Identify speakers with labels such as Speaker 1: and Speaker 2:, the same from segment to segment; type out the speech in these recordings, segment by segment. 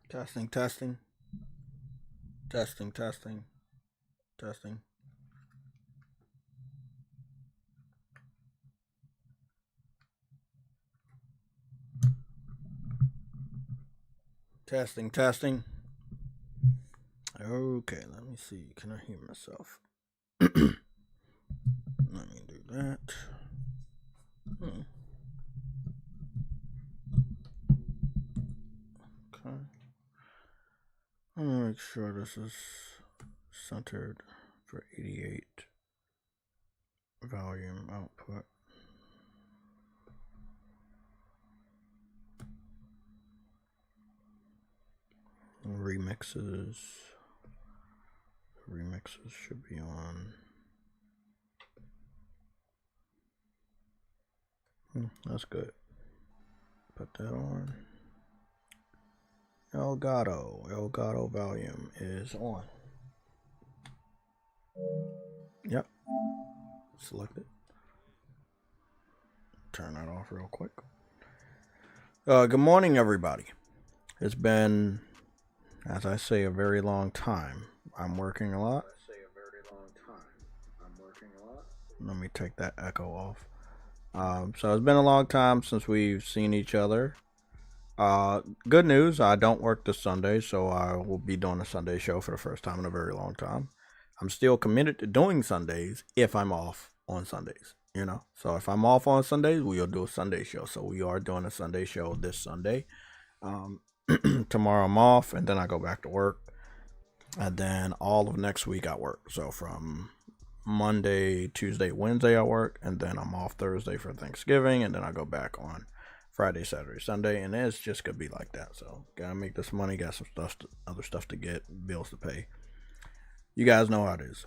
Speaker 1: Testing, testing. Testing, testing. Testing. Testing, testing. Okay, let me see. Can I hear myself? Let me do that. Okay. I'm gonna make sure this is centered for 88 volume output. Remixes should be on. That's good. Put that on. Elgato volume is on. Yep. Select it. Turn that off real quick. Good morning, everybody. It's been, as I say, a very long time. I'm working a lot. Let me take that echo off. So it's been a long time since we've seen each other. Good news, I don't work this Sunday, so I will be doing a Sunday show for the first time in a very long time. I'm still committed to doing Sundays if I'm off on Sundays, you know. So if I'm off on Sundays, we'll do a Sunday show. So we are doing a Sunday show this Sunday. Tomorrow I'm off, and then I go back to work. And then all of next week I work. So from Monday, Tuesday, Wednesday I work, and then I'm off Thursday for Thanksgiving, and then I go back on Friday, Saturday, Sunday, and it's just gonna be like that. So gotta make this money, got some stuff, other stuff to get, bills to pay. You guys know how it is.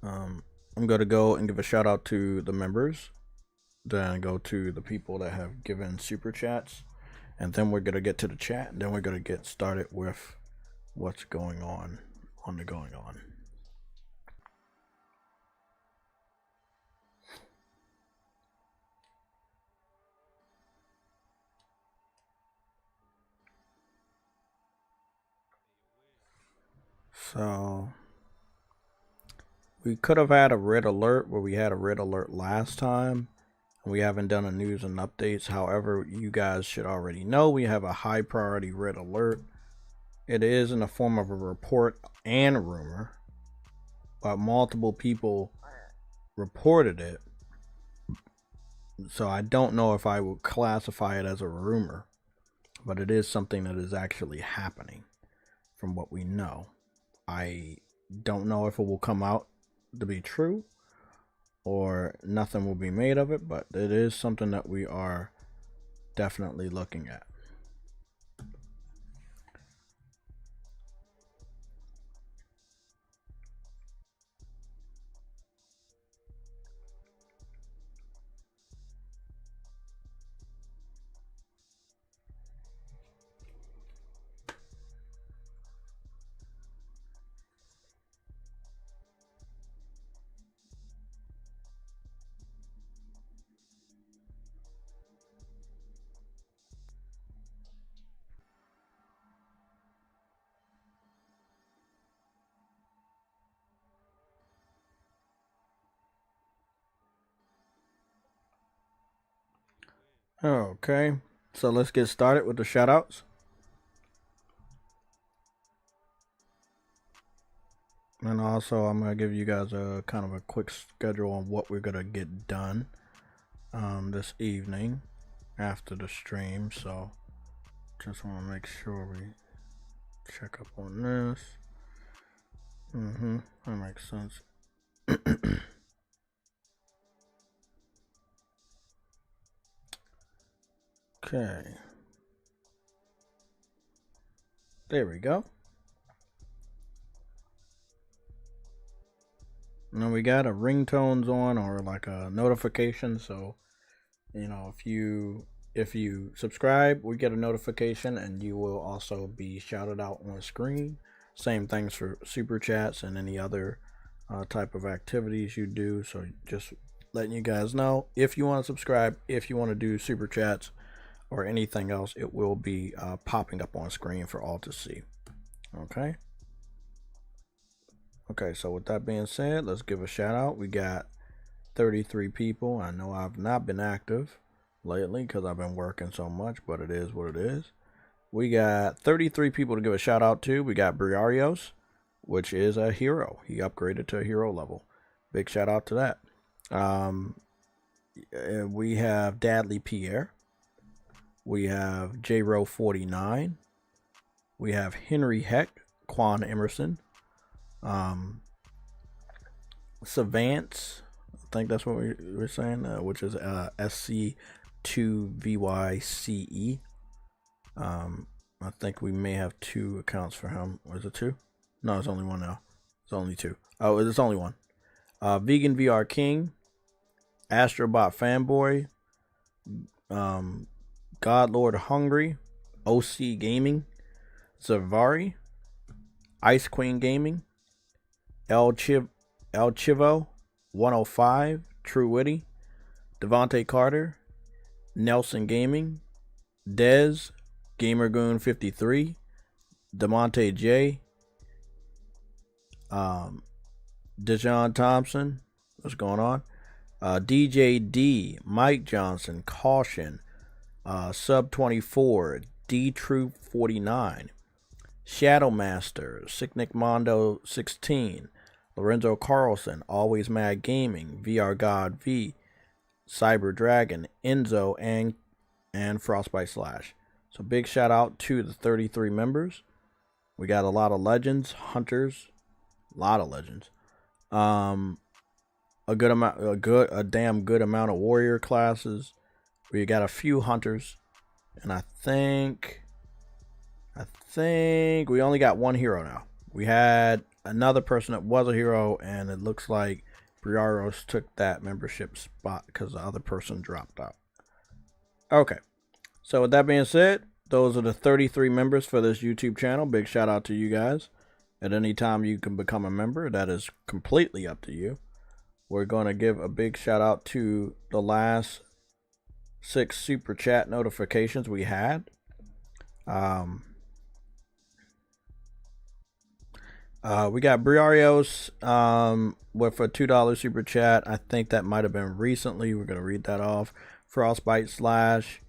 Speaker 1: I'm gonna go and give a shout out to the members, then go to the people that have given super chats, and then we're gonna get to the chat, and then we're gonna get started with what's going on the going on. So we could have had a red alert where we had a red alert last time. We haven't done a news and updates. However, you guys should already know we have a high priority red alert. It is in the form of a report and a rumor, but multiple people reported it. So I don't know if I would classify it as a rumor, but it is something that is actually happening from what we know. I don't know if it will come out to be true or nothing will be made of it, but it is something that we are definitely looking at. Okay, so let's get started with the shout outs. And also, I'm going to give you guys a kind of a quick schedule on what we're going to get done this evening after the stream. So just want to make sure we check up on this. That makes sense. Okay. There we go. Now we got a ringtones on or like a notification. So, you know, if you subscribe, we get a notification and you will also be shouted out on screen. Same things for super chats and any other type of activities you do. So just letting you guys know, if you want to subscribe, if you want to do super chats or anything else, it will be popping up on screen for all to see. Okay. Okay, so with that being said, let's give a shout out. We got 33 people. I know I've not been active lately because I've been working so much, but it is what it is. We got 33 people to give a shout out to. We got Briarios, which is a hero. He upgraded to a hero level. Big shout out to that. We have Dadley Pierre. We have JRO49. We have Henry Heck, Quan Emerson. Savance, I think that's what we're saying, which is SC2VYCE. I think we may have 2 accounts for him. Was it 2? No, it's only 1 now. It's only 2. Oh, it's only 1. Vegan VR King, Astrobot Fanboy, Godlord Hungry, OC Gaming, Zavari, Ice Queen Gaming, El Chivo 105, True Witty, Devontae Carter, Nelson Gaming, Dez, Gamergoon 53, Demonte J, Dejon Thompson, what's going on? DJ D, Mike Johnson, Caution, Sub 24, D Troop 49, Shadowmaster, Sicknick Mondo 16, Lorenzo Carlson, Always Mad Gaming, VR God V, Cyber Dragon, Enzo, and Frostbite Slash. So big shout out to the 33 members. We got a lot of legends, hunters, a lot of legends. A damn good amount of warrior classes. We got a few hunters, and I think we only got 1 hero now. We had another person that was a hero, and it looks like Briaros took that membership spot because the other person dropped out. Okay, so with that being said, those are the 33 members for this YouTube channel. Big shout out to you guys. At any time you can become a member. That is completely up to you. We're going to give a big shout out to the last 6 super chat notifications we had. We got Briarios with a $2 super chat. I think that might have been recently. We're going to read that off. Frostbite Slash,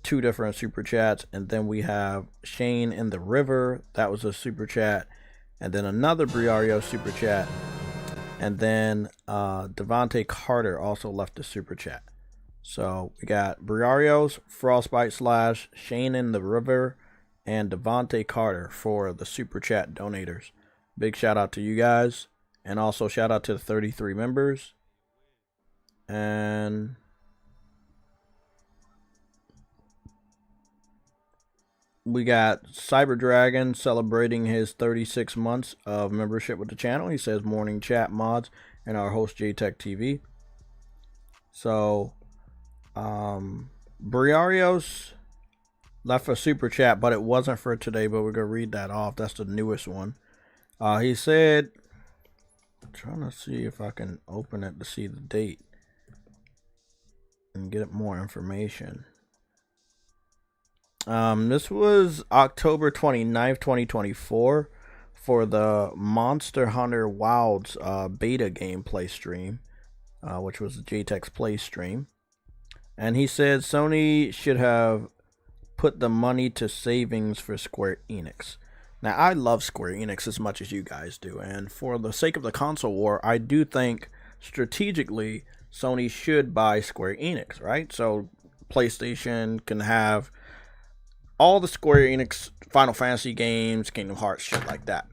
Speaker 1: 2 different super chats. And then we have Shane in the River. That was a super chat. And then another Briario super chat. And then Devontae Carter also left a super chat. So we got Briarios, Frostbite Slash, Shane in the River, and Devontae Carter for the super chat donators. Big shout out to you guys. And also shout out to the 33 members. And we got Cyber Dragon celebrating his 36 months of membership with the channel. He says morning chat mods and our host JayTechTV. So Briarios left a super chat, but it wasn't for today, but we're gonna read that off. That's the newest one. He said, I'm trying to see if I can open it to see the date and get more information. This was October 29th, 2024 for the Monster Hunter Wilds beta gameplay stream, which was JayTech's play stream. And he said Sony should have put the money to savings for Square Enix. Now, I love Square Enix as much as you guys do, and for the sake of the console war, I do think strategically Sony should buy Square Enix, right? So PlayStation can have all the Square Enix Final Fantasy games, Kingdom Hearts, shit like that.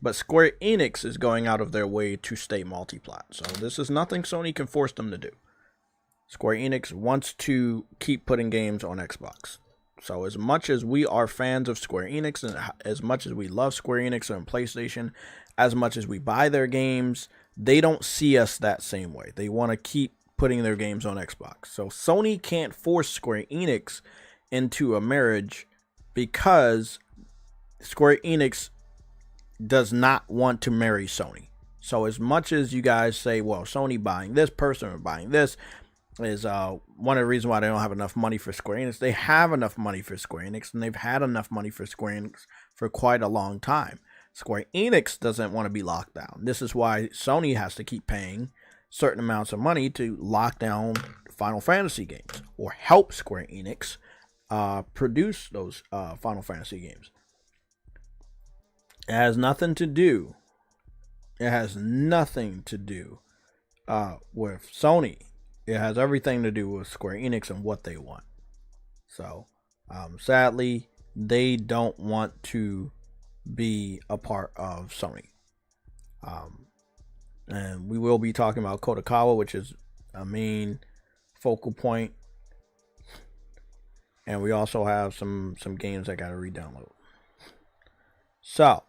Speaker 1: But Square Enix is going out of their way to stay multi-plat. So this is nothing Sony can force them to do. Square Enix wants to keep putting games on Xbox. So as much as we are fans of Square Enix, and as much as we love Square Enix on PlayStation, as much as we buy their games, they don't see us that same way. They want to keep putting their games on Xbox. So Sony can't force Square Enix into a marriage because Square Enix does not want to marry Sony. So as much as you guys say, well, Sony buying this, person buying this, is one of the reasons why they don't have enough money for Square Enix. They have enough money for Square Enix, and they've had enough money for Square Enix for quite a long time. Square Enix doesn't want to be locked down. This is why Sony has to keep paying certain amounts of money to lock down Final Fantasy games, or help Square Enix produce those Final Fantasy games. It has nothing to do. It has nothing to do with Sony. It has everything to do with Square Enix and what they want. So, sadly, they don't want to be a part of Sony. And we will be talking about KADOKAWA, which is a main focal point. And we also have some games I got to re-download. So,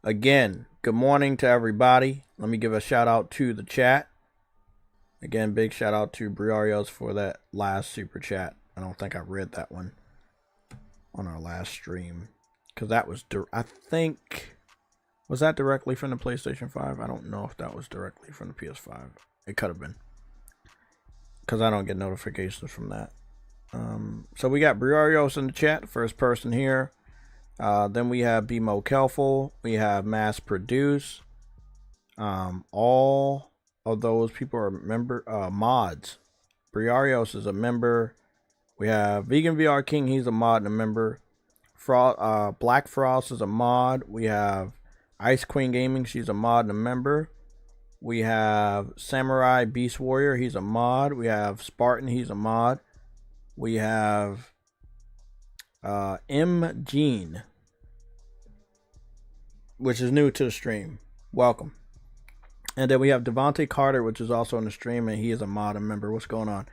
Speaker 1: again, good morning to everybody. Let me give a shout out to the chat. Again, big shout out to Briarios for that last super chat. I don't think I read that one on our last stream, because that was, I think, was that directly from the PlayStation 5? I don't know if that was directly from the PS5. It could have been, because I don't get notifications from that. So we got Briarios in the chat, the first person here. Then we have BMO Kelful. We have Mass Produce. All of those people are mods. Briarios is a member. We have Vegan VR King. He's a mod and a member. Black Frost is a mod. We have Ice Queen Gaming. She's a mod and a member. We have Samurai Beast Warrior. He's a mod. We have Spartan. He's a mod. We have M Gene, which is new to the stream. Welcome. And then we have Devontae Carter, which is also in the stream, and he is a mod and member. What's going on?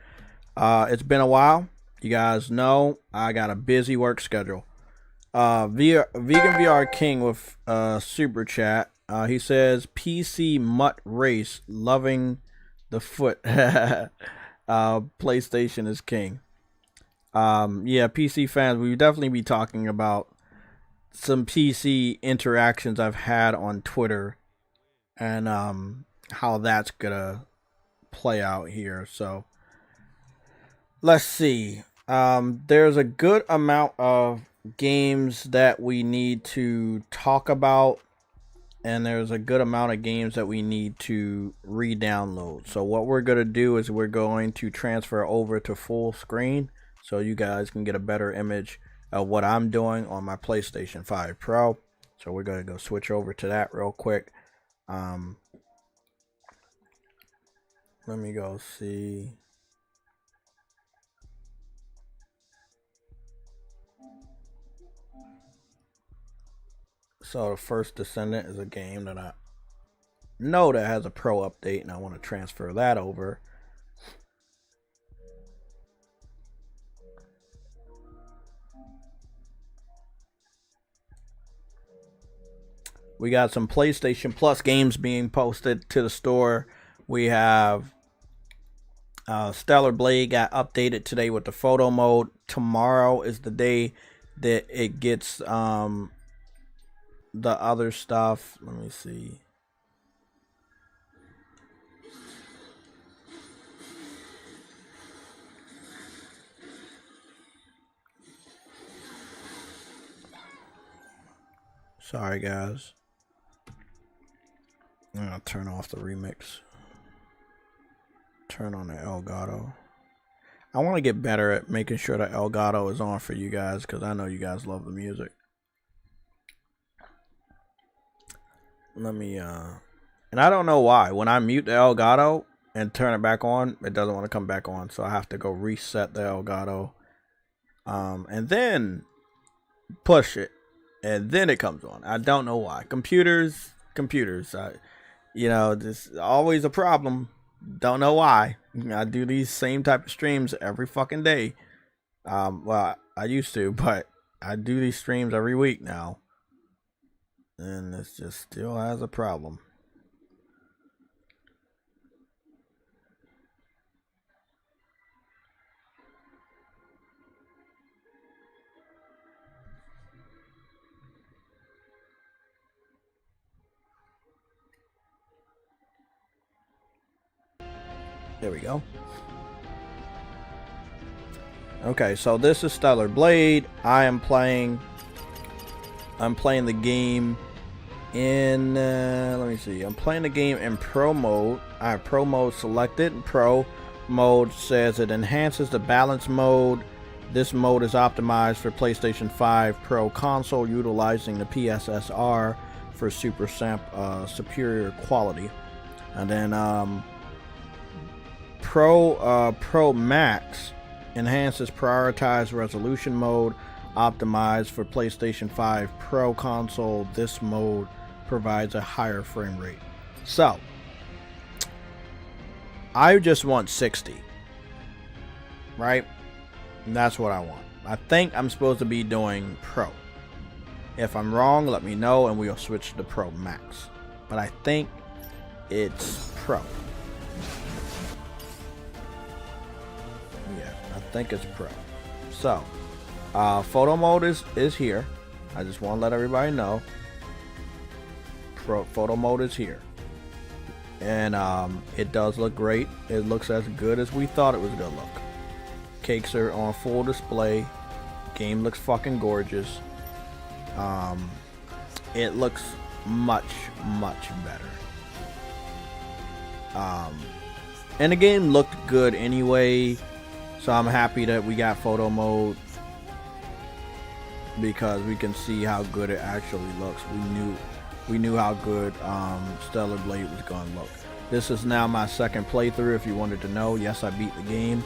Speaker 1: It's been a while. You guys know I got a busy work schedule. Vegan VR King with super chat. He says PC Mutt Race, loving the foot. PlayStation is king. Yeah, PC fans, we definitely be talking about some PC interactions I've had on Twitter, and how that's gonna play out here. So let's see. There's a good amount of games that we need to talk about, and there's a good amount of games that we need to re-download. So what we're gonna do is we're going to transfer over to full screen, so you guys can get a better image of what I'm doing on my PlayStation 5 Pro. So we're going to go switch over to that real quick. Let me go see. So the first Descendant is a game that I know that has a Pro update, and I want to transfer that over. We got some PlayStation Plus games being posted to the store. We have Stellar Blade got updated today with the photo mode. Tomorrow is the day that it gets the other stuff. Let me see. Sorry, guys. I'm gonna turn off the remix. Turn on the Elgato. I want to get better at making sure that Elgato is on for you guys, because I know you guys love the music. Let me and I don't know why when I mute the Elgato and turn it back on, it doesn't want to come back on, so I have to go reset the Elgato and then push it, and then it comes on. I don't know why. Computers, you know, this is always a problem. Don't know why. I do these same type of streams every fucking day. Well, I used to, but I do these streams every week now, and this just still has a problem. There we go. Okay, so this is Stellar Blade. I'm playing the game in let me see. I'm playing the game in Pro mode. I have Pro mode selected. Pro mode says it enhances the balance mode. This mode is optimized for PlayStation 5 Pro console, utilizing the PSSR for superior quality. And then Pro Max enhances prioritized resolution mode, optimized for PlayStation 5 Pro console. This mode provides a higher frame rate. So I just want 60, right? And that's what I want. I think I'm supposed to be doing Pro. If I'm wrong, let me know and we'll switch to Pro Max. But I think it's Pro. Yeah, I think it's Pro. So photo mode is here. I just want to let everybody know. Photo mode is here. And it does look great. It looks as good as we thought it was gonna look. Cakes are on full display. Game looks fucking gorgeous. It looks much better. And the game looked good anyway, so I'm happy that we got photo mode, because we can see how good it actually looks. We knew how good Stellar Blade was going to look. This is now my second playthrough, if you wanted to know. Yes, I beat the game,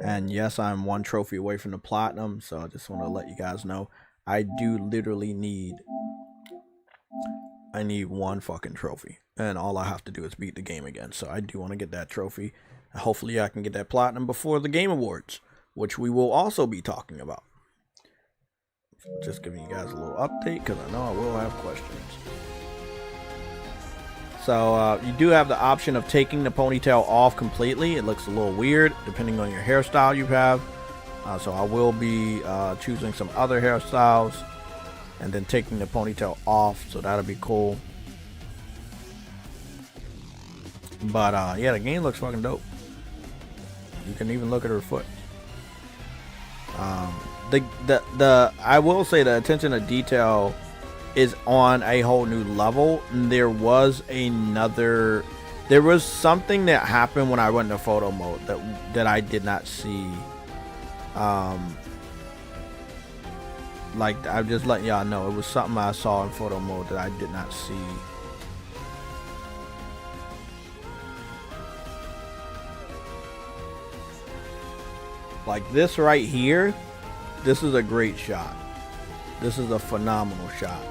Speaker 1: and yes, I'm one trophy away from the platinum. So I just want to let you guys know, I do literally need one fucking trophy, and all I have to do is beat the game again. So I do want to get that trophy. Hopefully I can get that platinum before the Game Awards, which we will also be talking about. Just giving you guys a little update, because I know I will have questions. So you do have the option of taking the ponytail off completely. It looks a little weird depending on your hairstyle you have. So I will be choosing some other hairstyles and then taking the ponytail off, so that'll be cool. But yeah, the game looks fucking dope. You can even look at her foot. I will say the attention to detail is on a whole new level. There was something that happened when I went into photo mode that I did not see. Like, I'm just letting y'all know, it was something I saw in photo mode that I did not see. Like this right here, this is a great shot. This is a phenomenal shot.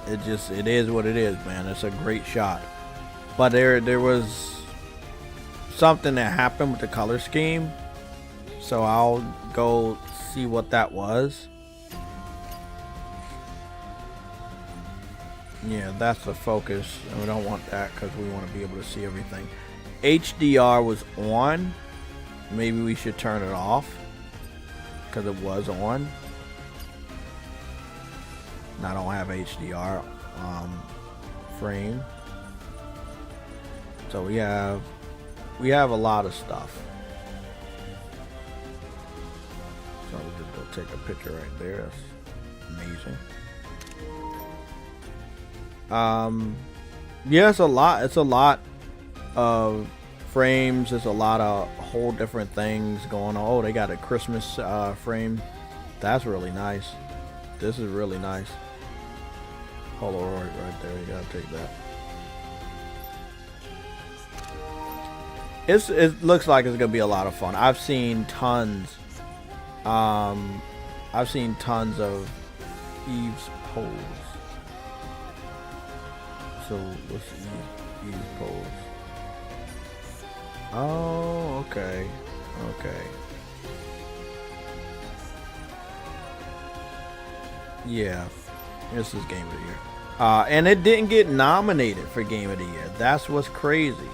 Speaker 1: It is what it is, man. It's a great shot. But there was something that happened with the color scheme, so I'll go see what that was. Yeah, that's the focus, and we don't want that because we want to be able to see everything. HDR was on. Maybe we should turn it off because it was on. And I don't have HDR frame. So we have a lot of stuff. So we'll just go take a picture right there. That's amazing. Yeah, it's a lot of frames. There's a lot of whole different things going on. Oh, they got a Christmas frame. That's really nice. This is really nice. Polaroid right there. You gotta take that. It looks like it's gonna be a lot of fun. I've seen tons of Eve's pose. So what's Eve's pose? Oh, okay. Yeah, this is Game of the Year. And it didn't get nominated for Game of the Year. That's what's crazy.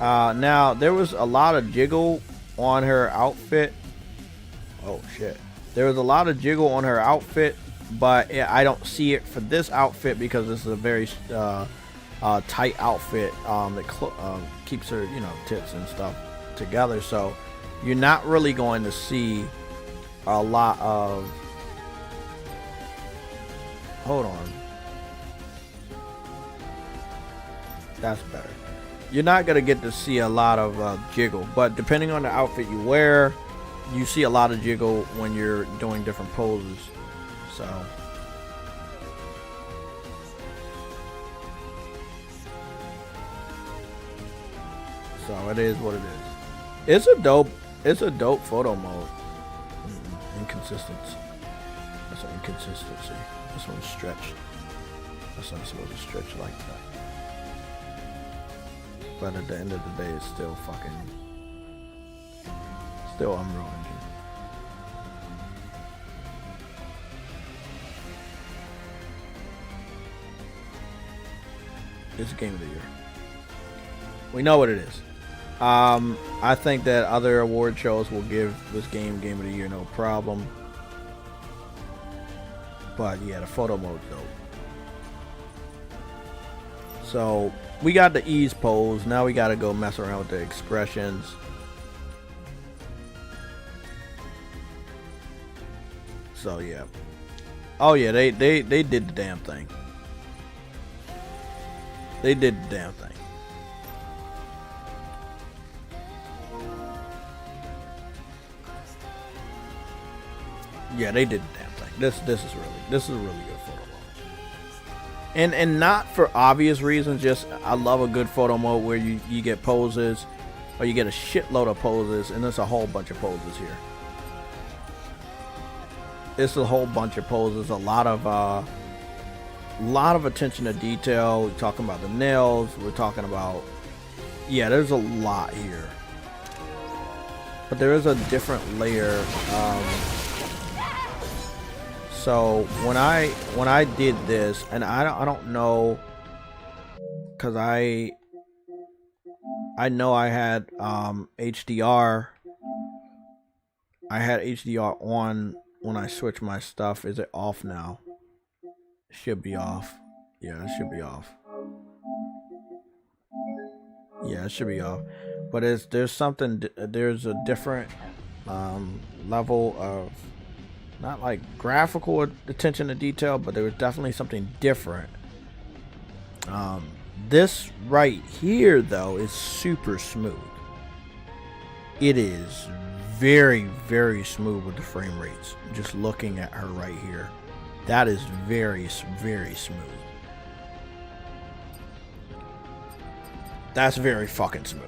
Speaker 1: Now, there was a lot of jiggle on her outfit. Oh, shit. There was a lot of jiggle on her outfit, but I don't see it for this outfit because this is a very tight outfit that keeps her, you know, tits and stuff together. So you're not really going to see a lot of. Hold on. That's better. You're not gonna get to see a lot of jiggle, but depending on the outfit you wear, you see a lot of jiggle when you're doing different poses. So it is what it is. It's a dope photo mode. Inconsistency. That's an inconsistency. This one's stretched. That's not supposed to stretch like that. But at the end of the day, it's still Unreal Engine. It's Game of the Year. We know what it is. I think that other award shows will give this game Game of the Year no problem. But yeah, the photo mode's dope. So we got the ease pose. Now we got to go mess around with the expressions. So yeah. Oh yeah, they did the damn thing. They did the damn thing. Yeah, they did the damn thing. This is a really good photo mode. And not for obvious reasons, just I love a good photo mode where you get poses, or you get a shitload of poses, and there's a whole bunch of poses here. It's a whole bunch of poses, a lot of attention to detail. We're talking about the nails. We're talking about, yeah, there's a lot here. But there is a different layer. So when I did this, and I don't know, cause I know I had HDR. I had HDR on when I switched my stuff. Is it off now? It should be off. Yeah, it should be off. Yeah, it should be off. But there's a different level of, not like graphical attention to detail, but there was definitely something different. This right here though is super smooth. It is very, very smooth with the frame rates. Just looking at her right here, that is very, very smooth. That's very fucking smooth.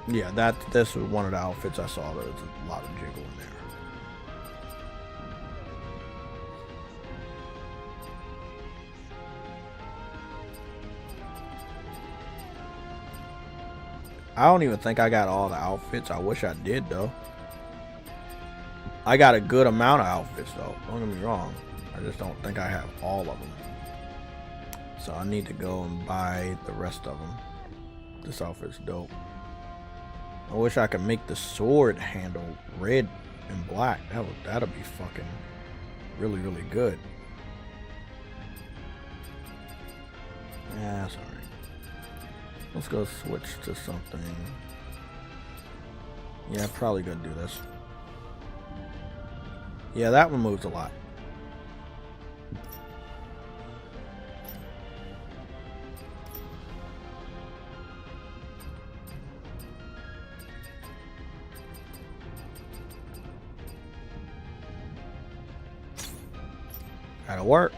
Speaker 1: Yeah, this was one of the outfits I saw. There's a lot of jiggle in there. I don't even think I got all the outfits. I wish I did though. I got a good amount of outfits though. Don't get me wrong. I just don't think I have all of them. So I need to go and buy the rest of them. This outfit's dope. I wish I could make the sword handle red and black. That'd be fucking really, really good. Yeah, that's alright. Let's go switch to something. Yeah, probably gonna do this. Yeah, that one moves a lot. That'll work.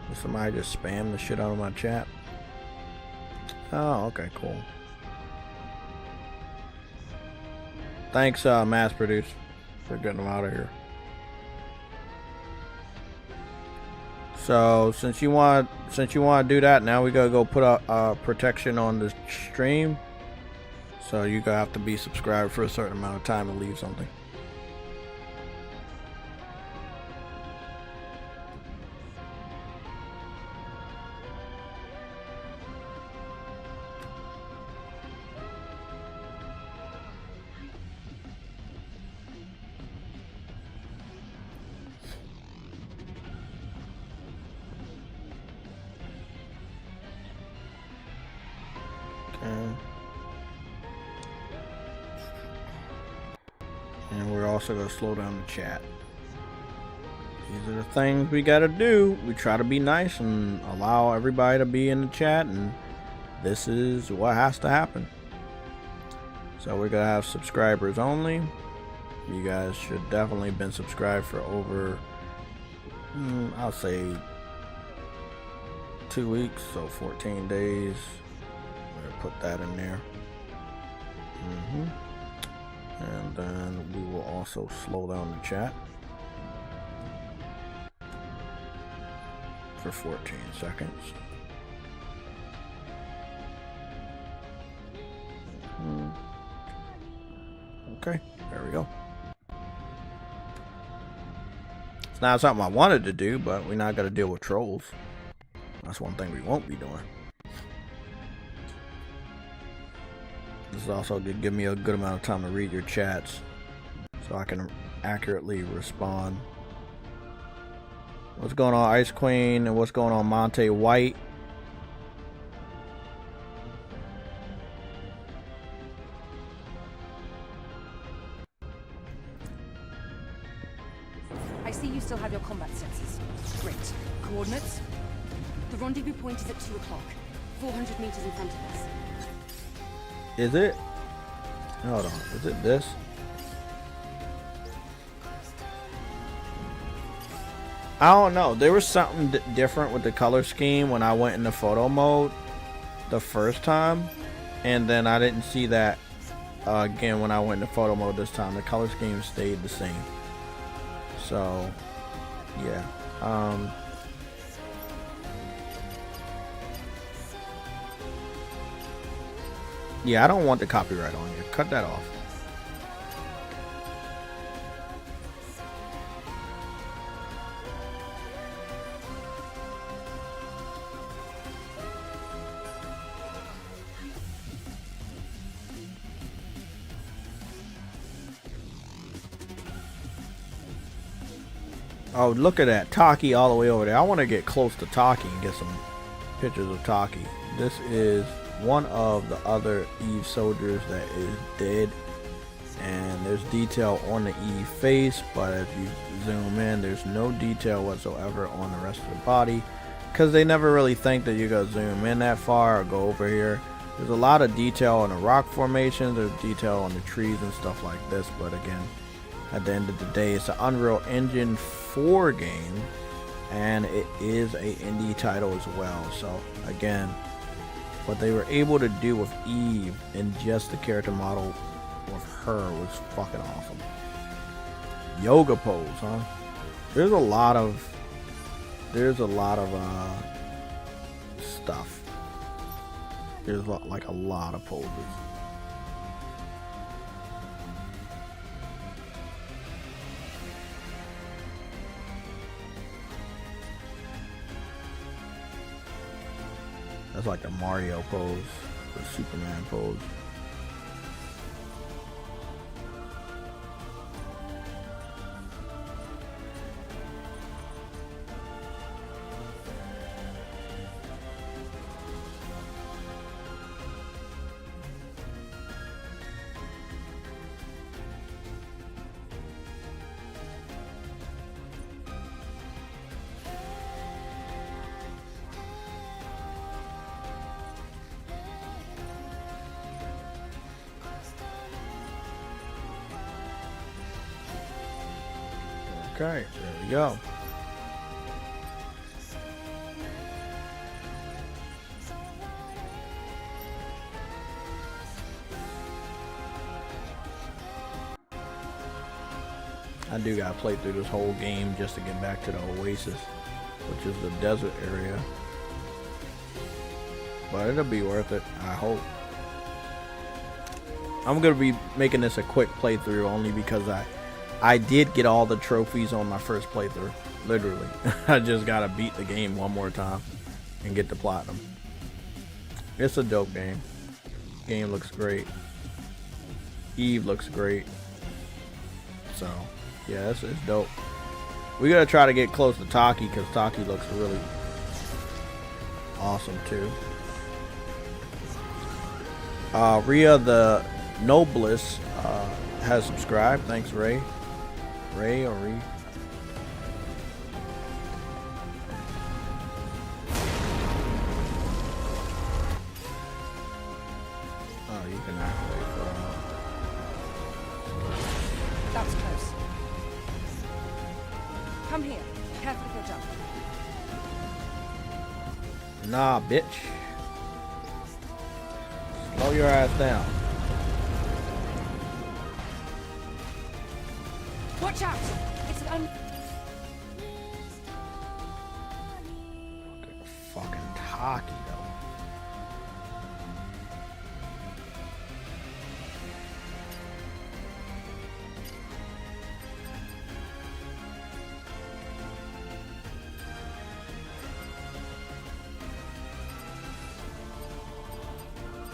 Speaker 1: Did somebody just spam the shit out of my chat? Oh, okay, cool. Thanks, Mass Produce, for getting them out of here. So since you want to do that, now we gotta go put a protection on the stream. So you gonna have to be subscribed for a certain amount of time to leave something. And we're also going to slow down the chat. These are the things we got to do. We try to be nice and allow everybody to be in the chat, and this is what has to happen. So we're going to have subscribers only. You guys should definitely have been subscribed for over, I'll say 2 weeks, so 14 days. I'm going to put that in there. And then we will also slow down the chat for 14 seconds. Okay, there we go. It's not something I wanted to do, but we're not going to deal with trolls. That's one thing we won't be doing. This is also going to give me a good amount of time to read your chats so I can accurately respond. What's going on, Ice Queen? And what's going on, Monte White?
Speaker 2: I see you still have your combat sensors. Great. Coordinates? The rendezvous point is at 2 o'clock. 400 meters in front of us.
Speaker 1: Is it? Hold on. Is it this? I don't know. There was something different with the color scheme when I went into photo mode the first time, and then I didn't see that again when I went into photo mode this time. The color scheme stayed the same. So, yeah. Yeah, I don't want the copyright on here. Cut that off. Oh, look at that. Taki all the way over there. I want to get close to Taki and get some pictures of Taki. This is one of the other Eve soldiers that is dead. And there's detail on the Eve face, but if you zoom in, there's no detail whatsoever on the rest of the body. Because they never really think that you're going to zoom in that far or go over here. There's a lot of detail on the rock formations. There's detail on the trees and stuff like this. But again, at the end of the day, it's an Unreal Engine 4 game, and it is a indie title as well. So again, what they were able to do with Eve and just the character model with her was fucking awesome. Yoga pose, huh? There's a lot of stuff. There's like a lot of poses. That's like the Mario pose, the Superman pose. Okay, there we go. I do gotta play through this whole game just to get back to the Oasis, which is the desert area. But it'll be worth it, I hope. I'm gonna be making this a quick playthrough only because I did get all the trophies on my first playthrough. Literally. I just gotta beat the game one more time and get the platinum. It's a dope game. Game looks great. Eve looks great. So, yeah, it's dope. We gotta try to get close to Taki because Taki looks really awesome too. Rhea the Noblest, has subscribed. Thanks, Ray. Ray or Ree. Oh, you can activate for
Speaker 2: That's close. Come here. Careful with your jump.
Speaker 1: Nah, bitch. Slow your ass down.
Speaker 2: Watch out! It's an
Speaker 1: Fucking Taki, though.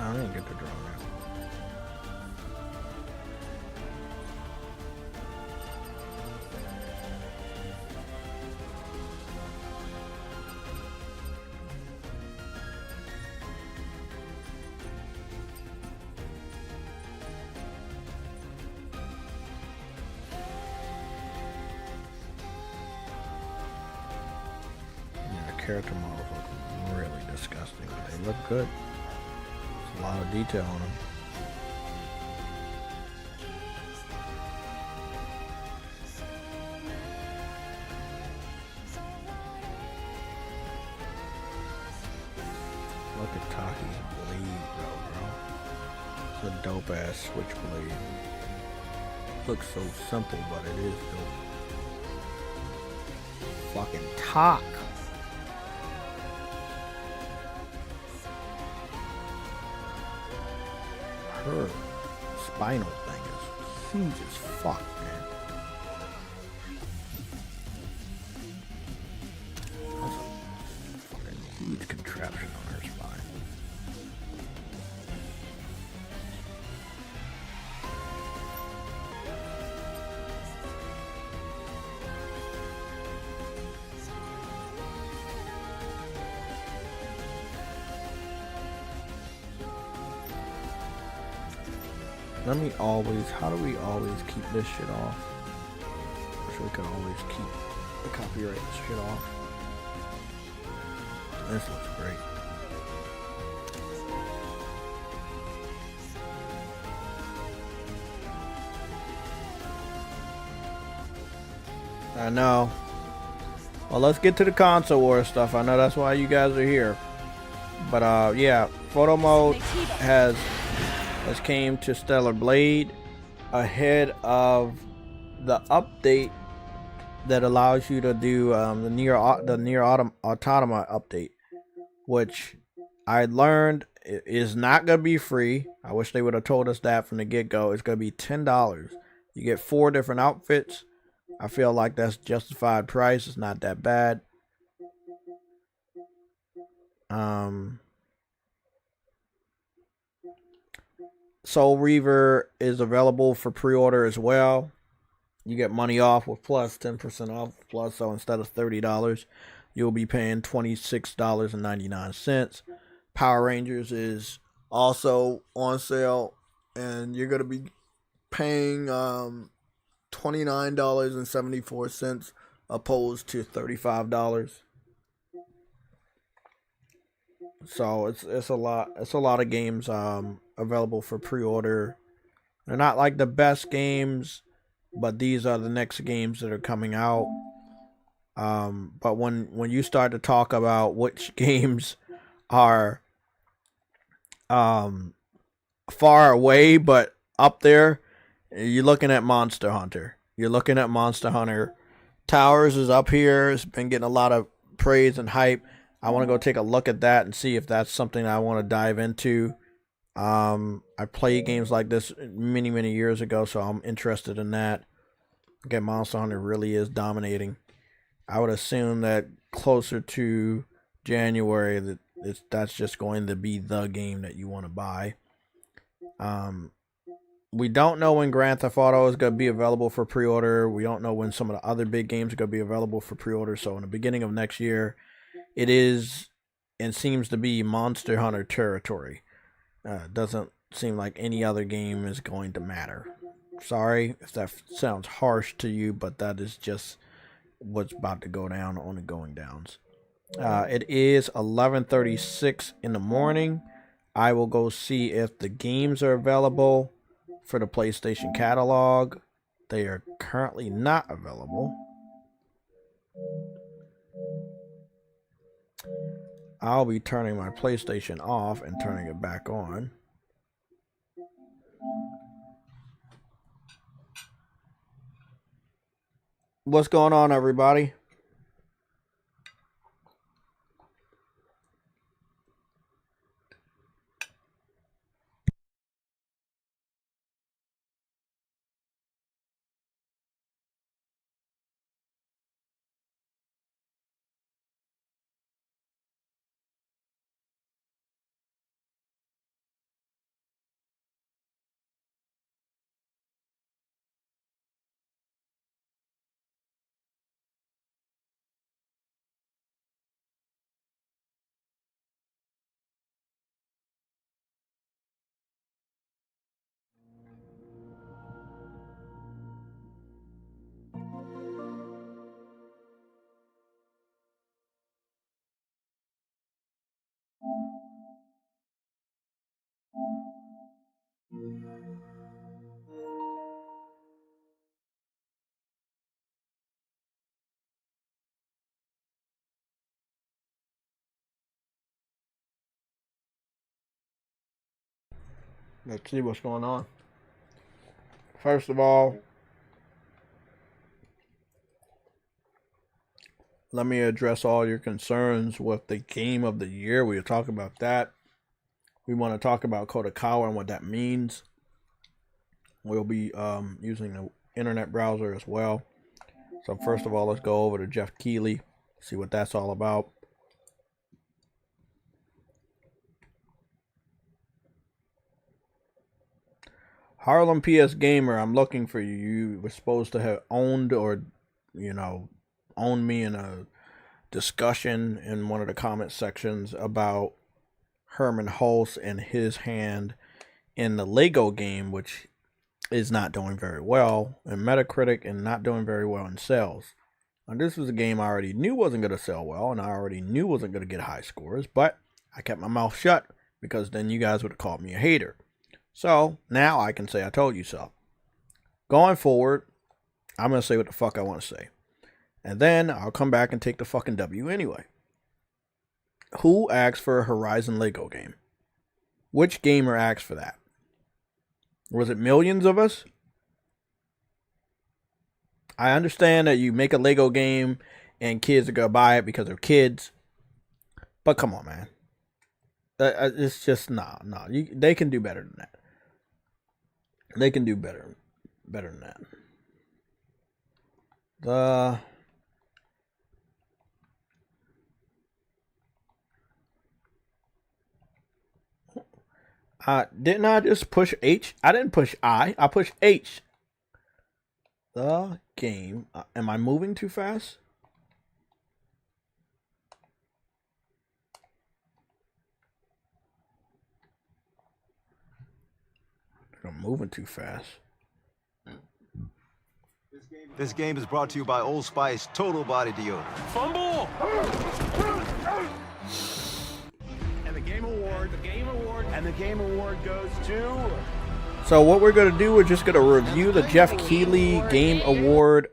Speaker 1: I didn't get the drone now. Character models look really disgusting, but they look good. There's a lot of detail on them. Look at Taki's blade, bro. It's a dope ass switchblade. Looks so simple, but it is dope. Fucking Tak. Her spinal thing is huge as fuck, man. That's a fucking huge contraption on her spine. How do we always keep this shit off? Wish we could always keep the copyright shit off. This looks great. I know. Well, let's get to the console war stuff. I know that's why you guys are here. But yeah, photo mode has came to Stellar Blade ahead of the update that allows you to do the Nier Automata update, which I learned is not gonna be free. I wish they would have told us that from the get-go. It's gonna be $10. You get 4 different outfits. I feel like that's justified price. It's not that bad. Soul Reaver is available for pre-order as well. You get money off with plus 10% off plus, so instead of $30, you'll be paying $26.99. Power Rangers is also on sale, and you're going to be paying $29.74 opposed to $35. So it's a lot of games available for pre-order. They're not like the best games, but these are the next games that are coming out. But when you start to talk about which games are far away but up there, you're looking at Monster Hunter. Towers is up here. It's been getting a lot of praise and hype. I want to go take a look at that and see if that's something I want to dive into. I played games like this many years ago, so I'm interested in that. Again, Monster Hunter really is dominating. I would assume that closer to January that's just going to be the game that you want to buy. We don't know when Grand Theft Auto is going to be available for pre-order. We don't know when some of the other big games are going to be available for pre-order. So in the beginning of next year, it is and seems to be Monster Hunter territory. Doesn't seem like any other game is going to matter. Sorry if that sounds harsh to you, but that is just what's about to go down on the going downs. It is 11:36 in the morning. I will go see if the games are available for the PlayStation catalog. They are currently not available. I'll be turning my PlayStation off and turning it back on. What's going on, everybody? Let's see what's going on. First of all, let me address all your concerns with the game of the year. We'll talk about that. We want to talk about KADOKAWA and what that means. We'll be using the internet browser as well. So first of all, let's go over to Jeff Keighley, see what that's all about. Harlem PS Gamer, I'm looking for you. You were supposed to have owned or, owned me in a discussion in one of the comment sections about Herman Hulse and his hand in the Lego game, which is not doing very well in Metacritic and not doing very well in sales. And this was a game I already knew wasn't going to sell well, and I already knew wasn't going to get high scores, but I kept my mouth shut because then you guys would have called me a hater. So now I can say I told you so. Going forward, I'm going to say what the fuck I want to say. And then I'll come back and take the fucking W anyway. Who asked for a Horizon Lego game? Which gamer asked for that? Was it millions of us? I understand that you make a Lego game and kids are going to buy it because they're kids. But come on, man. It's just, no. They can do better than that. They can do better than that. Didn't I just push H? I didn't push I pushed H. The game. Am I moving too fast? I'm moving too fast.
Speaker 3: This game is brought to you by Old Spice Total Body Deodorant.
Speaker 4: Fumble! And the game award, and the game award goes to...
Speaker 1: So what we're going to do, we're just going to review the Jeff Keighley Game Award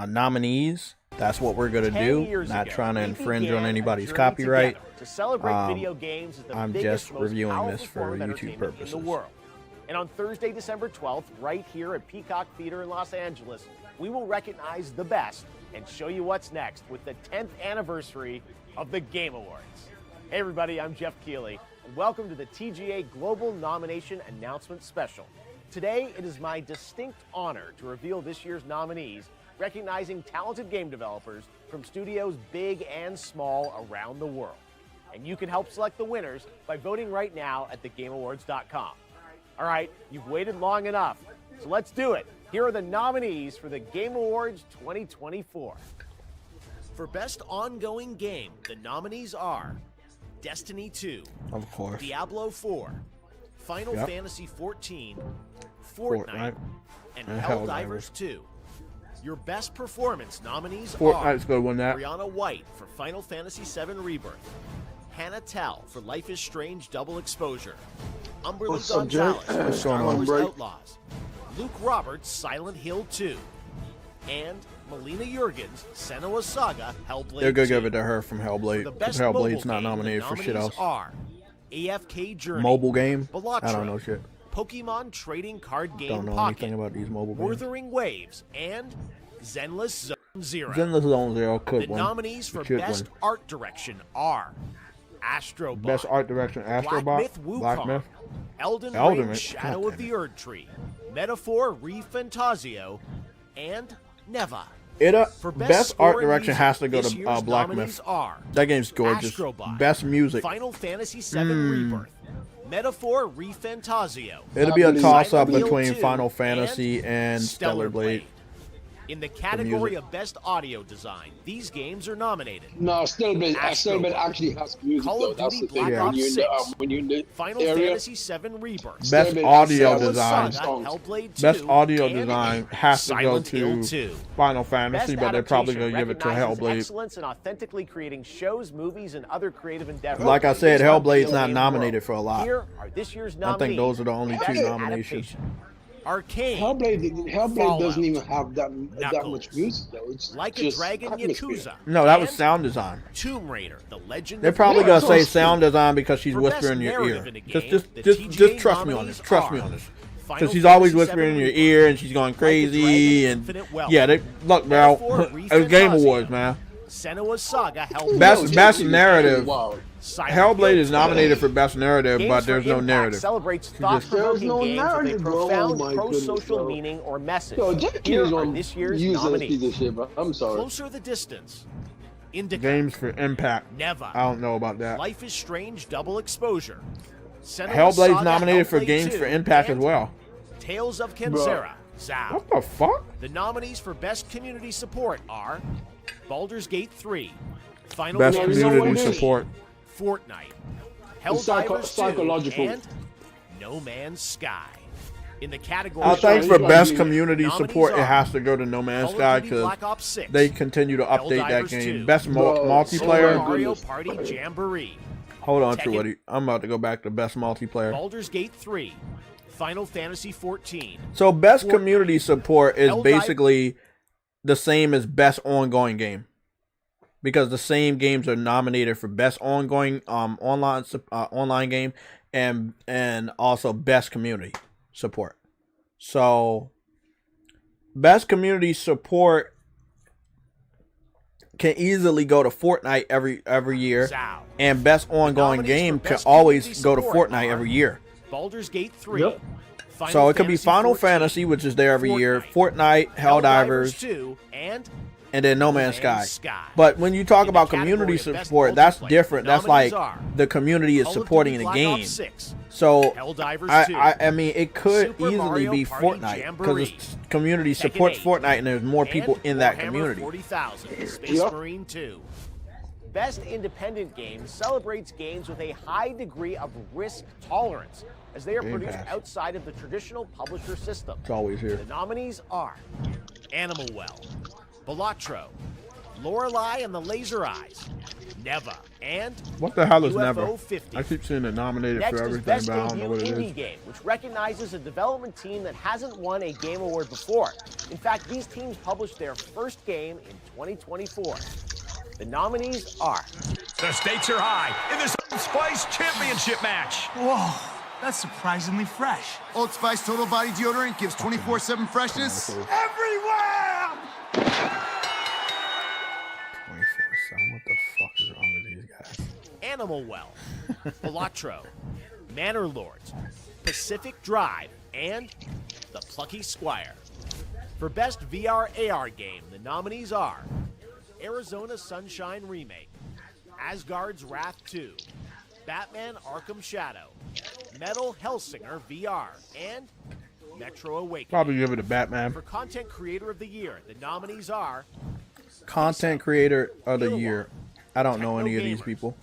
Speaker 1: nominees. That's what we're going to do. Not trying to infringe on anybody's copyright.
Speaker 4: To celebrate video games as the
Speaker 1: I'm
Speaker 4: biggest,
Speaker 1: just
Speaker 4: most
Speaker 1: reviewing
Speaker 4: powerful
Speaker 1: this for
Speaker 4: form of
Speaker 1: YouTube
Speaker 4: entertainment
Speaker 1: purposes.
Speaker 4: in the world. And on Thursday, December 12th, right here at Peacock Theater in Los Angeles, we will recognize the best and show you what's next with the 10th anniversary of the Game Awards. Hey everybody, I'm Jeff Keighley, and welcome to the TGA Global Nomination Announcement Special. Today, it is my distinct honor to reveal this year's nominees, recognizing talented game developers from studios big and small around the world. And you can help select the winners by voting right now at thegameawards.com. All right, you've waited long enough, so let's do it. Here are the nominees for the Game Awards 2024. For Best Ongoing Game, the nominees are Destiny 2,
Speaker 1: Of course.
Speaker 4: Diablo 4, Final
Speaker 1: Yep.
Speaker 4: Fantasy 14, Fortnite,
Speaker 1: Fortnite,
Speaker 4: and
Speaker 1: and
Speaker 4: Helldivers 2. Your best performance nominees
Speaker 1: Fortnite's
Speaker 4: are
Speaker 1: gonna win that.
Speaker 4: Brianna White for Final Fantasy VII Rebirth, Hannah Tell for Life is Strange Double Exposure, Umberly
Speaker 5: What's up, Jay?
Speaker 4: Gonzalez for Star
Speaker 1: going on,
Speaker 4: Wars
Speaker 5: break?
Speaker 4: Outlaws, Luke Roberts Silent Hill 2, and Melina Jurgens Senua's Saga Hellblade
Speaker 1: They're gonna
Speaker 4: 2.
Speaker 1: give it to her from
Speaker 4: The
Speaker 1: Hellblade. 'Cause
Speaker 4: best
Speaker 1: Hellblade's
Speaker 4: mobile
Speaker 1: not
Speaker 4: game,
Speaker 1: nominated
Speaker 4: the
Speaker 1: for shit
Speaker 4: nominees
Speaker 1: else.
Speaker 4: are AFK Journey,
Speaker 1: Mobile game?
Speaker 4: Balatro,
Speaker 1: I don't know shit.
Speaker 4: Pokemon Trading Card Game
Speaker 1: Don't know
Speaker 4: Pocket,
Speaker 1: anything about these mobile games.
Speaker 4: Wuthering Waves, and Zenless Zone Zero.
Speaker 1: Zenless Zone Zero could
Speaker 4: The
Speaker 1: win.
Speaker 4: nominees for
Speaker 1: Could
Speaker 4: Best
Speaker 1: win.
Speaker 4: Art Direction are Astrobot,
Speaker 1: Best art direction,
Speaker 4: Black
Speaker 1: Astrobot,
Speaker 4: Myth
Speaker 1: Black
Speaker 4: Wukong,
Speaker 1: Myth.
Speaker 4: Elden
Speaker 1: Elden
Speaker 4: Ring
Speaker 1: Ring.
Speaker 4: Shadow
Speaker 1: God
Speaker 4: of the
Speaker 1: damn
Speaker 4: Erd Tree, Metaphor Refantasio, and Neva. For
Speaker 1: Best art
Speaker 4: score in
Speaker 1: direction
Speaker 4: music,
Speaker 1: has to go
Speaker 4: this
Speaker 1: to
Speaker 4: year's
Speaker 1: Black
Speaker 4: nominees
Speaker 1: Myth.
Speaker 4: are
Speaker 1: That game's gorgeous.
Speaker 4: Astrobot,
Speaker 1: Best music.
Speaker 4: Final Fantasy VII Rebirth, Metaphor Refantasio.
Speaker 1: It'll be a toss up
Speaker 4: Silent Hill
Speaker 1: between
Speaker 4: 2,
Speaker 1: Final Fantasy and Stellar Blade.
Speaker 4: In the category
Speaker 1: music.
Speaker 4: of Best Audio Design, these games are nominated.
Speaker 5: No, Stillbit
Speaker 4: Astrobot,
Speaker 5: actually has music
Speaker 4: Call
Speaker 5: though.
Speaker 4: of
Speaker 5: That's
Speaker 4: Duty
Speaker 5: the thing.
Speaker 4: Black
Speaker 5: When
Speaker 4: Ops
Speaker 5: you're in the
Speaker 4: 6,
Speaker 5: when you're in the
Speaker 4: Final
Speaker 5: area,
Speaker 4: Fantasy VII Rebirth,
Speaker 1: Best
Speaker 5: Stillbit
Speaker 1: audio
Speaker 5: has
Speaker 1: design.
Speaker 5: Saga,
Speaker 4: Hellblade 2,
Speaker 1: Best audio
Speaker 4: and
Speaker 1: design has to go
Speaker 4: Silent Hill
Speaker 1: to
Speaker 4: 2.
Speaker 1: Final Fantasy,
Speaker 4: Best
Speaker 1: but they're probably
Speaker 4: Adaptation
Speaker 1: gonna give it to
Speaker 4: recognizes
Speaker 1: Hellblade.
Speaker 4: excellence in authentically creating shows, movies, and other creative endeavors.
Speaker 1: Like I said,
Speaker 4: based on
Speaker 1: Hellblade's
Speaker 4: video
Speaker 1: not
Speaker 4: game
Speaker 1: nominated
Speaker 4: world.
Speaker 1: for a lot.
Speaker 4: Here are this year's
Speaker 1: I
Speaker 4: nominees.
Speaker 1: think those are the only two
Speaker 4: Best
Speaker 1: nominations.
Speaker 4: Adaptation. Arcane,
Speaker 5: Hellblade
Speaker 4: Fallout,
Speaker 5: doesn't even have that
Speaker 4: Knuckles,
Speaker 5: much music though. It's
Speaker 4: Like a
Speaker 5: just
Speaker 4: Dragon
Speaker 5: atmosphere.
Speaker 4: Yakuza.
Speaker 1: No, that was
Speaker 4: and
Speaker 1: sound design.
Speaker 4: Tomb Raider, The Legend
Speaker 1: They're
Speaker 4: of
Speaker 1: probably
Speaker 4: Heroes.
Speaker 1: gonna say sound design because she's
Speaker 4: For best
Speaker 1: whispering in your
Speaker 4: narrative
Speaker 1: ear.
Speaker 4: in a game,
Speaker 1: Just
Speaker 4: the
Speaker 1: just
Speaker 4: TGA
Speaker 1: trust me on
Speaker 4: nominees
Speaker 1: this. Trust me
Speaker 4: are
Speaker 1: on this.
Speaker 4: Final
Speaker 1: Because she's always
Speaker 4: Fantasy
Speaker 1: whispering in
Speaker 4: VII
Speaker 1: your
Speaker 4: Rebirth,
Speaker 1: ear and she's going crazy
Speaker 4: Dragon
Speaker 1: and
Speaker 4: Infinite Wealth,
Speaker 1: yeah, they look,
Speaker 4: Metaphor
Speaker 1: bro. It was Game
Speaker 4: Refantasio,
Speaker 1: Awards, man.
Speaker 4: Senua's Saga, Hellblade
Speaker 1: Best
Speaker 4: 2,
Speaker 1: best narrative.
Speaker 5: Wow.
Speaker 4: Silent
Speaker 1: Hellblade
Speaker 4: Hill
Speaker 1: is
Speaker 4: 2.
Speaker 1: nominated for best narrative,
Speaker 4: Games
Speaker 1: but
Speaker 4: for
Speaker 1: there's no
Speaker 4: Impact
Speaker 1: narrative.
Speaker 4: Celebrates
Speaker 1: just-
Speaker 4: thought-provoking
Speaker 5: There's no
Speaker 4: games with a
Speaker 5: narrative, bro.
Speaker 4: profound
Speaker 5: Oh my
Speaker 4: pro-social
Speaker 5: goodness, bro.
Speaker 4: meaning or message.
Speaker 5: Yo, Jay
Speaker 4: Here
Speaker 5: is
Speaker 4: are
Speaker 5: on
Speaker 4: this year's
Speaker 5: use that piece
Speaker 4: nominees.
Speaker 5: of shit, bro. I'm sorry.
Speaker 4: Closer the Distance, Indica,
Speaker 1: Games for Impact.
Speaker 4: Neva,
Speaker 1: I don't know about that.
Speaker 4: Life is Strange Double Exposure, Senua's
Speaker 1: Hellblade's
Speaker 4: Saga,
Speaker 1: nominated for
Speaker 4: Hellblade
Speaker 1: Games
Speaker 4: 2,
Speaker 1: for Impact as
Speaker 4: and
Speaker 1: well.
Speaker 4: Tales of Kenzera, Zao.
Speaker 1: What the fuck?
Speaker 4: The nominees for Best Community Support are Baldur's Gate 3, Final
Speaker 1: Best
Speaker 4: Fantasy
Speaker 1: community
Speaker 4: 14,
Speaker 1: support.
Speaker 4: Fortnite,
Speaker 5: It's psycho-
Speaker 4: Helldivers 2,
Speaker 5: psychological.
Speaker 4: and No Man's Sky. In the category
Speaker 1: I think for
Speaker 5: Sorry,
Speaker 1: best
Speaker 5: sorry.
Speaker 1: community
Speaker 4: Nominees
Speaker 1: support, it
Speaker 4: are
Speaker 1: has to go to No Man's
Speaker 4: Call
Speaker 1: Sky
Speaker 4: of Duty
Speaker 1: because
Speaker 4: Black Ops 6,
Speaker 1: they continue to update that
Speaker 4: Helldivers
Speaker 1: game.
Speaker 4: 2,
Speaker 1: Best
Speaker 5: Bro,
Speaker 4: Super
Speaker 1: multiplayer.
Speaker 5: oh my
Speaker 4: Mario
Speaker 5: goodness.
Speaker 4: Party Jamboree,
Speaker 1: Hold on,
Speaker 4: Tekken.
Speaker 1: Woody. I'm about to go back to best multiplayer.
Speaker 4: Baldur's Gate 3, Final Fantasy 14,
Speaker 1: So best
Speaker 4: Fortnite.
Speaker 1: community support is
Speaker 4: Helldivers.
Speaker 1: basically the same as best ongoing game, because the same games are nominated for best ongoing online game and also best community support. So best community support can easily go to Fortnite every year,
Speaker 4: Zao.
Speaker 1: and best ongoing
Speaker 4: nominees
Speaker 1: game
Speaker 4: for
Speaker 1: can
Speaker 4: best
Speaker 1: always
Speaker 4: community
Speaker 1: go to
Speaker 4: support
Speaker 1: Fortnite
Speaker 4: are
Speaker 1: every year.
Speaker 4: Baldur's Gate 3,
Speaker 5: Yep.
Speaker 4: Final
Speaker 1: So it could be Final
Speaker 4: 14,
Speaker 1: Fantasy, which is there every year,
Speaker 4: Fortnite,
Speaker 1: Fortnite, Helldivers,
Speaker 4: 2, and
Speaker 1: and then No Man's Sky. But when you talk
Speaker 4: In the
Speaker 1: about
Speaker 4: category
Speaker 1: community
Speaker 4: of best
Speaker 1: support, that's
Speaker 4: multiplayer,
Speaker 1: different.
Speaker 4: the
Speaker 1: That's like
Speaker 4: nominees are
Speaker 1: the community is
Speaker 4: Call of
Speaker 1: supporting
Speaker 4: Duty
Speaker 1: the
Speaker 4: Black
Speaker 1: game.
Speaker 4: Ops 6,
Speaker 1: So
Speaker 4: Helldivers 2,
Speaker 1: I mean, it could
Speaker 4: Super
Speaker 1: easily
Speaker 4: Mario
Speaker 1: be
Speaker 4: Party
Speaker 1: Fortnite
Speaker 4: Jamboree,
Speaker 1: because community
Speaker 4: Tekken
Speaker 1: supports
Speaker 4: 8,
Speaker 1: Fortnite, and there's more people
Speaker 4: and
Speaker 1: in that
Speaker 4: Warhammer
Speaker 1: community.
Speaker 4: 40,000, Space
Speaker 5: Yep.
Speaker 4: Marine 2. Best Independent Game celebrates games with a high degree of risk tolerance, as they are
Speaker 1: Game
Speaker 4: produced
Speaker 1: Pass.
Speaker 4: outside of the traditional publisher system.
Speaker 1: It's always here.
Speaker 4: The nominees are Animal Well, Balatro, Lorelei and the Laser Eyes, Neva, and
Speaker 1: What the hell is
Speaker 4: UFO
Speaker 1: Never?
Speaker 4: 50.
Speaker 1: I keep seeing it nominated
Speaker 4: Next
Speaker 1: for
Speaker 4: is
Speaker 1: everything,
Speaker 4: Best
Speaker 1: but I don't know
Speaker 4: Debut
Speaker 1: what it
Speaker 4: Indie
Speaker 1: is.
Speaker 4: Game, which recognizes a development team that hasn't won a Game Award before. In fact, these teams published their first game in 2024. The nominees are
Speaker 3: The stakes are high in this Old Spice Championship match.
Speaker 6: Whoa, that's surprisingly fresh.
Speaker 7: Old Spice Total Body Deodorant gives 24/7 freshness.
Speaker 6: Everywhere!
Speaker 1: 24/7. What the fuck is wrong with these guys?
Speaker 4: Animal Well, Balatro, Manor Lords, Pacific Drive, and The Plucky Squire. For Best VR AR Game, the nominees are Arizona Sunshine Remake, Asgard's Wrath 2, Batman Arkham Shadow, Metal Hellsinger VR, and Metro Awakening.
Speaker 1: Probably give it to Batman.
Speaker 4: For Content Creator of the Year, the nominees are
Speaker 1: Content creator of the
Speaker 4: Kilowatt,
Speaker 1: year. I don't know
Speaker 4: Techno
Speaker 1: any of these
Speaker 4: Gamers,
Speaker 1: people.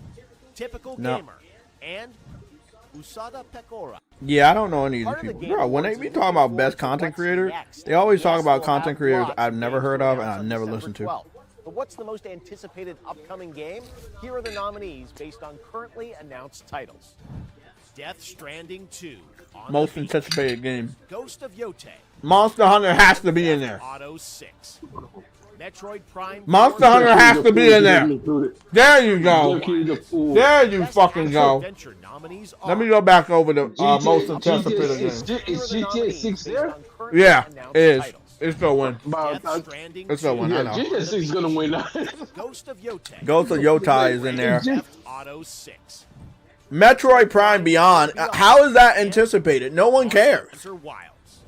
Speaker 4: Typical
Speaker 1: No.
Speaker 4: Gamer, and Usada Pecora.
Speaker 1: Yeah, I don't know any of
Speaker 4: Part
Speaker 1: these
Speaker 4: of the
Speaker 1: people.
Speaker 4: Game
Speaker 1: Bro, when they
Speaker 4: Awards
Speaker 1: be
Speaker 4: is
Speaker 1: talking
Speaker 4: looking
Speaker 1: about best
Speaker 4: forward to
Speaker 1: content
Speaker 4: what's
Speaker 1: creators,
Speaker 4: next.
Speaker 1: they always talk
Speaker 4: Yes,
Speaker 1: about
Speaker 4: we'll have
Speaker 1: content creators
Speaker 4: lots
Speaker 1: I've
Speaker 4: of
Speaker 1: never
Speaker 4: games
Speaker 1: heard
Speaker 4: to
Speaker 1: of and
Speaker 4: announce
Speaker 1: I've
Speaker 4: on
Speaker 1: never
Speaker 4: December
Speaker 1: listened to.
Speaker 4: 12th. But what's the most anticipated upcoming game? Here are the nominees based on currently announced titles. Death Stranding 2. On
Speaker 1: Most
Speaker 4: the Beach,
Speaker 1: anticipated game.
Speaker 4: Ghost of Yote.
Speaker 1: Monster Hunter has to be in there.
Speaker 4: Auto 6. Metroid Prime.
Speaker 1: Monster
Speaker 4: 4,
Speaker 1: Hunter has to be in there.
Speaker 5: Included.
Speaker 1: There you go.
Speaker 5: Lucky the fool.
Speaker 1: There you
Speaker 4: Best
Speaker 1: fucking
Speaker 4: action
Speaker 1: go.
Speaker 4: adventure nominees
Speaker 1: Let me
Speaker 4: are
Speaker 1: go back over the most
Speaker 5: GTA,
Speaker 1: anticipated
Speaker 5: is
Speaker 1: game.
Speaker 5: GTA 6 there?
Speaker 1: Yeah, it is. It's gonna win.
Speaker 5: But,
Speaker 4: Death Stranding
Speaker 1: It's gonna win. I
Speaker 5: yeah,
Speaker 1: know.
Speaker 5: GTA 6 is gonna win.
Speaker 4: Ghost of Yote.
Speaker 1: Ghost of Yotai is in there.
Speaker 4: Theft Auto 6.
Speaker 1: Metroid Prime Beyond. How is that anticipated? No one cares.
Speaker 4: Hunter Wilds.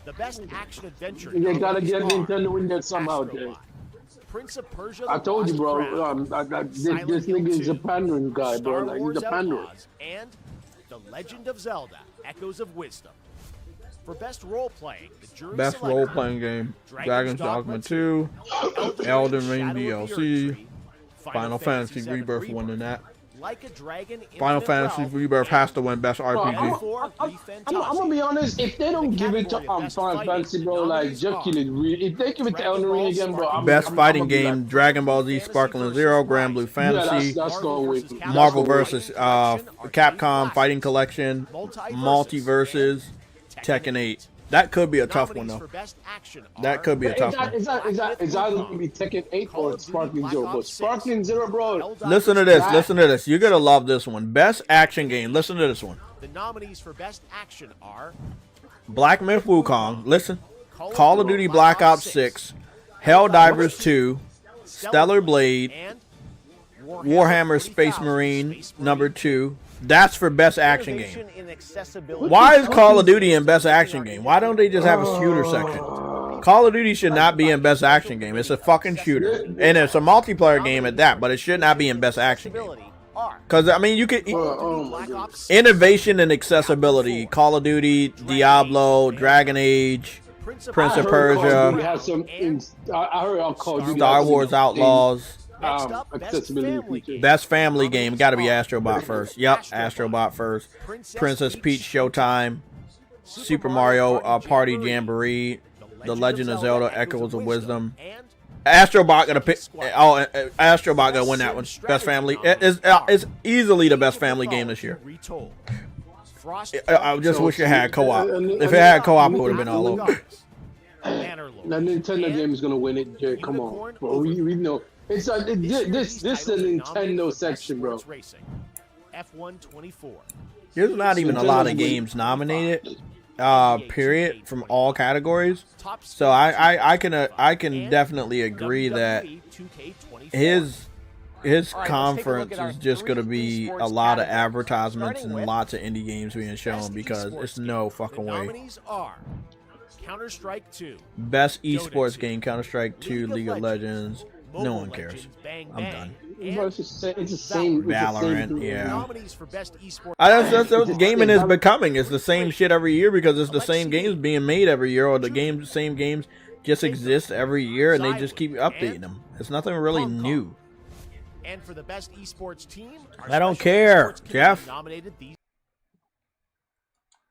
Speaker 4: The best action adventure.
Speaker 5: They gotta get
Speaker 4: nominees are
Speaker 5: Nintendo in there somehow, Jay.
Speaker 4: Astrobot, Prince of Persia.
Speaker 5: I
Speaker 4: The
Speaker 5: told you,
Speaker 4: Lost
Speaker 5: bro.
Speaker 4: Crown,
Speaker 5: This
Speaker 4: Silent Hill
Speaker 5: nigga is a
Speaker 4: 2,
Speaker 5: pandering guy, bro.
Speaker 4: Star
Speaker 5: Like,
Speaker 4: Wars
Speaker 5: he's a panderer.
Speaker 4: Outlaws, and The Legend of Zelda: Echoes of Wisdom. For best role playing, the jury
Speaker 1: Best
Speaker 4: selected
Speaker 1: role playing game. Dragon's Dogma 2. Elden Ring
Speaker 4: Shadow of the
Speaker 1: DLC.
Speaker 4: Erdtree,
Speaker 1: Final Fantasy
Speaker 4: VII
Speaker 1: Rebirth winning that.
Speaker 4: Like a Dragon,
Speaker 1: Final
Speaker 4: Infinite
Speaker 1: Fantasy
Speaker 4: Realm,
Speaker 1: Rebirth has to win Best RPG.
Speaker 5: I'm gonna be honest. If they don't give it to Final Fantasy, bro, like just kill it. If they give it to Elden Ring again, bro,
Speaker 1: Best fighting
Speaker 5: I'm gonna be
Speaker 1: game,
Speaker 5: like,
Speaker 1: Dragon Ball Z Sparkling Zero, Grand Blue Fantasy,
Speaker 5: yeah, that's going away.
Speaker 1: Marvel vs. Capcom Fighting Collection, Multiverses, Tekken 8. That could be a tough one though. That could be a tough one.
Speaker 5: It's either gonna be Tekken 8 or Sparkling Zero. But Sparkling Zero, bro.
Speaker 1: Listen to this. Listen to this. You're gonna love this one. Best action game. Listen to this one.
Speaker 4: The nominees for best action are
Speaker 1: Black Myth Wukong. Listen. Call of Duty Black Ops 6, Helldivers 2, Stellar Blade,
Speaker 4: and
Speaker 1: Warhammer Space Marine #2. That's for best action game.
Speaker 4: Innovation in accessibility.
Speaker 1: Why is Call of Duty in best action game? Why don't they just have a shooter section? Call of Duty should not be in best action game. It's a fucking shooter. And it's a multiplayer game at that, but it should not be in best action game. Because, I mean, you could...
Speaker 5: Oh my God.
Speaker 1: Innovation and accessibility. Call of Duty, Diablo, Dragon Age, Prince of Persia,
Speaker 5: I heard I'll call you
Speaker 1: Star Wars Outlaws.
Speaker 5: Accessibility features.
Speaker 1: Best family game, got to be Astrobot first. Yep, Astrobot first. Princess Peach Showtime, Super Mario Party Jamboree, The Legend of Zelda Echoes of Wisdom. Astrobot gonna pick. Oh, Astrobot gonna win that one. Best family. It's easily the best family game this year. I just wish it had co-op. If it had co-op, it would have been all over.
Speaker 5: The Nintendo game is gonna win it, Jay. Come on, bro. We know. It's like this is the Nintendo section, bro.
Speaker 4: F124.
Speaker 1: There's not even a lot of games nominated, period, from all categories. So I can definitely agree that his conference is just gonna be a lot of advertisements and lots of indie games being shown because it's no fucking way.
Speaker 4: Counter-Strike 2.
Speaker 1: Best esports game, Counter-Strike 2, League of Legends. No one cares. I'm done.
Speaker 5: It's the same.
Speaker 1: Valorant, yeah.
Speaker 4: Nominees for best esports.
Speaker 1: That's what gaming is becoming. It's the same shit every year because it's the same games being made every year, or the same games just exist every year, and they just keep updating them. It's nothing really new.
Speaker 4: And for the best esports team,
Speaker 1: I don't care, Jeff.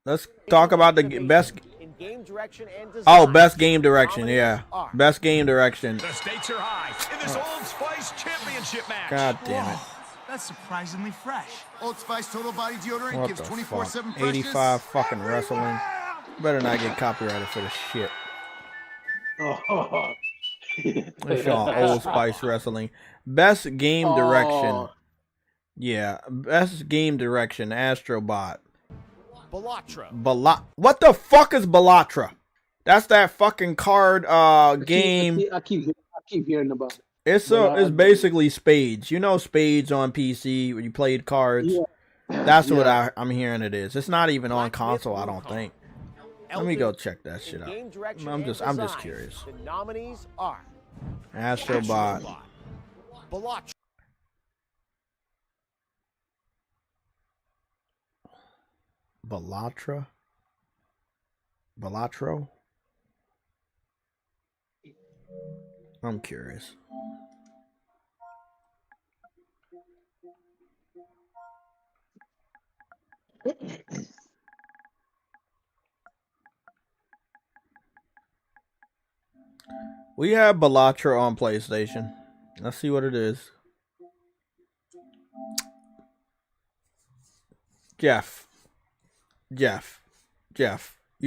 Speaker 1: Let's talk about the best.
Speaker 4: Game direction and design.
Speaker 1: Oh, best game direction, yeah. Best game direction.
Speaker 6: The stakes are high in this Old Spice Championship match.
Speaker 1: God damn it.
Speaker 6: That's surprisingly fresh.
Speaker 7: Old Spice Total Body Deodorant
Speaker 1: What
Speaker 7: gives
Speaker 1: the
Speaker 7: 24/7
Speaker 1: fuck?
Speaker 7: freshness.
Speaker 1: 85 fucking wrestling. Better not get copyrighted for this shit. Let's show Old Spice Wrestling. Best game direction. Yeah, best game direction, Astrobot.
Speaker 4: Ballatra.
Speaker 1: What the fuck is Ballatra? That's that fucking card game.
Speaker 5: I keep hearing about it.
Speaker 1: It's basically Spades. You know Spades on PC when you played cards. Yeah. That's what I'm hearing it is. It's not even on console, I don't think. Let me go check that shit out. I'm just curious.
Speaker 4: The nominees are
Speaker 1: Astrobot.
Speaker 4: Ballatra.
Speaker 1: Ballatro? I'm curious. We have Balatro on PlayStation. Let's see what it is. Jeff, you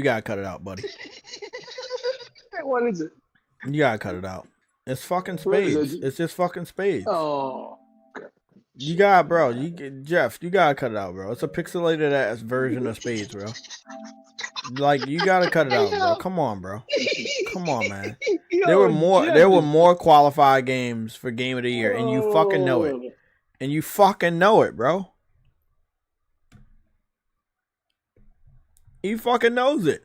Speaker 1: gotta cut it out, buddy.
Speaker 5: What is it?
Speaker 1: You gotta cut it out. It's fucking spades. It's just fucking spades.
Speaker 5: Oh.
Speaker 1: You got, bro. Jeff, you gotta cut it out, bro. It's a pixelated ass version of spades, bro. Like, you gotta cut it out, bro. Come on, bro. Come on, man. There were more qualified games for Game of the Year, and you fucking know it. And you fucking know it, bro. He fucking knows it.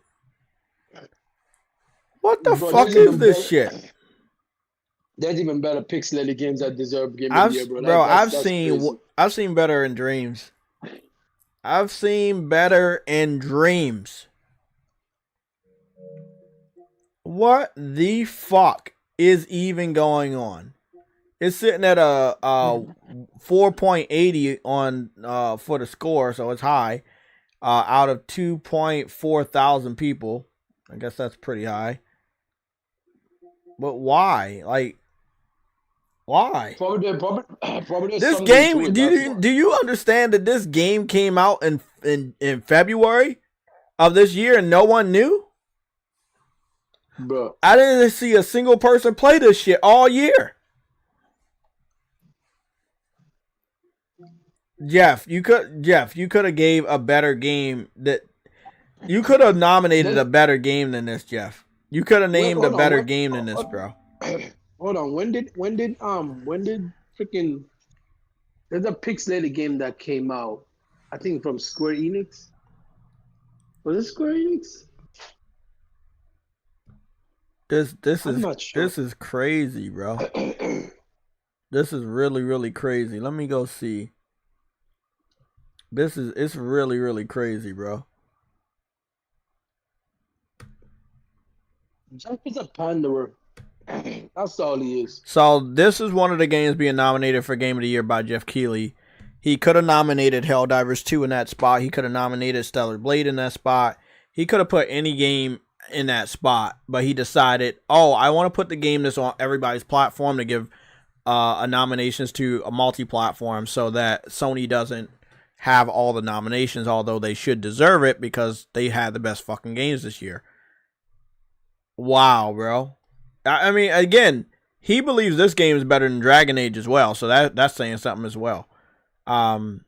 Speaker 1: What the fuck is this shit?
Speaker 5: There's even better pixelated games that deserve Game of the Year, bro.
Speaker 1: Bro, I've seen better in dreams. I've seen better in dreams. What the fuck is even going on? It's sitting at a 4.80 on for the score, so it's high. Out of 2.4 thousand people. I guess that's pretty high. But why? Like, why?
Speaker 5: Probably
Speaker 1: this game, do you understand that this game came out in February of this year and no one knew?
Speaker 5: Bro.
Speaker 1: I didn't see a single person play this shit all year. Jeff, you could have gave a better game that you could have nominated a better game than this, Jeff. You could have named a better game than this, bro.
Speaker 5: Hold on. When did freaking there's a pixelated game that came out, I think from Square Enix. Was it Square Enix?
Speaker 1: This is crazy, bro. This is really crazy. Let me go see. It's really crazy, bro.
Speaker 5: Jeff is a panderer. That's all he is.
Speaker 1: So this is one of the games being nominated for Game of the Year by Jeff Keighley. He could have nominated Helldivers 2 in that spot. He could have nominated Stellar Blade in that spot. He could have put any game in that spot, but he decided, I want to put the game that's on everybody's platform to give nominations to a multi-platform so that Sony doesn't have all the nominations, although they should deserve it because they had the best fucking games this year. Wow, bro. I mean, again, he believes this game is better than Dragon Age as well, so that's saying something as well.
Speaker 5: In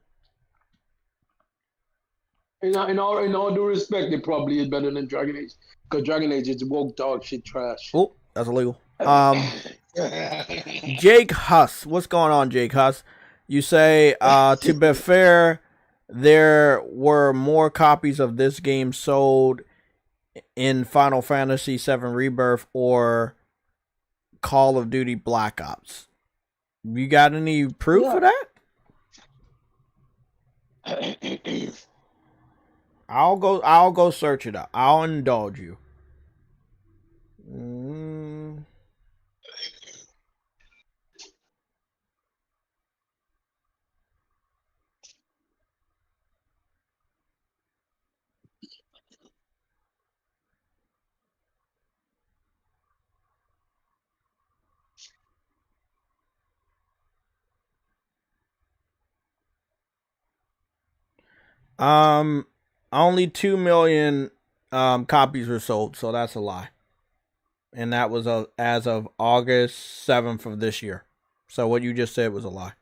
Speaker 5: all due respect, it probably is better than Dragon Age, because Dragon Age is woke dog shit trash.
Speaker 1: Oh, that's illegal. Jake Huss, what's going on, Jake Huss? You say, to be fair, there were more copies of this game sold in Final Fantasy VII Rebirth or Call of Duty Black Ops. You got any proof of that? I'll go search it up. I'll indulge you. Only 2 million copies were sold, so that's a lie. And that was as of August 7th of this year. So what you just said was a lie.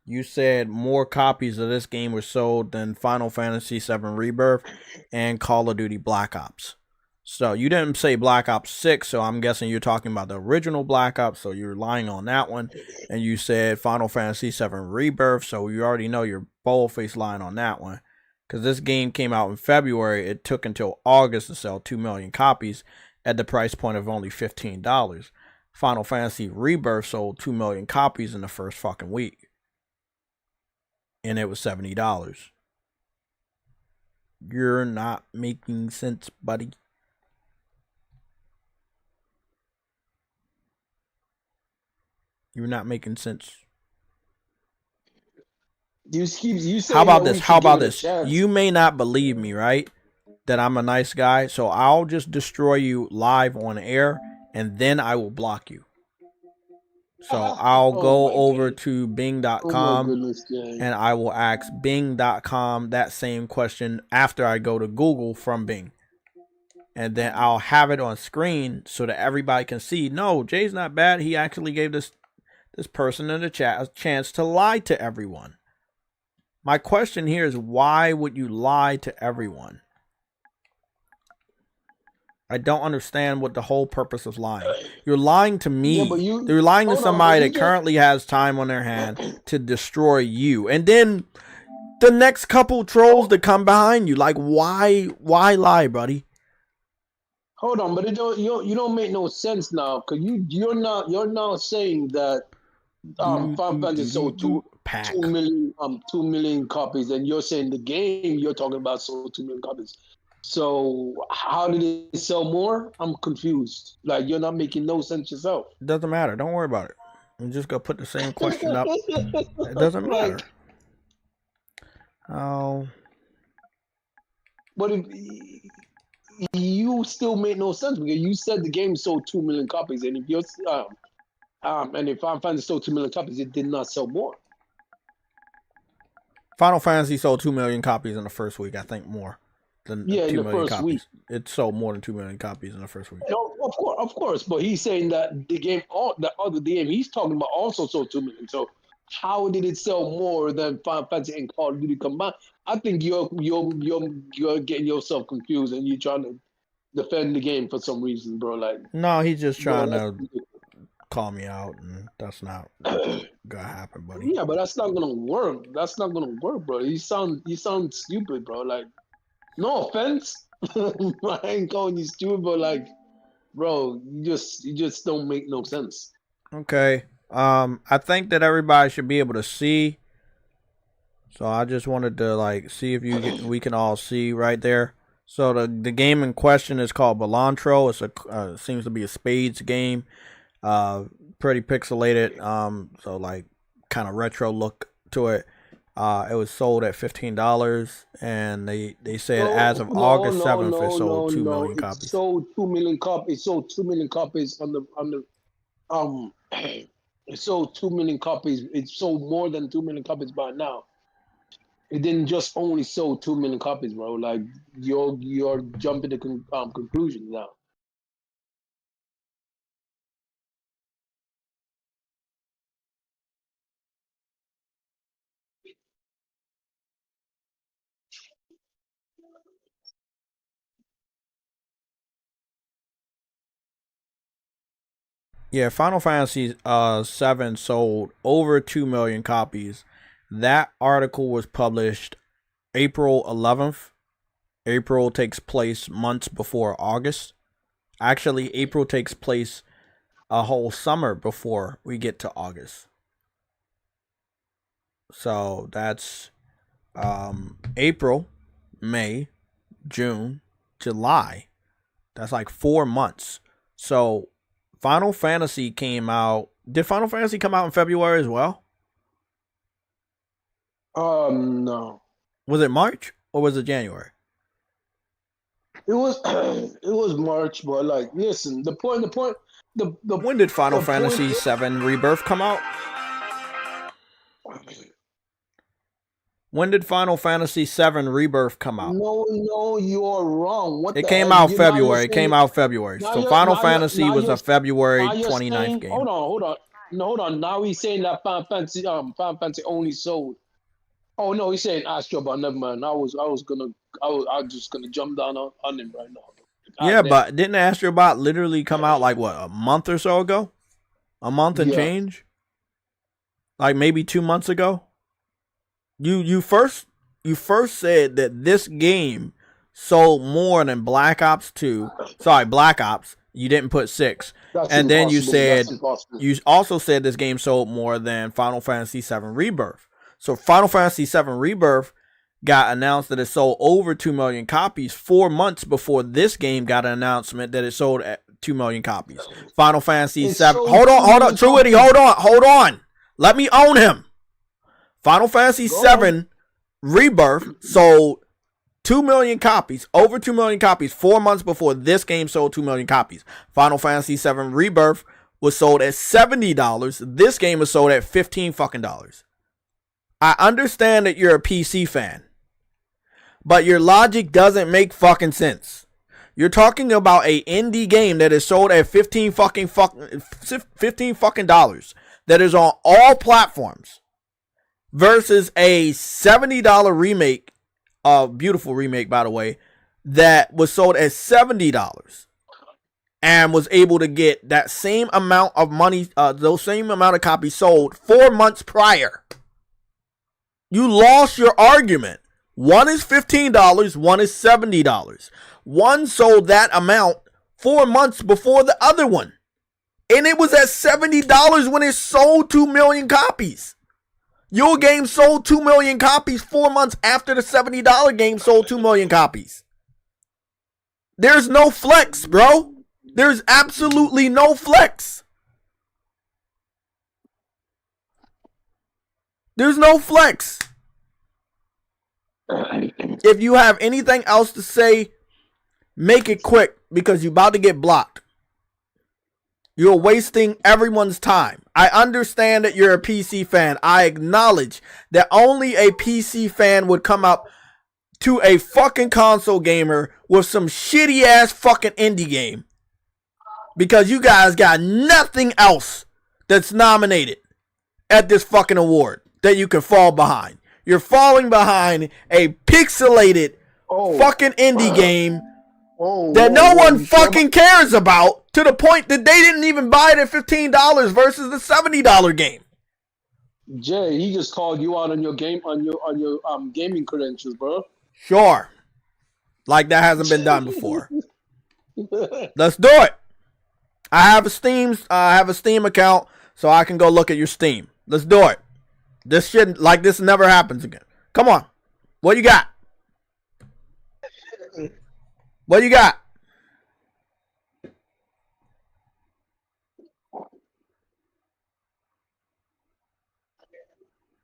Speaker 1: You said more copies of this game were sold than Final Fantasy VII Rebirth and Call of Duty Black Ops. So you didn't say Black Ops 6, so I'm guessing you're talking about the original Black Ops, so you're lying on that one. And you said Final Fantasy VII Rebirth, so you already know you're bold-faced lying on that one. Because this game came out in February, it took until August to sell 2 million copies at the price point of only $15. Final Fantasy Rebirth sold 2 million copies in the first fucking week. And it was $70. You're not making sense, buddy. You're not making sense.
Speaker 5: You say
Speaker 1: how about this? How about this? You may not believe me, right? That I'm a nice guy, so I'll just destroy you live on air, and then I will block you. So I'll go over to Bing.com and I will ask Bing.com that same question after I go to Google from Bing. And then I'll have it on screen so that everybody can see, no, Jay's not bad. He actually gave this person in the chat a chance to lie to everyone. My question here is, why would you lie to everyone? I don't understand what the whole purpose of lying. You're lying to me. Yeah, you're lying to somebody that currently has time on their hand to destroy you. And then the next couple trolls that come behind you, like, why lie, buddy?
Speaker 5: Hold on, but you don't make no sense now, because you're now saying that Final Fantasy sold 2 million copies, and you're saying the game you're talking about sold 2 million copies. So how did it sell more? I'm confused. Like, you're not making no sense yourself.
Speaker 1: It doesn't matter. Don't worry about it. I'm just gonna put the same question up. It doesn't matter. Oh.
Speaker 5: But if you still made no sense, because you said the game sold 2 million copies, and if you're and if Final Fantasy sold 2 million copies, it did not sell more.
Speaker 1: Final Fantasy sold 2 million copies in the first week. I think more than 2 million copies. Week. It sold more than 2 million copies in the first week.
Speaker 5: No, of course. But he's saying that the other game he's talking about also sold 2 million. So how did it sell more than Final Fantasy and Call of Duty combined? I think you're getting yourself confused, and you're trying to defend the game for some reason, bro. Like,
Speaker 1: no, he's just trying to call me out, and that's not gonna happen, buddy.
Speaker 5: Yeah, but that's not gonna work. That's not gonna work, bro. You sound stupid, bro. Like, no offense, I ain't calling you stupid, but like, bro, you just don't make no sense.
Speaker 1: Okay, I think that everybody should be able to see. So I just wanted to like see if we can all see right there. So the game in question is called Balantro. It's a seems to be a spades game. Pretty pixelated. So like kind of retro look to it. It was sold at $15, and they said as of August 7th it sold 2 million copies.
Speaker 5: It sold 2 million copies. It sold 2 million copies on the It sold 2 million copies. It sold more than 2 million copies by now. It didn't just only sold 2 million copies, bro. Like, you're jumping to conclusions now.
Speaker 1: Yeah, Final Fantasy 7 sold over 2 million copies. That article was published April 11th. April takes place months before August. Actually, April takes place a whole summer before we get to August. So that's April, May, June, July. That's like 4 months. So Final Fantasy came out. Did Final Fantasy come out in February as well?
Speaker 5: No.
Speaker 1: Was it March or was it January?
Speaker 5: It was March, but like, listen, the point.
Speaker 1: When did Final Fantasy 7 Rebirth come out? When did Final Fantasy 7 Rebirth come out?
Speaker 5: No, you're wrong.
Speaker 1: It came out February. It came out February. So Final Fantasy was a February 29th game.
Speaker 5: Hold on. Now he's saying that Final Fantasy only sold. Oh no, he's saying Astrobot. Never mind. I was just gonna jump down on him right now.
Speaker 1: Yeah, but didn't Astrobot literally come out like what, a month or so ago? A month and change? Like maybe 2 months ago? You first said that this game sold more than Black Ops 2. Sorry, Black Ops. You didn't put 6. And then you said you also said this game sold more than Final Fantasy 7 Rebirth. So Final Fantasy 7 Rebirth got announced that it sold over 2 million copies 4 months before this game got an announcement that it sold at 2 million copies. Final Fantasy 7. Hold on. Truity, hold on. Let me own him. Final Fantasy 7 Rebirth sold 2 million copies, over 2 million copies, 4 months before this game sold 2 million copies. Final Fantasy VII Rebirth was sold at $70. This game was sold at $15 fucking dollars. I understand that you're a PC fan, but your logic doesn't make fucking sense. You're talking about a indie game that is sold at $15 fucking dollars, that is on all platforms, versus a $70 remake, a beautiful remake by the way, that was sold at $70 and was able to get that same amount of money, those same amount of copies sold 4 months prior. You lost your argument. One is $15, one is $70. One sold that amount 4 months before the other one. And it was at $70 when it sold 2 million copies. Your game sold 2 million copies 4 months after the $70 game sold 2 million copies. There's no flex, bro. There's absolutely no flex. There's no flex. If you have anything else to say, make it quick because you're about to get blocked. You're wasting everyone's time. I understand that you're a PC fan. I acknowledge that only a PC fan would come up to a fucking console gamer with some shitty ass fucking indie game, because you guys got nothing else that's nominated at this fucking award that you can fall behind. You're falling behind a pixelated fucking indie game that no one fucking cares about, to the point that they didn't even buy it at $15 versus the $70 game.
Speaker 5: Jay, he just called you out on your game, on your gaming credentials, bro.
Speaker 1: Sure. Like that hasn't been done before. Let's do it. I have a Steam account, so I can go look at your Steam. Let's do it. This shit, like this never happens again. Come on. What you got? What you got?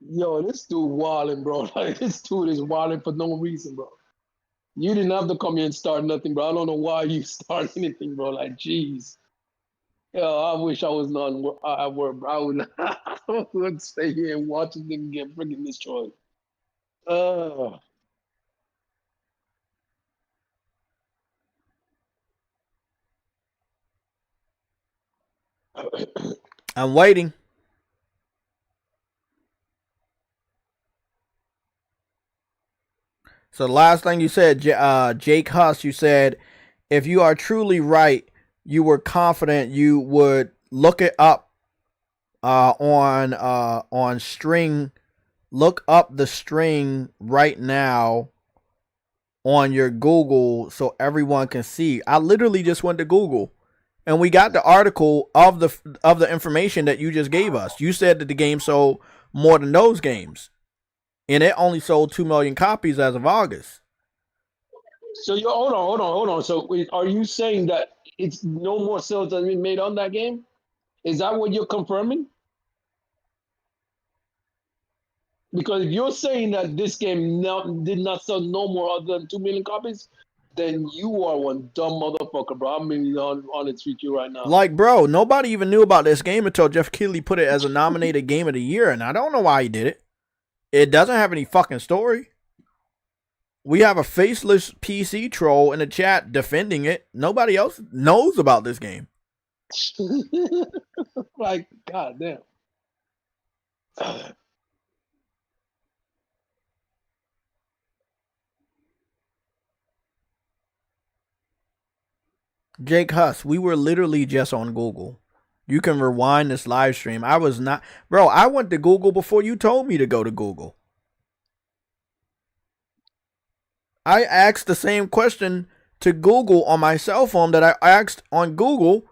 Speaker 5: Yo, this dude wilding, bro. Like, this dude is wilding for no reason, bro. You didn't have to come here and start nothing, bro. I don't know why you start anything, bro. Like, jeez. Yo, I wish I was not at work, bro. I would stay here and watch them get freaking destroyed.
Speaker 1: I'm waiting. So the last thing you said, Jake Huss, you said, if you are truly right, you were confident you would look it up on string. Look up the string right now on your Google so everyone can see. I literally just went to Google and we got the article of the information that you just gave us. You said that the game sold more than those games, and it only sold 2 million copies as of August.
Speaker 5: So you hold on. So are you saying that it's no more sales that have been made on that game? Is that what you're confirming? Because if you're saying that this game did not sell no more other than 2 million copies, then you are one dumb motherfucker, bro. I'm being honest with you right now.
Speaker 1: Like, bro, nobody even knew about this game until Jeff Keighley put it as a nominated game of the year, and I don't know why he did it. It doesn't have any fucking story. We have a faceless PC troll in the chat defending it. Nobody else knows about this game.
Speaker 5: Like, goddamn.
Speaker 1: Jake Huss, we were literally just on Google. You can rewind this live stream. I was not, bro, I went to Google before you told me to go to Google. I asked the same question to Google on my cell phone that I asked on Google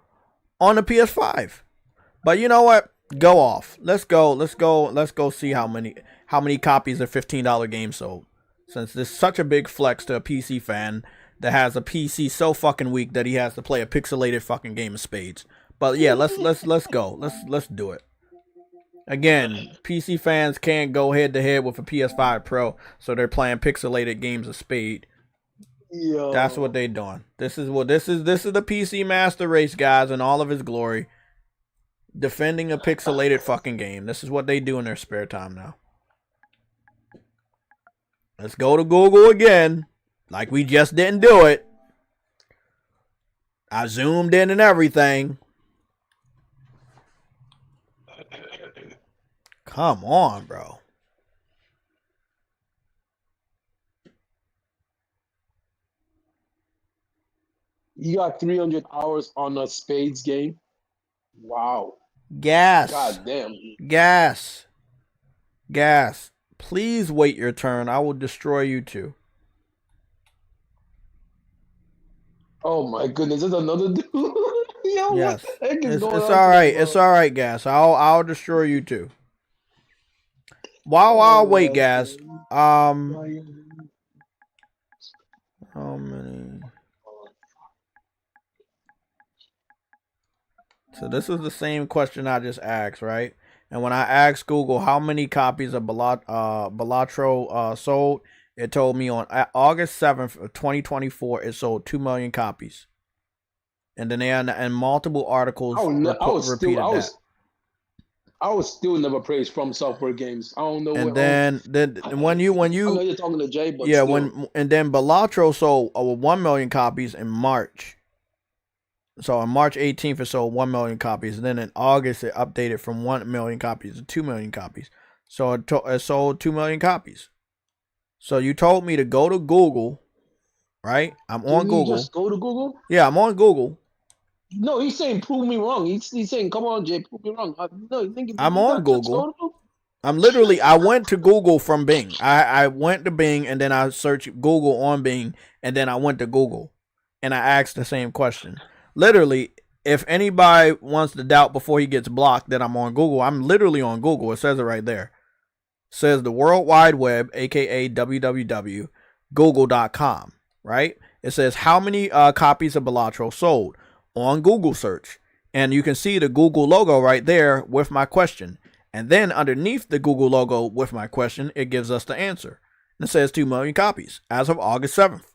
Speaker 1: on the PS5. But you know what? Go off. Let's go see how many copies of $15 game sold. Since there's such a big flex to a PC fan that has a PC so fucking weak that he has to play a pixelated fucking game of spades. But yeah, let's go. Let's do it. Again, PC fans can't go head to head with a PS5 Pro, so they're playing pixelated games of spade.
Speaker 5: Yo.
Speaker 1: That's what they doing. This is the PC Master Race, guys, in all of his glory. Defending a pixelated fucking game. This is what they do in their spare time now. Let's go to Google again. Like we just didn't do it. I zoomed in and everything. Come on, bro.
Speaker 5: You got 300 hours on a Spades game? Wow.
Speaker 1: Gas.
Speaker 5: God damn.
Speaker 1: Gas. Gas. Please wait your turn. I will destroy you too.
Speaker 5: Oh my goodness, there's another dude. Yo,
Speaker 1: Yes.
Speaker 5: what the heck is
Speaker 1: It's
Speaker 5: going on
Speaker 1: all right.
Speaker 5: here,
Speaker 1: It's all right, Gas. I'll destroy you too. While I'll wait, Gas. How many? So this is the same question I just asked, right? And when I asked Google how many copies of Balatro sold, it told me on August 7th of 2024, it sold 2 million copies. And then and multiple articles repeated that.
Speaker 5: I was still never praised From Software games. I don't know.
Speaker 1: And then when you
Speaker 5: I know you're talking to Jay, but
Speaker 1: yeah,
Speaker 5: still.
Speaker 1: then Balatro sold 1 million copies in March. So on March 18th, it sold 1 million copies. And then in August, it updated from 1 million copies to 2 million copies. So it sold 2 million copies. So you told me to go to Google, right? I'm on Google.
Speaker 5: Just go to Google?
Speaker 1: Yeah, I'm on Google.
Speaker 5: No, he's saying prove me wrong. He's saying, come on, Jay, prove me wrong.
Speaker 1: I'm on Google. I went to Google from Bing. I went to Bing and then I searched Google on Bing and then I went to Google and I asked the same question. Literally, if anybody wants to doubt before he gets blocked that I'm on Google, I'm literally on Google. It says it right there. It says the World Wide Web, aka www.google.com, right? It says how many copies of Balatro sold on Google search. And you can see the Google logo right there with my question. And then underneath the Google logo with my question, it gives us the answer. And it says 2 million copies as of August 7th.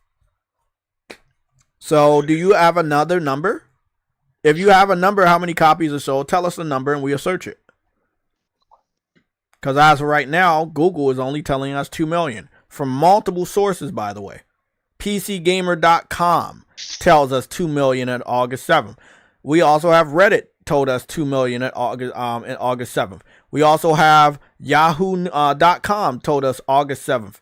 Speaker 1: So do you have another number? If you have a number, how many copies are sold, tell us the number and we'll search it. Because as of right now, Google is only telling us 2 million from multiple sources, by the way. PCGamer.com tells us 2 million at August 7th. We also have Reddit told us 2 million at August 7th. We also have Yahoo.com told us August 7th.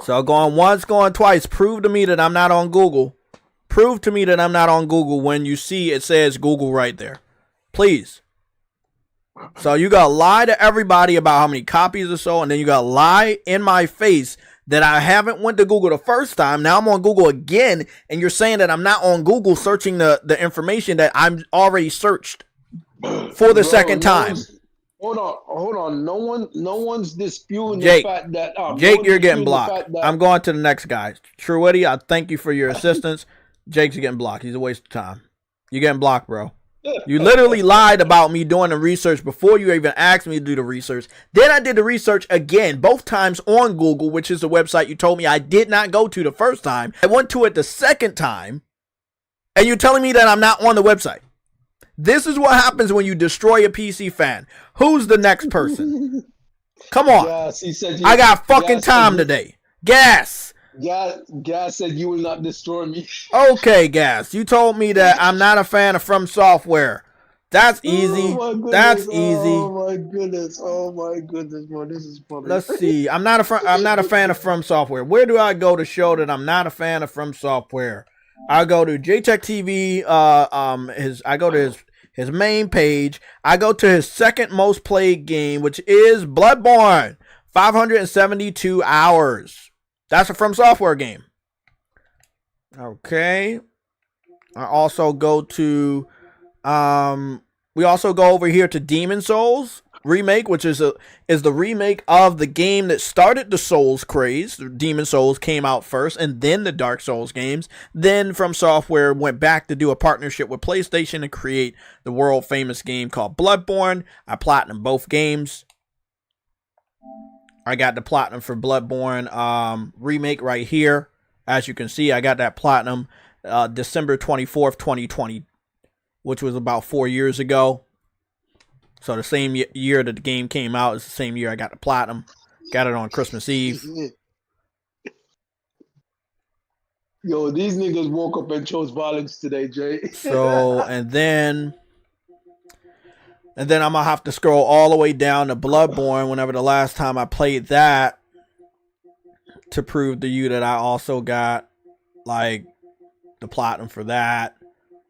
Speaker 1: So going once, going twice. Prove to me that I'm not on Google. Prove to me that I'm not on Google when you see it says Google right there. Please. So you got to lie to everybody about how many copies or so, and then you got to lie in my face that I haven't went to Google the first time. Now I'm on Google again, and you're saying that I'm not on Google searching the information that I'm already searched for the second time.
Speaker 5: Hold on. No one's disputing
Speaker 1: Jake,
Speaker 5: the fact that
Speaker 1: Jake, you're getting blocked. I'm going to the next guy. Truetti, I thank you for your assistance. Jake's getting blocked. He's a waste of time. You're getting blocked, bro. You literally lied about me doing the research before you even asked me to do the research. Then I did the research again, both times on Google, which is the website you told me I did not go to the first time. I went to it the second time, and you're telling me that I'm not on the website. This is what happens when you destroy a PC fan. Who's the next person? Come on.
Speaker 5: Yes, he said
Speaker 1: I got fucking time today. Gas.
Speaker 5: Gas said you will not destroy me.
Speaker 1: Okay, Gas. You told me that I'm not a fan of From Software. That's easy. That's easy.
Speaker 5: Oh my goodness, bro. This is funny.
Speaker 1: Let's see. I'm not a fan of From Software. Where do I go to show that I'm not a fan of From Software? I go to JayTechTV. I go to his main page. I go to his second most played game, which is Bloodborne. 572 hours. That's a From Software game. Okay. I also go to we also go over here to Demon Souls remake, which is the remake of the game that started the Souls craze. Demon Souls came out first, and then the Dark Souls games. Then From Software went back to do a partnership with PlayStation to create the world famous game called Bloodborne. I platinum both games. I got the platinum for Bloodborne remake right here. As you can see, I got that platinum December 24th, 2020, which was about 4 years ago. So the same year that the game came out is the same year I got the platinum. Got it on Christmas Eve.
Speaker 5: Yo, these niggas woke up and chose violence today, Jay.
Speaker 1: So, and then I'm gonna have to scroll all the way down to Bloodborne whenever the last time I played that to prove to you that I also got like the platinum for that.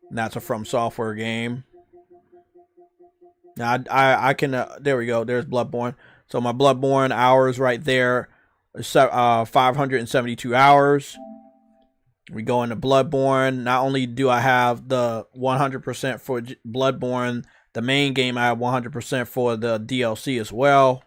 Speaker 1: And that's a From Software game. Now I can there we go. There's Bloodborne. So my Bloodborne hours right there, 572 hours. We go into Bloodborne. Not only do I have the 100% for Bloodborne, the main game, I have 100% for the DLC as well.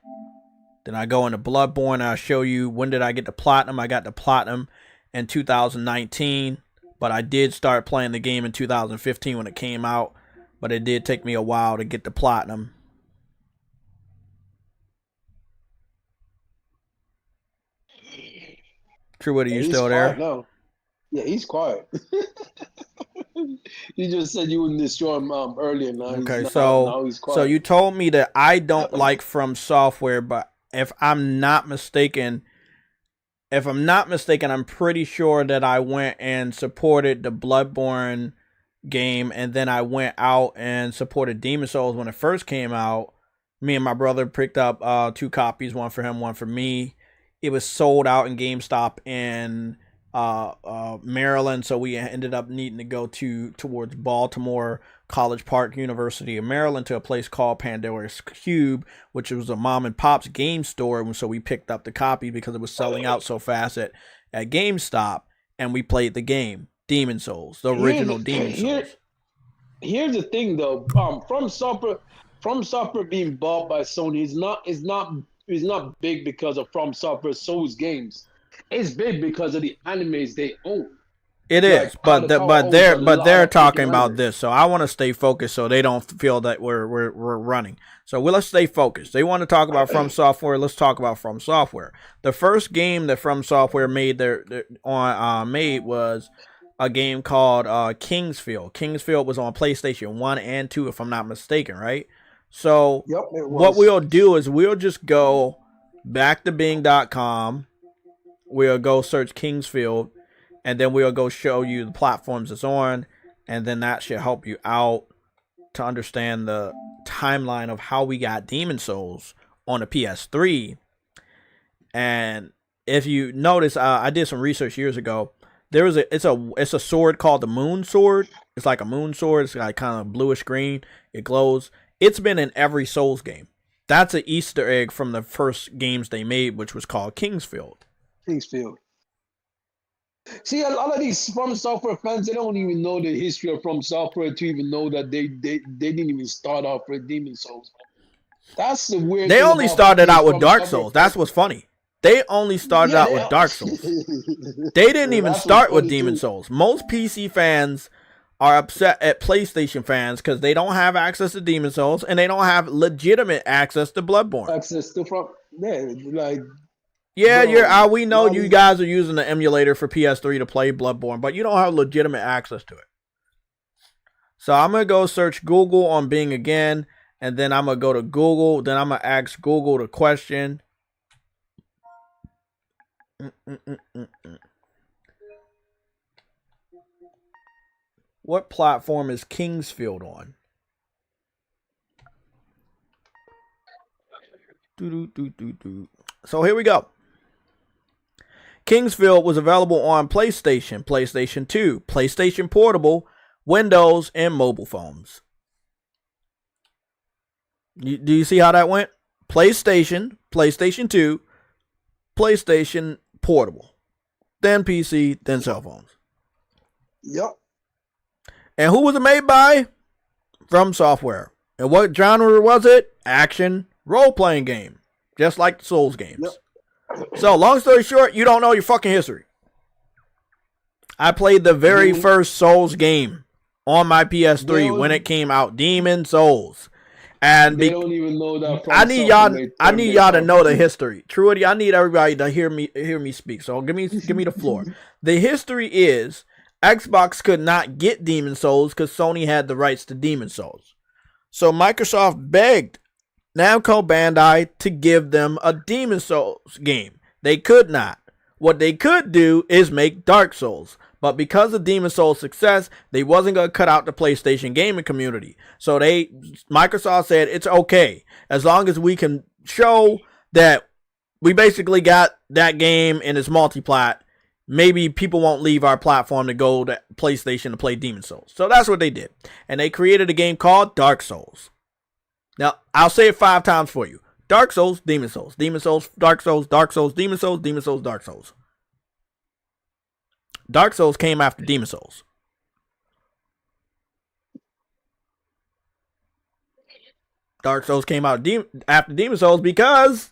Speaker 1: Then I go into Bloodborne. And I'll show you when did I get the platinum. I got the platinum in 2019, but I did start playing the game in 2015 when it came out. But it did take me a while to get the platinum. True, Woody, you still there?
Speaker 5: No. Yeah, he's quiet. You just said you wouldn't destroy him earlier. Now
Speaker 1: okay,
Speaker 5: so
Speaker 1: you told me that I don't like From Software, but if I'm not mistaken, I'm pretty sure that I went and supported the Bloodborne game, and then I went out and supported Demon Souls when it first came out. Me and my brother picked up 2 copies, one for him, one for me. It was sold out in GameStop in Maryland, so we ended up needing to go towards Baltimore, College Park, University of Maryland, to a place called Pandora's Cube, which was a mom and pop's game store. And so we picked up the copy because it was selling out so fast at GameStop, and we played the game Demon Souls, the original Demon Souls.
Speaker 5: Here's the thing, though. From Software being bought by Sony is not big because of From Software Souls games. It's big because of the animes they own.
Speaker 1: It is, but they're talking about this, so I want to stay focused so they don't feel that we're running. So let's stay focused. They want to talk about From Software. Let's talk about From Software. The first game that From Software made was a game called Kingsfield. Kingsfield was on PlayStation 1 and 2, if I'm not mistaken, right? So what we'll do is we'll just go back to Bing.com. We'll go search Kingsfield, and then we'll go show you the platforms it's on, and then that should help you out to understand the timeline of how we got Demon Souls on a PS3. And if you notice, I did some research years ago. It's a sword called the Moon Sword. It's like a moon sword. It's like kind of bluish green. It glows. It's been in every Souls game. That's an Easter egg from the first games they made, which was called Kingsfield.
Speaker 5: See, a lot of these From Software fans, they don't even know the history of From Software to even know that they didn't even start off with Demon Souls. That's the weird
Speaker 1: thing. They only started out with Dark Souls.
Speaker 5: Fans.
Speaker 1: That's what's funny. They only started out with Dark Souls. They didn't even start with Demon Souls. Most PC fans are upset at PlayStation fans because they don't have access to Demon Souls and they don't have legitimate access to Bloodborne. We know you guys are using the emulator for PS3 to play Bloodborne, but you don't have legitimate access to it. So I'm going to go search Google on Bing again, and then I'm going to go to Google. Then I'm going to ask Google the question. What platform is Kingsfield on? So here we go. Kingsfield was available on PlayStation, PlayStation 2, PlayStation Portable, Windows, and mobile phones. Do you see how that went? PlayStation, PlayStation 2, PlayStation Portable, then PC, then cell phones.
Speaker 5: Yep.
Speaker 1: And who was it made by? From Software. And what genre was it? Action role-playing game, just like the Souls games. Yep. So, long story short, you don't know your fucking history. I played the very first Souls game on my PS3 when it came out, Demon Souls. And
Speaker 5: they don't even know that.
Speaker 1: I need y'all to know the history. Truity, I need everybody to hear me speak. So give me the floor. The history is Xbox could not get Demon Souls because Sony had the rights to Demon Souls. So Microsoft begged Namco Bandai to give them a Demon Souls game. They could not. What they could do is make Dark Souls. But because of Demon Souls' success, they wasn't going to cut out the PlayStation gaming community. So Microsoft said, it's okay. As long as we can show that we basically got that game and it's multi-plat, maybe people won't leave our platform to go to PlayStation to play Demon Souls. So that's what they did. And they created a game called Dark Souls. Now, I'll say it 5 times for you. Dark Souls, Demon Souls, Demon Souls, Dark Souls, Dark Souls, Demon Souls, Demon Souls, Dark Souls. Dark Souls came after Demon Souls. Dark Souls came out after Demon Souls because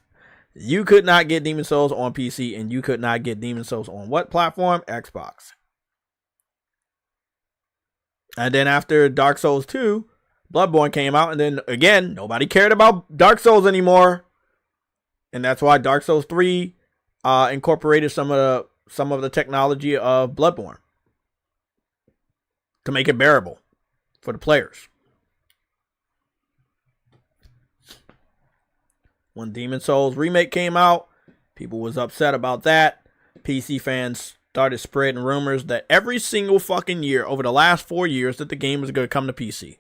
Speaker 1: you could not get Demon Souls on PC and you could not get Demon Souls on what platform? Xbox. And then after Dark Souls 2, Bloodborne came out, and then again, nobody cared about Dark Souls anymore. And that's why Dark Souls 3 incorporated some of the technology of Bloodborne to make it bearable for the players. When Demon Souls Remake came out, people was upset about that. PC fans started spreading rumors that every single fucking year over the last 4 years that the game was going to come to PC.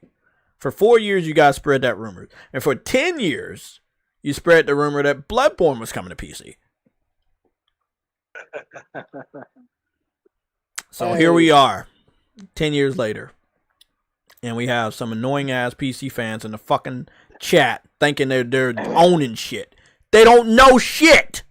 Speaker 1: For 4 years, you guys spread that rumor. And for 10 years, you spread the rumor that Bloodborne was coming to PC. So here we are, 10 years later, and we have some annoying ass PC fans in the fucking chat thinking they're owning shit. They don't know shit.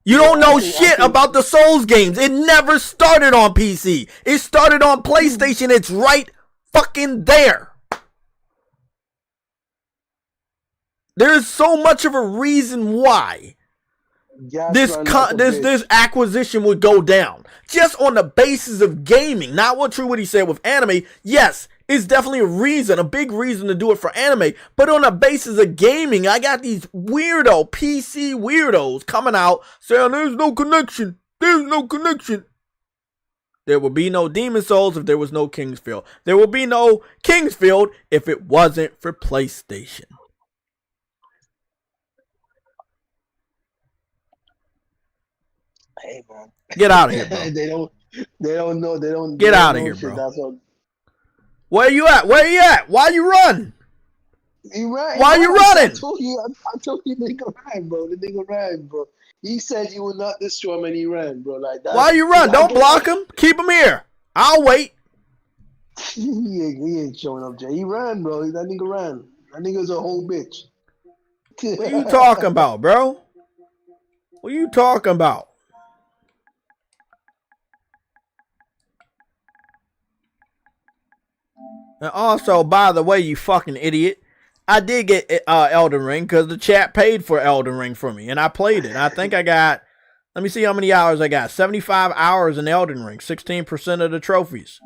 Speaker 1: You don't know shit about the Souls games. It never started on PC. It started on PlayStation. It's right fucking there. There's so much of a reason why this acquisition would go down just on the basis of gaming, not what he said with anime. Yes, it's definitely a big reason to do it for anime, but on the basis of gaming, I got these weirdo PC weirdos coming out saying there's no connection. There would be no Demon Souls if there was no Kingsfield. There would be no Kingsfield if it wasn't for PlayStation.
Speaker 5: Hey, man.
Speaker 1: Get out of here, bro.
Speaker 5: They don't know.
Speaker 1: Get out of here, bro. That's what... Where you at? Why you run?
Speaker 5: He ran.
Speaker 1: Why you running?
Speaker 5: I told you the nigga ran, bro. The nigga ran, bro. He said you would not destroy him and he ran, bro. Like that.
Speaker 1: Why you run? Don't block him. Keep him here. I'll wait.
Speaker 5: he ain't showing up, Jay. He ran, bro. That nigga ran. That nigga's a whole bitch.
Speaker 1: What are you talking about, bro? What are you talking about? And also, by the way, you fucking idiot, I did get Elden Ring because the chat paid for Elden Ring for me, and I played it. I think I got, let me see how many hours I got. 75 hours in Elden Ring, 16% of the trophies.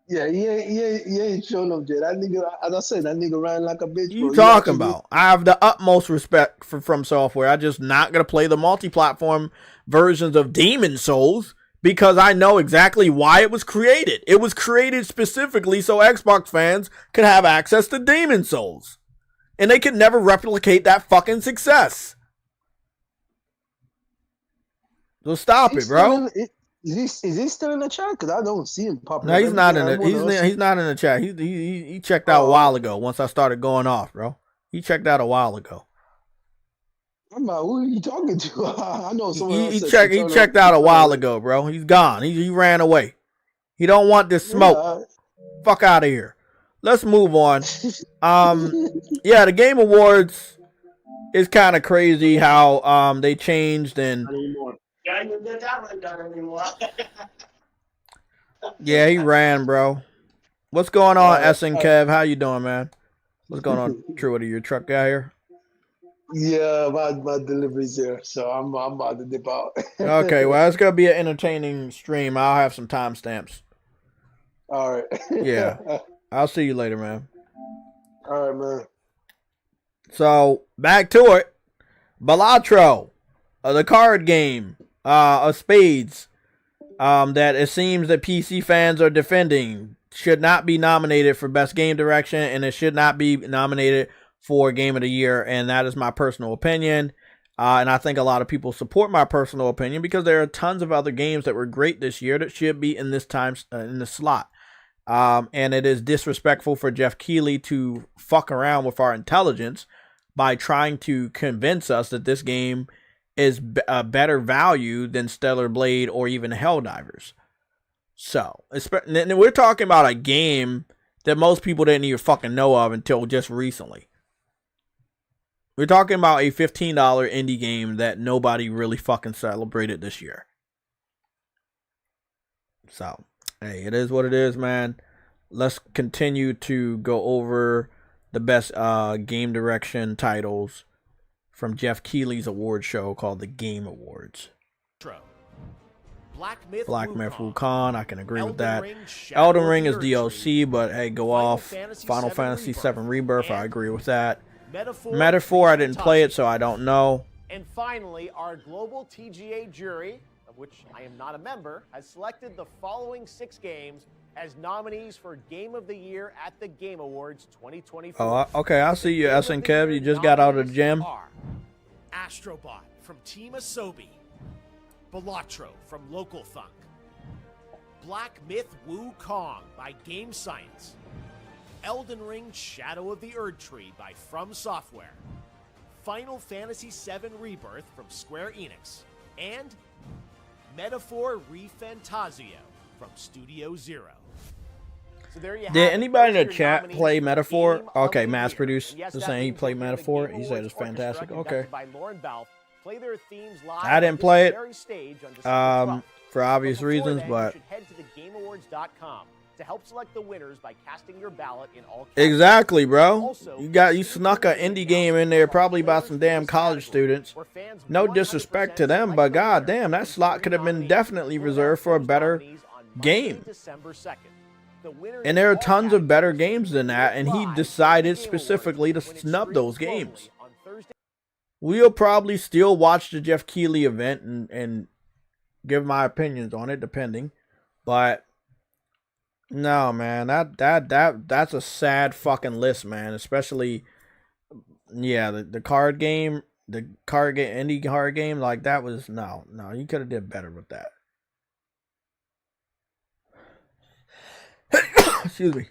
Speaker 5: Yeah, he ain't showing up, Jay. That nigga, as I said, that nigga ran like a bitch.
Speaker 1: You talking about? I have the utmost respect for From Software. I'm just not gonna play the multi-platform versions of Demon Souls because I know exactly why it was created. It was created specifically so Xbox fans could have access to Demon Souls, and they could never replicate that fucking success. So stop it, bro.
Speaker 5: Is he still in the chat? Because I don't see him popping.
Speaker 1: No, he's not in it. He's not in the chat. He checked out a while ago. Once I started going off, bro. He checked out a while ago.
Speaker 5: I'm like, who are you talking to? I know someone.
Speaker 1: He checked out a while ago, bro. He's gone. He ran away. He don't want this smoke. Yeah. Fuck out of here. Let's move on. Yeah, the Game Awards is kind of crazy how they changed and. Yeah, he ran, bro. What's going on, S and Kev? How you doing, man? What's going on, Truity? Your truck guy here?
Speaker 5: Yeah, my delivery's here, so I'm about to dip out.
Speaker 1: Okay, well, it's gonna be an entertaining stream. I'll have some timestamps.
Speaker 5: All right.
Speaker 1: Yeah, I'll see you later, man.
Speaker 5: All right, man.
Speaker 1: So back to it. Balatro, the card game, of spades, that it seems that PC fans are defending, should not be nominated for best game direction, and it should not be nominated for game of the year. And that is my personal opinion. And I think a lot of people support my personal opinion because there are tons of other games that were great this year that should be in this in the slot. And it is disrespectful for Jeff Keighley to fuck around with our intelligence by trying to convince us that this game is a better value than Stellar Blade or even Helldivers. So, we're talking about a game that most people didn't even fucking know of until just recently. We're talking about a $15 indie game that nobody really fucking celebrated this year. So, hey, it is what it is, man. Let's continue to go over the best game direction titles from Jeff Keighley's award show called the Game Awards.
Speaker 4: Black Myth
Speaker 1: Wukong, I can agree with that.
Speaker 4: Shadow
Speaker 1: Elden
Speaker 4: of
Speaker 1: Ring
Speaker 4: the
Speaker 1: is
Speaker 4: Erd
Speaker 1: DLC,
Speaker 4: Tree,
Speaker 1: but hey, go
Speaker 4: Final
Speaker 1: off.
Speaker 4: Fantasy
Speaker 1: Final
Speaker 4: VII
Speaker 1: Fantasy VII Rebirth, I
Speaker 4: and
Speaker 1: agree with that.
Speaker 4: Metaphor,
Speaker 1: I didn't play it, so I don't know.
Speaker 4: And finally, our global TGA jury, of which I am not a member, has selected the following 6 games as nominees for Game of the Year at the Game Awards 2024.
Speaker 1: Oh, okay, I see you, SN Kev. You just got out of the gym.
Speaker 4: Astrobot from Team Asobi, Balatro from Local Thunk, Black Myth Wukong by Game Science, Elden Ring Shadow of the Erd Tree by From Software, Final Fantasy VII Rebirth from Square Enix, and Metaphor ReFantazio from Studio Zero. So there you have
Speaker 1: Did
Speaker 4: it.
Speaker 1: anybody in
Speaker 4: Those
Speaker 1: the
Speaker 4: are your
Speaker 1: chat
Speaker 4: nominees
Speaker 1: play
Speaker 4: for
Speaker 1: Metaphor?
Speaker 4: Game of
Speaker 1: Okay,
Speaker 4: the
Speaker 1: mass
Speaker 4: Year.
Speaker 1: produced.
Speaker 4: And yes,
Speaker 1: Just
Speaker 4: that
Speaker 1: saying he
Speaker 4: means
Speaker 1: played
Speaker 4: we're looking at the
Speaker 1: Metaphor.
Speaker 4: Game
Speaker 1: He said
Speaker 4: Awards
Speaker 1: it's fantastic.
Speaker 4: Orchestra,
Speaker 1: Okay.
Speaker 4: conducted by Lauren Balfe. Play their themes live
Speaker 1: I didn't
Speaker 4: on
Speaker 1: play
Speaker 4: this
Speaker 1: it,
Speaker 4: very stage on December 12th.
Speaker 1: for obvious
Speaker 4: Before
Speaker 1: reasons,
Speaker 4: then,
Speaker 1: but
Speaker 4: you should head to thegameawards.com to help select the winners by casting your ballot in all categories.
Speaker 1: exactly, bro.
Speaker 4: Also,
Speaker 1: You snuck an indie game in there, probably by some damn college students.
Speaker 4: where fans
Speaker 1: No
Speaker 4: 100%
Speaker 1: disrespect to them,
Speaker 4: select
Speaker 1: but
Speaker 4: the winner
Speaker 1: goddamn, that
Speaker 4: from
Speaker 1: slot
Speaker 4: jury
Speaker 1: could have been
Speaker 4: nominees.
Speaker 1: definitely
Speaker 4: We'll
Speaker 1: reserved for a
Speaker 4: announce
Speaker 1: better
Speaker 4: nominees on Monday,
Speaker 1: game.
Speaker 4: December 2nd. The winners
Speaker 1: And there are
Speaker 4: in all
Speaker 1: tons of better
Speaker 4: categories
Speaker 1: games than that, and he
Speaker 4: live
Speaker 1: decided
Speaker 4: on the Game
Speaker 1: specifically to
Speaker 4: Awards when it
Speaker 1: snub
Speaker 4: streams
Speaker 1: those games.
Speaker 4: globally on Thursday.
Speaker 1: We'll probably still watch the Jeff Keighley event and give my opinions on it, depending. But no, man, that's a sad fucking list, man. Especially, yeah, the card game, indie card game, like that was no. You could have did better with that. Excuse me.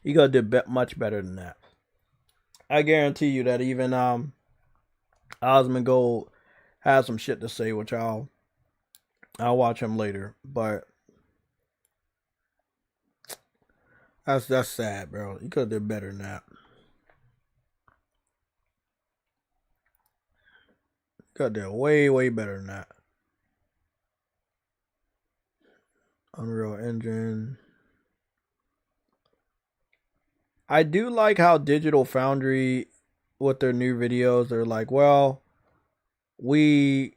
Speaker 1: You could have did much better than that. I guarantee you that even Osmond Gold has some shit to say, which I'll watch him later. But that's sad, bro. You could have did better than that. Could have did way better than that. Unreal Engine. I do like how Digital Foundry, with their new videos, they're like, well, we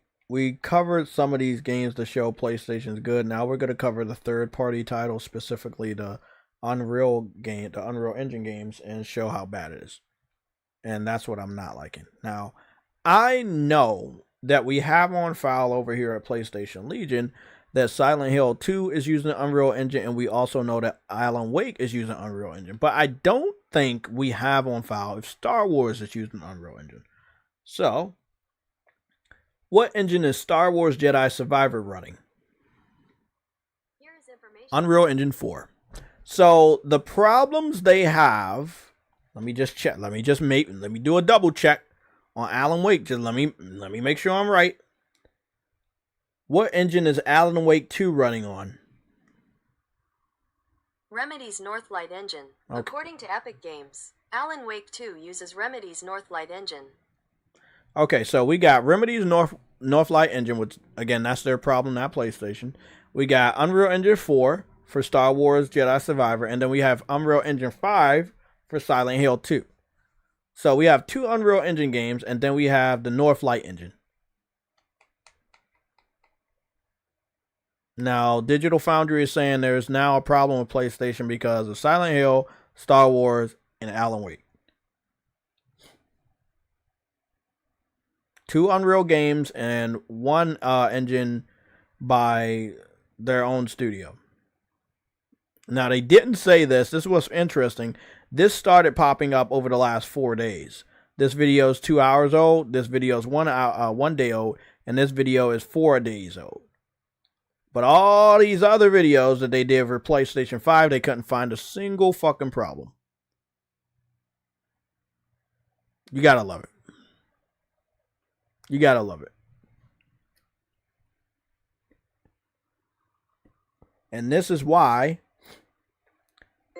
Speaker 1: covered some of these games to show PlayStation's good. Now we're going to cover the third-party titles, specifically the Unreal Engine games, and show how bad it is. And that's what I'm not liking. Now, I know that we have on file over here at PlayStation Legion that Silent Hill 2 is using the Unreal Engine, and we also know that Alan Wake is using Unreal Engine. But I don't think we have on file if Star Wars is using Unreal Engine. So, what engine is Star Wars Jedi Survivor running? Unreal Engine 4. So, the problems they have, let me just check. Let me do a double check on Alan Wake. Just let me make sure I'm right. What engine is Alan Wake 2 running on?
Speaker 8: Remedy's Northlight engine.
Speaker 1: Okay.
Speaker 8: According to Epic Games, Alan Wake 2 uses Remedy's Northlight engine.
Speaker 1: Okay, so we got Remedy's Northlight engine, which, again, that's their problem, not PlayStation. We got Unreal Engine 4 for Star Wars Jedi Survivor, and then we have Unreal Engine 5 for Silent Hill 2. So we have 2 Unreal Engine games, and then we have the Northlight engine. Now, Digital Foundry is saying there's now a problem with PlayStation because of Silent Hill, Star Wars, and Alan Wake. 2 Unreal games and 1 engine by their own studio. Now, they didn't say this. This was interesting. This started popping up over the last 4 days. This video is 2 hours old. This video is 1 day old. And this video is 4 days old. But all these other videos that they did for PlayStation 5, they couldn't find a single fucking problem. You gotta love it. You gotta love it. And this is why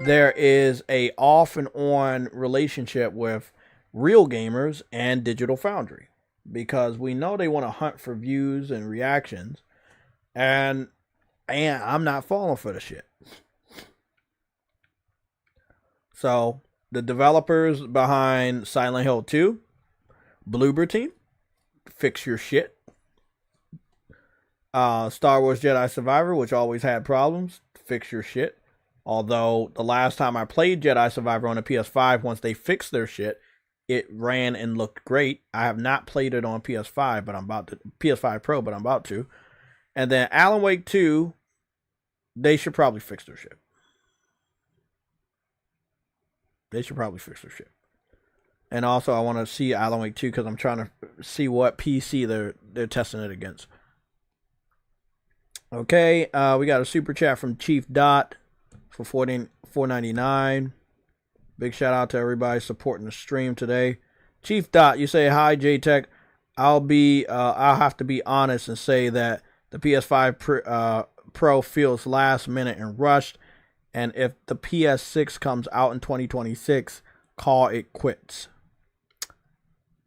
Speaker 1: there is a off and on relationship with real gamers and Digital Foundry. Because we know they want to hunt for views and reactions. And I'm not falling for the shit. So, the developers behind Silent Hill 2, Bloober Team, fix your shit. Star Wars Jedi Survivor, which always had problems, fix your shit. Although, the last time I played Jedi Survivor on the PS5, once they fixed their shit, it ran and looked great. I have not played it on PS5, but I'm about to. PS5 Pro, but I'm about to. And then Alan Wake 2, they should probably fix their shit. They should probably fix their shit. And also, I want to see Alan Wake 2 because I'm trying to see what PC they're testing it against. Okay, we got a super chat from Chief Dot for $4.99. Big shout out to everybody supporting the stream today. Chief Dot, you say hi, JayTech. I'll have to be honest and say that the PS5 Pro feels last minute and rushed. And if the PS6 comes out in 2026, call it quits.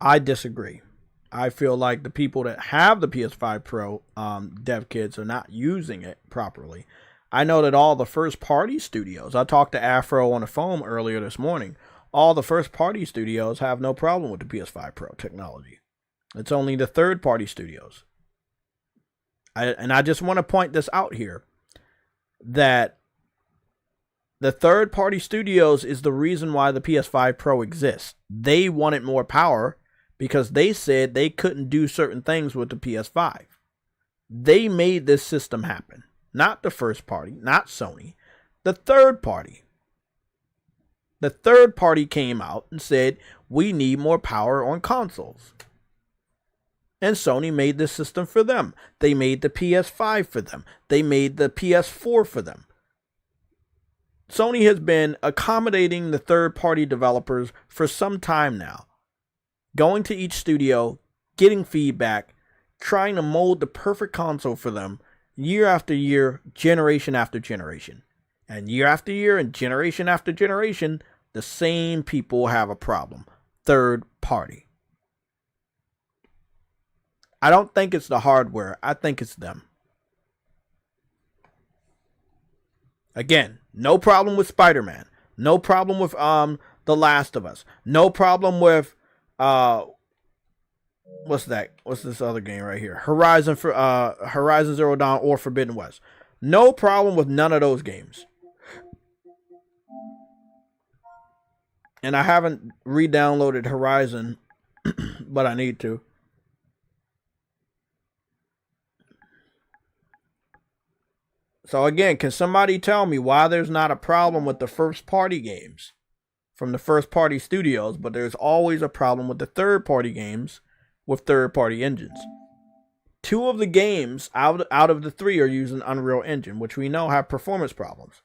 Speaker 1: I disagree. I feel like the people that have the PS5 Pro dev kits are not using it properly. I know that all the first party studios, I talked to Afro on the phone earlier this morning, all the first party studios have no problem with the PS5 Pro technology. It's only the third party studios. I just want to point this out here, that the third party studios is the reason why the PS5 Pro exists. They wanted more power because they said they couldn't do certain things with the PS5. They made this system happen. Not the first party, not Sony, the third party. The third party came out and said, we need more power on consoles. And Sony made this system for them. They made the PS5 for them. They made the PS4 for them. Sony has been accommodating the third-party developers for some time now. Going to each studio, getting feedback, trying to mold the perfect console for them, year after year, generation after generation. And year after year and generation after generation, the same people have a problem. Third party. I don't think it's the hardware. I think it's them. Again, no problem with Spider-Man. No problem with The Last of Us. No problem with what's that? What's this other game right here? Horizon Zero Dawn or Forbidden West. No problem with none of those games. And I haven't re-downloaded Horizon, but I need to. So again, can somebody tell me why there's not a problem with the first party games from the first party studios, but there's always a problem with the third party games with third party engines? 2 of the games out of the 3 are using Unreal Engine, which we know have performance problems.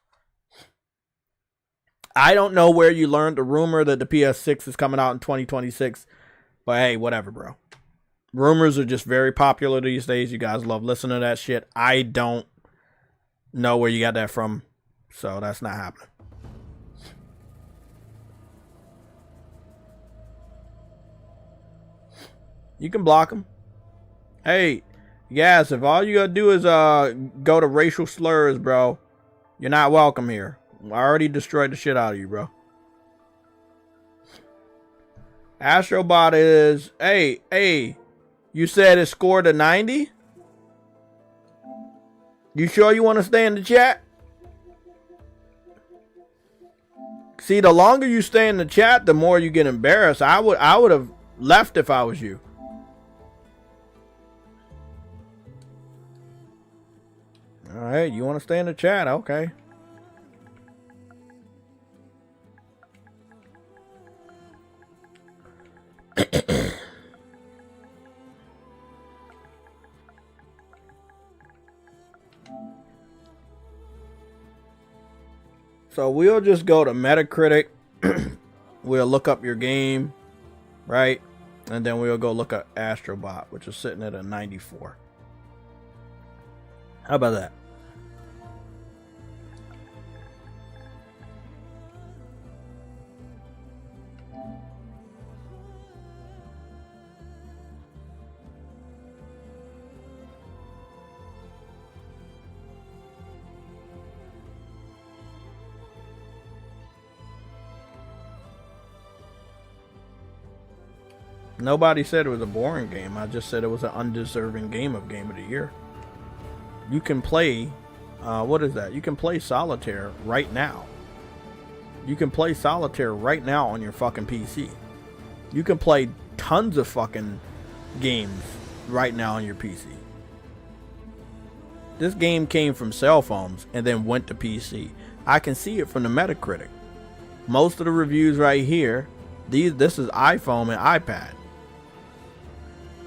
Speaker 1: I don't know where you learned the rumor that the PS6 is coming out in 2026, but hey, whatever, bro. Rumors are just very popular these days. You guys love listening to that shit. I don't know where you got that from, so that's not happening. You can block them. Hey, yes, if all you gotta do is go to racial slurs, bro, you're not welcome here. I already destroyed the shit out of you, bro. Astrobot is, hey, you said it scored a 90? You sure you want to stay in the chat? See, the longer you stay in the chat, the more you get embarrassed. I would have left if I was you. All right, you want to stay in the chat? Okay. So we'll just go to Metacritic. We'll look up your game, right? And then we'll go look at Astrobot, which is sitting at a 94. How about that? Nobody said it was a boring game. I just said it was an undeserving game of the Year. You can play, what is that? You can play Solitaire right now. You can play Solitaire right now on your fucking PC. You can play tons of fucking games right now on your PC. This game came from cell phones and then went to PC. I can see it from the Metacritic. Most of the reviews right here, this is iPhone and iPad.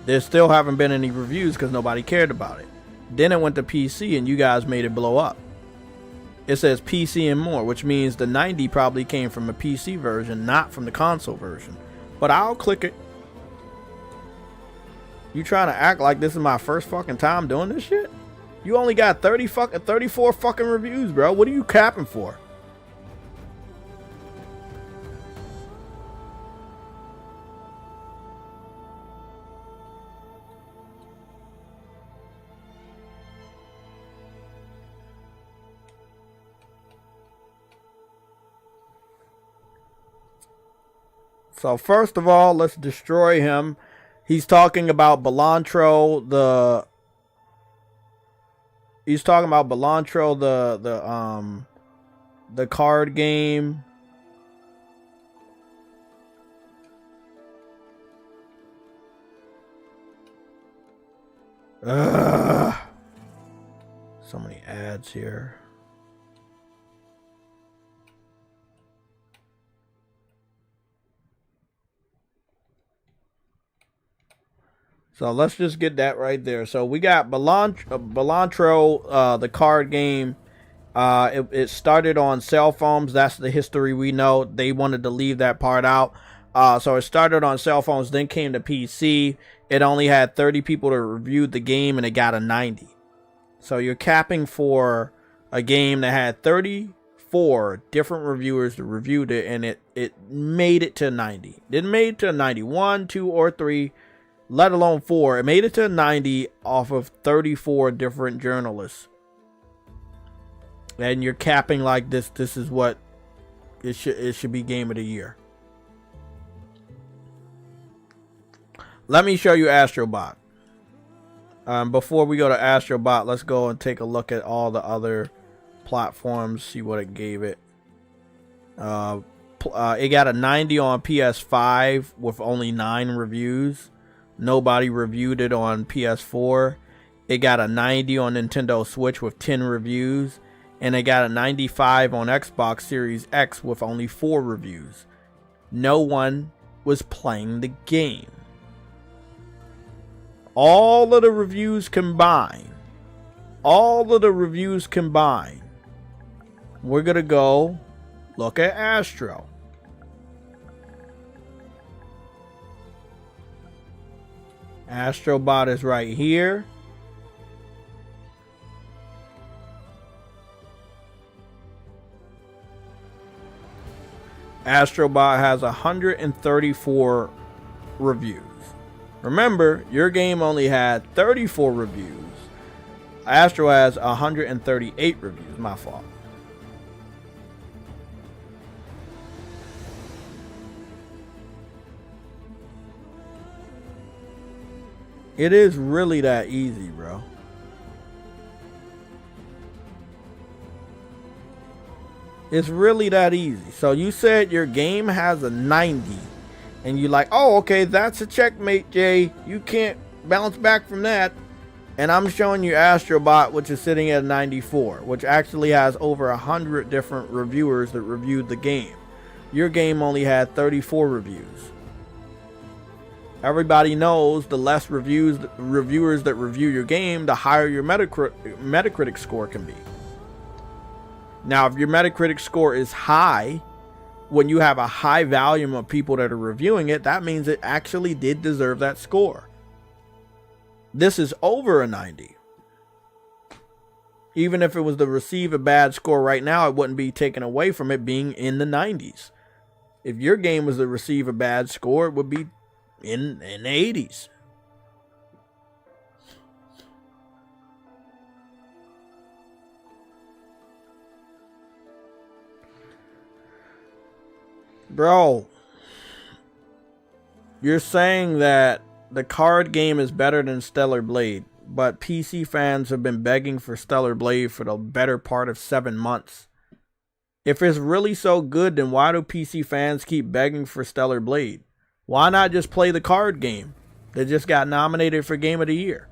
Speaker 1: There still haven't been any reviews because nobody cared about it. Then it went to PC and you guys made it blow up. It says PC and more, which means the 90 probably came from a PC version, not from the console version. But I'll click it. You trying to act like this is my first fucking time doing this shit? You only got 34 fucking reviews, bro. What are you capping for? So first of all, let's destroy him. He's talking about Belantro, the card game. So many ads here. So let's just get that right there. So we got Belantro, the card game. It started on cell phones. That's the history we know. They wanted to leave that part out. So it started on cell phones, then came to PC. It only had 30 people to review the game, and it got a 90. So you're capping for a game that had 34 different reviewers that reviewed it, and it made it to 90. It made it to 91, 2, or 3. Let alone 4. It made it to 90 off of 34 different journalists. And you're capping like this. This is what it should be game of the year. Let me show you Astrobot. Before we go to Astrobot, let's go and take a look at all the other platforms. See what it gave it. It got a 90 on PS5 with only 9 reviews. Nobody reviewed it on PS4. It got a 90 on Nintendo Switch with 10 reviews. And it got a 95 on Xbox Series X with only 4 reviews. No one was playing the game. All of the reviews combined. We're going to go look at Astro. Astrobot is right here. Astrobot has 134 reviews. Remember, your game only had 34 reviews. Astro has 138 reviews. My fault. It is really that easy, bro. It's really that easy. So you said your game has a 90. And you're like, oh, okay, that's a checkmate, Jay. You can't bounce back from that. And I'm showing you Astrobot, which is sitting at 94, which actually has over 100 different reviewers that reviewed the game. Your game only had 34 reviews. Everybody knows the less reviewers that review your game, the higher your Metacritic score can be. Now, if your Metacritic score is high, when you have a high volume of people that are reviewing it, that means it actually did deserve that score. This is over a 90. Even if it was to receive a bad score right now, it wouldn't be taken away from it being in the 90s. If your game was to receive a bad score, it would be in the 80s. Bro, you're saying that the card game is better than Stellar Blade, but PC fans have been begging for Stellar Blade for the better part of 7 months. If it's really so good, then why do PC fans keep begging for Stellar Blade? Why not just play the card game that just got nominated for Game of the Year?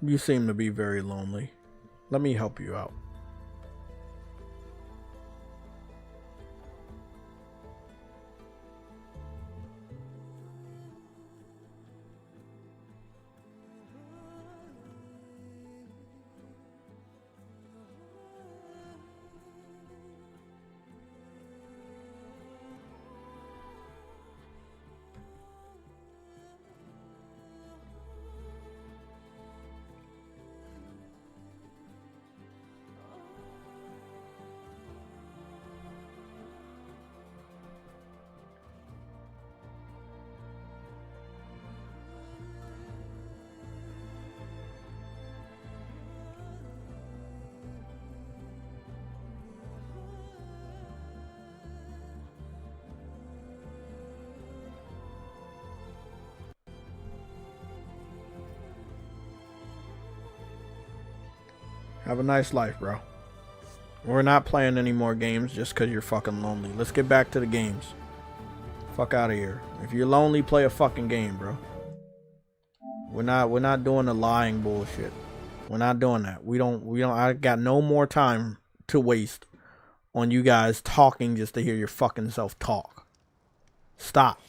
Speaker 1: You seem to be very lonely. Let me help you out. Have a nice life, bro. We're not playing any more games just because you're fucking lonely. Let's get back to the games. Fuck out of here. If you're lonely, play a fucking game, bro. We're not doing the lying bullshit. We're not doing that. I got no more time to waste on you guys talking just to hear your fucking self talk. Stop.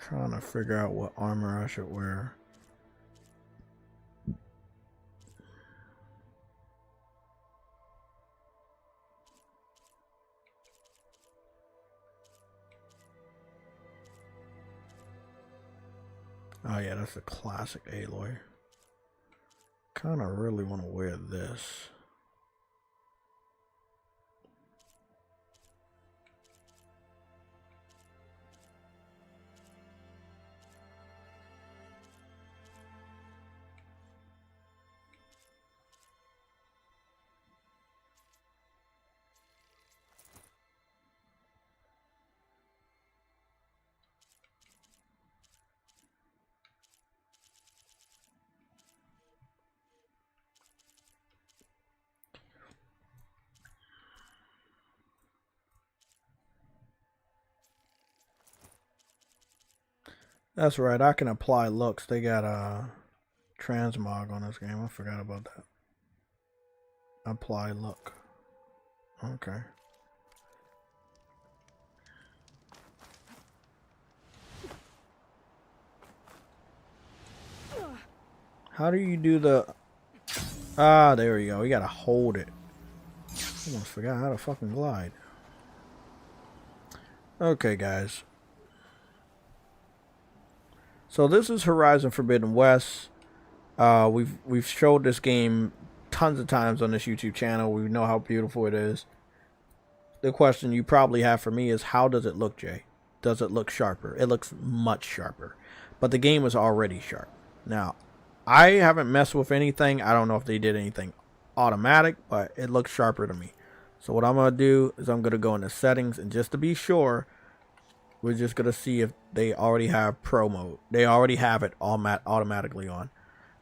Speaker 1: Trying to figure out what armor I should wear. Oh yeah, that's a classic Aloy. Kind of really want to wear this. That's right, I can apply looks. They got a transmog on this game. I forgot about that. Apply look. Okay. How do you do the... Ah, there we go. You gotta hold it. Almost forgot how to fucking glide. Okay, guys. So this is Horizon Forbidden West. We've showed this game tons of times on this YouTube channel. We know how beautiful it is. The question you probably have for me is, how does it look, Jay? Does it look sharper? It looks much sharper. But the game is already sharp. Now, I haven't messed with anything. I don't know if they did anything automatic, but it looks sharper to me. So what I'm going to do is I'm going to go into settings, and just to be sure, we're just going to see if they already have Pro mode. They already have it automatically on.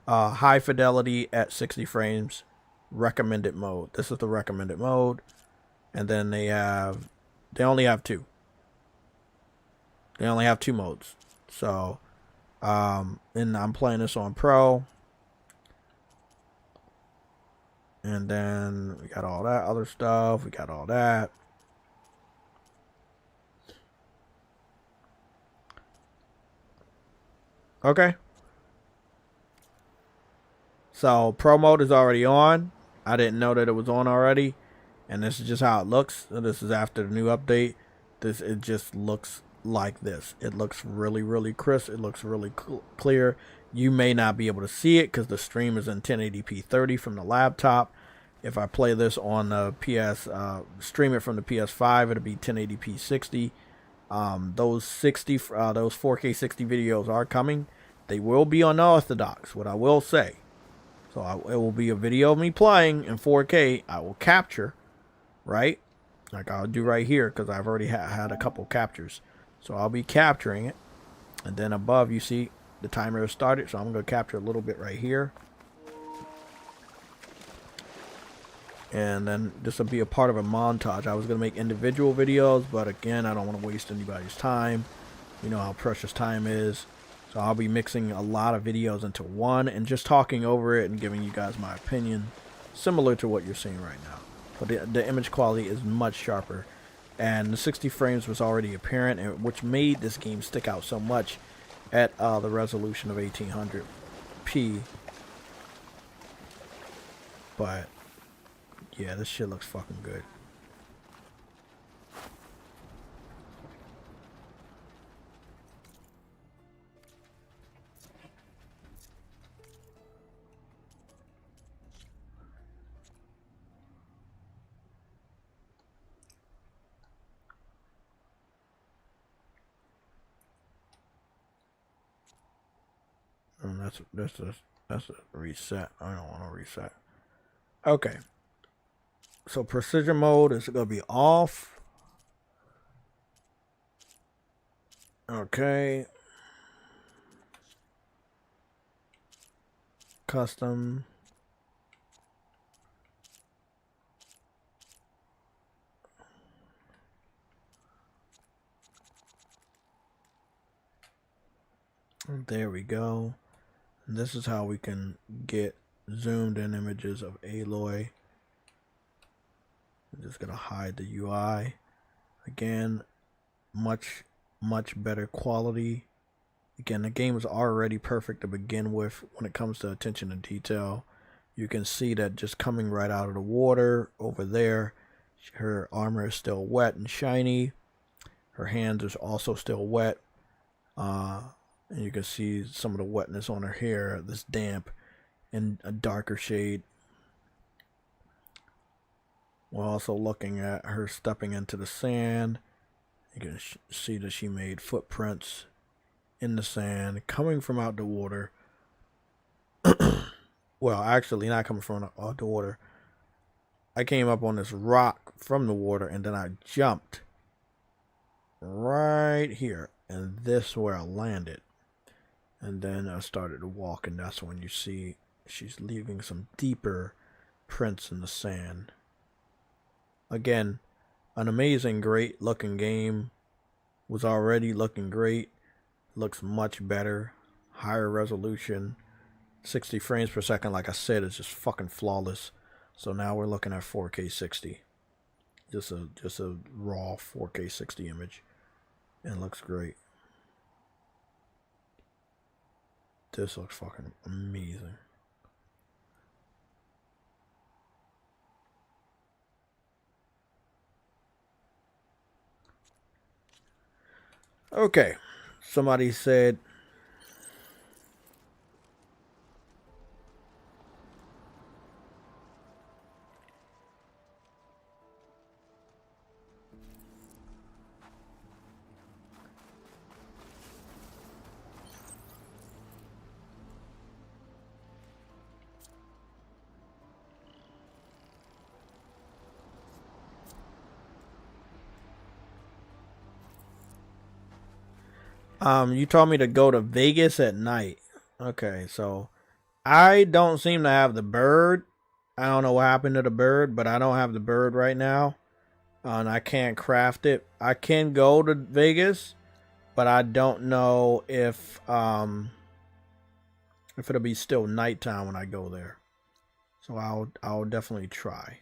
Speaker 1: High fidelity at 60 frames. Recommended mode. This is the recommended mode. And then they only have two. They only have two modes. So, and I'm playing this on Pro. And then we got all that other stuff. We got all that. Okay. So Pro mode is already on. I didn't know that it was on already. And this is just how it looks. So this is after the new update. It just looks like this. It looks really, really crisp. It looks really clear. You may not be able to see it because the stream is in 1080p 30 from the laptop. If I play this on the stream it from the PS5, it'll be 1080p 60. Those 4K 60 videos are coming. They will be unorthodox, what I will say. So it will be a video of me playing in 4K. I will capture, right? Like I'll do right here, because I've already had a couple captures. So I'll be capturing it. And then above, you see the timer has started. So I'm going to capture a little bit right here. And then this will be a part of a montage. I was going to make individual videos, but again, I don't want to waste anybody's time. You know how precious time is. So I'll be mixing a lot of videos into one and just talking over it and giving you guys my opinion, similar to what you're seeing right now. But the image quality is much sharper, and the 60 frames was already apparent, and which made this game stick out so much at the resolution of 1800p. But yeah, this shit looks fucking good. And that's a reset. I don't want to reset. Okay. So precision mode is going to be off. Okay. Custom. There we go. And this is how we can get zoomed in images of Aloy. I'm just gonna hide the UI. Again, much better quality. Again, the game is already perfect to begin with when it comes to attention to detail. You can see that just coming right out of the water over there. Her armor is still wet and shiny. Her hands is also still wet. And you can see some of the wetness on her hair, this damp in a darker shade. We're also looking at her stepping into the sand. You can see that she made footprints in the sand coming from out the water. Well, actually not coming from out the water. I came up on this rock from the water, and then I jumped right here, and this is where I landed. And then I started to walk, and that's when you see she's leaving some deeper prints in the sand. Again, an amazing, great looking game. Was already looking great. Looks much better. Higher resolution. 60 frames per second, like I said, is just fucking flawless. So now we're looking at 4K 60. Just a raw 4K 60 image. And it looks great. This looks fucking amazing. Okay. Somebody said you told me to go to Vegas at night. Okay, so I don't seem to have the bird. I don't know what happened to the bird, but I don't have the bird right now. And I can't craft it. I can go to Vegas, but I don't know if it'll be still nighttime when I go there. So I'll definitely try.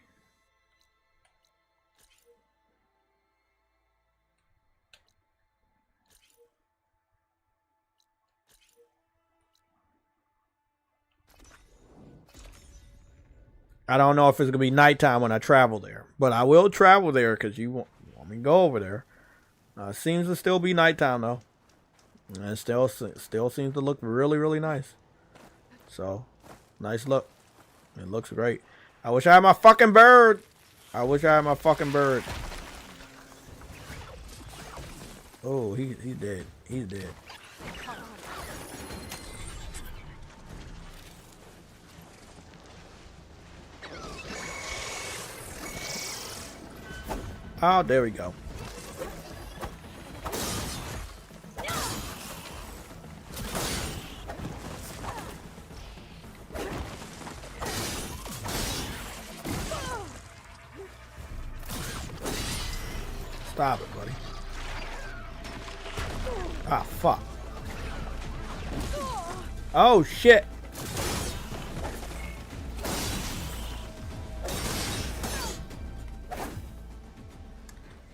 Speaker 1: I don't know if it's gonna be nighttime when I travel there, but I will travel there because you want me to go over there. It seems to still be nighttime though, and it still seems to look really, really nice. So, nice look. It looks great. I wish I had my fucking bird. I wish I had my fucking bird. Oh, he's dead. He's dead. Oh, there we go. Stop it, buddy. Ah, fuck. Oh, shit.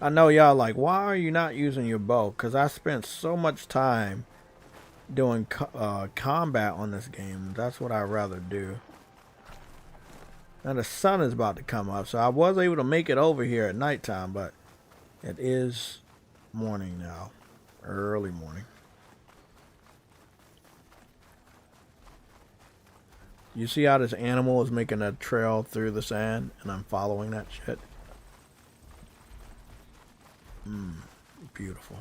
Speaker 1: I know y'all like, why are you not using your bow? Because I spent so much time doing combat on this game. That's what I'd rather do. Now the sun is about to come up, so I was able to make it over here at nighttime, but it is morning now. Early morning. You see how this animal is making a trail through the sand, and I'm following that shit? Beautiful.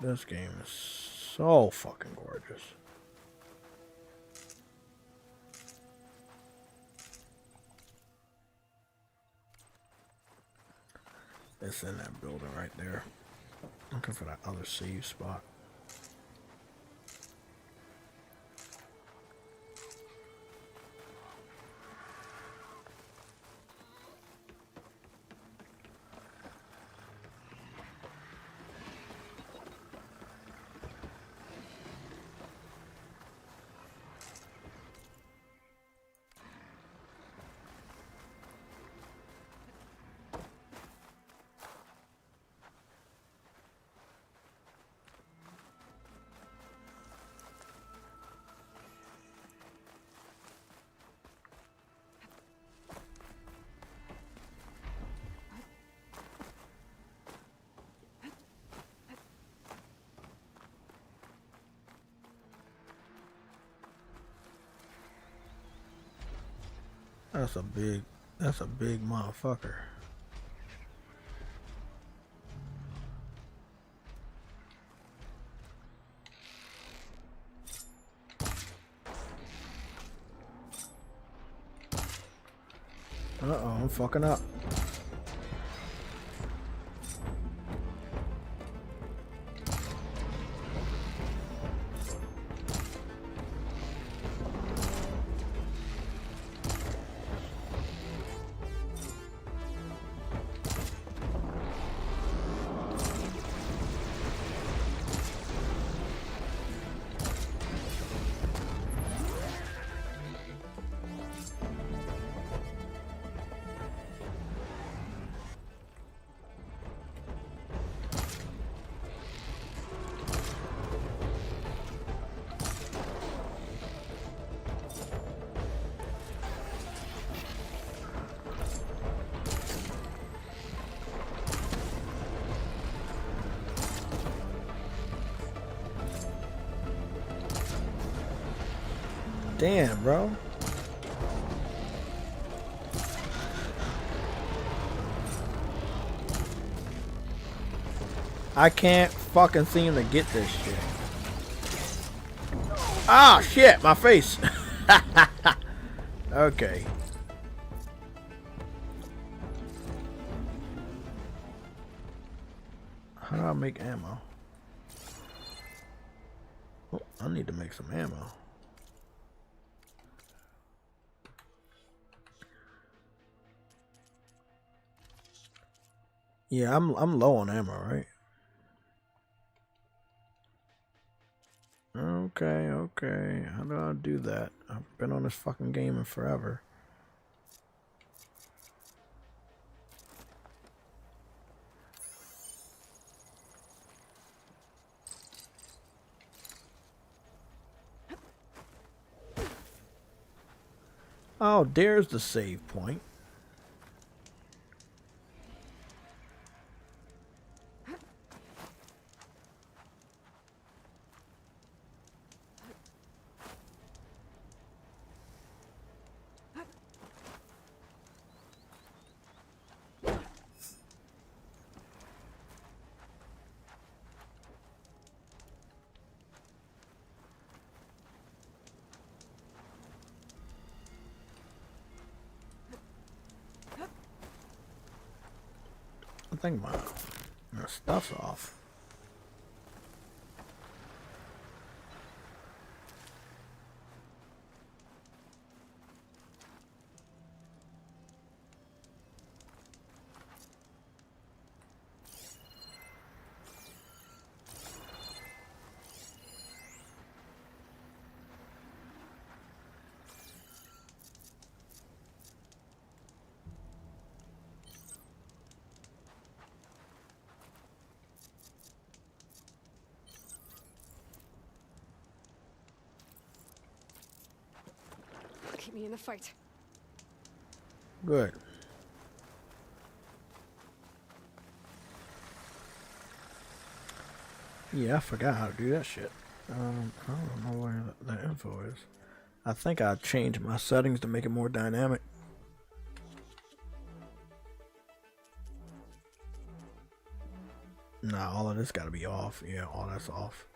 Speaker 1: This game is so fucking gorgeous. It's in that building right there. Looking for that other save spot. That's a big motherfucker. Uh-oh, I'm fucking up. Damn, bro. I can't fucking seem to get this shit. Ah, shit, my face. Okay. How do I make ammo? Oh, I need to make some ammo. Yeah, I'm low on ammo, right? Okay, okay. How do I do that? I've been on this fucking game in forever. Oh, there's the save point. I think my stuff's off.
Speaker 2: Keep me in the fight.
Speaker 1: Good. Yeah, I forgot how to do that shit. I don't know where the info is. I think I changed my settings to make it more dynamic. Nah, all of this gotta be off. Yeah, all that's off.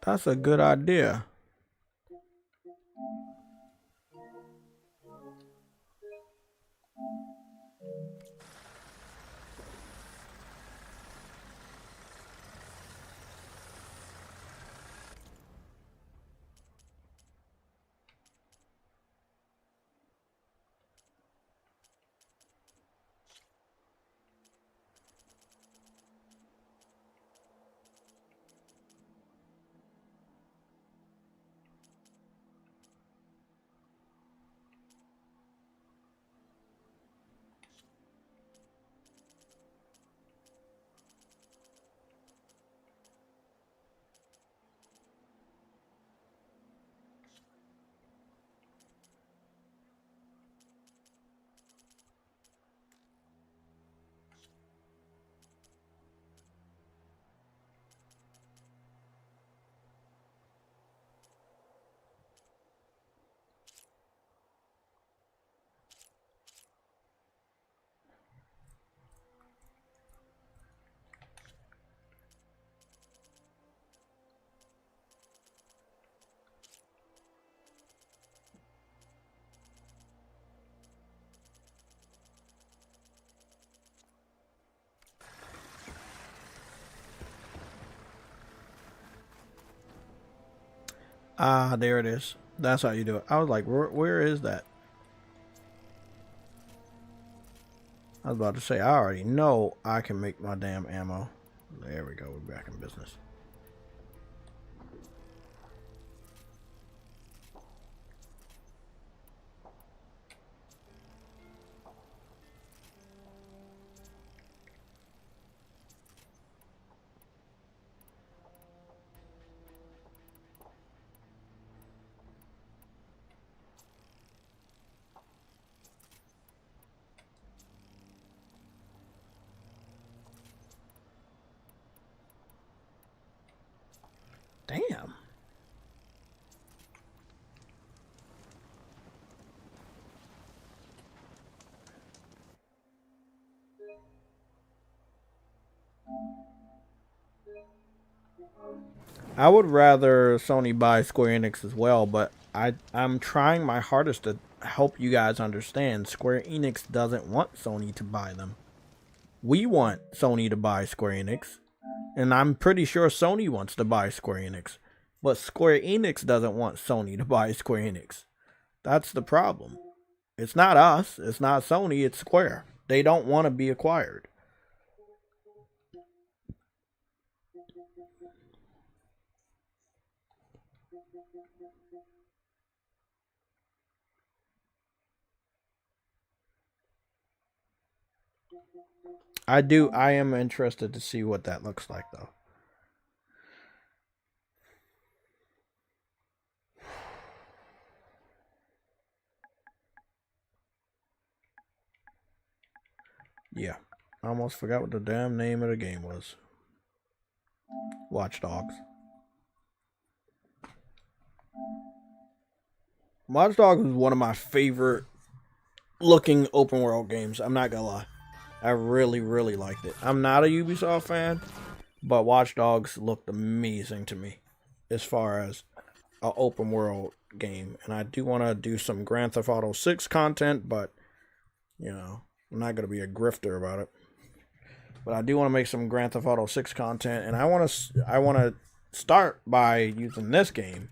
Speaker 1: That's a good idea. Ah, there it is. That's how you do it. I was like, where is that? I was about to say, I already know I can make my damn ammo. There we go. We're back in business. Damn. I would rather Sony buy Square Enix as well, but I'm trying my hardest to help you guys understand. Square Enix doesn't want Sony to buy them. We want Sony to buy Square Enix, and I'm pretty sure Sony wants to buy Square Enix, but Square Enix doesn't want Sony to buy Square Enix. That's the problem. It's not us, it's not Sony, it's Square. They don't want to be acquired. I am interested to see what that looks like, though. Yeah, I almost forgot what the damn name of the game was. Watch Dogs. Watch Dogs was one of my favorite looking open world games. I'm not gonna lie. I really, really liked it. I'm not a Ubisoft fan, but Watch Dogs looked amazing to me as far as an open world game. And I do want to do some Grand Theft Auto 6 content, but, you know, I'm not going to be a grifter about it. But I do want to make some Grand Theft Auto 6 content, and I want to start by using this game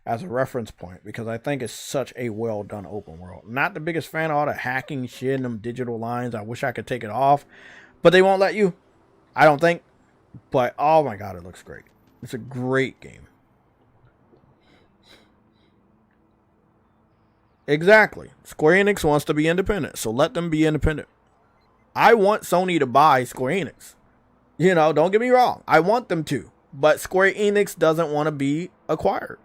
Speaker 1: as a reference point, because I think it's such a well done open world. Not the biggest fan of all the hacking shit and them digital lines. I wish I could take it off, but they won't let you, I don't think. But oh my god, it looks great. It's a great game. Exactly. Square Enix wants to be independent, so let them be independent. I want Sony to buy Square Enix. You know, don't get me wrong. I want them to, but Square Enix doesn't want to be acquired.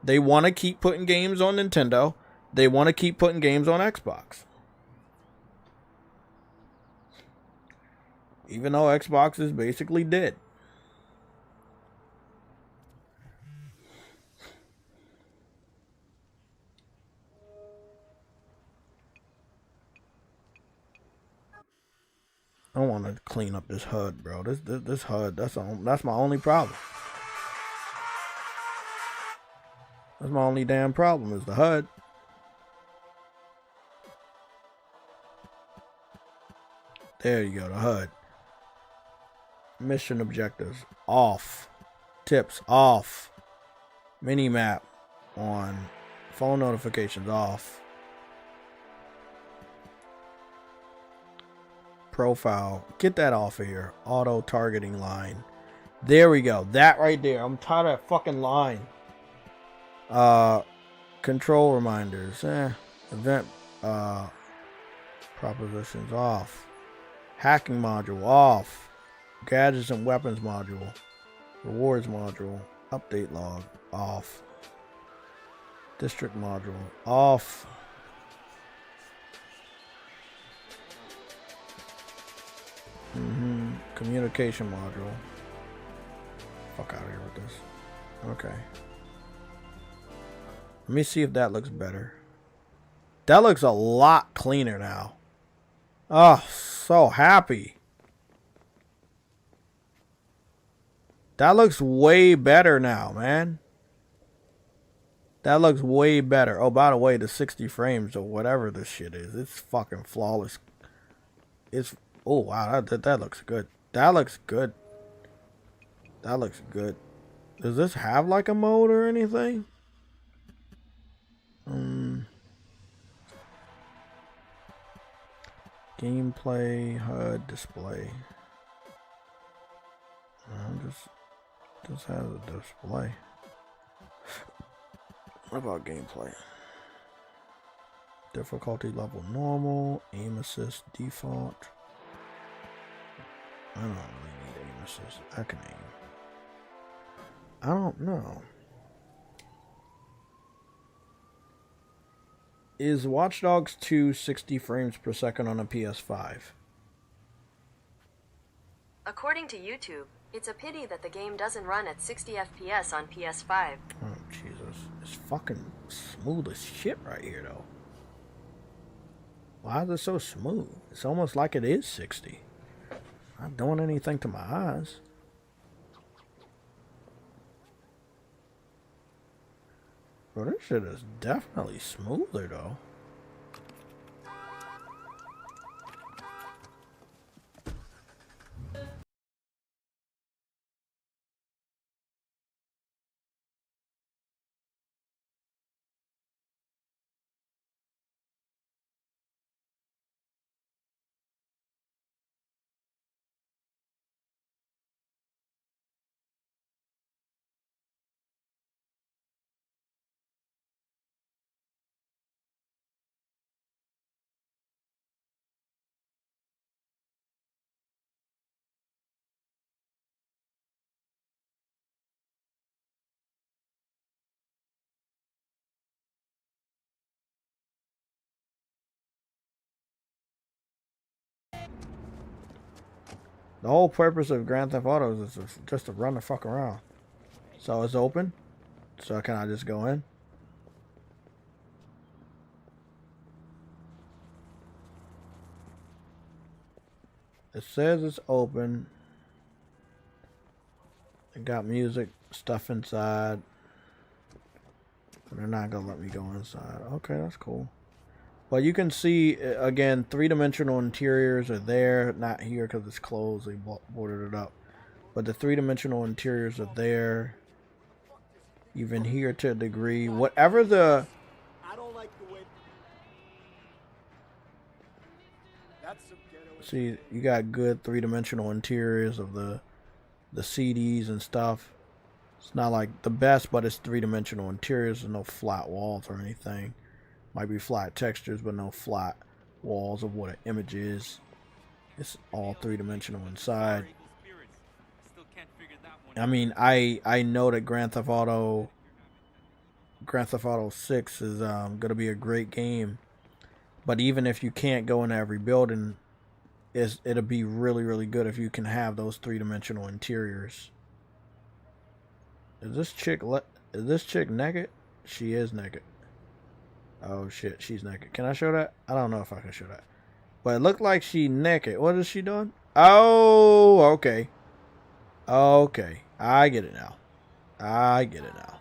Speaker 1: They want to keep putting games on Nintendo. They want to keep putting games on Xbox. Even though Xbox is basically dead. I want to clean up this HUD, bro. This HUD, that's my only problem. That's my only damn problem is the HUD. There you go, the HUD. Mission objectives off. Tips off. Minimap on. Phone notifications off. Profile. Get that off of here. Auto targeting line. There we go. That right there. I'm tired of that fucking line. Control reminders. Event propositions off. Hacking module off. Gadgets and weapons module. Rewards module. Update log off. District module off. Communication module. Fuck out of here with this. Okay. Let me see if that looks better. That looks a lot cleaner now. Oh, so happy. That looks way better now, man. That looks way better. Oh, by the way, the 60 frames or whatever this shit is, it's fucking flawless. It's, oh wow, that looks good. That looks good. That looks good. Does this have like a mode or anything? Gameplay, HUD, display. Just has a display. What about gameplay? Difficulty level normal, aim assist default. I don't really need aim assist. I can aim. I don't know. Is Watch Dogs 2 60 frames per second on a PS5?
Speaker 8: According to YouTube, It's a pity that the game doesn't run at 60 FPS on PS5.
Speaker 1: Oh, Jesus. It's fucking smooth as shit right here, though. Why is it so smooth? It's almost like it is 60. Not doing anything to my eyes. Bro, this shit is definitely smoother, though. The whole purpose of Grand Theft Auto is just to run the fuck around. So it's open. So can I just go in? It says it's open. It got music, stuff inside. But they're not gonna let me go inside. Okay, that's cool. But you can see, again, three-dimensional interiors are there. Not here because it's closed. They boarded it up. But the three-dimensional interiors are there. Even here to a degree. Whatever the...
Speaker 4: I don't like the way...
Speaker 1: See, you got good three-dimensional interiors of the CDs and stuff. It's not like the best, but it's three-dimensional interiors. There's no flat walls or anything. Might be flat textures, but no flat walls of what an image is. It's all three-dimensional inside. I mean, I know that Grand Theft Auto 6 is gonna be a great game, but even if you can't go into every building, it'll be really good if you can have those three-dimensional interiors. Is this chick naked? She is naked. Oh shit, she's naked. Can I show that? I don't know if I can show that. But it looked like she naked. What is she doing? Oh, okay. Okay. I get it now. I get it now.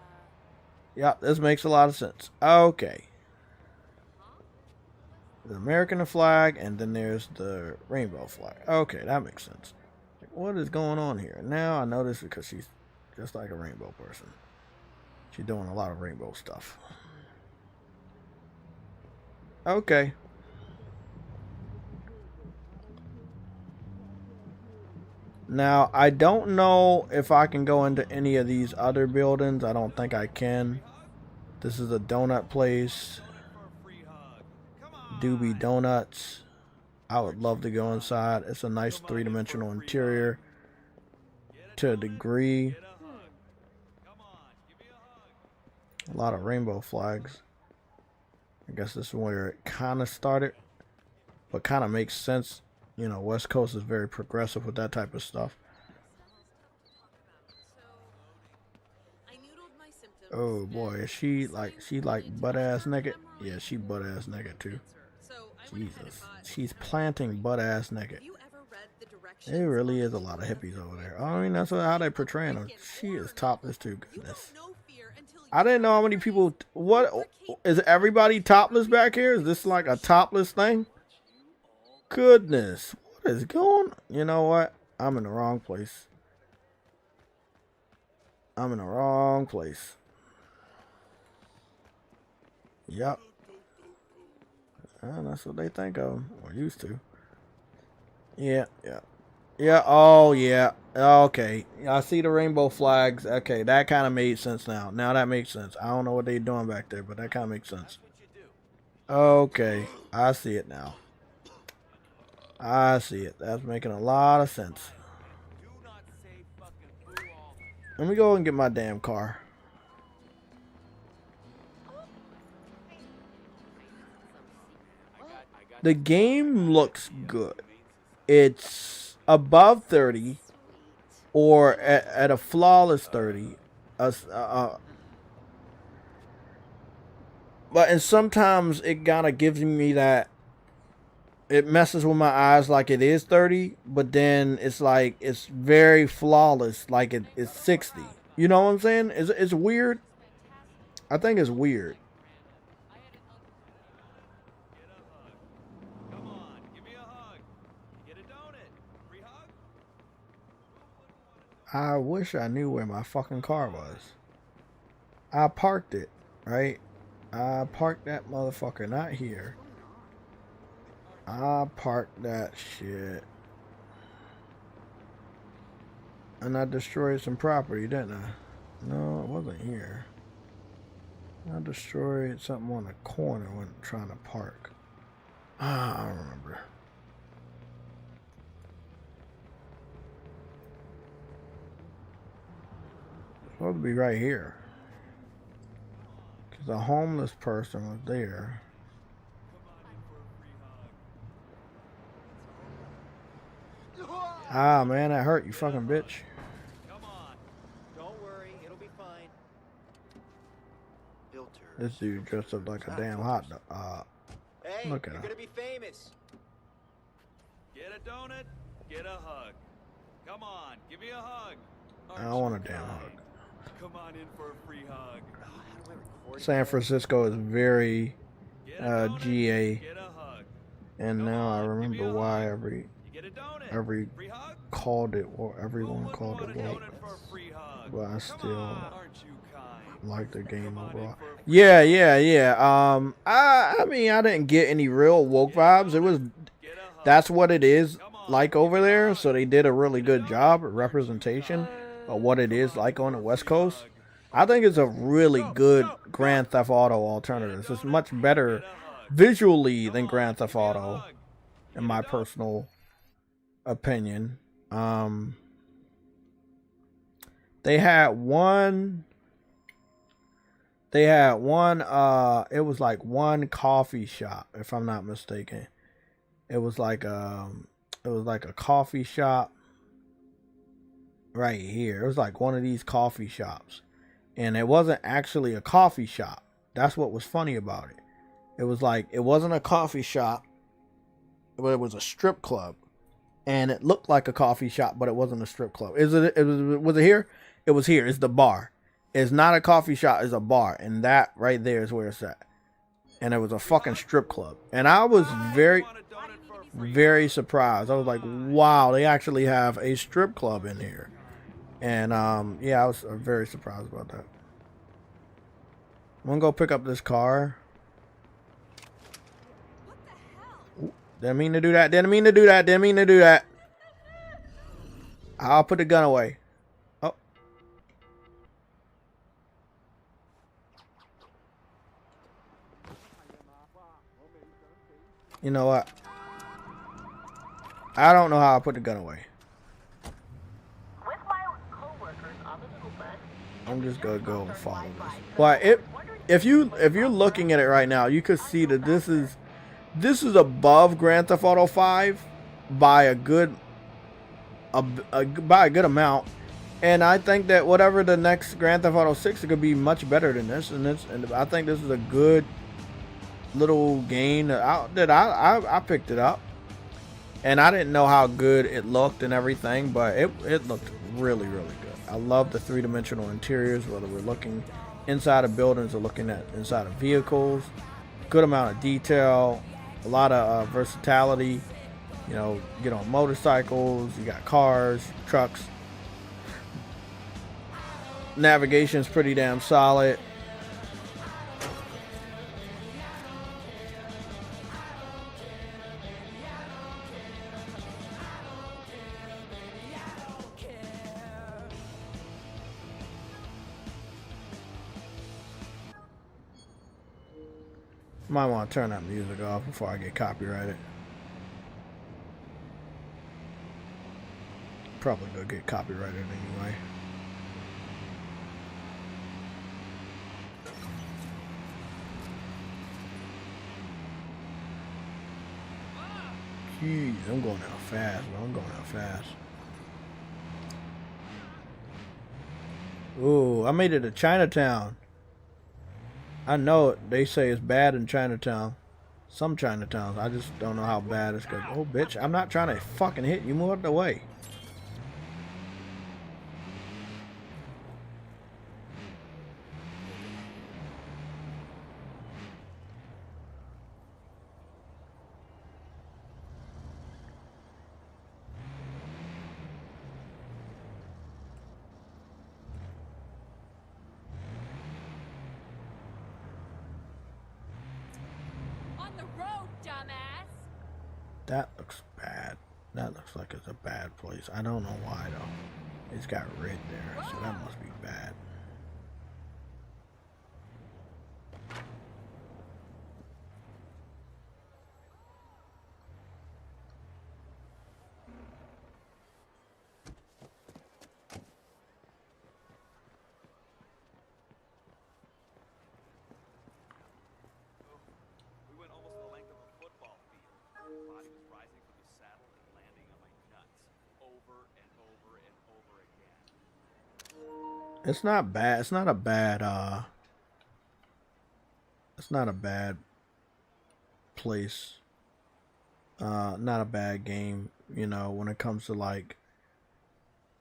Speaker 1: Yep, this makes a lot of sense. Okay. The American flag, and then there's the rainbow flag. Okay, that makes sense. What is going on here? Now I notice because she's just like a rainbow person. She's doing a lot of rainbow stuff. Okay. Now, I don't know if I can go into any of these other buildings. I don't think I can. This is a donut place. Doobie Donuts. I would love to go inside. It's a nice three-dimensional interior to a degree. A lot of rainbow flags. I guess this is where it kind of started, but kind of makes sense. You know, West Coast is very progressive with that type of stuff. Oh boy, is she like butt ass naked? Yeah, she butt ass naked too. Jesus, she's planting butt ass naked. There really is a lot of hippies over there. I mean, that's how they portray them. She is topless too. Goodness. I didn't know how many people. What is everybody topless back here? Is this like a topless thing? Goodness, what is going on? You know what? I'm in the wrong place. I'm in the wrong place. Yep. That's what they think of, or used to. Yeah. Oh, yeah. Okay. I see the rainbow flags. Okay, that kind of made sense now. Now that makes sense. I don't know what they're doing back there, but that kind of makes sense. Okay. I see it now. I see it. That's making a lot of sense. Let me go and get my damn car. The game looks good. It's above 30. or at a flawless 30. But and sometimes it kind of gives me that, it messes with my eyes like it is 30, but then it's like it's very flawless like it's 60. You know what I'm saying? It's weird. I think it's weird.
Speaker 6: Come on, give me a hug. Get a donut. Free hug?
Speaker 1: I wish I knew where my fucking car was. I parked it, right? I parked that motherfucker, not here. I parked that shit. And I destroyed some property, didn't I? No, it wasn't here. I destroyed something on the corner when trying to park. I don't remember. It's supposed to be right here. Because a homeless person was there. Ah, man, that hurt, you fucking bitch.
Speaker 6: Come on. Don't worry, it'll be fine. Filters.
Speaker 1: This dude dressed up like a damn hot dog.
Speaker 6: Hey,
Speaker 1: look at
Speaker 6: you're
Speaker 1: him.
Speaker 6: gonna be famous. Get a donut, get a hug. Come on, give me a hug.
Speaker 1: I don't want a damn hug.
Speaker 6: Come on in for a free hug.
Speaker 1: San Francisco is very GA,
Speaker 6: Get a hug.
Speaker 1: and now I remember why
Speaker 6: You get a donut.
Speaker 1: every
Speaker 6: Free hug?
Speaker 1: called it, or everyone
Speaker 6: Who
Speaker 1: called
Speaker 6: wouldn't
Speaker 1: it
Speaker 6: want a
Speaker 1: woke.
Speaker 6: donut for a free hug?
Speaker 1: But I
Speaker 6: Come
Speaker 1: still
Speaker 6: on, aren't you kind?
Speaker 1: like the game
Speaker 6: Come on in
Speaker 1: overall.
Speaker 6: for a free
Speaker 1: Yeah. I mean, I didn't get any real woke vibes. It was,
Speaker 6: Get a hug.
Speaker 1: that's what it is like over there. So they did a really good job of representation of what it is like on the West Coast. I think it's a really good Grand Theft Auto alternative. It's much better visually than Grand Theft Auto, in my personal opinion. They had one, it was like one coffee shop, if I'm not mistaken. It was like a coffee shop right here. It was like one of these coffee shops. And it wasn't actually a coffee shop. That's what was funny about it. It was like, it wasn't a coffee shop, but it was a strip club. And it looked like a coffee shop, but it wasn't a strip club. Was it here? It was here. It's the bar. It's not a coffee shop, it's a bar. And that right there is where it's at. And it was a fucking strip club. And I was very, very surprised. I was like, wow, they actually have a strip club in here. And yeah, I was very surprised about that. I'm gonna go pick up this car. Ooh, didn't mean to do that. I'll put the gun away. Oh. You know what? I don't know how I put the gun away. I'm just gonna go and follow this. But if you're looking at it right now, you could see that this is above Grand Theft Auto 5 by a good amount. And I think that whatever the next Grand Theft Auto 6 is gonna be much better than this. And I think this is a good little game that I picked it up. And I didn't know how good it looked and everything, but it looked really, really good. I love the three-dimensional interiors, whether we're looking inside of buildings or looking at inside of vehicles. Good amount of detail, a lot of versatility. You know, you get on motorcycles, you got cars, trucks. Navigation's pretty damn solid. Might want to turn that music off before I get copyrighted. Probably gonna get copyrighted anyway. Jeez, I'm going out fast, bro. I'm going out fast. Ooh, I made it to Chinatown. I know it. They say it's bad in Chinatown. Some Chinatowns. I just don't know how bad it's going. Oh, bitch. I'm not trying to fucking hit you. Move out the way. That looks bad. That looks like it's a bad place. I don't know why though. It's got red there, so that must be bad.
Speaker 6: We went almost the length of a football field. My body was rising from the saddle and landing on my nuts over and over and over again.
Speaker 1: It's not bad. It's not a bad it's not a bad place. Not a bad game, you know, when it comes to like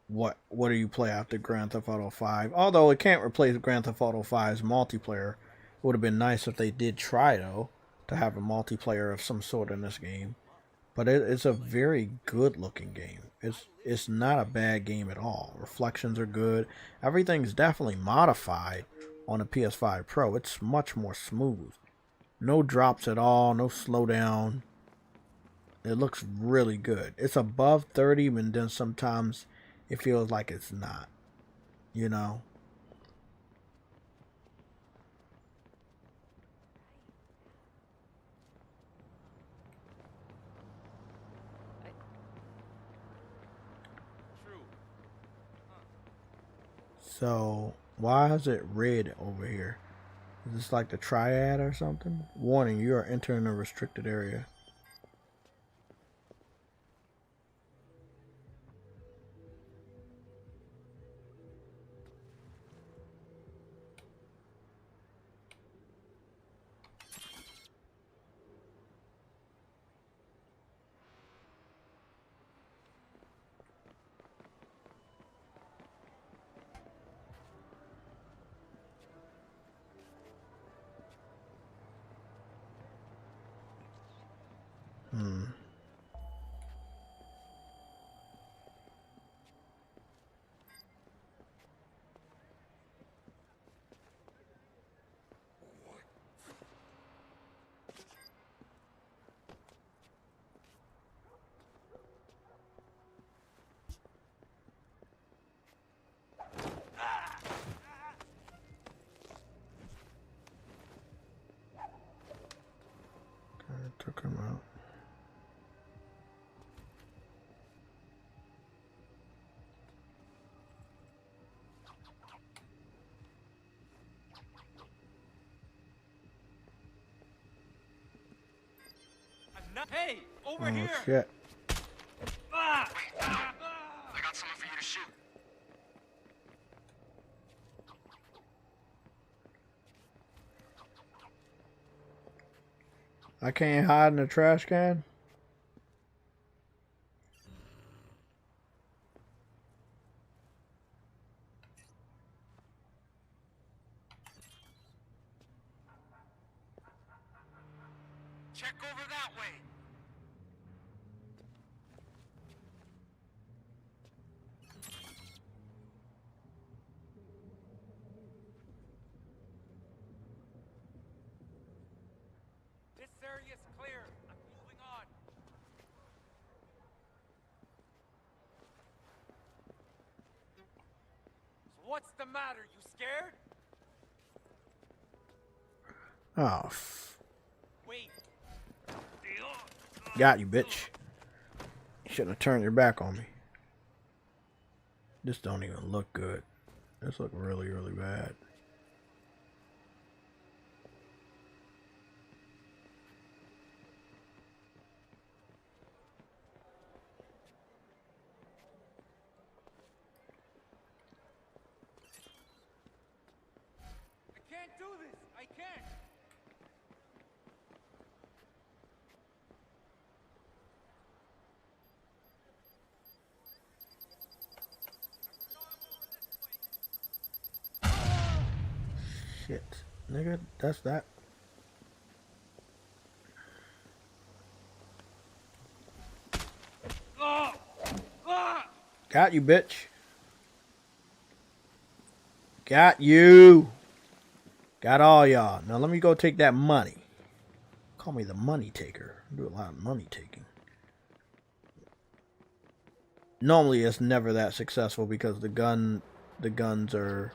Speaker 1: what do you play after Grand Theft Auto 5? Although it can't replace Grand Theft Auto 5's multiplayer. It would have been nice if they did try though to have a multiplayer of some sort in this game. But it's a very good looking game. It's not a bad game at all. Reflections are good. Everything's definitely modified on the PS5 Pro. It's much more smooth. No drops at all, no slowdown. It looks really good. It's above 30, and then sometimes it feels like it's not. You know? So, why is it red over here? Is this like the triad or something? Warning, you are entering a restricted area. Took him out.
Speaker 6: Hey, over here!
Speaker 1: Shit.
Speaker 6: Ah!
Speaker 7: I got someone for you to shoot.
Speaker 1: I can't hide in the trash can?
Speaker 7: Check over that way.
Speaker 6: This area's clear. I'm moving on. So what's the matter? You scared?
Speaker 1: Oh,
Speaker 6: Wait.
Speaker 1: got you, bitch. You shouldn't have turned your back on me. This don't even look good. This look really, really bad.
Speaker 6: do this. I can't.
Speaker 1: Shit, nigga, that's that. Got you, bitch. Got you. Got all y'all. Now let me go take that money. Call me the money taker. I do a lot of money taking. Normally it's never that successful because the guns are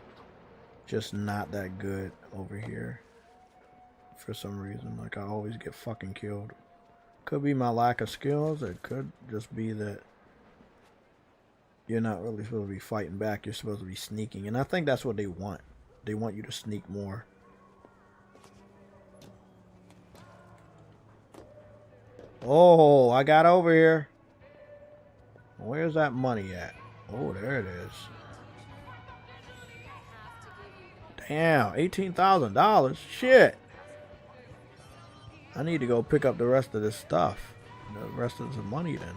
Speaker 1: just not that good over here. For some reason. Like I always get fucking killed. Could be my lack of skills. It could just be that you're not really supposed to be fighting back. You're supposed to be sneaking. And I think that's what they want. They want you to sneak more. Oh, I got over here. Where's that money at? Oh, there it is. Damn, $18,000. Shit. I need to go pick up the rest of this stuff. The rest of the money then.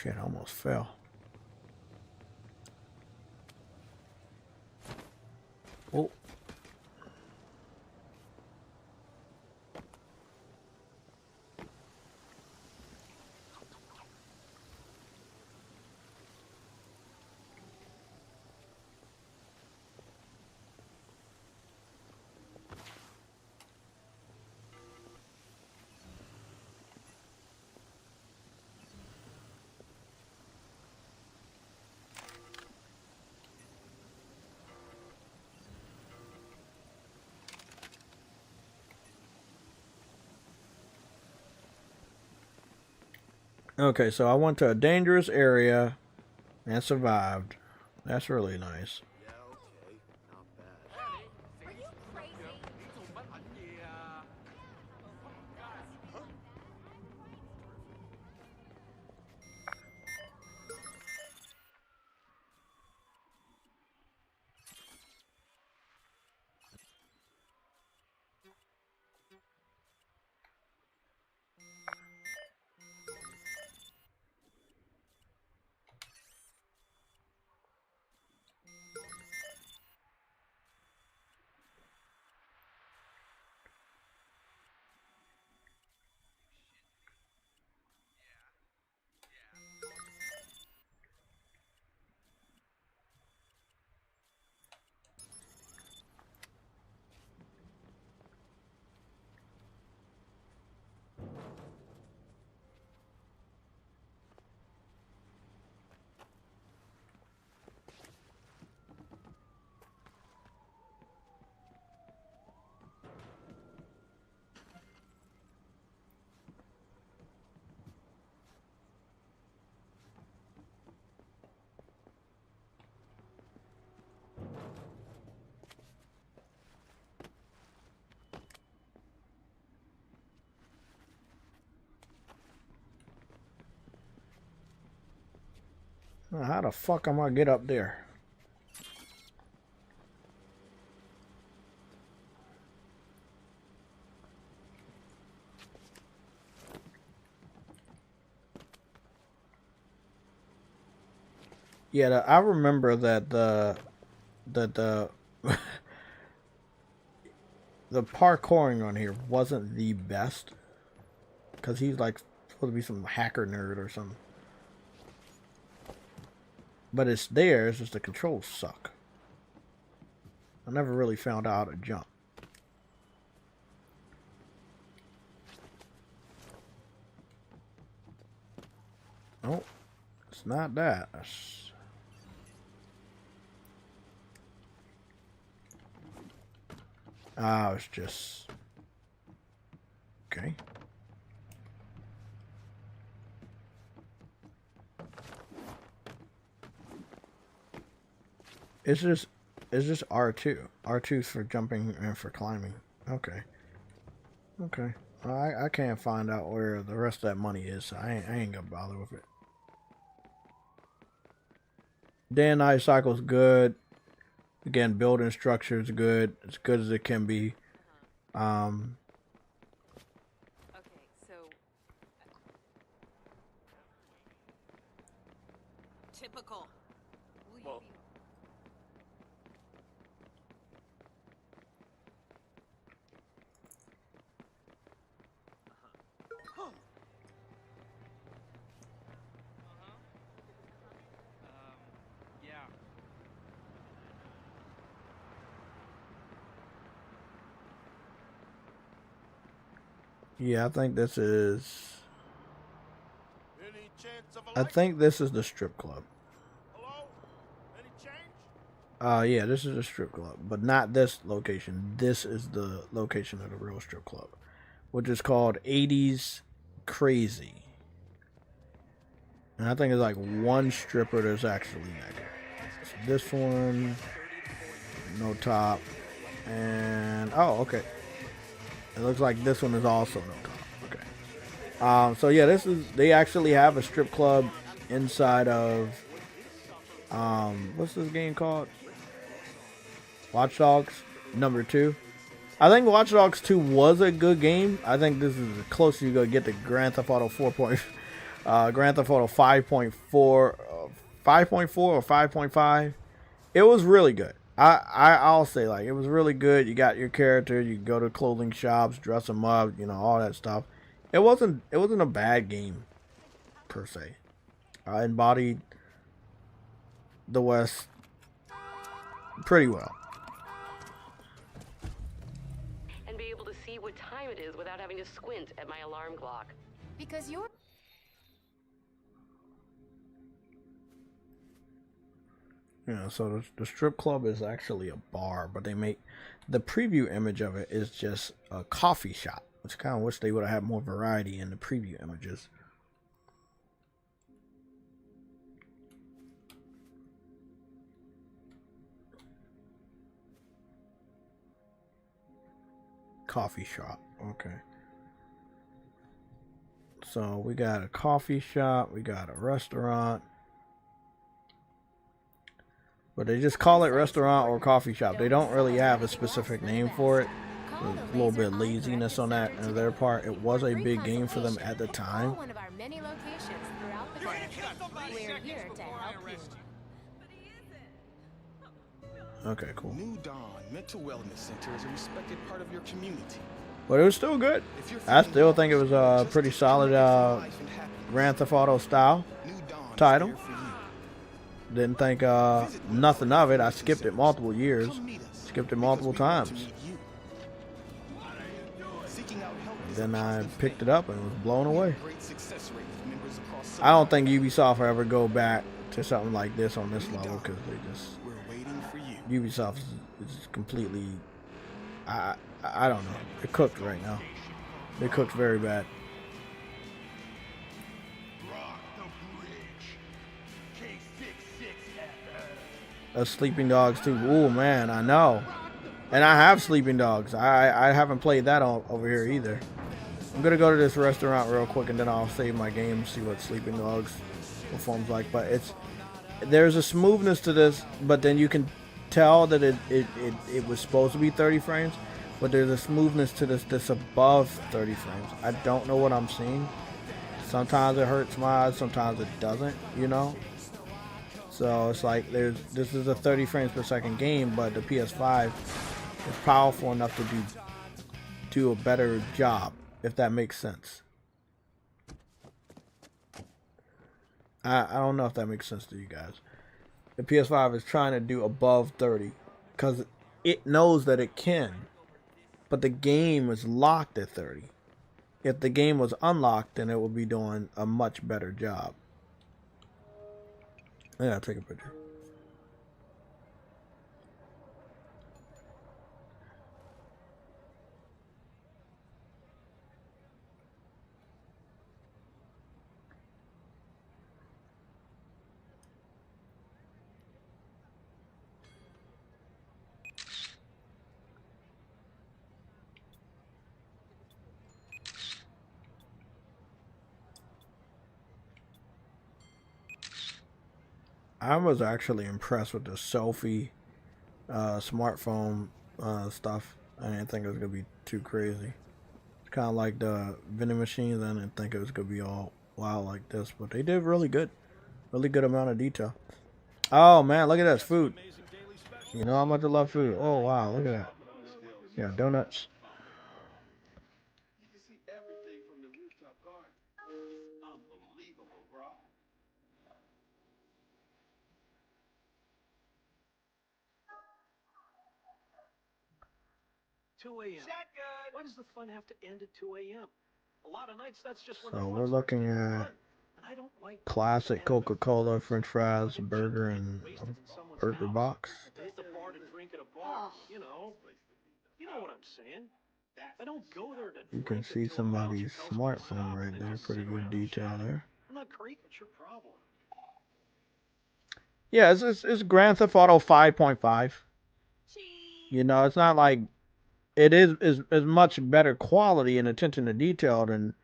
Speaker 1: Shit, I almost fell. Oh. Okay, so I went to a dangerous area and survived. That's really nice.
Speaker 6: Yeah, okay. Not bad. Are you crazy?
Speaker 1: How the fuck am I get up there? Yeah, I remember that the the parkouring on here wasn't the best because he's like supposed to be some hacker nerd or something. But it's there, it's just the controls suck. I never really found out how to jump. Oh, it's not that. It's just... Okay. It's just R2. R2's for jumping and for climbing. Okay. Okay. I can't find out where the rest of that money is, so I ain't gonna bother with it. Day and night cycle is good. Again, building structure is good. As good as it can be.
Speaker 2: Okay, so typical.
Speaker 6: Well, yeah.
Speaker 1: Yeah, I think this is. I think this is the strip club. Yeah, this is a strip club, but not this location. This is the location of the real strip club, which is called 80s Crazy. And I think it's like one stripper that's actually naked. So this one, no top, and oh, okay. It looks like this one is also no top. Okay. So yeah, this is, they actually have a strip club inside of what's this game called? Watch Dogs #2. I think Watch Dogs 2 was a good game. I think this is the closest you're gonna get to Grand Theft Auto 4. Grand Theft Auto 5.4, 5.4 or 5.5. It was really good. I'll say, like, it was really good. You got your character. You go to clothing shops, dress them up, you know, all that stuff. It wasn't a bad game per se. I embodied the West pretty well.
Speaker 9: And be able to see what time it is without having to squint at my alarm clock.
Speaker 2: because you're
Speaker 1: Yeah, so the strip club is actually a bar, but they make the preview image of it is just a coffee shop, which I kind of wish they would have had more variety in the preview images. Coffee shop, okay. So we got a coffee shop, we got a restaurant. But they just call it restaurant or coffee shop. They don't really have a specific name for it. There's a little bit of laziness on that on their part. It was a big game for them at the time.
Speaker 2: one of our many locations throughout the country. We're here to help you.
Speaker 1: Okay, cool.
Speaker 10: New Dawn Mental Wellness Center is a respected part of your community.
Speaker 1: But it was still good. I still think it was a pretty solid Grand Theft Auto style title. Didn't think nothing of it. I skipped it multiple years. Skipped it multiple times. And then I picked it up and was blown away. I don't think Ubisoft will ever go back to something like this on this level, because they just... Ubisoft is completely... I don't know. They're cooked right now. They're cooked very bad. Sleeping Dogs too. Oh man, I know. And I have Sleeping Dogs. I haven't played that over here either. I'm gonna go to this restaurant real quick and then I'll save my game and see what Sleeping Dogs performs like. But there's a smoothness to this, but then you can tell that it was supposed to be 30 frames, but there's a smoothness to this that's above 30 frames. I don't know what I'm seeing. Sometimes it hurts my eyes, sometimes it doesn't, you know. So it's like this is a 30 frames per second game, but the PS5 is powerful enough to do a better job, if that makes sense. I don't know if that makes sense to you guys. The PS5 is trying to do above 30 because it knows that it can, but the game is locked at 30. If the game was unlocked, then it would be doing a much better job. Yeah, I'll take a picture. I was actually impressed with the selfie smartphone stuff. I didn't think it was gonna be too crazy. It's kind of like the vending machines. I didn't think it was gonna be all wild like this, but they did really good amount of detail. Oh man, look at this food. You know how much I love food. Oh wow, look at that. Yeah, donuts.
Speaker 11: 2 a.m. Why does the fun have to end at 2 a.m.? A lot of nights that's just when
Speaker 1: So we're looking at classic Coca-Cola, French fries, a burger, and a burger box.
Speaker 11: Hit the bar to drink at a bar, you know what I'm saying. I don't go there to
Speaker 1: You can see somebody's smartphone right there. Pretty good detail there.
Speaker 11: I'm not crazy. What's your problem?
Speaker 1: Yeah, it's Grand Theft Auto 5.5. You know, it's not like it is much better quality and attention to detail than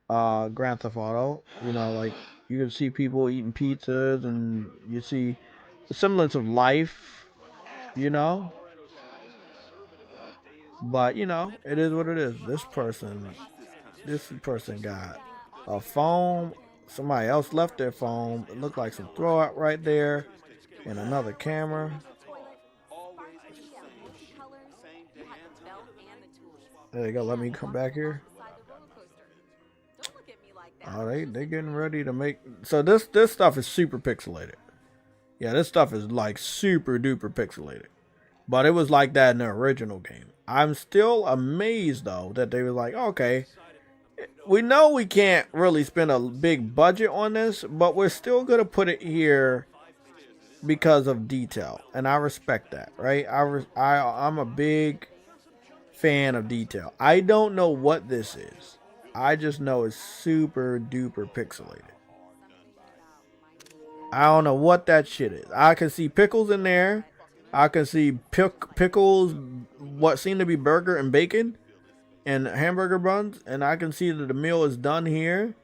Speaker 1: Grand Theft Auto. You know, like you can see people eating pizzas and you see the semblance of life, you know. But you know, it is what it is. This person got a phone. Somebody else left their phone. It looked like some throw up right there, and another camera. There you go. Let me come back here. Oh, they getting ready to make. So this stuff is super pixelated. Yeah, this stuff is like super duper pixelated. But it was like that in the original game. I'm still amazed though that they were like, okay, we know we can't really spend a big budget on this, but we're still gonna put it here because of detail, and I respect that, right? I'm a big fan of detail. I don't know what this is. I just know it's super duper pixelated. I don't know what that shit is. I can see pickles in there. I can see pickles, what seem to be burger and bacon and hamburger buns. And I can see that the meal is done here.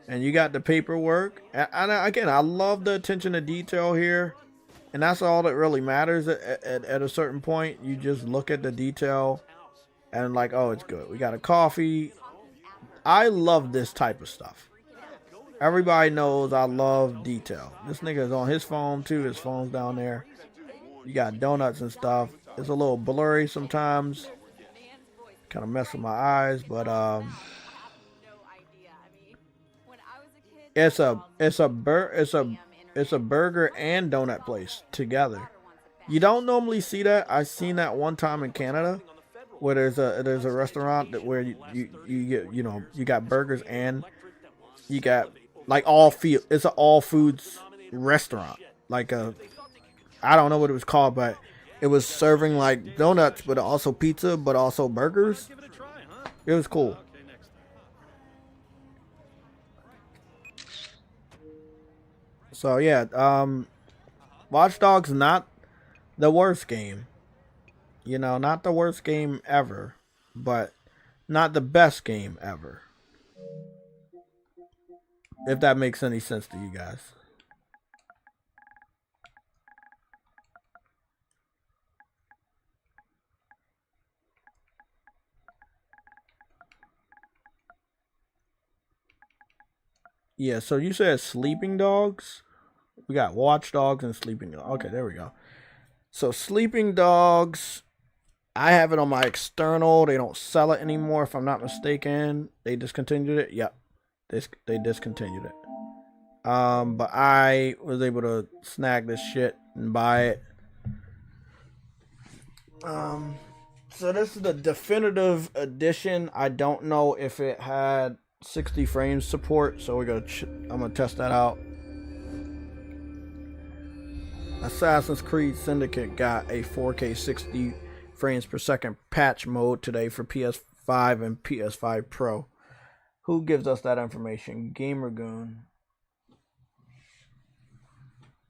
Speaker 1: And you got the paperwork. And again, I love the attention to detail here. And that's all that really matters at a certain point. You just look at the detail and like, oh, it's good. We got a coffee. I love this type of stuff. Everybody knows I love detail. This nigga is on his phone too. His phone's down there. You got donuts and stuff. It's a little blurry sometimes. Kind of mess with my eyes, but it's a burger and donut place together. You don't normally see that. I seen that one time in Canada, where there's a restaurant that where you get, you know, you got burgers and you got like it's an all foods restaurant, like I don't know what it was called, but it was serving like donuts, but also pizza, but also burgers. It was cool. So yeah, Watch Dogs not the worst game. You know, not the worst game ever, but not the best game ever. If that makes any sense to you guys. Yeah, so you said Sleeping Dogs? We got Watch Dogs and Sleeping Dogs. Okay, there we go. So Sleeping Dogs, I have it on my external. They don't sell it anymore, if I'm not mistaken. They discontinued it. Yep, they discontinued it. But I was able to snag this shit and buy it. So this is the definitive edition. I don't know if it had 60 frames support, so I'm gonna test that out. Assassin's Creed Syndicate got a 4K 60 frames per second patch mode today for PS5 and PS5 Pro. Who gives us that information? GamerGoon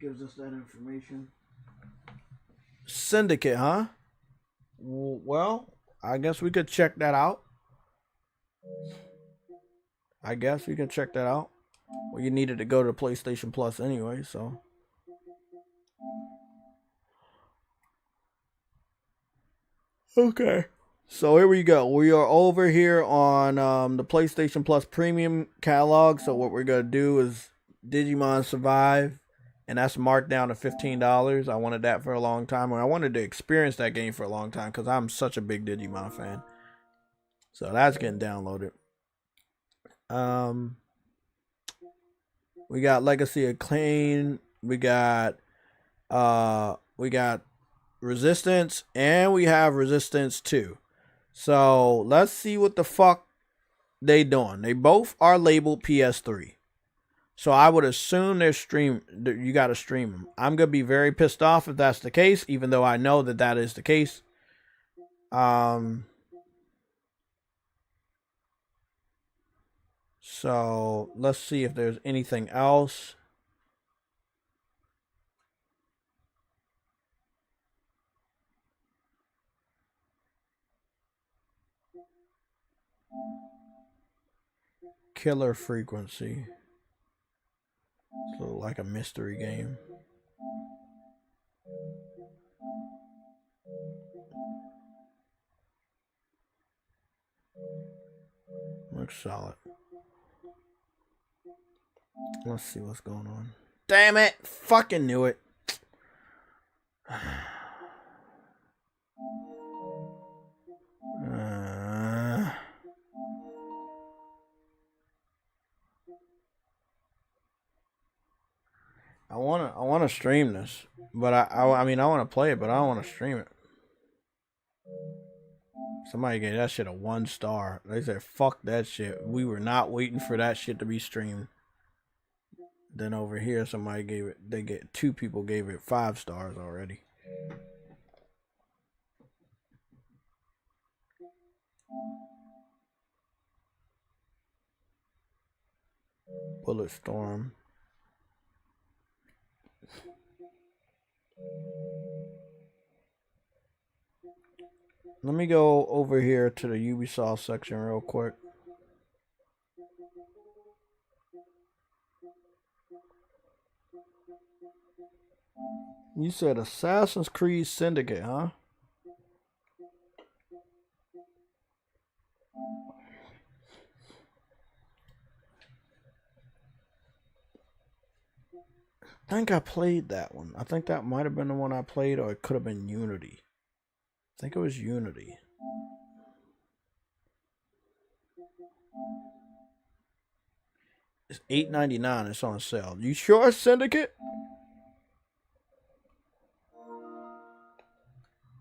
Speaker 1: gives us that information. Syndicate, huh? Well, I guess we could check that out. I guess we can check that out. Well, you needed to go to PlayStation Plus anyway, so Okay. So here we go. We are over here on the PlayStation Plus Premium catalog. So what we're going to do is Digimon Survive. And that's marked down to $15. I wanted that for a long time. And I wanted to experience that game for a long time because I'm such a big Digimon fan. So that's getting downloaded. We got Legacy of Kain. We got Resistance, and we have Resistance 2. So let's see what the fuck they doing. They both are labeled PS3. So I would assume you got to stream them. I'm going to be very pissed off if that's the case, even though I know that that is the case. So let's see if there's anything else. Killer Frequency. So like a mystery game. Looks solid. Let's see what's going on. Damn it! Fucking knew it. I wanna stream this, but I mean I want to play it, but I don't want to stream it. Somebody gave that shit a 1 star. They said fuck that shit. We were not waiting for that shit to be streamed. Then over here, somebody gave it. 2 people gave it 5 stars already. Bulletstorm. Let me go over here to the Ubisoft section real quick. You said Assassin's Creed Syndicate, huh? I think I played that one. I think that might have been the one I played, or it could have been Unity. I think it was Unity. It's $8.99. It's on sale. You sure, Syndicate?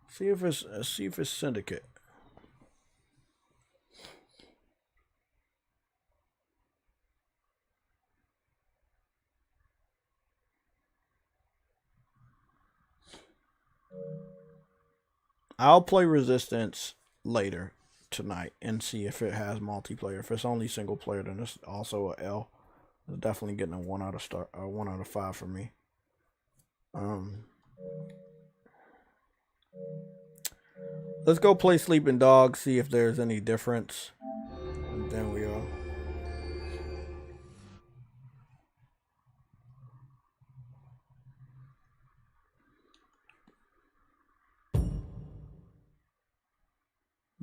Speaker 1: See if it's Syndicate. I'll play Resistance later tonight and see if it has multiplayer. If it's only single player, then it's also a L. It's definitely getting a 1 out of 5 for me. Let's go play Sleeping Dogs, see if there's any difference. And then we are.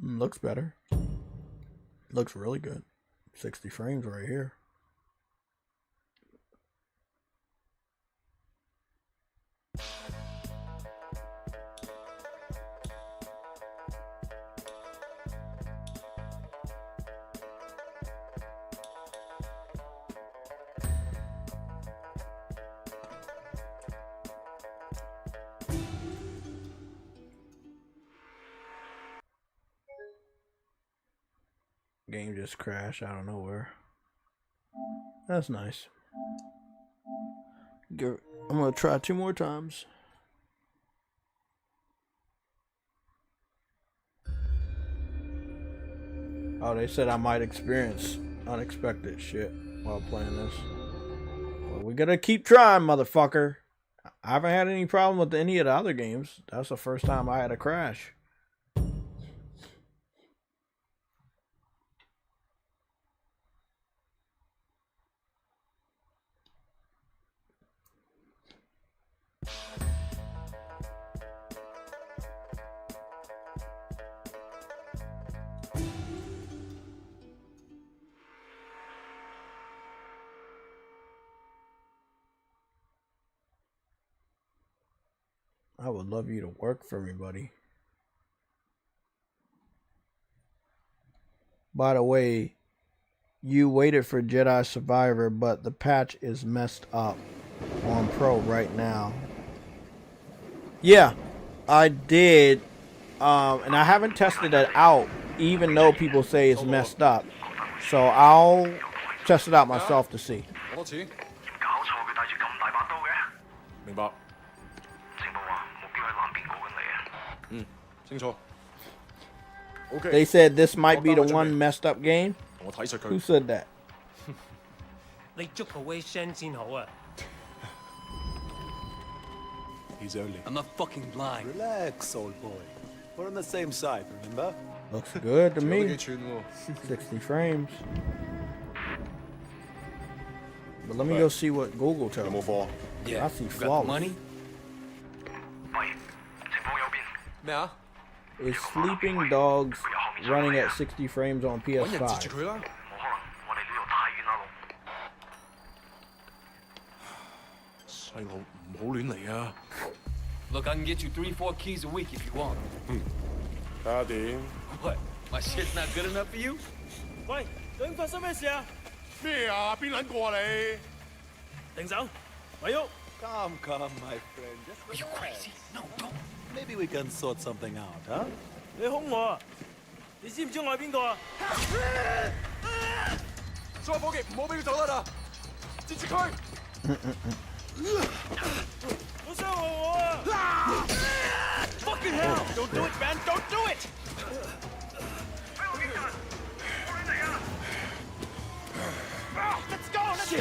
Speaker 1: Looks better. Looks really good. 60 frames right here. Game just crashed out of nowhere. That's nice. I'm gonna try 2 more times. Oh, they said I might experience unexpected shit while playing this. Well, we gotta keep trying, motherfucker. I haven't had any problem with any of the other games. That's the first time I had a crash. I would love you to work for me, buddy. By the way, you waited for Jedi Survivor, but the patch is messed up on Pro right now. Yeah, I did. And I haven't tested it out, even though people say it's messed up. So I'll test it out myself to see. They said this might be the one messed up game. Who said that?
Speaker 3: He's early.
Speaker 10: I'm not fucking blind.
Speaker 3: Relax, old boy. We're on the same side, remember?
Speaker 1: Looks good to me. 60 frames. But let me go see what Google tells me.
Speaker 10: Yeah,
Speaker 1: I see flawless.
Speaker 10: money?
Speaker 1: Is Sleeping Dogs running at 60 frames on PS5?
Speaker 10: Look, I can get you 3-4 keys a week if you want. What? My shit's not good enough for you?
Speaker 11: Come, my friend. Just
Speaker 10: Are you crazy? No, don't.
Speaker 3: maybe we can sort something out, huh?
Speaker 11: 你兇我啊！你知唔知我係邊個啊？所有伙計唔好俾佢走得啦！截住佢！好傷害我啊 ！Fucking hell! Don't do it, man! Don't do it! Let's go! Let's go!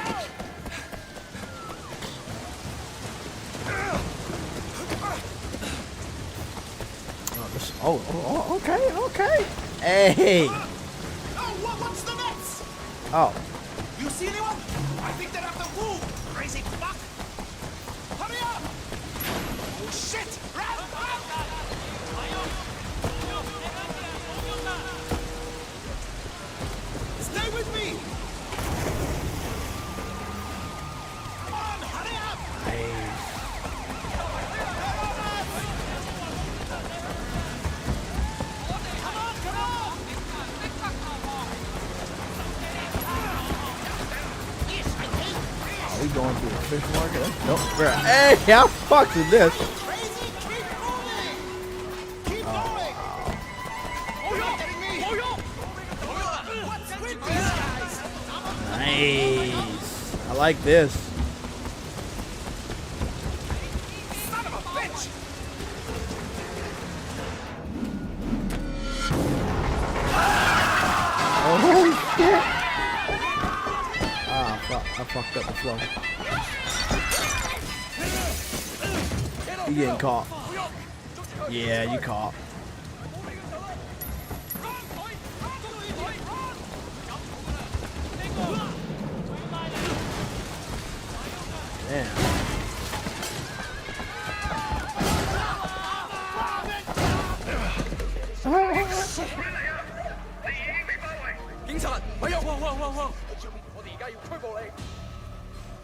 Speaker 1: Oh, okay. Hey.
Speaker 11: Oh, what's the next?
Speaker 1: Oh.
Speaker 11: You see anyone? I think they're after Wu. Crazy fuck. Hurry up! Oh shit! Stay with me. Come on, hurry up!
Speaker 1: We going through the fish market? Nope. Hey, how fucked is this? Nice. I like this.
Speaker 11: Son of a bitch!
Speaker 1: Oh shit! Ah, fuck! I fucked up the flow. You getting caught? Yeah, you caught. Damn.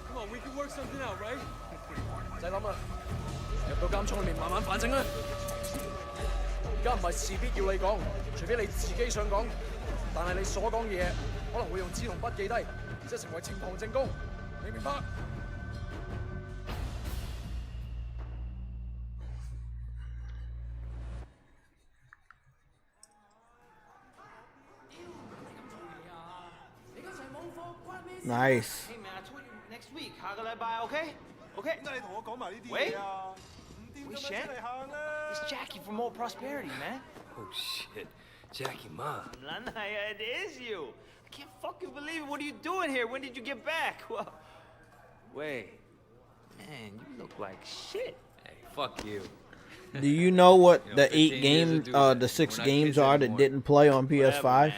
Speaker 11: Come on, we can work something out, right?
Speaker 12: 唔使諗啦，入到監倉裏面慢慢反省啦。而家唔係事必要你講，除非你自己想講，但係你所講嘅嘢可能會用紙同筆記低，即係成為呈堂證供，你明白
Speaker 1: ？Nice.
Speaker 11: Hey man, I told you next week. 下個禮拜 OK? OK? 點解你同我講埋呢啲嘢啊？唔掂咁樣出嚟行啦！ It's Jackie from Old Prosperity, man.
Speaker 10: Oh shit, Jackie Ma.
Speaker 11: Lanaya, it is you. I can't fucking believe it. What are you doing here? When did you get back? Well, wait, man, you look like shit.
Speaker 10: Hey, fuck you.
Speaker 1: Do you know what the 6 games are that didn't play on PS5?
Speaker 11: Whatever,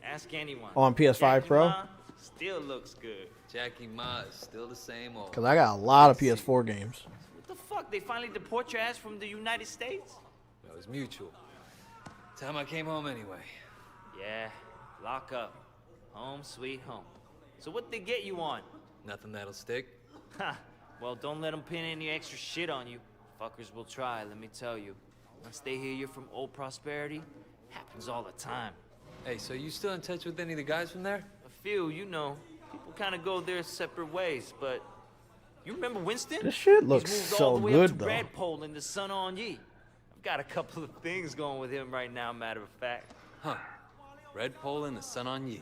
Speaker 11: ask anyone.
Speaker 1: On PS5
Speaker 11: Jackie
Speaker 1: Pro?
Speaker 11: Ma still looks good.
Speaker 10: Jackie Ma is still the same old.
Speaker 1: Cause I got a lot of PS4 games.
Speaker 11: What the fuck? They finally deport your ass from the United States?
Speaker 10: That was mutual. Time I came home anyway.
Speaker 11: Yeah, lock up. Home sweet home. So what they get you on?
Speaker 10: Nothing that'll stick.
Speaker 11: Ha! Well, don't let them pin any extra shit on you. Fuckers will try, let me tell you. Once they hear you're from old Prosperity, happens all the time.
Speaker 13: Hey, so you still in touch with any of the guys from there?
Speaker 11: A few, you know. People kind of go their separate ways, but you remember Winston?
Speaker 1: This shit looks
Speaker 11: He's moved
Speaker 1: so
Speaker 11: all the way
Speaker 1: good,
Speaker 11: up to
Speaker 1: though.
Speaker 11: Redpole in the Sun on Yi. I've got a couple of things going with him right now, matter of fact.
Speaker 13: Huh. Redpole and the Sun on Yi.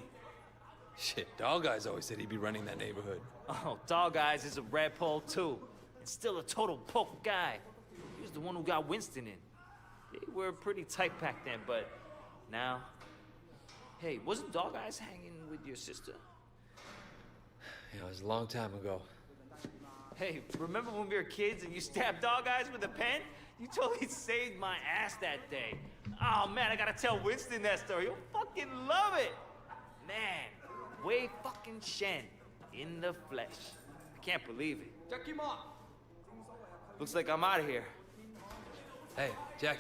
Speaker 13: Shit, Dog Eyes always said he'd be running that neighborhood.
Speaker 11: Oh, Dog Eyes is a Redpole too. And still a total poke guy. He was the one who got Winston in. They were pretty tight back then, but now... Hey, wasn't Dog Eyes hanging with your sister?
Speaker 13: Yeah, it was a long time ago.
Speaker 11: Hey, remember when we were kids and you stabbed Dog Eyes with a pen? You totally saved my ass that day. Oh man, I gotta tell Winston that story. You'll fucking love it. Man, Wei fucking Shen in the flesh. I can't believe it. Looks like I'm out of here.
Speaker 13: Hey, Jackie.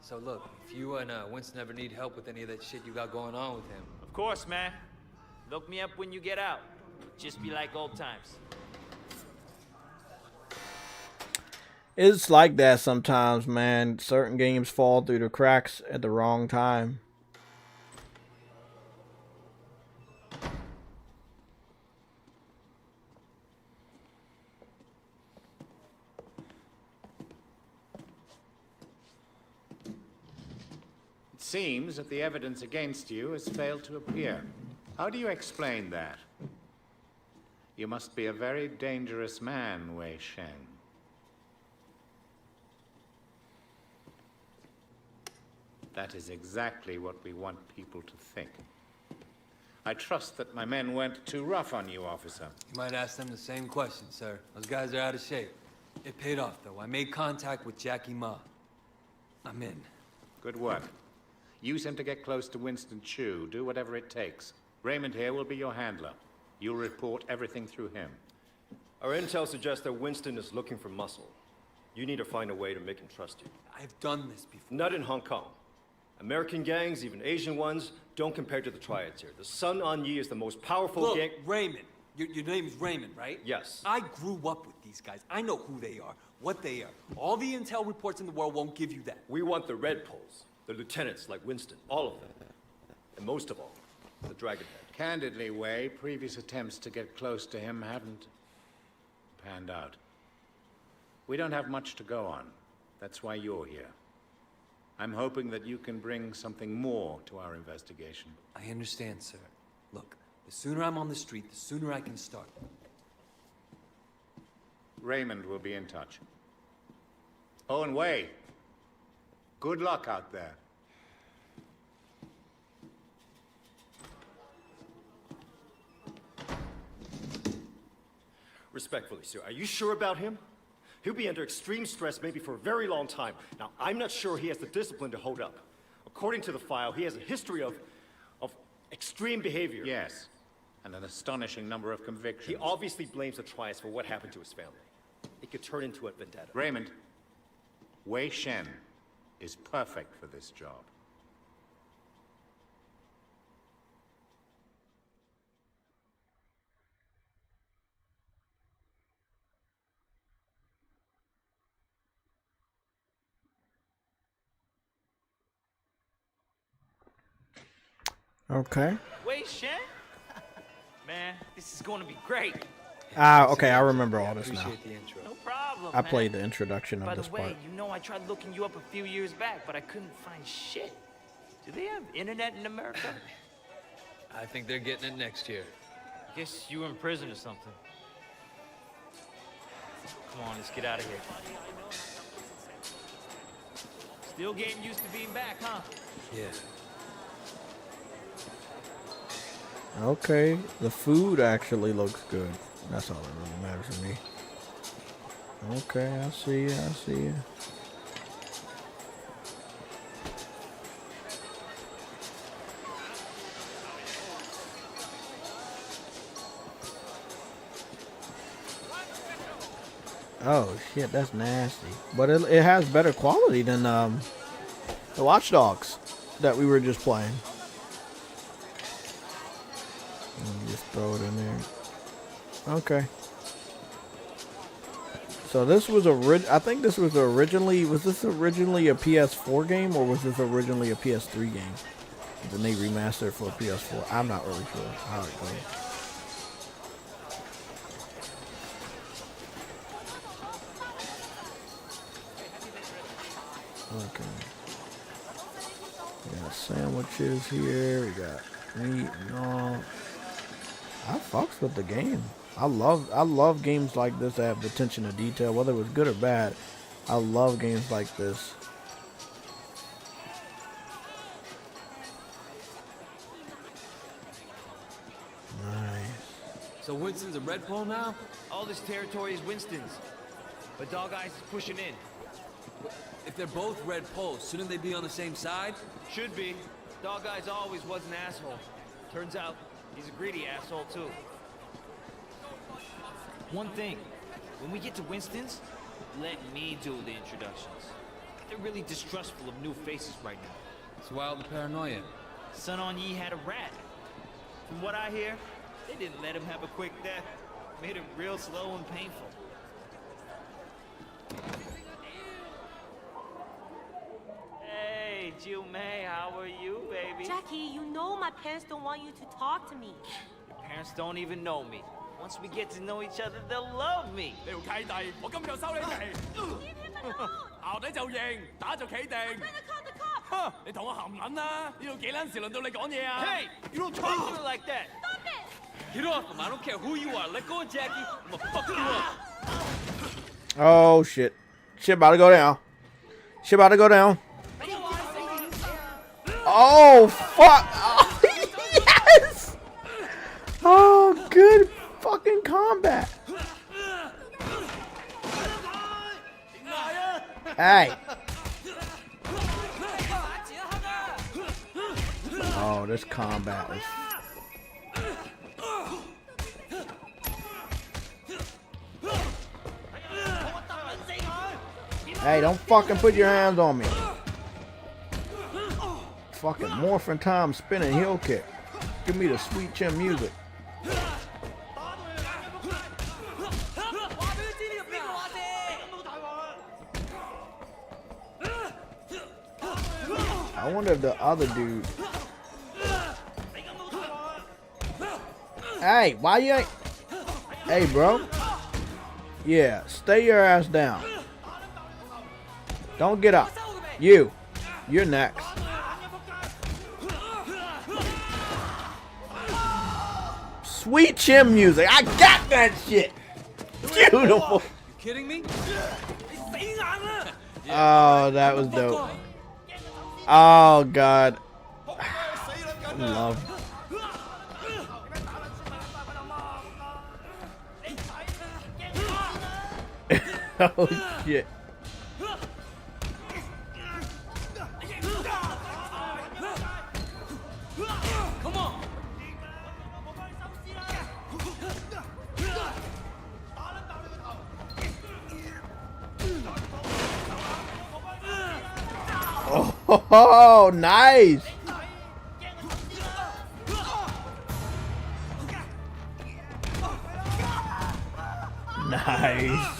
Speaker 13: So look, if you and Winston ever need help with any of that shit you got going on with him.
Speaker 11: Of course, man. Look me up when you get out. Just be like old times.
Speaker 1: It's like that sometimes, man. Certain games fall through the cracks at the wrong time.
Speaker 14: It seems that the evidence against you has failed to appear. How do you explain that? You must be a very dangerous man, Wei Shen. That is exactly what we want people to think. I trust that my men weren't too rough on you, officer.
Speaker 13: You might ask them the same question, sir. Those guys are out of shape. It paid off, though. I made contact with Jackie Ma. I'm in.
Speaker 14: Good work. Use him to get close to Winston Chu. Do whatever it takes. Raymond here will be your handler. You'll report everything through him.
Speaker 15: Our intel suggests that Winston is looking for muscle. You need to find a way to make him trust you.
Speaker 13: I've done this before.
Speaker 15: Not in Hong Kong. American gangs, even Asian ones, don't compare to the triads here. The Sun On Yi is the most powerful gang.
Speaker 13: Look, Raymond. Your name is Raymond, right?
Speaker 15: Yes.
Speaker 13: I grew up with these guys. I know who they are, what they are. All the intel reports in the world won't give you that.
Speaker 15: We want the Red Poles, the lieutenants like Winston, all of them. And most of all, the Dragonhead.
Speaker 14: Candidly, Wei, previous attempts to get close to him haven't panned out. We don't have much to go on. That's why you're here. I'm hoping that you can bring something more to our investigation.
Speaker 13: I understand, sir. Look, the sooner I'm on the street, the sooner I can start.
Speaker 14: Raymond will be in touch. Oh, and Wei, good luck out there.
Speaker 15: Respectfully, sir, are you sure about him? He'll be under extreme stress maybe for a very long time. Now, I'm not sure he has the discipline to hold up. According to the file, he has a history of extreme behavior.
Speaker 14: Yes, and an astonishing number of convictions.
Speaker 15: He obviously blames the triads for what happened to his family. It could turn into a vendetta.
Speaker 14: Raymond, Wei Shen is perfect for this job.
Speaker 1: Okay.
Speaker 11: Wei Shen? Man, this is going to be great.
Speaker 1: Okay, I remember all this now.
Speaker 13: Appreciate the intro.
Speaker 11: No problem,
Speaker 1: I
Speaker 11: man.
Speaker 1: played the introduction
Speaker 11: By
Speaker 1: of this
Speaker 11: the way,
Speaker 1: part.
Speaker 11: you know I tried looking you up a few years back, but I couldn't find shit. Do they have internet in America?
Speaker 13: I think they're getting it next year.
Speaker 11: I guess you were in prison or something. Come on, let's get out of here. Still getting used to being back, huh?
Speaker 13: Yeah.
Speaker 1: Okay, the food actually looks good. That's all that really matters to me. Okay, I see you, I see you. Oh shit, that's nasty. But it has better quality than the Watch Dogs that we were just playing. Just throw it in there. Okay. So this was I think this was originally. Was this originally a PS4 game or was this originally a PS3 game? Then they remastered it for PS4. I'm not really sure how it goes. Okay. We got sandwiches here. We got meat and all. I fucks with the game. I love games like this that have the attention to detail, whether it was good or bad. I love games like this.
Speaker 13: Nice. So Winston's a red pole now?
Speaker 11: All this territory is Winston's, but Dog Eyes is pushing in.
Speaker 13: If they're both red poles, shouldn't they be on the same side?
Speaker 11: Should be. Dog Eyes always was an asshole. Turns out he's a greedy asshole too. One thing, when we get to Winston's, let me do the introductions. They're really distrustful of new faces right now.
Speaker 13: It's wild and paranoia.
Speaker 11: Sun On Yee had a rat. From what I hear, they didn't let him have a quick death. Made it real slow and painful. Hey, Jill May, how are you, baby?
Speaker 16: Jackie, you know my parents don't want you to talk to me.
Speaker 11: Your parents don't even know me. Once we get to know each other, they'll love me.
Speaker 12: 你條契弟，我今日就收你皮。淆底就認，打就企定。哼，你同我含撚啦！呢度幾撚時輪到你講嘢啊
Speaker 11: Hey, you don't talk to me like that.
Speaker 16: Stop it!
Speaker 13: Get off him. I don't care who you are. Let go of Jackie. I'm gonna fuck you up.
Speaker 1: Oh shit. Shit about to go down. Shit about to go down. Oh fuck. Oh, yes. Oh, good fucking combat. Hey. Oh, this combat is. Hey, don't fucking put your hands on me. Fucking morphin' time spinning heel kick. Give me the sweet chin music. I wonder if the other dude. Hey, why you ain't? Hey, bro. Yeah, stay your ass down. Don't get up. You're next. Sweet chin music. I got that shit. Beautiful.
Speaker 13: You kidding me?
Speaker 1: Oh, that was dope. Oh God. Love. Oh shit.
Speaker 12: Come on.
Speaker 1: Oh, nice. Nice.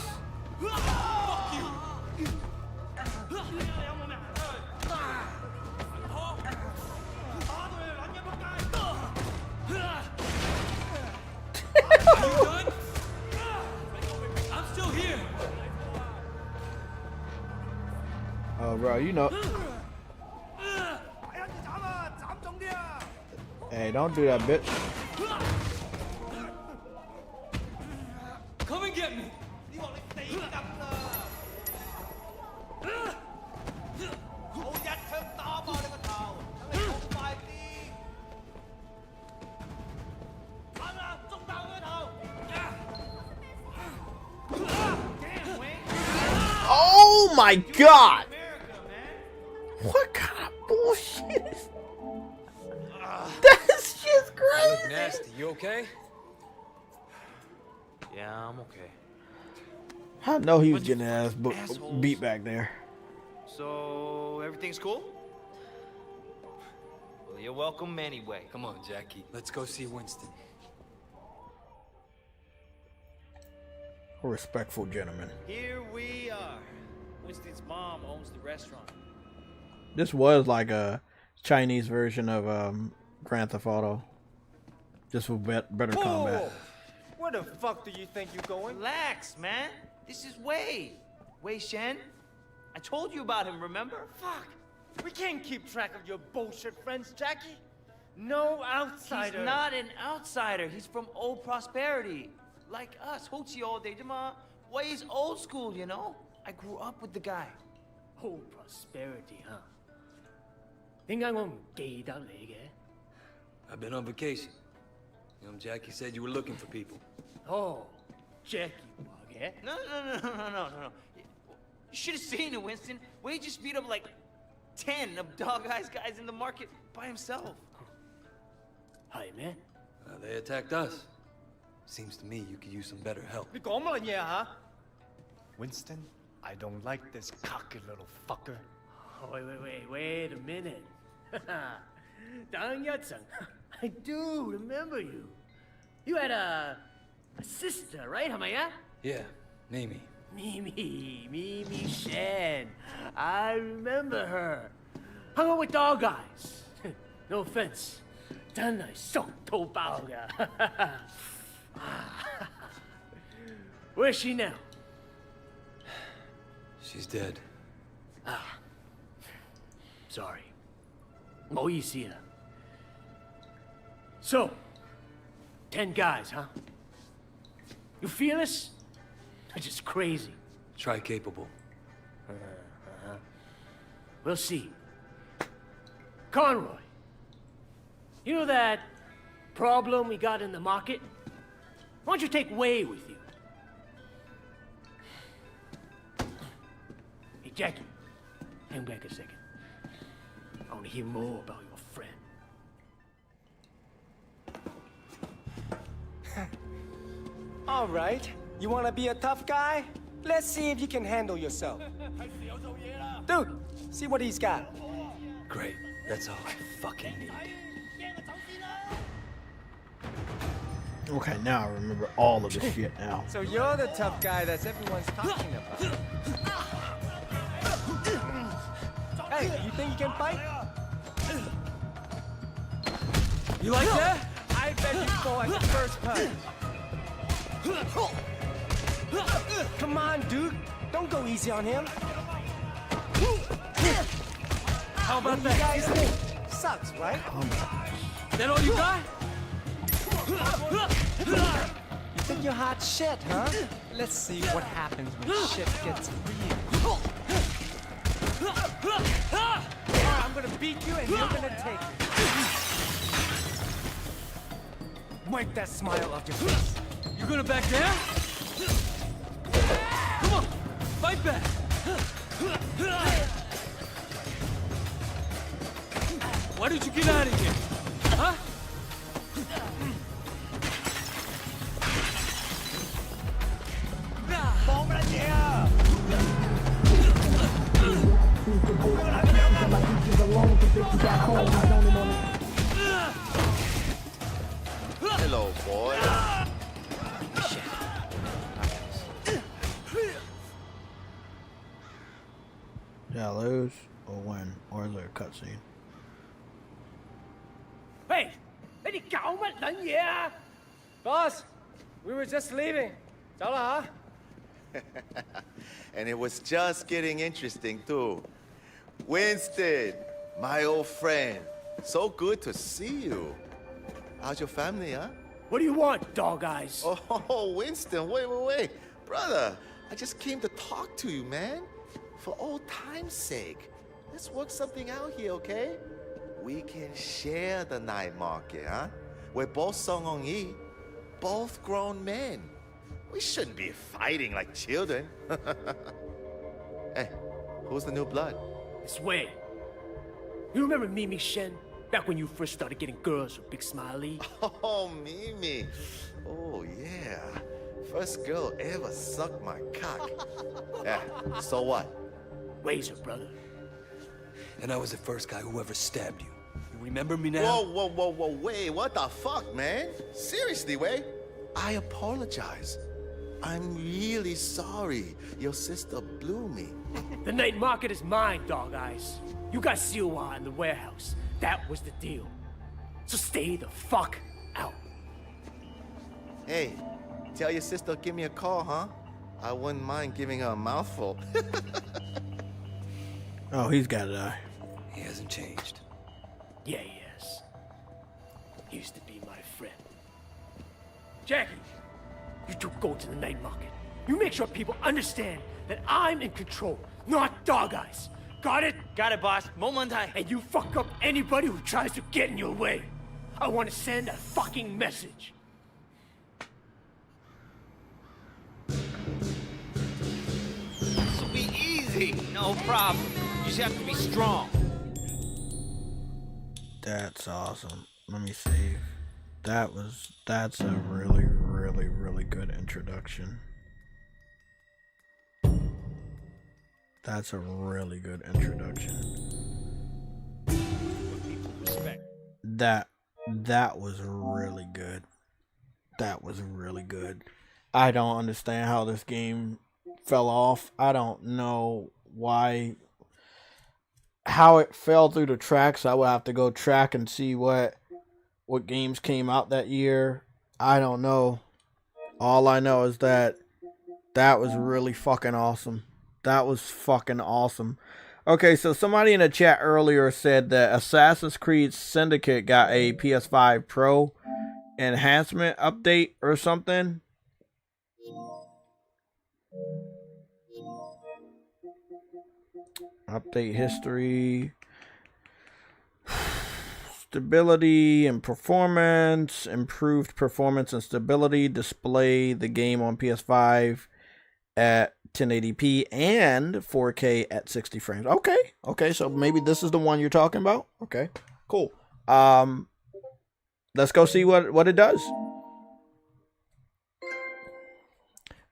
Speaker 12: I'm still here.
Speaker 1: Oh, bro, you know. Hey, don't do that, bitch.
Speaker 12: Come and get me.
Speaker 1: Oh my God! What kind of bullshit is that? Shit's crazy.
Speaker 13: Nasty. You okay?
Speaker 11: Yeah, I'm okay.
Speaker 1: I know he was getting his ass beat back there.
Speaker 11: So, everything's cool? Well, you're welcome anyway.
Speaker 13: Come on, Jackie. Let's go see Winston.
Speaker 1: A respectful gentleman.
Speaker 11: Here we are. Winston's mom owns the restaurant.
Speaker 1: This was like a Chinese version of Grand Theft Auto, just with better combat.
Speaker 11: Where the fuck do you think you're going? Relax, man. This is Wei. Wei Shen. I told you about him, remember? Fuck. We can't keep track of your bullshit friends, Jackie. No outsider. He's not an outsider. He's from old prosperity. Like us. Hochi all day. Wei's old school, you know? I grew up with the guy.
Speaker 17: Old prosperity, huh? 點解我唔記得你嘅?
Speaker 13: I've been on vacation. Jackie said you were looking for people.
Speaker 17: Oh, Jackie話嘅?
Speaker 11: No. You should have seen it, Winston. Wei just beat up like 10 of Dog Eye's guys in the market by himself.
Speaker 17: Hi, man.
Speaker 13: They attacked us. Seems to me you could use some better help.
Speaker 11: You講乜嘢嚇?
Speaker 17: Winston, I don't like this cocky little fucker. Oh, wait a minute. 等一陣. I do remember you. You had a sister, right, 係咪啊?
Speaker 13: Yeah, Mimi.
Speaker 17: Mimi Shen. I remember her. Hung out with Dog Eyes. No offense. 真係熟到爆㗎. Where's she now?
Speaker 13: She's dead.
Speaker 17: Sorry. 唔好意思啊. So, 10 guys, huh? You fearless? They're just crazy.
Speaker 13: Try capable.
Speaker 17: We'll see. Conroy, you know that problem we got in the market? Why don't you take Wei with you? Hey, Jackie, hang back a second. I want to hear more about your friend.
Speaker 18: All right. You want to be a tough guy? Let's see if you can handle yourself. Dude, see what he's got.
Speaker 13: Great. That's all I fucking need.
Speaker 1: Okay, now I remember all of this shit now.
Speaker 18: So you're the tough guy that's everyone's talking about. Hey, you think you can fight?
Speaker 12: You like that?
Speaker 18: I bet you fall at the first punch. Come on, dude. Don't go easy on him.
Speaker 12: How about
Speaker 18: what
Speaker 12: that?
Speaker 18: You guys think? Sucks, right?
Speaker 12: That all you got?
Speaker 18: You think you're hot shit, huh? Let's see what happens when shit gets real. I'm gonna beat you and you're gonna take it. Wipe that smile off your face.
Speaker 12: You gonna back down? Come on, fight back. Why did you get out of here? Huh?
Speaker 19: Hello, boy.
Speaker 1: Did I lose or win? Or is there a cutscene?
Speaker 17: Hey! 你哋搞乜撚嘢啊?
Speaker 18: Boss, we were just leaving. 走啦吓.
Speaker 19: And it was just getting interesting, too. Winston, my old friend. So good to see you. How's your family, huh?
Speaker 17: What do you want, Dog Eyes?
Speaker 19: Oh, Winston, wait. Brother, I just came to talk to you, man. For old time's sake. Let's work something out here, okay? We can share the night market, huh? We're both Song-Ong-Yi, both grown men. We shouldn't be fighting like children. Hey, who's the new blood?
Speaker 17: It's Wei. You remember Mimi Shen? Back when you first started getting girls with Big Smiley?
Speaker 19: Oh, Mimi. Oh, yeah. First girl ever sucked my cock. Yeah, so what?
Speaker 17: Wei's her brother.
Speaker 13: And I was the first guy who ever stabbed you. You remember me now?
Speaker 19: Whoa, Wei, what the fuck, man? Seriously, Wei? I apologize. I'm really sorry. Your sister blew me.
Speaker 17: The night market is mine, Dog Eyes. You got Siwa in the warehouse. That was the deal. So stay the fuck out.
Speaker 19: Hey, tell your sister give me a call, huh? I wouldn't mind giving her a mouthful.
Speaker 1: Oh, he's got to die.
Speaker 13: He hasn't changed.
Speaker 17: Yeah, he has. He used to be my friend. Jackie, you two go to the night market. You make sure people understand that I'm in control, not Dog Eyes. Got it?
Speaker 11: Got it, boss. Momentai.
Speaker 17: And you fuck up anybody who tries to get in your way. I want to send a fucking message.
Speaker 11: This'll be easy. No problem. You just have to be strong.
Speaker 1: That's awesome. Let me save. That's a really, really, really good introduction. That's a really good introduction. That was really good. That was really good. I don't understand how this game fell off. I don't know how it fell through the tracks. I would have to go track and see what games came out that year. I don't know. All I know is that was really fucking awesome. That was fucking awesome. Okay, so somebody in the chat earlier said that Assassin's Creed Syndicate got a PS5 Pro enhancement update or something. Update history. Stability and performance. Improved performance and stability. Display the game on PS5 at 1080p and 4K at 60 frames. Okay, so maybe this is the one you're talking about. Okay, cool. Let's go see what it does.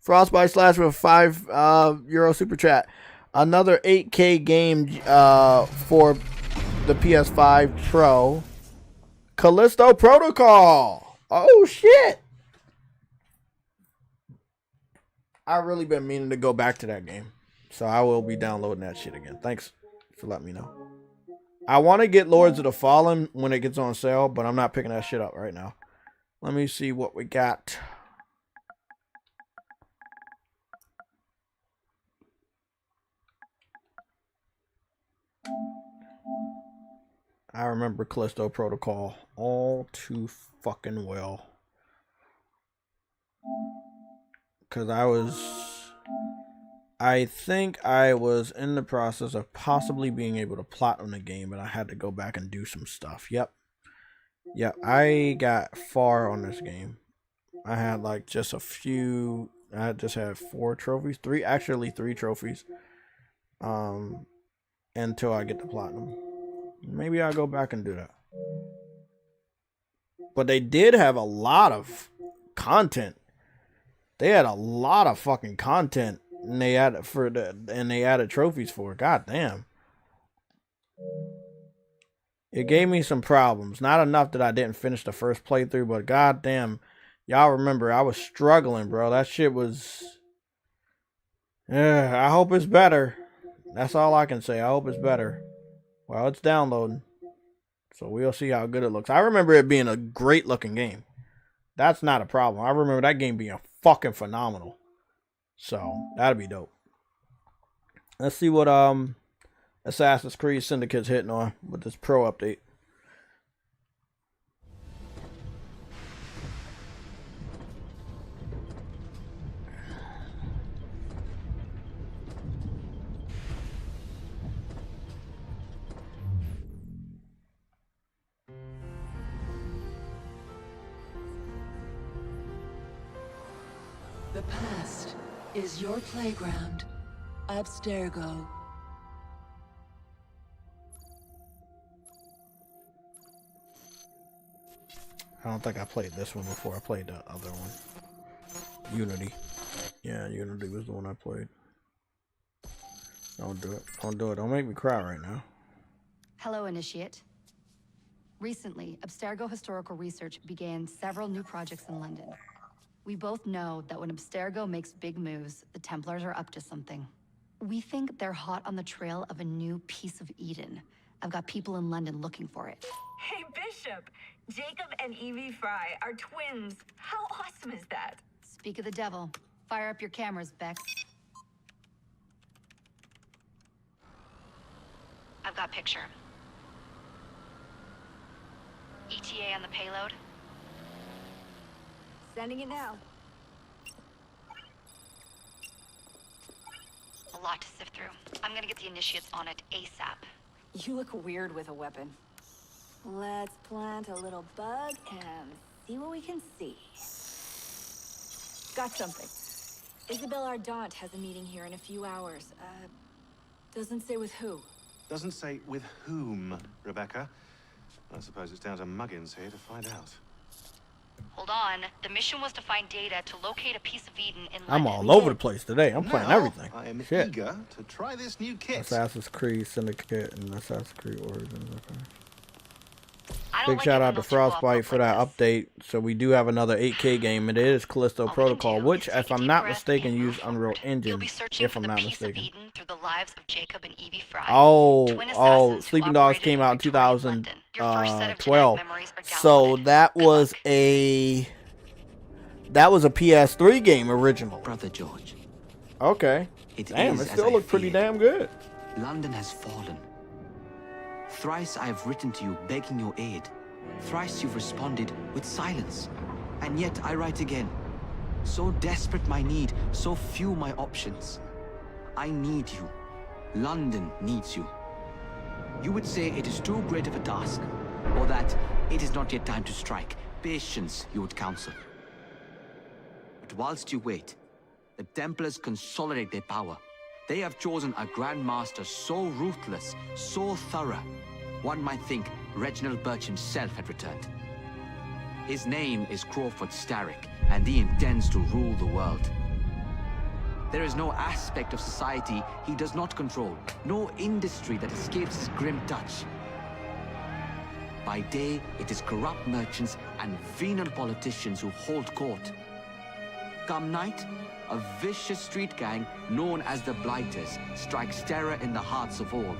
Speaker 1: Frostbite Slash with a €5 super chat. Another 8K game for the PS5 Pro. Callisto Protocol. Oh shit. I've really been meaning to go back to that game. So I will be downloading that shit again. Thanks for letting me know. I want to get Lords of the Fallen when it gets on sale, but I'm not picking that shit up right now. Let me see what we got. I remember Callisto Protocol all too fucking well. Because I think I was in the process of possibly being able to platinum the game, but I had to go back and do some stuff. Yep, I got far on this game. I had like just a few, I just had 4 trophies, 3 trophies, until I get the platinum. Maybe I'll go back and do that. But they did have a lot of content. They had a lot of fucking content, and they added trophies for it. God damn. It gave me some problems. Not enough that I didn't finish the first playthrough, but god damn, y'all remember I was struggling, bro. That shit was. Yeah, I hope it's better. That's all I can say. I hope it's better. Well, it's downloading, so we'll see how good it looks. I remember it being a great looking game. That's not a problem. I remember that game being fucking phenomenal. So that'll be dope. Let's see what Assassin's Creed Syndicate's hitting on with this Pro update.
Speaker 20: The past is your playground. Abstergo.
Speaker 1: I don't think I played this one before. I played the other one. Unity. Yeah, Unity was the one I played. Don't do it. Don't do it. Don't make me cry right now.
Speaker 21: Hello, Initiate. Recently, Abstergo Historical Research began several new projects in London. We both know that when Abstergo makes big moves, the Templars are up to something. We think they're hot on the trail of a new piece of Eden. I've got people in London looking for it.
Speaker 5: Hey, Bishop! Jacob and Evie Fry are twins. How awesome is that?
Speaker 21: Speak of the devil. Fire up your cameras, Bex. I've got picture. ETA on the payload.
Speaker 5: Sending it now.
Speaker 21: A lot to sift through. I'm gonna get the initiates on it ASAP.
Speaker 5: You look weird with a weapon. Let's plant a little bug and see what we can see. Got something. Isabel Ardant has a meeting here in a few hours. Doesn't say with who.
Speaker 22: Doesn't say with whom, Rebecca. I suppose it's down to Muggins here to find out.
Speaker 21: Hold on. The mission was to find data to locate a piece of Eden in London.
Speaker 1: I'm all over the place today. I'm playing everything.
Speaker 22: I am
Speaker 1: Shit.
Speaker 22: eager to try this new kit.
Speaker 1: Assassin's Creed Syndicate and Assassin's Creed Origins. Okay.
Speaker 21: I don't
Speaker 1: Big
Speaker 21: like
Speaker 1: shout
Speaker 21: it
Speaker 1: out
Speaker 21: when
Speaker 1: to
Speaker 21: those two go off
Speaker 1: Frostbite for that update. So we do have another 8K game. It is Callisto Protocol, which, if I'm not mistaken, use Unreal Engine. If I'm not mistaken.
Speaker 21: Through the lives of Jacob and Evie Fry.
Speaker 1: Oh, Sleeping Dogs came out in 2012. So that was a PS3 game original.
Speaker 23: Brother George.
Speaker 1: Okay. Damn, it still looked pretty damn good.
Speaker 23: London has fallen. Thrice I have written to you begging your aid. Thrice you've responded with silence. And yet I write again. So desperate my need, so few my options. I need you. London needs you. You would say it is too great of a task, or that it is not yet time to strike. Patience, you would counsel. But whilst you wait, the Templars consolidate their power. They have chosen a Grand Master so ruthless, so thorough, one might think Reginald Birch himself had returned. His name is Crawford Starrick, and he intends to rule the world. There is no aspect of society he does not control, no industry that escapes his grim touch. By day, it is corrupt merchants and venal politicians who hold court. Come night, a vicious street gang known as the Blighters strikes terror in the hearts of all.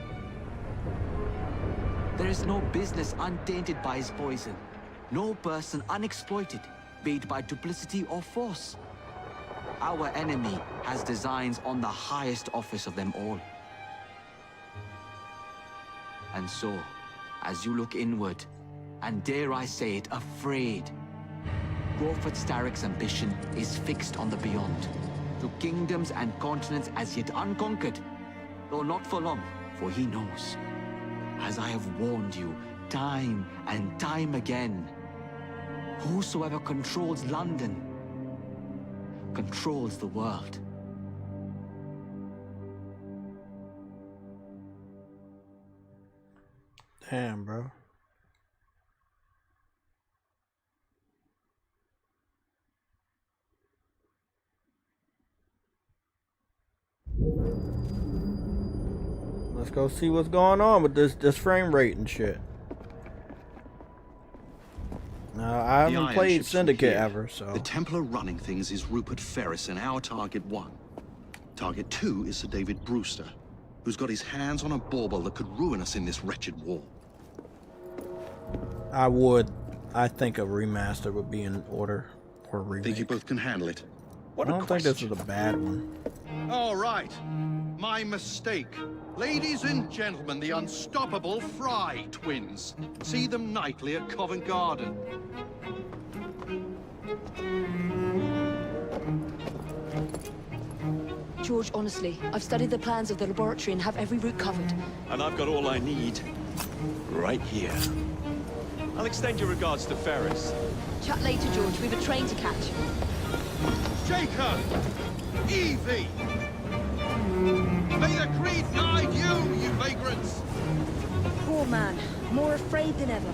Speaker 23: There is no business untainted by his poison, no person unexploited, be it by duplicity or force. Our enemy has designs on the highest office of them all. And so, as you look inward, and dare I say it, afraid, Crawford Starrick's ambition is fixed on the beyond, to kingdoms and continents as yet unconquered, though not for long, for he knows, as I have warned you time and time again, whosoever controls London controls the world.
Speaker 1: Damn, bro. Let's go see what's going on with this frame rate and shit. Now, I haven't played Syndicate ever, so...
Speaker 24: The Templar running things is Rupert Ferris, and our Target 1. Target 2 is Sir David Brewster, who's got his hands on a bauble that could ruin us in this wretched war.
Speaker 1: I think a remaster would be in order, or a remake.
Speaker 24: Think you both can handle it?
Speaker 1: I don't think this is a bad one.
Speaker 24: All right. My mistake. Ladies and gentlemen, the unstoppable Fry twins. See them nightly at Covent Garden.
Speaker 25: George, honestly, I've studied the plans of the laboratory and have every route covered.
Speaker 26: And I've got all I need right here. I'll extend your regards to Ferris.
Speaker 25: Chat later, George. We've a train to catch.
Speaker 24: Jacob! Evie! May the creed guide you, you vagrants!
Speaker 25: Poor man. More afraid than ever.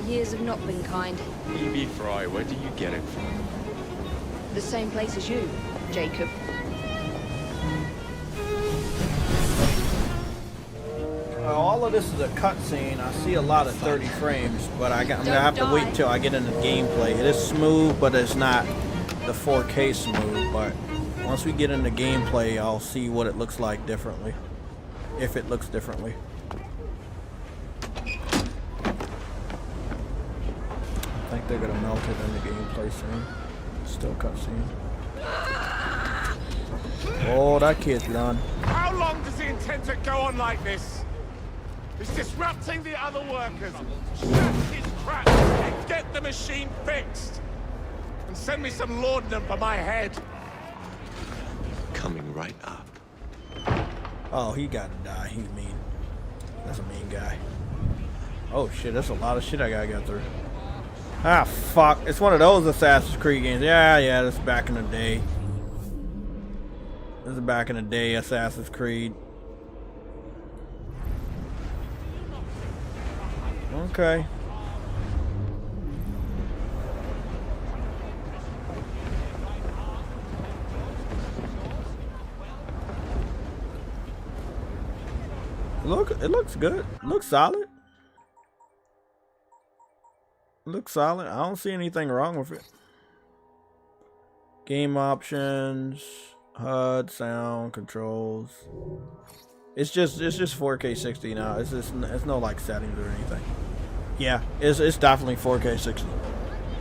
Speaker 25: Years have not been kind.
Speaker 26: Evie Fry, where do you get it from?
Speaker 25: The same place as you, Jacob.
Speaker 1: All of this is a cutscene. I see a lot of 30 frames, but I'm gonna have to wait until I get into gameplay. It is smooth, but it's not the 4K smooth, but once we get into gameplay, I'll see what it looks like differently. If it looks differently. I think they're gonna melt it in the gameplay soon. Still cutscene. Oh, that kid's done.
Speaker 2: How long does he intend to go on like this? He's disrupting the other workers. Shut his trap and get the machine fixed. And send me some laudanum for my head.
Speaker 26: Coming right up.
Speaker 1: Oh, he gotta die. He's mean. That's a mean guy. Oh shit, that's a lot of shit I gotta get through. Ah, fuck. It's one of those Assassin's Creed games. Yeah, this is back in the day. This is back in the day, Assassin's Creed. Okay. It looks good. It looks solid. It looks solid. I don't see anything wrong with it. Game options, HUD, sound, controls. It's just 4K 60 now. It's no like settings or anything. Yeah, it's definitely 4K 60.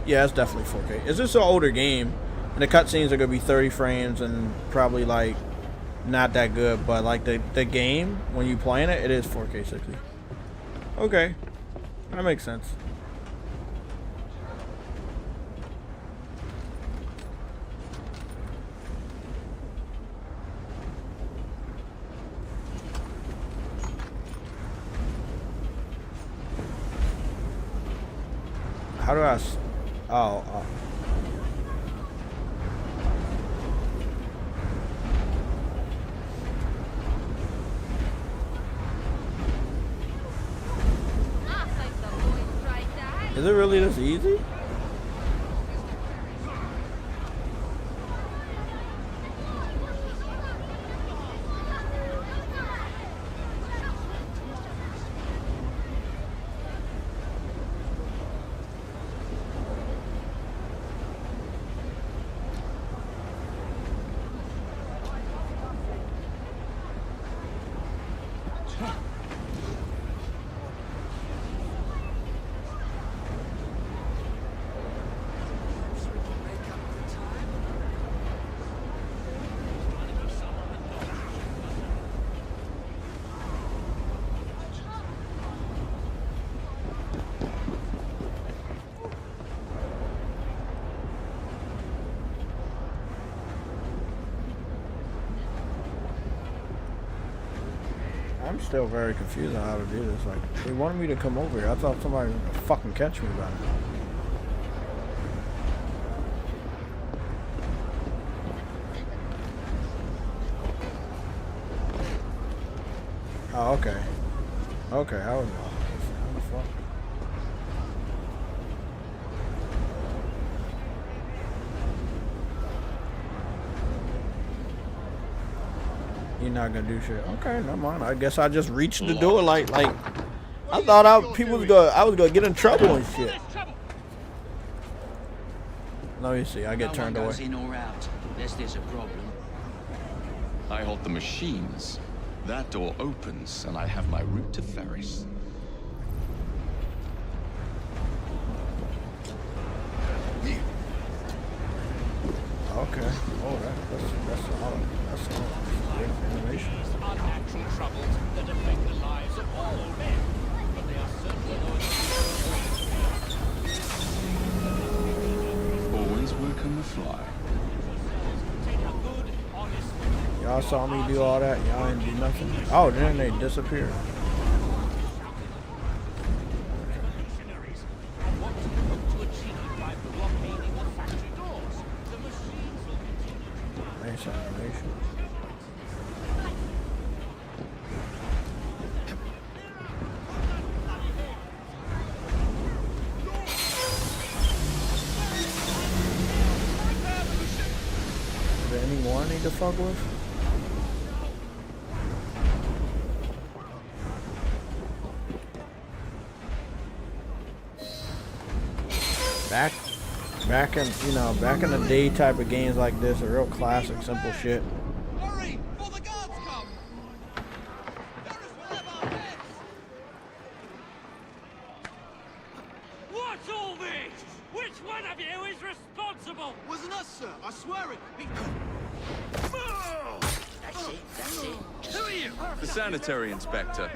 Speaker 1: Yeah, it's definitely 4K. It's just an older game, and the cutscenes are gonna be 30 frames and probably like not that good, but like the game when you playing it, it is 4K 60. Okay, that makes sense. How do I? Oh. Is it really this easy? I'm still very confused on how to do this. Like, they wanted me to come over here. I thought somebody was gonna fucking catch me by now. Oh, okay. Okay, I was wrong. How the fuck? You're not gonna do shit. Okay, never mind. I guess I just reached the door like I thought I was gonna get in trouble and shit. Let me see. I get turned away.
Speaker 4: In or out, unless there's a problem.
Speaker 6: I hold the machines. That door opens, and I have my route to Ferris.
Speaker 1: Okay. Oh, that's solid. That's solid. Animation.
Speaker 2: Unnatural troubles that affect the lives of all men, but they are certainly
Speaker 6: Always work on the fly.
Speaker 1: Y'all saw me do all that. Y'all didn't do nothing. Oh, then they disappeared. Nice animation. Is there anyone I need to fuck with? Back in, you know, back in the day type of games like this, a real classic, simple shit.
Speaker 3: What's all this? Which one of you is responsible?
Speaker 7: Wasn't us, sir. I swear it.
Speaker 3: That's it. Who are you?
Speaker 6: The sanitary inspector.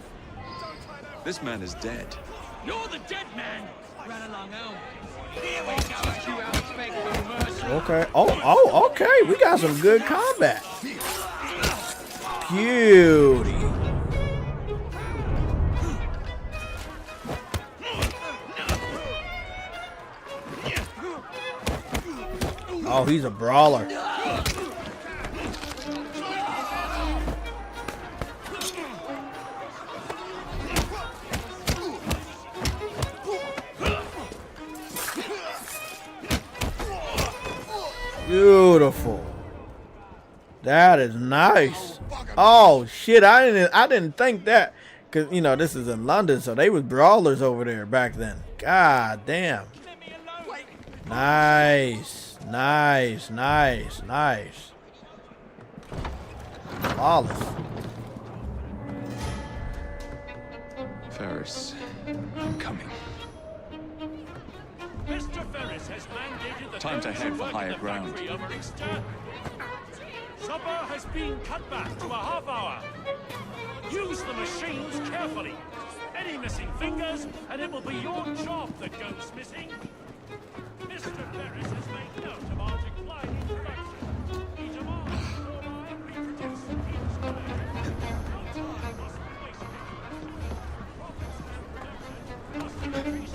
Speaker 6: This man is dead.
Speaker 3: You're the dead man. Run along home. Here we go. You expect no mercy.
Speaker 1: Okay. Oh, okay. We got some good combat. Beauty. Oh, he's a brawler. Beautiful. That is nice. Oh shit, I didn't think that, cause you know this is in London, so they was brawlers over there back then. God damn. Nice, nice, nice, nice. Flawless.
Speaker 6: Ferris, I'm coming.
Speaker 3: Mr. Ferris has mandated the
Speaker 6: Time to head for higher ground.
Speaker 3: Supper has been cut back to a half hour. Use the machines carefully. Any missing fingers, and it will be your job that goes missing. Mr. Ferris has made note of our declining production. He demands more line reproduce each square. No time must be wasted. Profits and production must increase.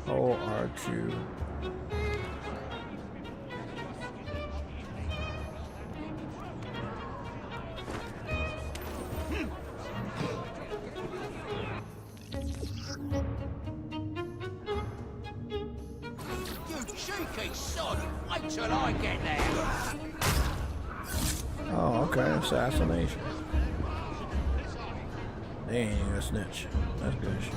Speaker 1: Oh, R2.
Speaker 3: You cheeky sod! Wait till I get there.
Speaker 1: Oh, okay, assassination. They ain't even a snitch. That's good shit.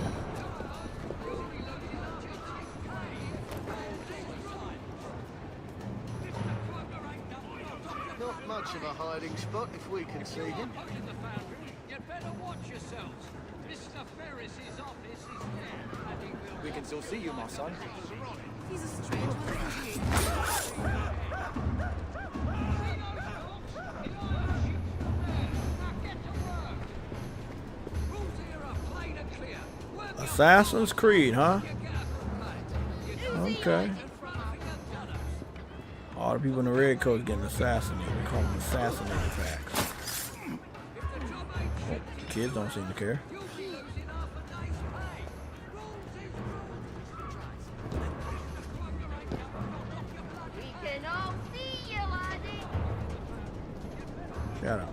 Speaker 17: Not much of a hiding spot if we can see him.
Speaker 3: You'd better watch yourselves. Mr. Ferris's office is there, and he will...
Speaker 12: We can still see you, my son.
Speaker 3: He's a strange
Speaker 1: Assassin's Creed, huh? Okay. All the people in the red coat getting assassinated. They call them assassinated packs. Oh, kids don't seem to care. Shut up.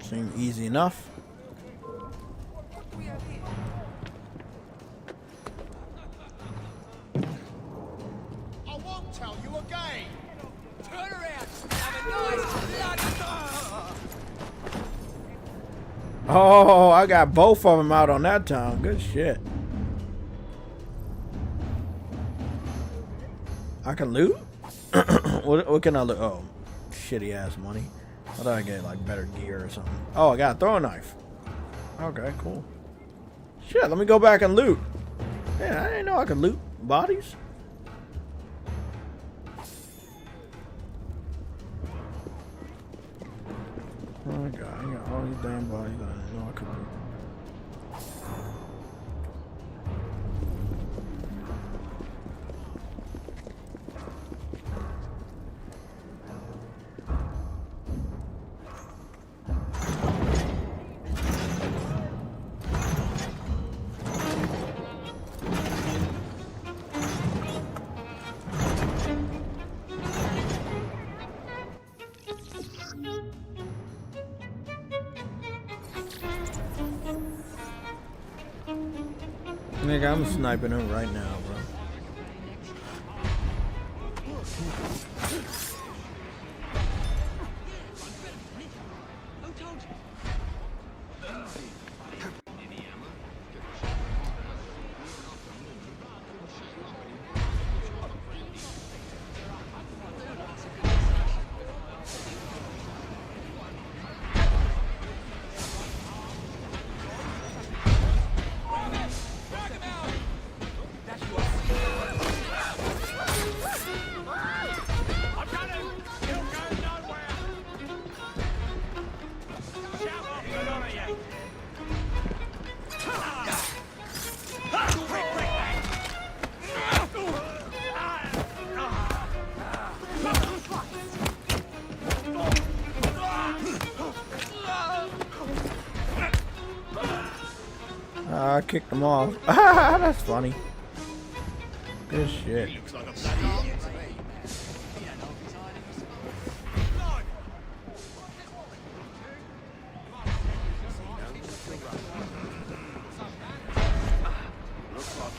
Speaker 1: Seemed easy enough.
Speaker 3: I won't tell you again. Turn around. Have a nice bloody...
Speaker 1: Oh, I got both of them out on that time. Good shit. I can loot? What can I loot? Oh, shitty ass money. I thought I get like better gear or something. Oh, I got a throwing knife. Okay, cool. Shit, let me go back and loot. Man, I didn't know I could loot bodies. Oh my god, I got all these damn bodies I didn't know I could loot. Nigga, I'm sniping him right now, bro. I kicked him off. That's funny. Good shit.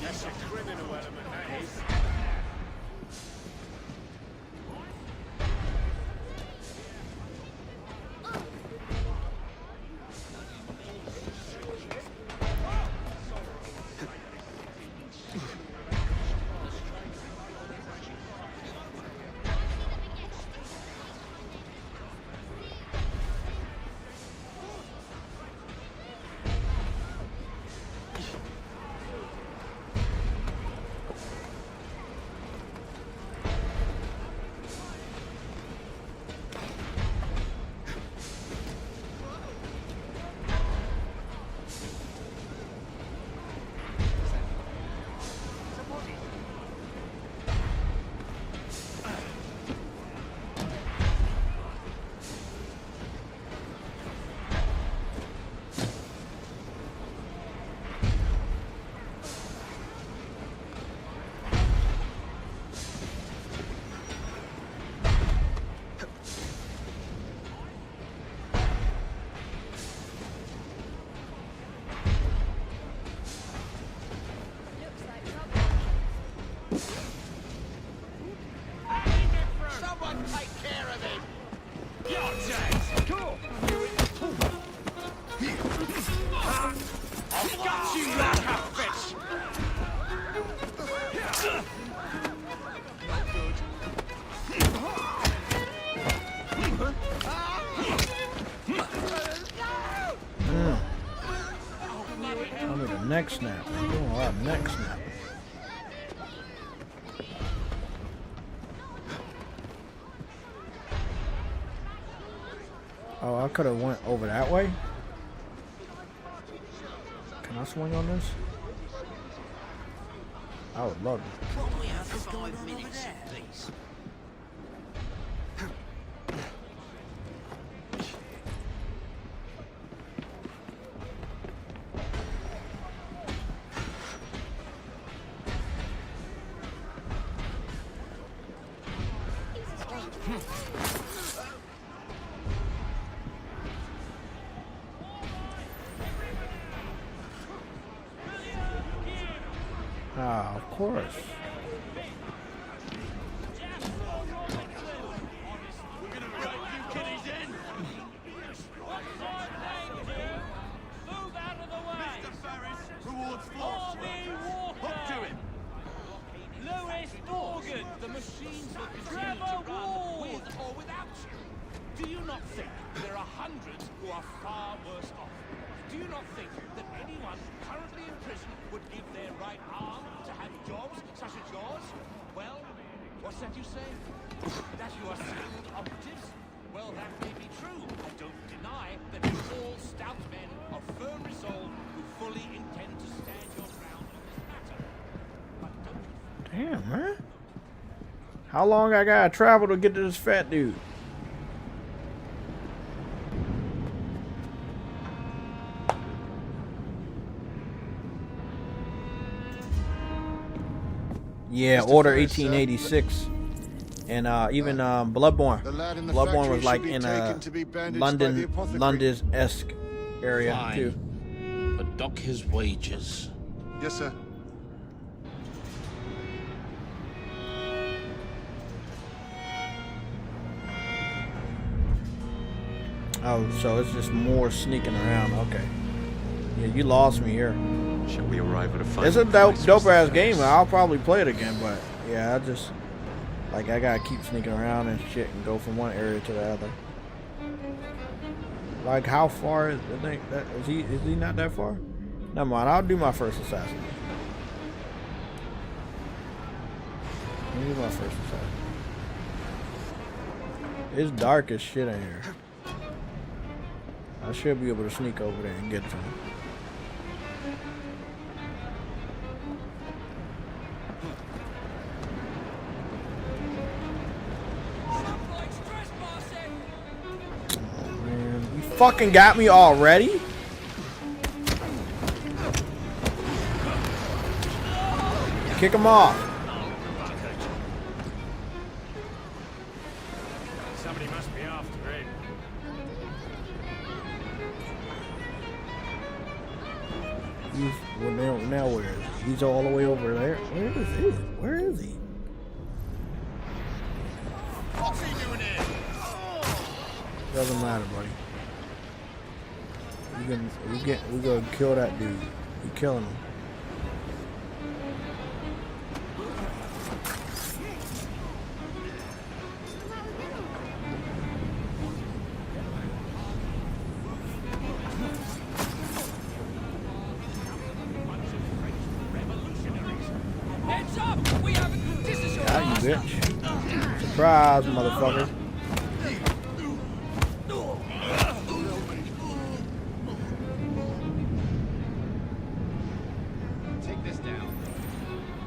Speaker 2: That's a criminal element, that is.
Speaker 1: Neck snap. I'm doing a lot of neck snap. Oh, I could have went over that way. Can I swing on this? I would love it.
Speaker 4: We have 5 minutes, please.
Speaker 1: Ah, of course.
Speaker 2: The machines will continue to run with or without you. Do you not think there are hundreds who are far worse off? Do you not think that anyone currently in prison would give their right arm to have jobs such as yours? Well, what's that you say? That you are skilled operatives? Well, that may be true. I don't deny that you're all stout men of firm resolve who fully intend to stand your ground on this matter. But don't...
Speaker 1: Damn, man. How long I gotta travel to get to this fat dude? Yeah, Order 1886. And even Bloodborne. Bloodborne was like in a London-esque area
Speaker 7: Fine.
Speaker 1: too.
Speaker 7: But dock his wages.
Speaker 22: Yes, sir.
Speaker 1: Oh, so it's just more sneaking around. Okay. Yeah, you lost me here.
Speaker 26: Shall we arrive at a final?
Speaker 1: It's a dope ass game. I'll probably play it again, but yeah, I just like I gotta keep sneaking around and shit and go from one area to the other. Like how far is I think that is he not that far? Never mind, I'll do my first assassin. Let me do my first assassin. It's dark as shit in here. I should be able to sneak over there and get to him. Oh man, you fucking got me already? Kick him off.
Speaker 3: Somebody must be after him.
Speaker 1: Well, now where is he? He's all the way over there. Where is he? Where is he?
Speaker 2: What's he doing here?
Speaker 1: Doesn't matter, buddy. We gonna kill that dude. We killing him. Bitch. Surprise, motherfucker.
Speaker 2: Take this down.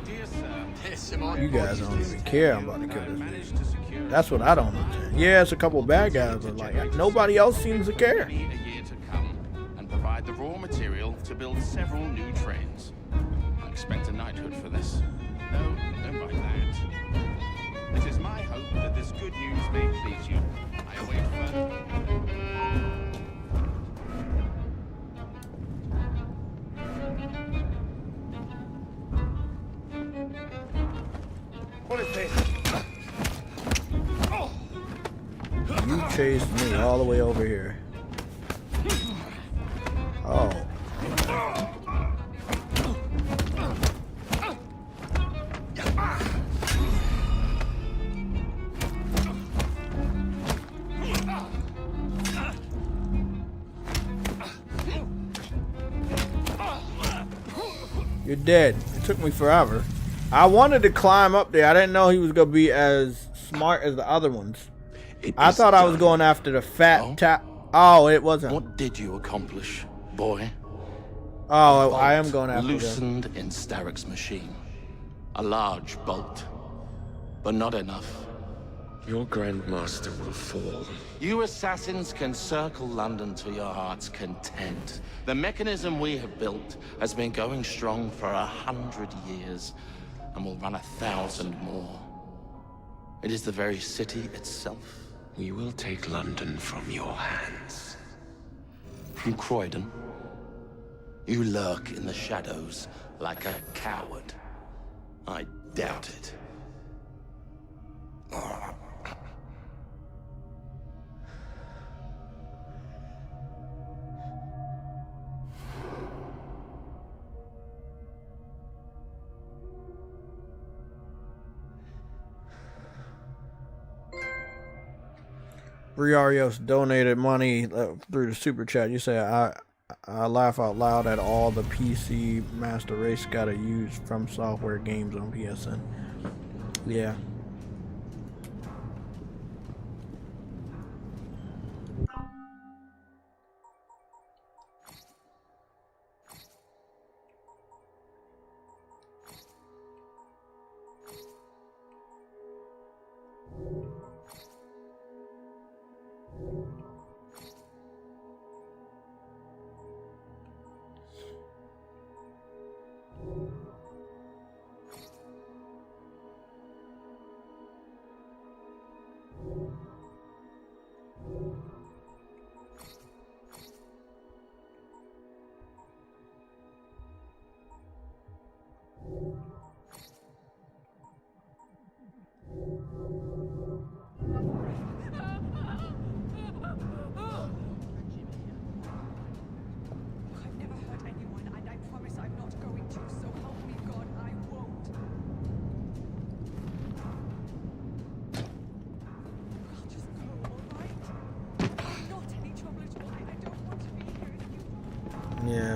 Speaker 2: Dear sir,
Speaker 1: You guys don't even care I'm about to kill this dude. That's what I don't understand. Yeah, it's a couple bad guys, but like nobody else seems to care.
Speaker 6: A year to come and provide the raw material to build several new trains. I expect a knighthood for this. No, don't write that. It is my hope that this good news may please you. I await further.
Speaker 2: what is this?
Speaker 1: You chased me all the way over here. Oh. You're dead. It took me forever. I wanted to climb up there. I didn't know he was going to be as smart as the other ones. I thought I was going after the fat tap. Oh, it wasn't.
Speaker 6: What did you accomplish, boy?
Speaker 1: Oh, I am going after
Speaker 6: loosened
Speaker 1: them.
Speaker 6: in Starrick's machine. A large bolt, but not enough.
Speaker 26: Your Grandmaster will fall.
Speaker 6: You assassins can circle London to your heart's content. The mechanism we have built has been going strong for 100 years and will run 1,000 more. It is the very city itself.
Speaker 26: We will take London from your hands.
Speaker 6: From Croydon? You lurk in the shadows like a coward. I doubt it.
Speaker 1: Briarios donated money through the super chat. You say I laugh out loud at all the PC master race gotta use from software games on PSN. Yeah.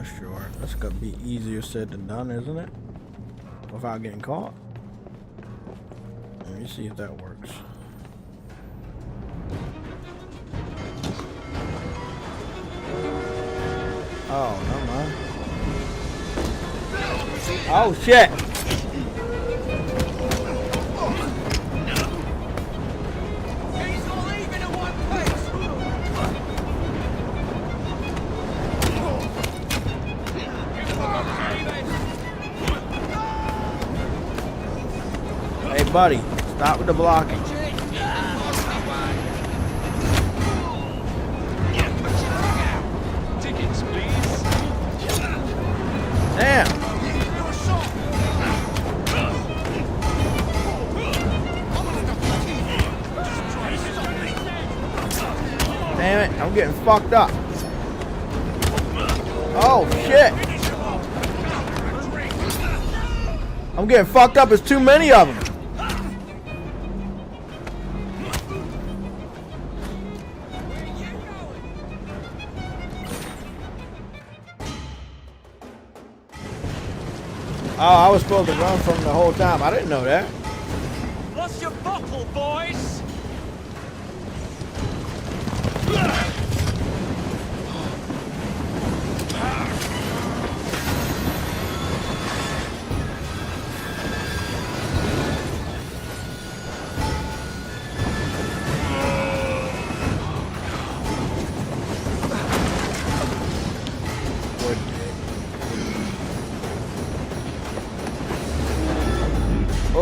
Speaker 1: Yeah, sure. That's gonna be easier said than done, isn't it? Without getting caught. Let me see if that works. Oh, never mind. Oh shit! Hey buddy, stop with the blocking.
Speaker 2: Tickets, please.
Speaker 1: Damn! Damn it, I'm getting fucked up. Oh shit! I'm getting fucked up, there's too many of them. Oh, I was supposed to run from the whole time. I didn't know that.
Speaker 3: What's your bottle, boys?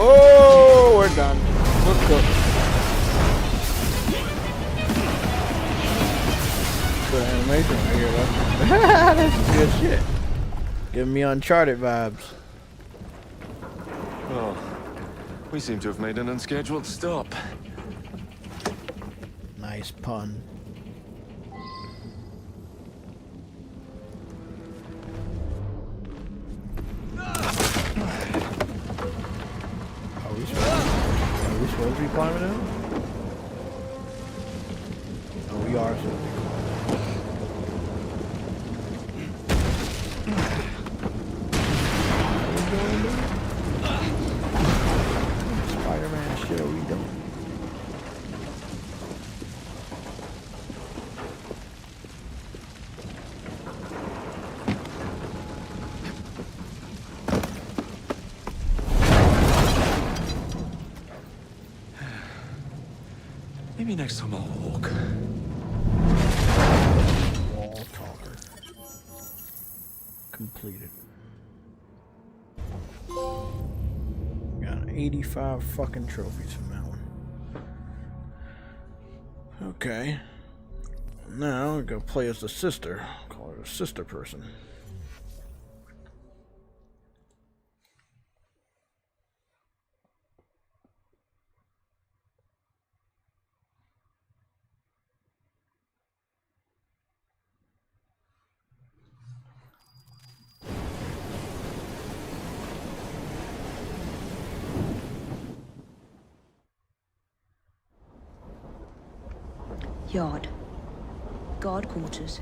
Speaker 1: Oh, we're done. Let's go. Good animation right here, though. This is good shit. Giving me Uncharted vibes.
Speaker 26: Oh, we seem to have made an unscheduled stop.
Speaker 1: Nice pun. Are we supposed to be climbing out? Oh, we are supposed to be climbing. Spider-Man shit, are we doing?
Speaker 26: Maybe next time I'll walk.
Speaker 1: Wall talker. Completed. Got 85 fucking trophies from that one. Okay. Now we're gonna play as the sister. Call her a sister person.
Speaker 25: Yard. Guard quarters.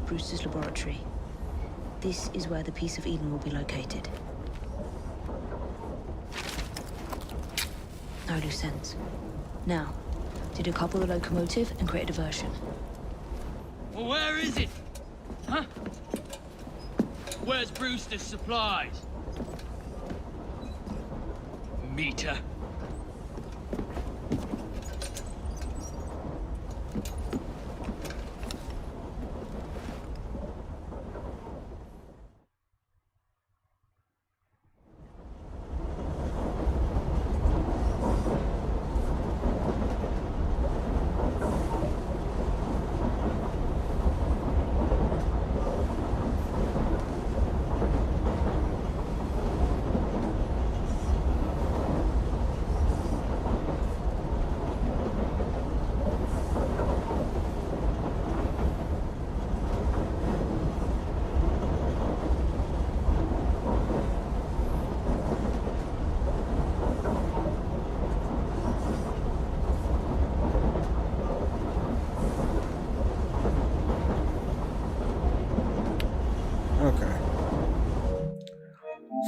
Speaker 25: Brewster's laboratory. This is where the piece of Eden will be located. No loose ends. Now, to decouple the locomotive and create a diversion.
Speaker 7: Well, where is it? Huh? Where's Brewster's supplies? Meter.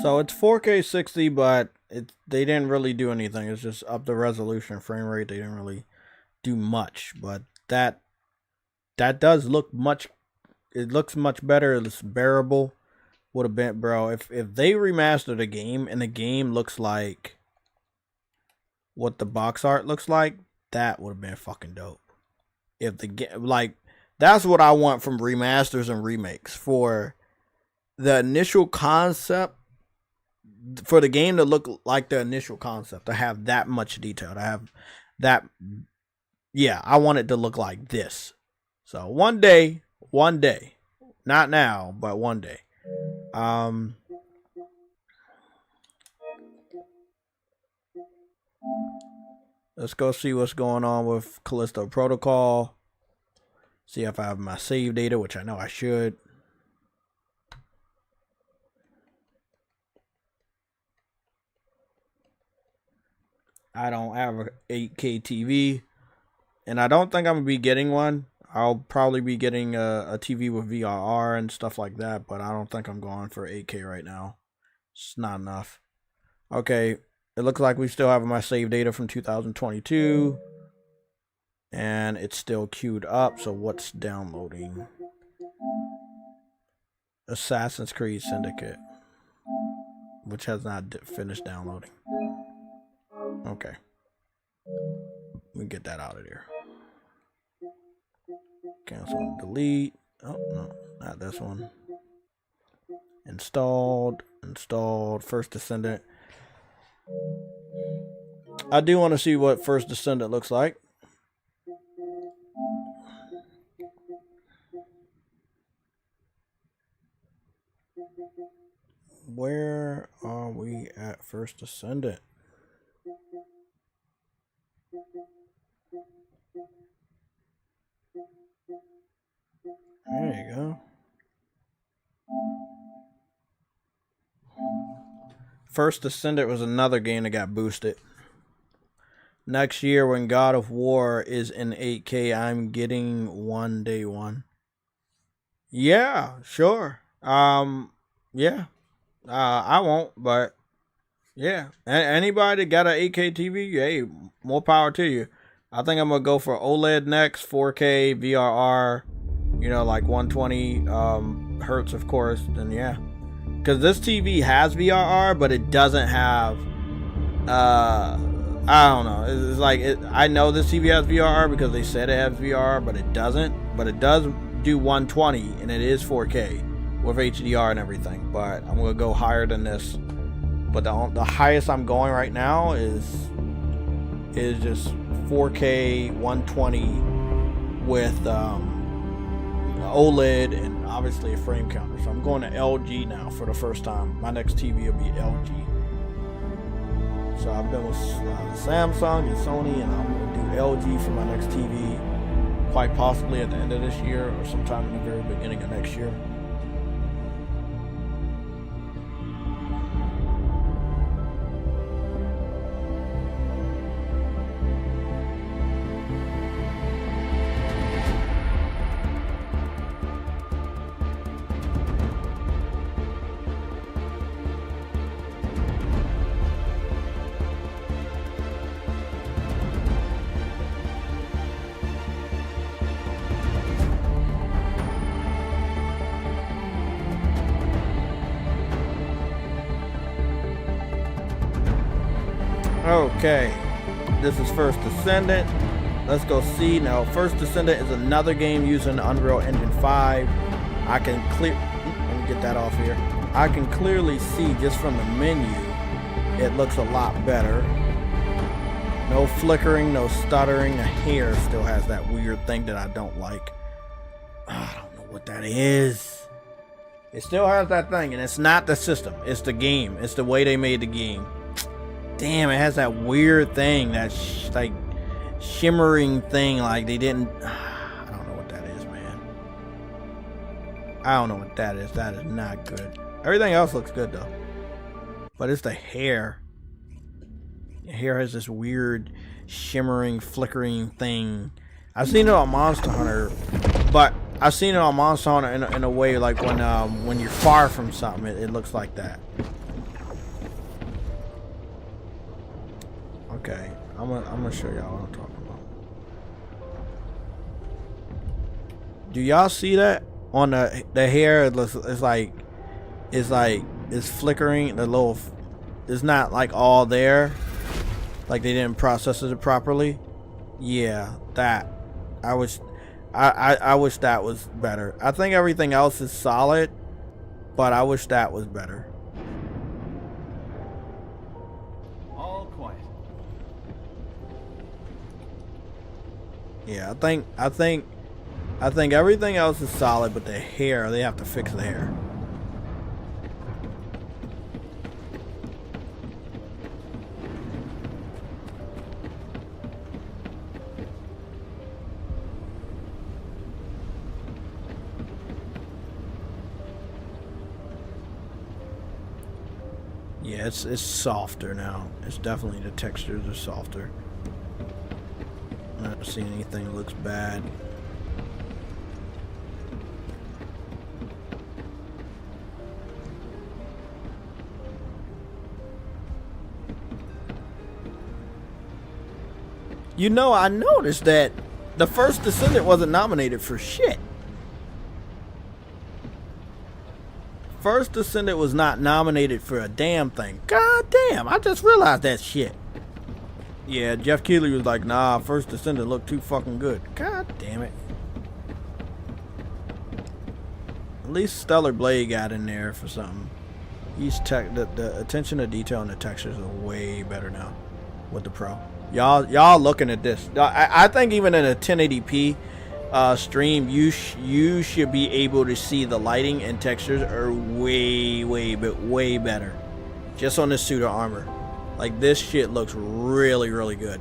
Speaker 1: So it's 4K 60, but they didn't really do anything. It's just up the resolution, frame rate. They didn't really do much, but that does look much. It looks much better. It's bearable. Would have been, bro. If they remastered the game and the game looks like what the box art looks like, that would have been fucking dope. If the game, like, that's what I want from remasters and remakes, for the initial concept, for the game to look like the initial concept, to have that much detail, to have that. Yeah, I want it to look like this. So one day, not now, but one day. Let's go see what's going on with Callisto Protocol. See if I have my save data, which I know I should. I don't have a 8K TV, and I don't think I'm gonna be getting one. I'll probably be getting a TV with VRR and stuff like that, but I don't think I'm going for 8K right now. It's not enough. Okay, it looks like we still have my save data from 2022, and it's still queued up. So what's downloading? Assassin's Creed Syndicate, which has not finished downloading. Okay, we get that out of there. Cancel and delete. Oh no, not this one. Installed. First Descendant. I do want to see what First Descendant looks like. Where are we at First Descendant? There you go. First Descendant was another game that got boosted. Next year, when God of War is in 8K, I'm getting one day one. Yeah, sure. Yeah. I won't, but yeah. Anybody that got an 8K TV, hey, more power to you. I think I'm gonna go for OLED next, 4K, VRR, you know, like 120 hertz, of course. Then yeah, because this TV has VRR, but it doesn't have. I don't know. It's like I know this TV has VRR because they said it has VRR, but it doesn't. But it does do 120, and it is 4K with HDR and everything. But I'm gonna go higher than this. But the highest I'm going right now is just 4K 120 with OLED and obviously a frame counter. So I'm going to LG now for the first time. My next TV will be LG. So I've been with Samsung and Sony, and I'm going to do LG for my next TV, quite possibly at the end of this year or sometime in the very beginning of next year. Okay, this is First Descendant. Let's go see. Now, First Descendant is another game using Unreal Engine 5. I can let me get that off here. I can clearly see just from the menu, it looks a lot better. No flickering, no stuttering. The hair still has that weird thing that I don't like. I don't know what that is. It still has that thing, and it's not the system. It's the game. It's the way they made the game. Damn, it has that weird thing, that like shimmering thing, like they didn't. I don't know what that is, man. I don't know what that is. That is not good. Everything else looks good though, but it's the hair. The hair has this weird shimmering, flickering thing. I've seen it on Monster Hunter, but I've seen it on Monster Hunter in a way like when you're far from something, it looks like that. Okay, I'm gonna show y'all what I'm talking about. Do y'all see that on the hair? It's like it's flickering. The little, it's not like all there. Like they didn't process it properly. Yeah, that. I wish that was better. I think everything else is solid, but I wish that was better.
Speaker 8: All quiet.
Speaker 1: Yeah, I think everything else is solid, but the hair, they have to fix the hair. Yeah, it's softer now. It's definitely, the textures are softer. I'm not seeing anything that looks bad. You know, I noticed that the first Descendant wasn't nominated for shit. First Descendant was not nominated for a damn thing. God damn, I just realized that shit. Yeah, Jeff Keighley was like, nah, First Descendant looked too fucking good. God damn it. At least Stellar Blade got in there for something. He's the attention to detail and the textures are way better now with the Pro. Y'all looking at this. I think even in a 1080p stream, you should be able to see the lighting and textures are way better. Just on this suit of armor. Like, this shit looks really, really good.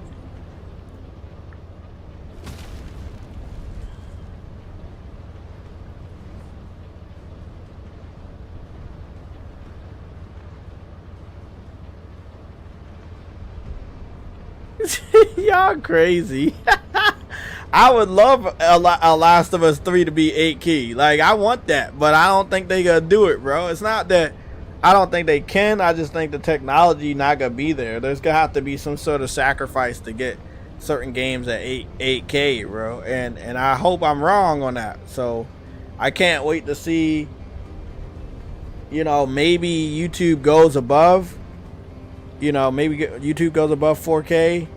Speaker 1: Y'all crazy. I would love a Last of Us 3 to be 8K. Like, I want that, but I don't think they gonna do it, bro. It's not that I don't think they can. I just think the technology not gonna be there. There's gonna have to be some sort of sacrifice to get certain games at 8K, bro. And I hope I'm wrong on that. So I can't wait to see. You know, maybe YouTube goes above. You know, maybe YouTube goes above 4K.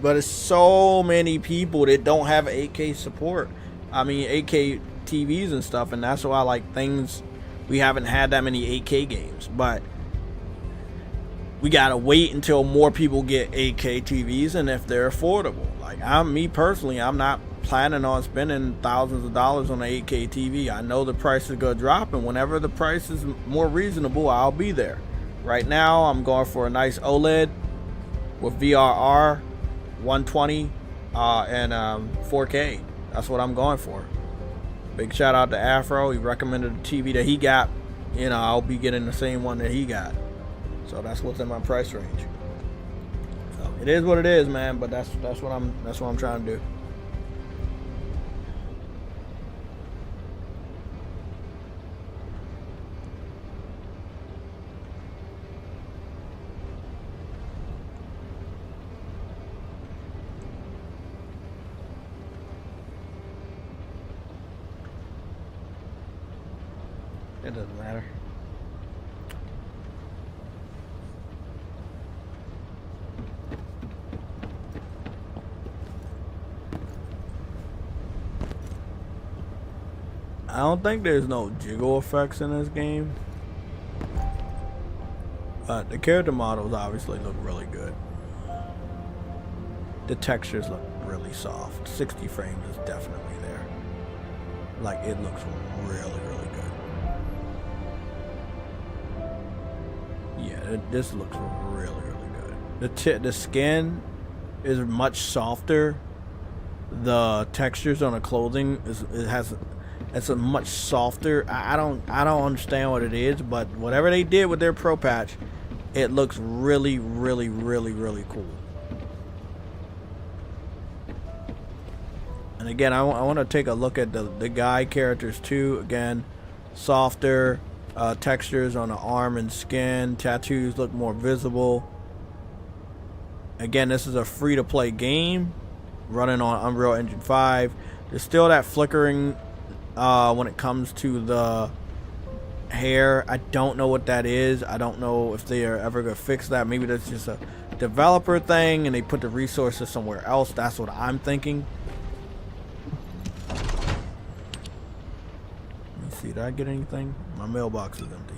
Speaker 1: But it's so many people that don't have 8K support. I mean, 8K TVs and stuff, and that's why, like, things, we haven't had that many 8K games. But we gotta wait until more people get 8K TVs, and if they're affordable. Like, me personally, I'm not planning on spending thousands of dollars on an 8K TV. I know the price is gonna drop, and whenever the price is more reasonable, I'll be there. Right now, I'm going for a nice OLED with VRR, 120 and 4K. That's what I'm going for. Big shout out to Afro. He recommended the TV that he got. You know, I'll be getting the same one that he got. So that's what's in my price range. So it is what it is, man. But that's what I'm trying to do. It doesn't matter. I don't think there's no jiggle effects in this game. But the character models obviously look really good. The textures look really soft. 60 frames is definitely there. Like, it looks really good. Yeah, this looks really good. The skin is much softer. The textures on the clothing it's a much softer. I don't understand what it is, but whatever they did with their Pro patch, it looks really cool. And again, I want to take a look at the guy characters too. Again, softer. Textures on the arm and skin. Tattoos look more visible. Again, this is a free-to-play game running on Unreal Engine 5. There's still that flickering when it comes to the hair. I don't know what that is. I don't know if they are ever going to fix that. Maybe that's just a developer thing and they put the resources somewhere else. That's what I'm thinking. Let's see, did I get anything? My mailbox is empty.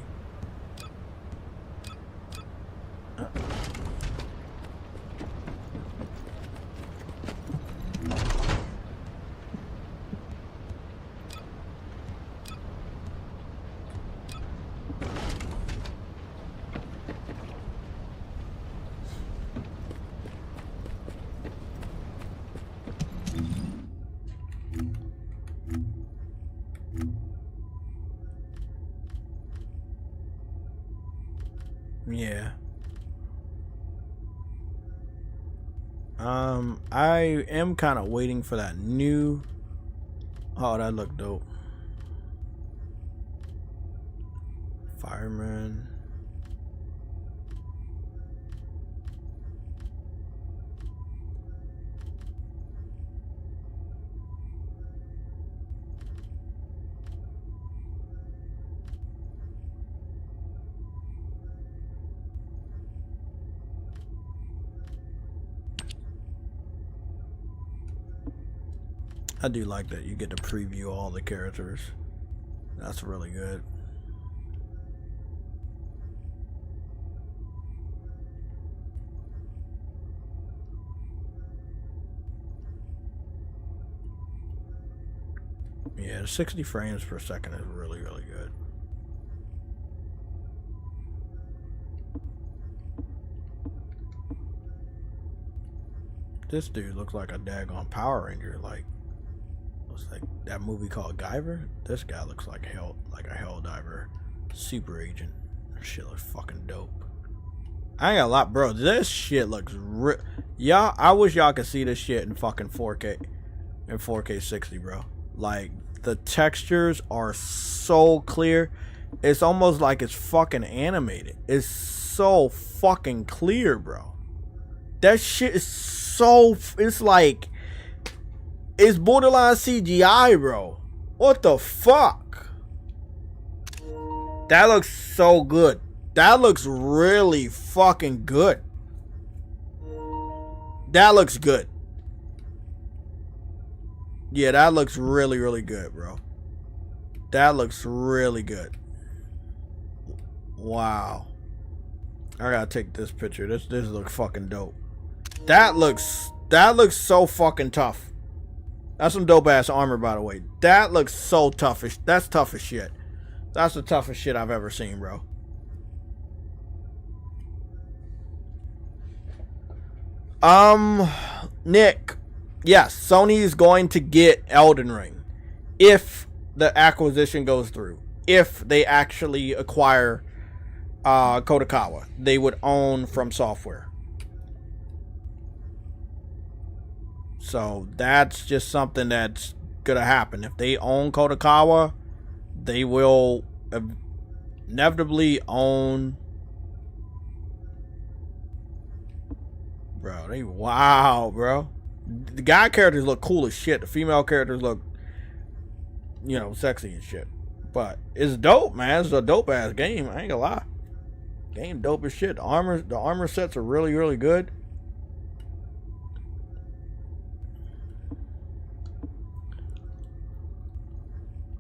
Speaker 1: Yeah. I am kind of waiting for that new. Oh, that looked dope. Fireman. I do like that you get to preview all the characters. That's really good. Yeah, the 60 frames per second is really, really good. This dude looks like a daggone Power Ranger, like like that movie called Guyver. This guy looks like a hell diver, super agent. That shit looks fucking dope. I ain't got a lot, bro. This shit looks y'all. I wish y'all could see this shit in fucking 4K, in 4K 60, bro. Like the textures are so clear. It's almost like it's fucking animated. It's so fucking clear, bro. That shit is so. It's like. It's borderline CGI, bro. What the fuck? That looks so good. That looks really fucking good. That looks good. Yeah, that looks really, really good, bro. That looks really good. Wow. I gotta take this picture. This looks fucking dope. That looks so fucking tough. That's some dope ass armor, by the way. That looks so tough. That's tough as shit. That's the toughest shit I've ever seen, bro. Nick. Yes, Sony is going to get Elden Ring if the acquisition goes through. If they actually acquire KADOKAWA, they would own From Software. So that's just something that's gonna happen. If they own KADOKAWA, they will inevitably own. Bro, wow, bro. The guy characters look cool as shit. The female characters look, you know, sexy and shit. But it's dope, man. It's a dope ass game. I ain't gonna lie. Game dope as shit. The armor sets are really, really good.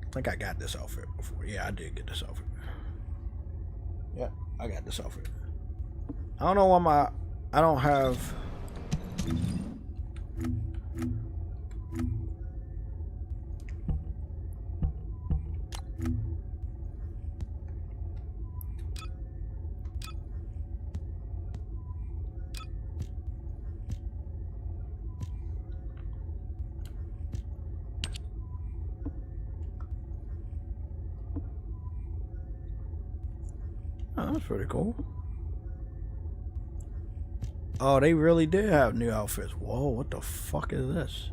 Speaker 1: I think I got this outfit before. Yeah, I did get this outfit. Yeah, I got this outfit. I don't know why I don't have. Oh, that's pretty cool. Oh, they really did have new outfits. Whoa, what the fuck is this?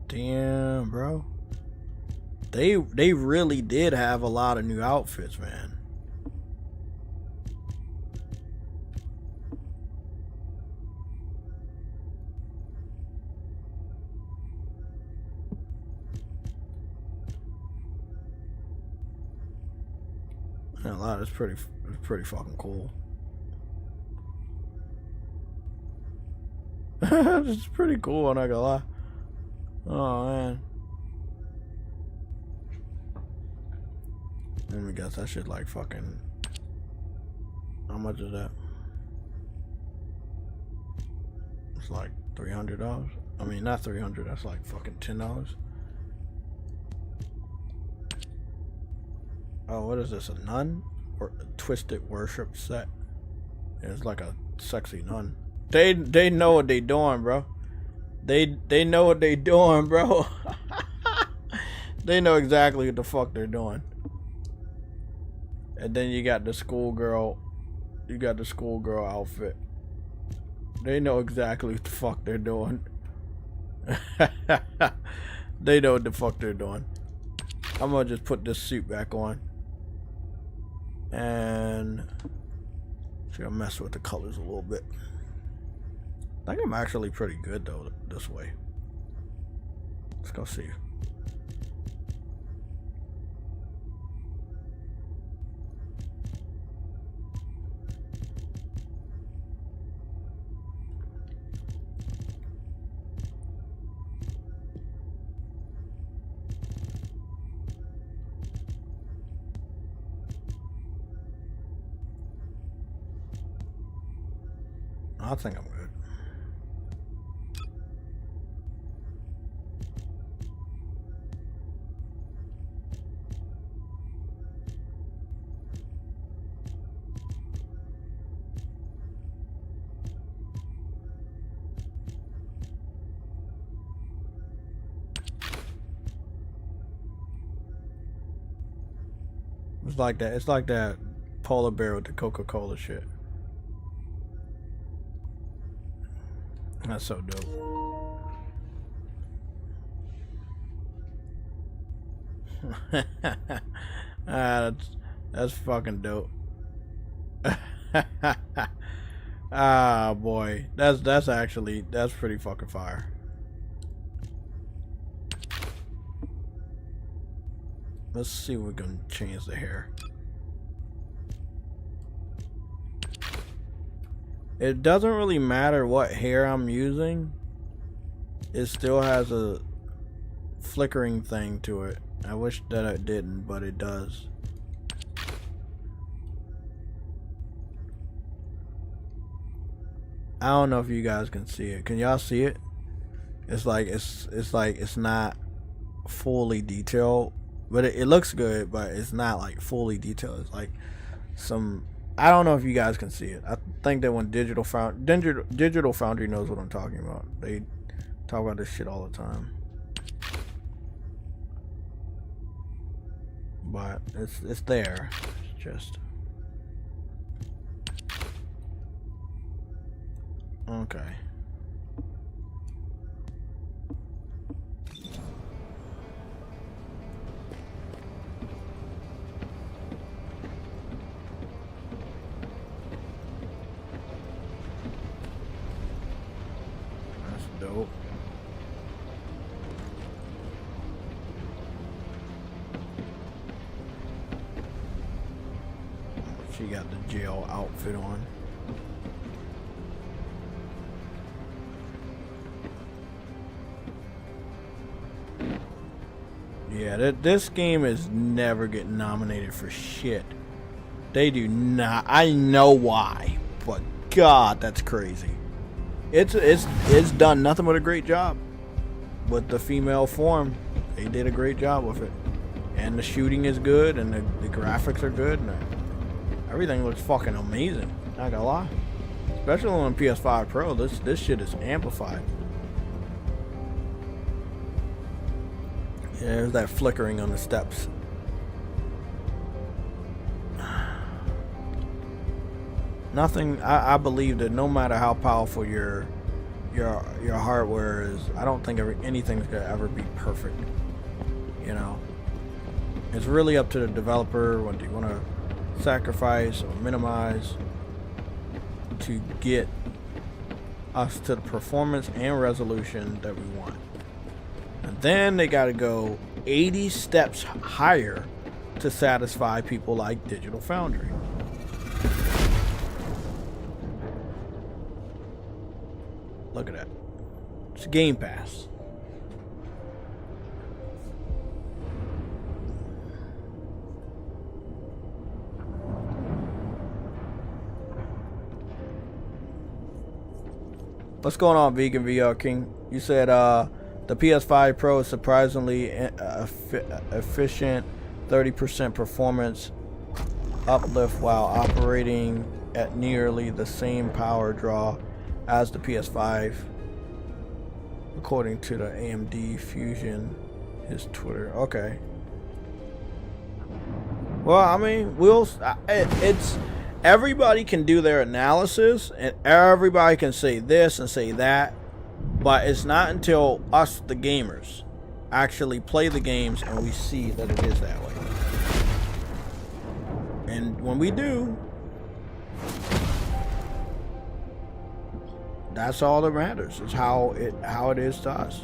Speaker 1: Damn, bro. They really did have a lot of new outfits, man. Yeah, a lot. It's pretty fucking cool. It's pretty cool. I'm not gonna lie. Oh man. Let me guess. That shit like fucking. How much is that? It's like $300. I mean, not 300. That's like fucking $10. Oh, what is this? A nun? Or a twisted worship set? Yeah, it's like a sexy nun. They know what they doing, bro. They know what they doing, bro. They know exactly what the fuck they're doing. And then you got the schoolgirl. You got the schoolgirl outfit. They know exactly what the fuck they're doing. They know what the fuck they're doing. I'm gonna just put this suit back on. And should I mess with the colors a little bit? I think I'm actually pretty good though this way. Let's go see. I think I'm good. It's like that. It's like that polar bear with the Coca-Cola shit. That's so dope. That's fucking dope. Ah boy, that's pretty fucking fire. Let's see if we can change the hair. It doesn't really matter what hair I'm using. It still has a flickering thing to it. I wish that it didn't, but it does. I don't know if you guys can see it. Can y'all see it? It's like it's not fully detailed, but it looks good, but it's not like fully detailed. It's like some, I don't know if you guys can see it. I think that when Digital Foundry knows what I'm talking about. They talk about this shit all the time. But it's there. It's just okay. That's dope. She got the jail outfit on. Yeah, this game is never getting nominated for shit. They do not. I know why, but God, that's crazy. It's done nothing but a great job with the female form. They did a great job with it, and the shooting is good, and the graphics are good, and everything looks fucking amazing. Not gonna lie, especially on PS5 Pro. This shit is amplified. Yeah, there's that flickering on the steps. Nothing. I believe that no matter how powerful your hardware is, I don't think anything's gonna ever be perfect. You know, it's really up to the developer. What do you want to sacrifice or minimize to get us to the performance and resolution that we want? And then they got to go 80 steps higher to satisfy people like Digital Foundry. Look at that. It's Game Pass. What's going on, Vegan VR King? You said the PS5 Pro is surprisingly efficient, 30% performance uplift while operating at nearly the same power draw as the PS5, according to the AMD Fusion, his Twitter. Okay. Well, I mean, it's everybody can do their analysis and everybody can say this and say that, but it's not until us, the gamers, actually play the games and we see that it is that way. And when we do, that's all that matters, is how it is to us.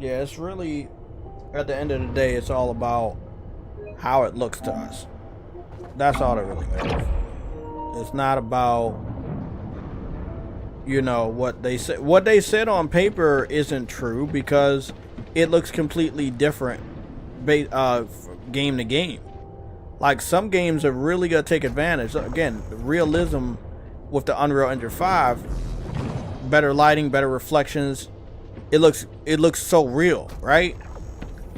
Speaker 1: Yeah, it's really, at the end of the day, it's all about how it looks to us. That's all that really matters. It's not about, you know, what they said. What they said on paper isn't true because it looks completely different game to game. Like, some games are really going to take advantage. Again, realism with the Unreal Engine 5, better lighting, better reflections. It looks so real, right?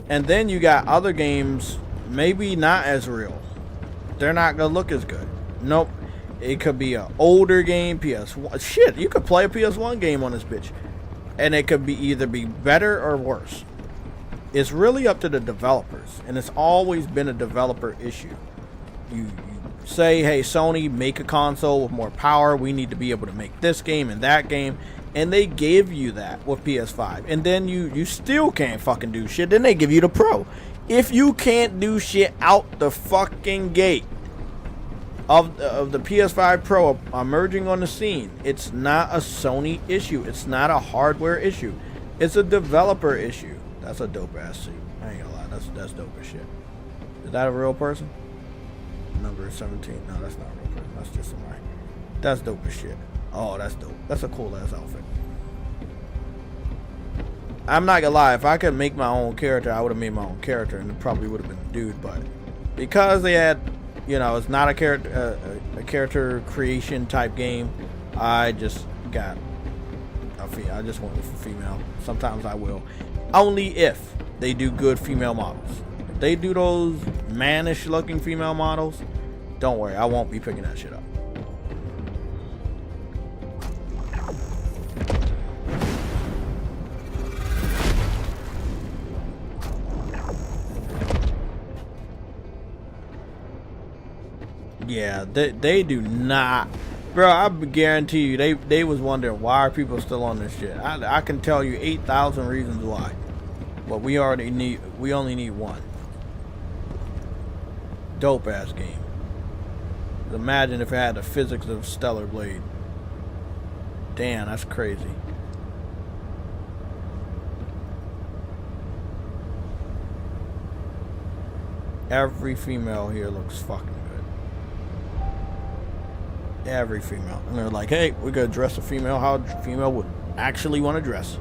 Speaker 1: And then you got other games maybe not as real. They're not gonna look as good. Nope. It could be an older game, PS1. Shit, you could play a PS1 game on this bitch, and it could be either be better or worse. It's really up to the developers, and it's always been a developer issue. You say, hey, Sony, make a console with more power. We need to be able to make this game and that game. And they give you that with PS5. And then you still can't fucking do shit. Then they give you the Pro. If you can't do shit out the fucking gate of the PS5 Pro emerging on the scene, it's not a Sony issue. It's not a hardware issue. It's a developer issue. That's a dope ass suit. I ain't gonna lie. That's dope as shit. Is that a real person? Number 17. No, that's not a real person. That's just somebody. That's dope as shit. Oh, that's dope. That's a cool ass outfit. I'm not gonna lie, if I could make my own character, I would have made my own character, and it probably would have been a dude. But because they had, you know, it's not a character creation type game, I just got I just went with a female. Sometimes I will, only if they do good female models. If they do those mannish looking female models, don't worry, I won't be picking that shit up. Yeah, they do not, bro. I guarantee you, they was wondering why are people still on this shit. I can tell you 8,000 reasons why, but we only need one. Dope ass game. Imagine if it had the physics of Stellar Blade. Damn, that's crazy. Every female here looks fucking good. Every female. And they're like, hey, we're gonna dress a female how a female would actually want to dress.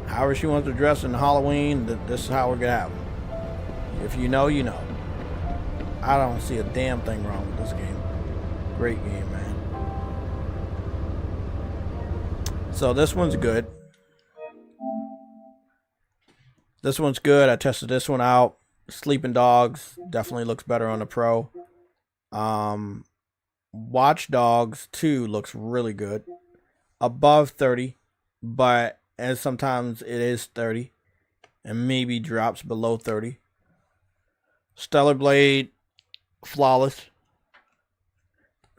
Speaker 1: However she wants to dress in Halloween, this is how we're gonna have them. If you know, you know. I don't see a damn thing wrong with this game. Great game, man. So this one's good. This one's good. I tested this one out. Sleeping Dogs definitely looks better on the Pro. Watch Dogs 2 looks really good. Above 30, but as sometimes it is 30 and maybe drops below 30. Stellar Blade, flawless.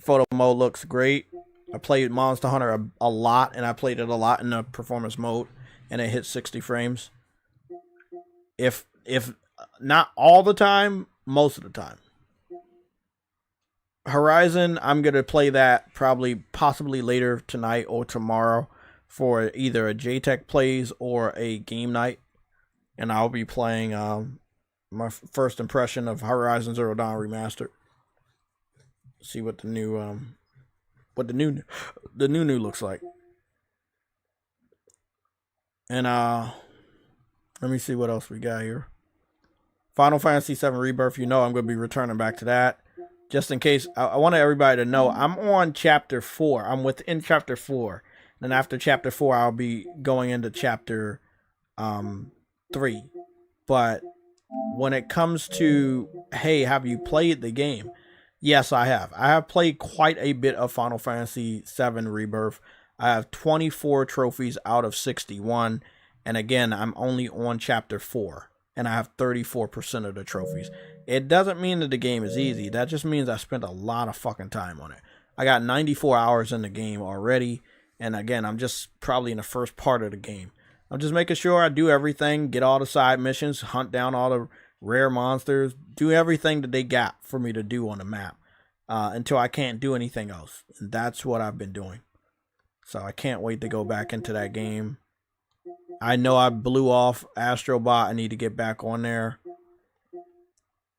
Speaker 1: Photo mode looks great. I played Monster Hunter a lot, and I played it a lot in the performance mode, and it hit 60 frames. If not all the time, most of the time. Horizon, I'm going to play that possibly later tonight or tomorrow for either a JayTech plays or a game night. And I'll be playing my first impression of Horizon Zero Dawn Remastered. See what the new looks like. And let me see what else we got here. Final Fantasy VII Rebirth, you know I'm going to be returning back to that. Just in case, I want everybody to know, I'm on Chapter 4. I'm within Chapter 4. And after Chapter 4, I'll be going into Chapter 3. But when it comes to, hey, have you played the game? Yes, I have. I have played quite a bit of Final Fantasy VII Rebirth. I have 24 trophies out of 61. And again, I'm only on Chapter 4. And I have 34% of the trophies. It doesn't mean that the game is easy. That just means I spent a lot of fucking time on it. I got 94 hours in the game already. And again, I'm just probably in the first part of the game. I'm just making sure I do everything, get all the side missions, hunt down all the rare monsters, do everything that they got for me to do on the map until I can't do anything else. And that's what I've been doing. So I can't wait to go back into that game. I know I blew off Astrobot. I need to get back on there.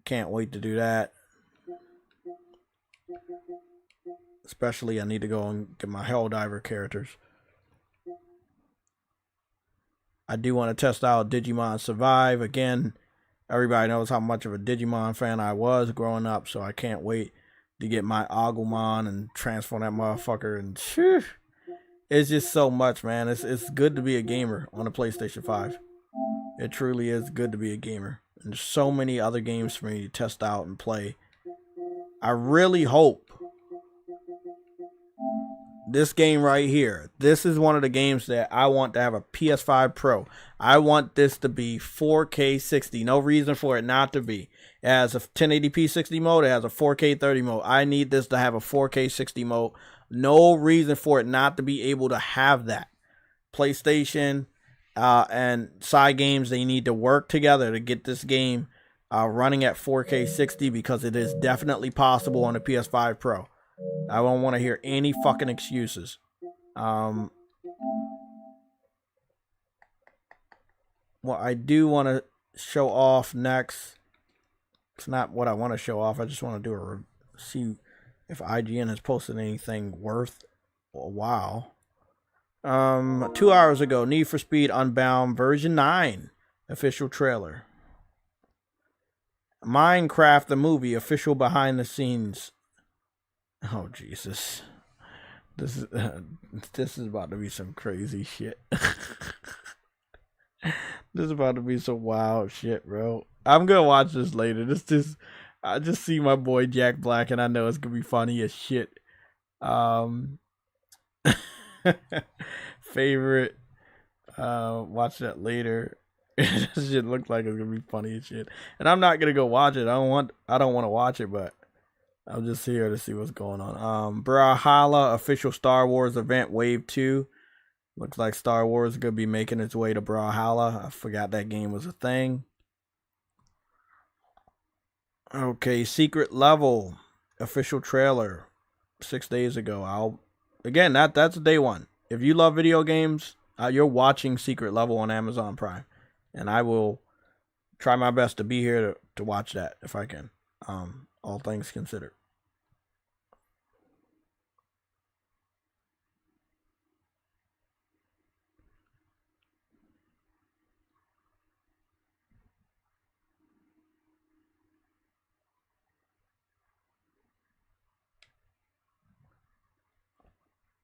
Speaker 1: Can't wait to do that. Especially I need to go and get my Helldiver characters. I do want to test out Digimon Survive. Again, everybody knows how much of a Digimon fan I was growing up, so I can't wait to get my Agumon and transform that motherfucker. And phew, it's just so much, man. It's good to be a gamer on the PlayStation 5. It truly is good to be a gamer. And there's so many other games for me to test out and play. I really hope this game right here, this is one of the games that I want to have a PS5 Pro. I want this to be 4K 60. No reason for it not to be. It has a 1080p 60 mode. It has a 4K 30 mode. I need this to have a 4K 60 mode. No reason for it not to be able to have that. PlayStation and side games, they need to work together to get this game running at 4K 60 because it is definitely possible on the PS5 Pro. I don't want to hear any fucking excuses. What I do want to show off next, it's not what I want to show off. I just want to do see if IGN has posted anything worth a while. 2 hours ago, Need for Speed Unbound version 9 official trailer. Minecraft the movie official behind the scenes. Oh Jesus, this is about to be some crazy shit. This is about to be some wild shit, bro. I'm gonna watch this later. I just see my boy Jack Black, and I know it's gonna be funny as shit. Favorite. Watch that later. This shit look like it's gonna be funny as shit, and I'm not gonna go watch it. I don't want to watch it, but I'm just here to see what's going on. Brawlhalla official Star Wars event wave 2. Looks like Star Wars is gonna be making its way to Brawlhalla. I forgot that game was a thing. Okay, Secret Level official trailer 6 days ago. again, that's day one. If you love video games, you're watching Secret Level on Amazon Prime, and I will try my best to be here to watch that if I can. All things considered.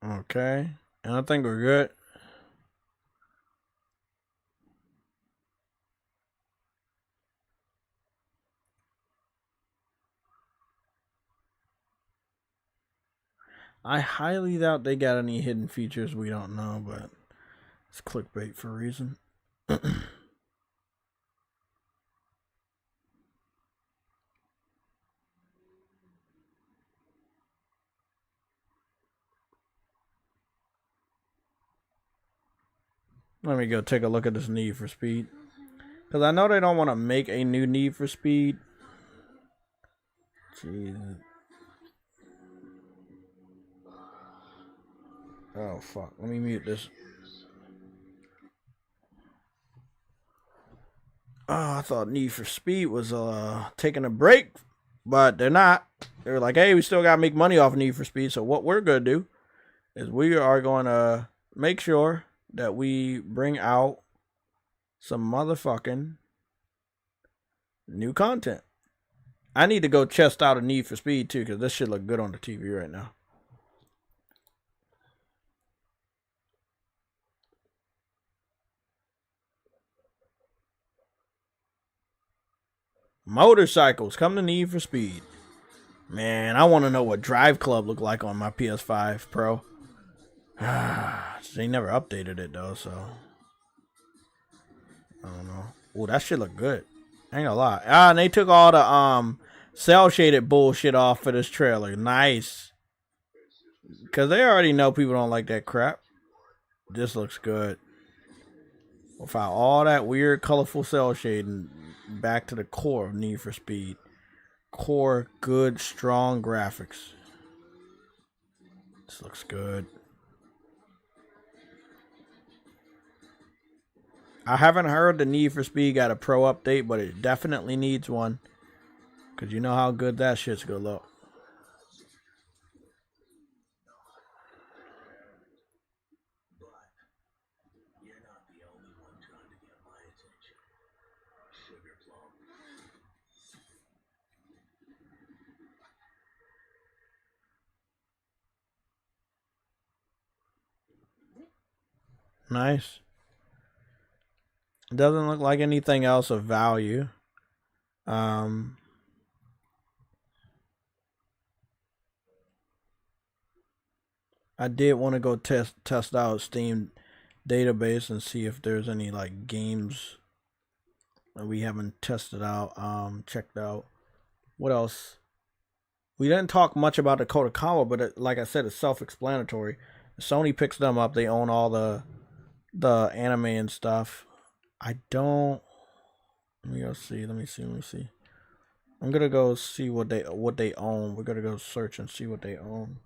Speaker 1: Okay, and I think we're good. I highly doubt they got any hidden features we don't know, but it's clickbait for a reason. Let me go take a look at this Need for Speed. Because I know they don't want to make a new Need for Speed. Jesus. Oh, fuck. Let me mute this. Oh, I thought Need for Speed was taking a break. But they're not. They're like, hey, we still got to make money off Need for Speed. So what we're going to do is we are going to make sure that we bring out some motherfucking new content. I need to go test out a Need for Speed too, because this shit look good on the TV right now. Motorcycles come to Need for Speed. Man, I want to know what Drive Club looked like on my PS5 Pro. They never updated it though, so I don't know. Oh, that shit look good. I ain't gonna lie. And they took all the cell shaded bullshit off for this trailer. Nice. Cause they already know people don't like that crap. This looks good. Without all that weird colorful cell shading, back to the core of Need for Speed. Core, good, strong graphics. This looks good. I haven't heard the Need for Speed got a pro update, but it definitely needs one. Because you know how good that shit's gonna look. Nice. It doesn't look like anything else of value. I did want to go test out Steam database and see if there's any like games that we haven't tested out, checked out. What else? We didn't talk much about the KADOKAWA, but like I said, it's self-explanatory. Sony picks them up. They own all the anime and stuff. I don't. Let me go see. Let me see. I'm gonna go see what they own. We're gonna go search and see what they own.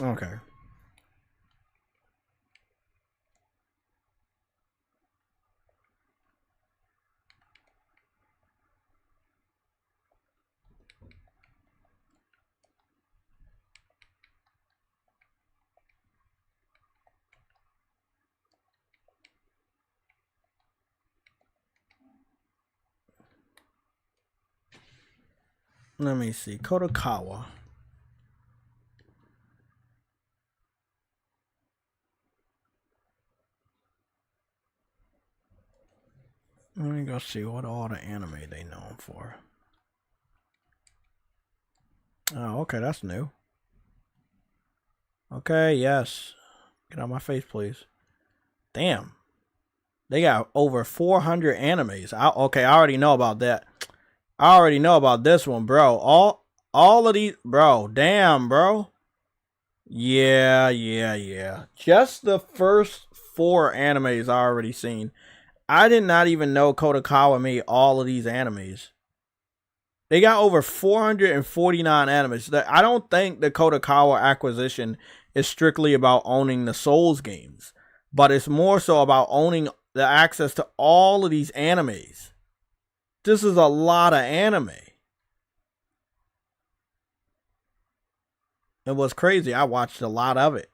Speaker 1: Okay. Let me see. KADOKAWA. Let me go see what all the anime they known for. Oh, okay, that's new. Okay, yes. Get out of my face, please. Damn. They got over 400 animes. Okay, I already know about that. I already know about this one, bro. All of these, bro. Damn, bro. Yeah. Just the first 4 animes I already seen. I did not even know KADOKAWA made all of these animes. They got over 449 animes. I don't think the KADOKAWA acquisition is strictly about owning the Souls games, but it's more so about owning the access to all of these animes. This is a lot of anime. It was crazy. I watched a lot of it.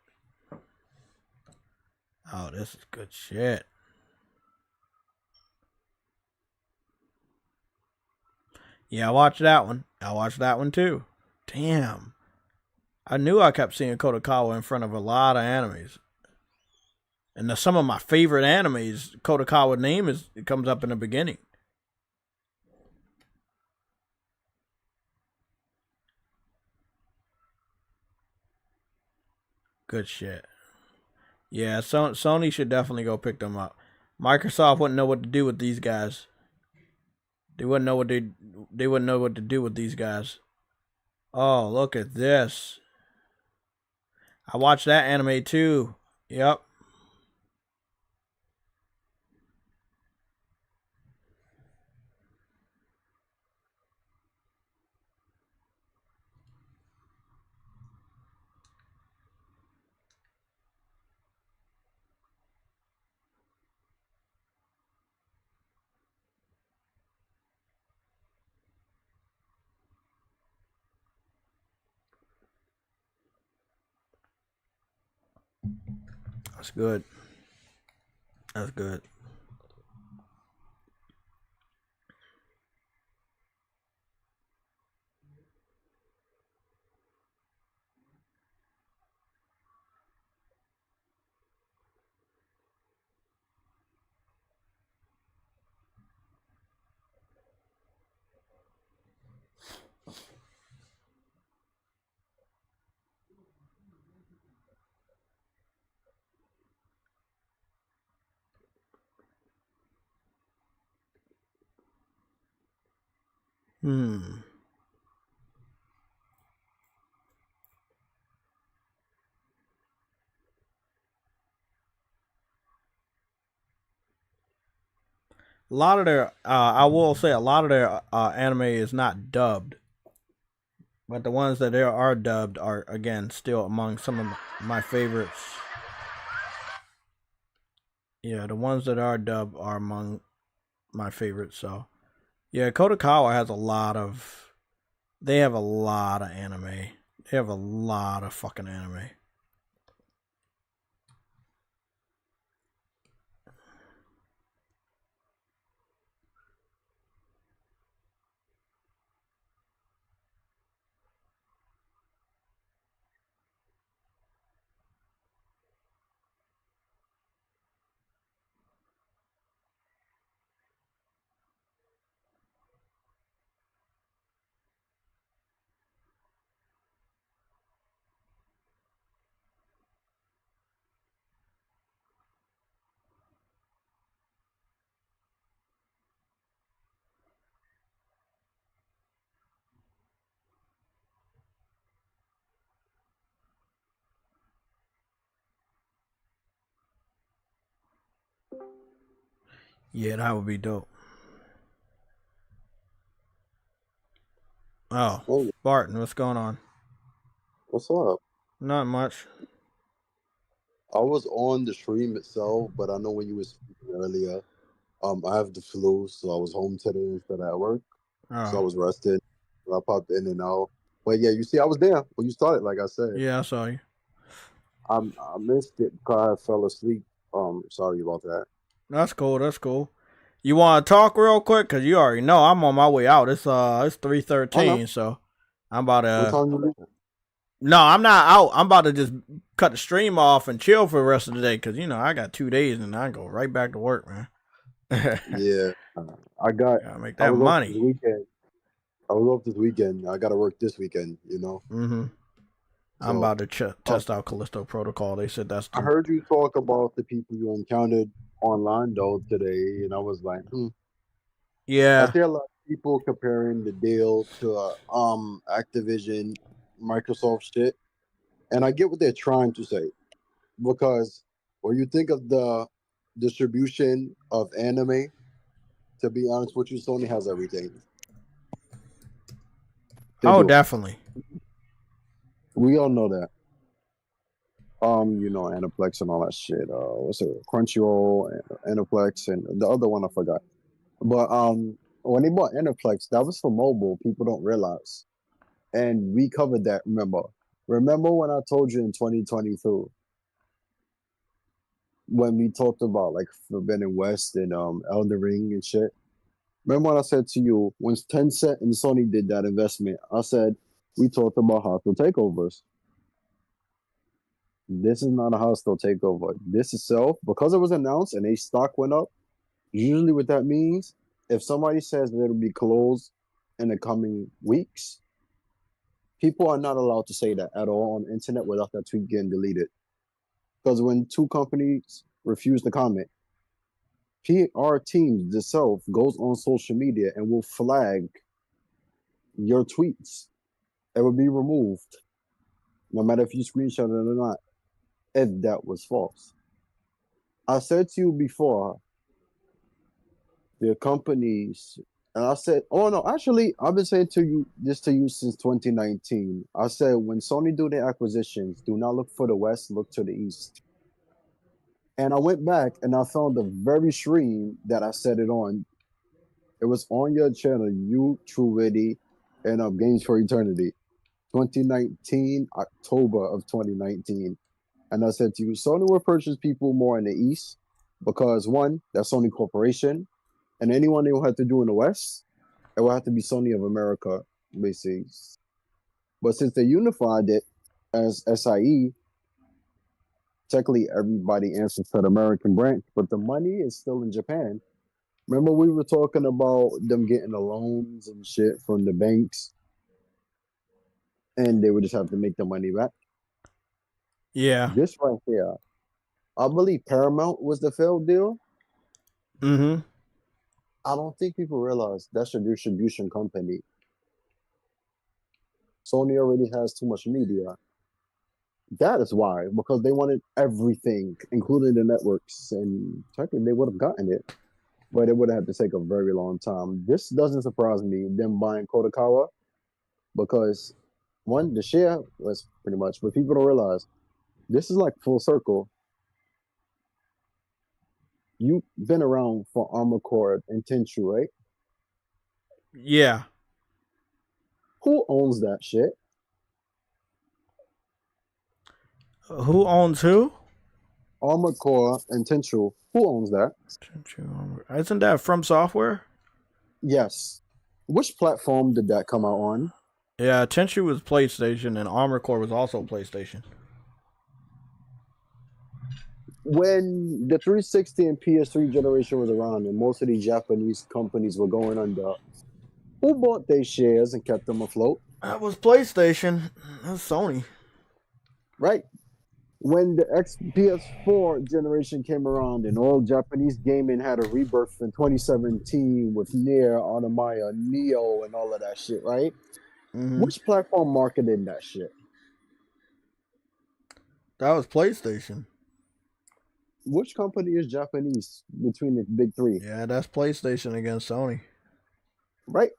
Speaker 1: Oh, this is good shit. Yeah, I watched that one. I watched that one too. Damn. I knew I kept seeing KADOKAWA in front of a lot of animes. And some of my favorite animes, KADOKAWA name it comes up in the beginning. Good shit. Yeah, Sony should definitely go pick them up. Microsoft wouldn't know what to do with these guys. They wouldn't know what they wouldn't know what to do with these guys. Oh, look at this. I watched that anime too. Yep. That's good. That's good. A lot of their, I will say, a lot of their anime is not dubbed, but the ones that there are dubbed are again still among some of my favorites. Yeah, the ones that are dubbed are among my favorites. So, yeah, KADOKAWA has a lot of. They have a lot of anime. They have a lot of fucking anime. Yeah, that would be dope. Oh, Barton, what's going on?
Speaker 9: What's up?
Speaker 1: Not much.
Speaker 9: I was on the stream itself, but I know when you were speaking earlier, I have the flu, so I was home today instead of at work. So I was rested. I popped in and out. But yeah, you see, I was there when you started, like I said.
Speaker 1: Yeah, I saw you.
Speaker 9: I missed it because I fell asleep. Sorry about that.
Speaker 1: That's cool. That's cool. You want to talk real quick? Cause you already know I'm on my way out. It's 3:13, so I'm about to.
Speaker 9: What time you leave?
Speaker 1: No, I'm not out. I'm about to just cut the stream off and chill for the rest of the day. Cause you know I got 2 days and I go right back to work, man.
Speaker 9: Yeah, I
Speaker 1: gotta make that
Speaker 9: was off this
Speaker 1: money.
Speaker 9: weekend. I was off this weekend. I got to work this weekend. You know.
Speaker 1: Mm-hmm. I'm
Speaker 9: So,
Speaker 1: about to test out Callisto Protocol. They said that's
Speaker 9: I
Speaker 1: the
Speaker 9: heard you talk about the people you encountered online though today, and I was like, I
Speaker 1: yeah.
Speaker 9: see a lot of people comparing the deal to Activision, Microsoft shit, and I get what they're trying to say, because when you think of the distribution of anime, to be honest with you, Sony has everything. They
Speaker 1: Oh,
Speaker 9: do.
Speaker 1: definitely.
Speaker 9: We all know that. You know, Aniplex and all that shit. What's it? Crunchyroll, Aniplex, and the other one I forgot. But when they bought Aniplex, that was for mobile. People don't realize, and we covered that. Remember when I told you in 2022 when we talked about like Forbidden West and Elden Ring and shit. Remember when I said to you when Tencent and Sony did that investment? I said we talked about hostile takeovers. This is not a hostile takeover. This itself, because it was announced and a stock went up, usually what that means, if somebody says that it'll be closed in the coming weeks, people are not allowed to say that at all on the internet without that tweet getting deleted. Because when two companies refuse to comment, PR teams itself goes on social media and will flag your tweets. It will be removed, no matter if you screenshot it or not, if that was false. I said to you before, the companies, and I said, oh no, actually, I've been saying to you since 2019. I said when Sony do their acquisitions, do not look for the West, look to the East. And I went back and I found the very stream that I said it on. It was on your channel, you True Witty, and Games for Eternity, 2019, October of 2019. And I said to you, Sony will purchase people more in the East because one, that's Sony Corporation, and anyone they will have to do in the West, it will have to be Sony of America, basically. But since they unified it as SIE, technically everybody answers to the American branch, but the money is still in Japan. Remember we were talking about them getting the loans and shit from the banks, and they would just have to make the money back?
Speaker 1: Yeah.
Speaker 9: This right here, I believe Paramount was the failed deal.
Speaker 1: Mm-hmm.
Speaker 9: I don't think people realize that's a distribution company. Sony already has too much media. That is why, because they wanted everything, including the networks, and technically they would have gotten it, but it would have had to take a very long time. This doesn't surprise me, them buying KADOKAWA, because one, the share was pretty much, but people don't realize, this is like full circle. You've been around for Armored Core and Tenchu, right?
Speaker 1: Yeah.
Speaker 9: Who owns that shit?
Speaker 1: Who owns who?
Speaker 9: Armored Core and Tenchu. Who owns that?
Speaker 1: Isn't that From Software?
Speaker 9: Yes. Which platform did that come out on?
Speaker 1: Yeah, Tenchu was PlayStation and Armored Core was also PlayStation.
Speaker 9: When the 360 and PS3 generation was around and most of these Japanese companies were going under, who bought their shares and kept them afloat?
Speaker 1: That was PlayStation. That's Sony.
Speaker 9: Right. When the PS4 generation came around and all Japanese gaming had a rebirth in 2017 with Nier, Automata, Neo, and all of that shit, right?
Speaker 1: Mm-hmm.
Speaker 9: Which platform marketed that shit?
Speaker 1: That was PlayStation.
Speaker 9: Which company is Japanese between the big three?
Speaker 1: Yeah, that's PlayStation against Sony.
Speaker 9: Right.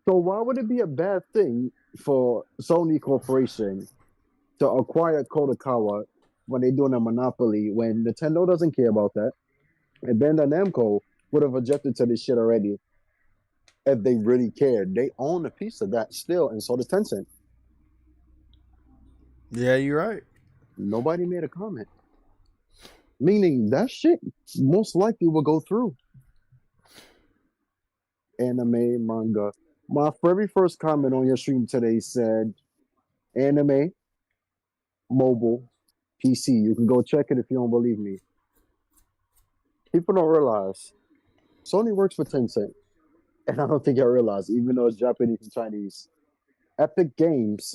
Speaker 9: So why would it be a bad thing for Sony Corporation to acquire KADOKAWA when they're doing a monopoly, when Nintendo doesn't care about that, and Bandai Namco would have objected to this shit already if they really cared? They own a piece of that still, and so does Tencent.
Speaker 1: Yeah, you're right.
Speaker 9: Nobody made a comment. Meaning that shit most likely will go through. anime, manga. My very first comment on your stream today said anime, mobile, PC. You can go check it if you don't believe me. People don't realize Sony works for Tencent. And I don't think I realize, even though it's Japanese and Chinese, Epic Games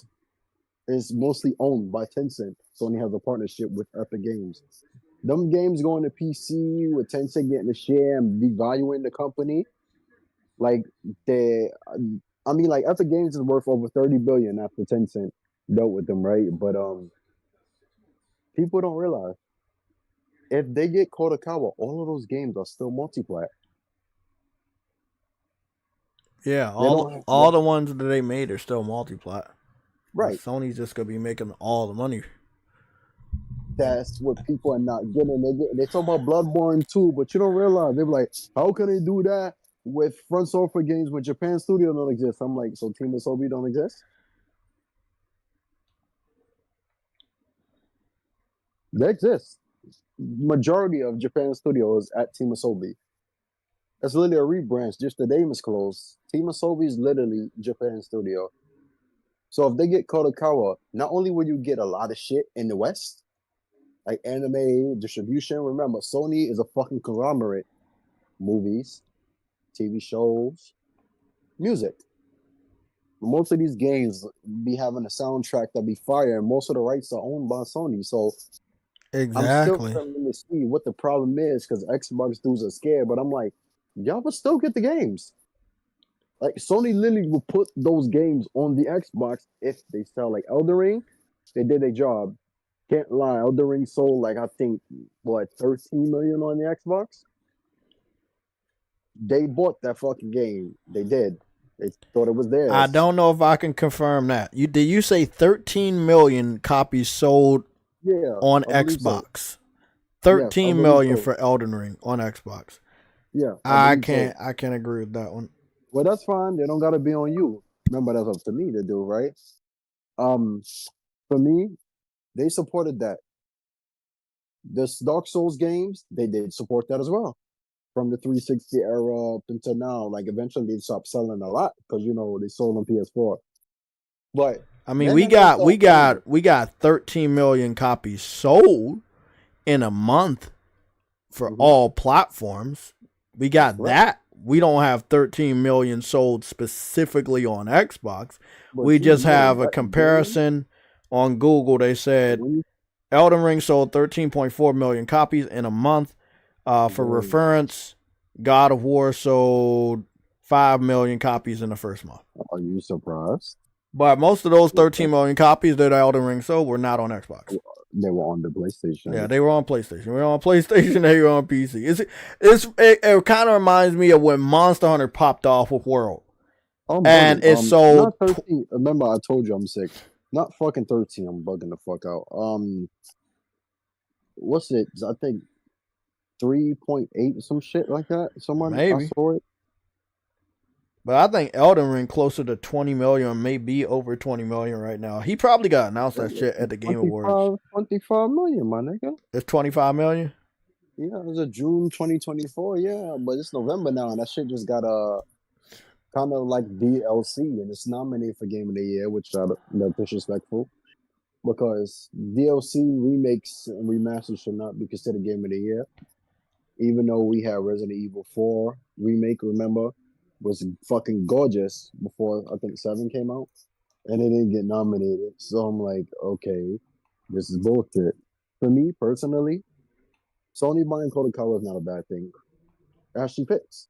Speaker 9: is mostly owned by Tencent. Sony has a partnership with Epic Games. Them games going to PC with Tencent getting a share and devaluing the company. Like like Epic Games is worth over 30 billion after Tencent dealt with them, right? But people don't realize if they get KADOKAWA, all of those games are still multiplayer.
Speaker 1: Yeah, all the ones that they made are still multiplat.
Speaker 9: Right.
Speaker 1: But Sony's just gonna be making all the money.
Speaker 9: That's what people are not getting. They talk about Bloodborne 2, but you don't realize they're like, how can they do that with Front Software games when Japan Studio don't exist? I'm like, so Team Asobi don't exist? They exist. Majority of Japan Studios at Team Asobi. That's literally a rebrand. Just the name is closed. Team Asobi is literally Japan Studio. So if they get KADOKAWA, not only will you get a lot of shit in the West, like anime, distribution. Remember, Sony is a fucking conglomerate. Movies, TV shows, music. Most of these games be having a soundtrack that be fire, and most of the rights are owned by Sony. So I'm still trying to see what the problem is because Xbox dudes are scared. But I'm like, y'all will still get the games. Like Sony literally will put those games on the Xbox if they sell. Like Elden Ring, they did their job. Can't lie, Elden Ring sold like I think 13 million on the Xbox. They bought that fucking game. They did. They thought it was theirs.
Speaker 1: I don't know if I can confirm that. Did you say 13 million copies sold on Xbox? So. 13 million for Elden Ring on Xbox.
Speaker 9: Yeah.
Speaker 1: I can't agree with that one.
Speaker 9: Well, that's fine. They don't gotta be on you. Remember, that's up to me to do, right? For me, they supported that. This Dark Souls games, they did support that as well. From the 360 era up until now, like eventually they stopped selling a lot because they sold on PS4. But
Speaker 1: I mean, we got 13 million copies sold in a month for all platforms. We got that. We don't have 13 million sold specifically on Xbox. But we just have a comparison on Google. They said Elden Ring sold 13.4 million copies in a month. For reference, God of War sold 5 million copies in the first month.
Speaker 9: Are you surprised?
Speaker 1: But most of those 13 million copies that Elden Ring sold were not on Xbox.
Speaker 9: They were on the PlayStation.
Speaker 1: Yeah, they were on PlayStation. They were on PlayStation. They were on PC. It kind of reminds me of when Monster Hunter popped off with World. And it sold.
Speaker 9: Not 13. Remember, I told you I'm sick. Not fucking 13. I'm bugging the fuck out. What's it? I think 3.8, some shit like that. Someone I saw it.
Speaker 1: But I think Elden Ring closer to 20 million, maybe over 20 million right now. He probably got announced that shit at the Game Awards.
Speaker 9: 25 million, my nigga.
Speaker 1: It's 25 million?
Speaker 9: Yeah, it was a June 2024. Yeah, but it's November now, and that shit just got kind of like DLC, and it's nominated for Game of the Year, which that's disrespectful. Because DLC remakes and remasters should not be considered Game of the Year. Even though we had Resident Evil 4 remake, remember? Was fucking gorgeous before I think 7 came out, and it didn't get nominated. So I'm like, okay, this is bullshit. For me personally, Sony buying KADOKAWA is not a bad thing. It actually fits.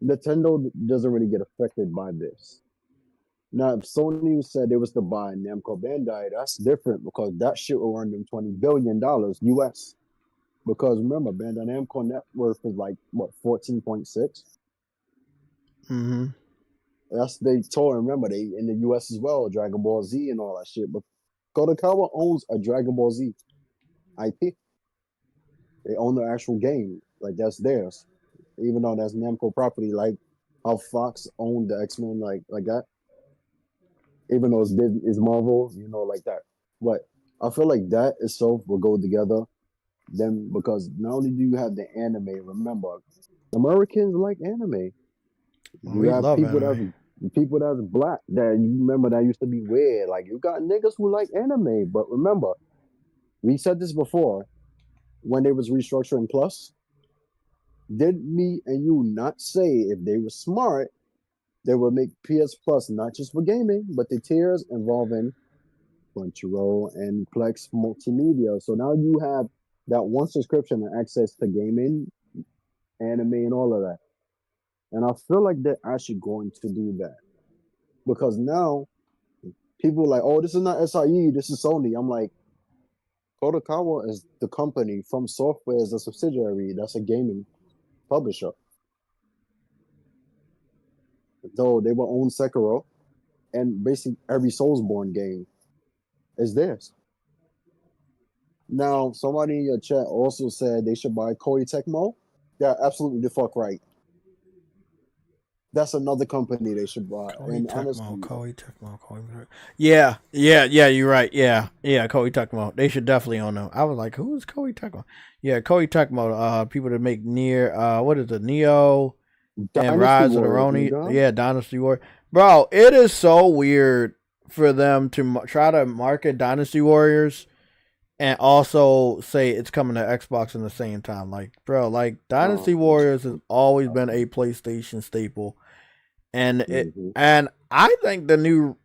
Speaker 9: Nintendo doesn't really get affected by this. Now, if Sony said they was to buy Namco Bandai, that's different because that shit will earn them $20 billion US. Because remember, Bandai Namco net worth is like what 14.6.
Speaker 1: Mm-hmm.
Speaker 9: They told. Remember, they in the US as well, Dragon Ball Z and all that shit. But KADOKAWA owns a Dragon Ball Z IP. They own the actual game, like that's theirs. Even though that's Namco property, like how Fox owned the X-Men, like that. Even though it's Marvel, like that. But I feel like that itself will go together. Then because not only do you have the anime, remember, Americans like anime.
Speaker 1: We
Speaker 9: You have
Speaker 1: love anime.
Speaker 9: people that's black that you remember that used to be weird. Like you got niggas who like anime, but remember, we said this before when they was restructuring Plus. Did me and you not say if they were smart, they would make PS Plus not just for gaming, but the tiers involving Crunchyroll and Plex Multimedia. So now you have that one subscription and access to gaming, anime, and all of that. And I feel like they're actually going to do that because now people are like, oh, this is not SIE, this is Sony. I'm like, KADOKAWA is the company from Software as a subsidiary that's a gaming publisher. Though they will own Sekiro and basically every Soulsborne game is theirs. Now, somebody in your chat also said they should buy Koei Tecmo. They're absolutely the fuck right. That's another company they should buy.
Speaker 1: Koei Tecmo. Yeah. You're right. Yeah, Koei Tecmo. They should definitely own them. I was like, who is Koei Tecmo? Yeah, Koei Tecmo. People that make what is it? Neo and Rise of the Ronin. Yeah, Dynasty Warriors. Bro, it is so weird for them to try to market Dynasty Warriors and also say it's coming to Xbox in the same time. Like, bro, like Dynasty Warriors has always been a PlayStation staple. And and I think the new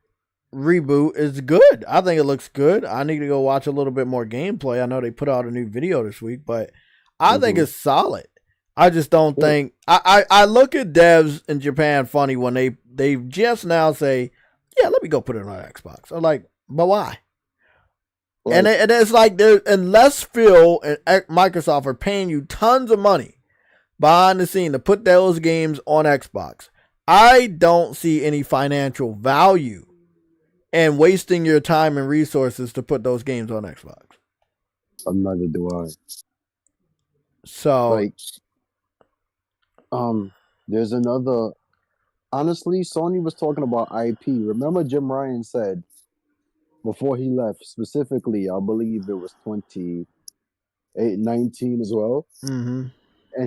Speaker 1: reboot is good. I think it looks good. I need to go watch a little bit more gameplay. I know they put out a new video this week, but I think it's solid. I just don't think I look at devs in Japan funny when they just now say, yeah, let me go put it on Xbox. I'm like, but why? And it's like unless Phil and Microsoft are paying you tons of money behind the scene to put those games on Xbox, I don't see any financial value in wasting your time and resources to put those games on Xbox.
Speaker 9: Neither do I.
Speaker 1: So,
Speaker 9: like, there's another. Honestly, Sony was talking about IP. Remember, Jim Ryan said before he left, specifically, I believe it was 2019 as well, and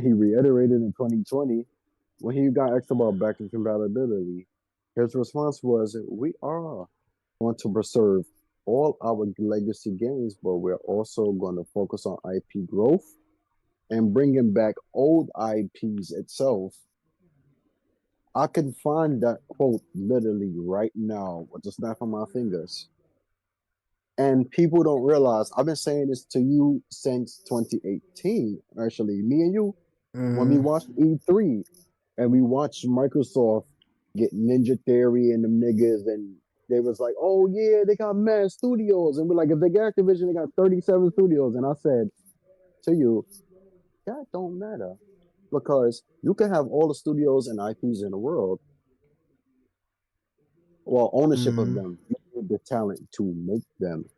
Speaker 9: he reiterated in 2020 when he got asked about backward compatibility. His response was, "We are going to preserve all our legacy games, but we're also going to focus on IP growth and bringing back old IPs itself." I can find that quote literally right now with the snap of my fingers. And people don't realize I've been saying this to you since 2018. Actually, me and you, when we watched E3 and we watched Microsoft get Ninja Theory and them niggas, and they was like, oh yeah, they got mad studios. And we're like, if they get Activision, they got 37 studios. And I said to you, that don't matter. Because you can have all the studios and IPs in the world, well, ownership of them, you need the talent to make them.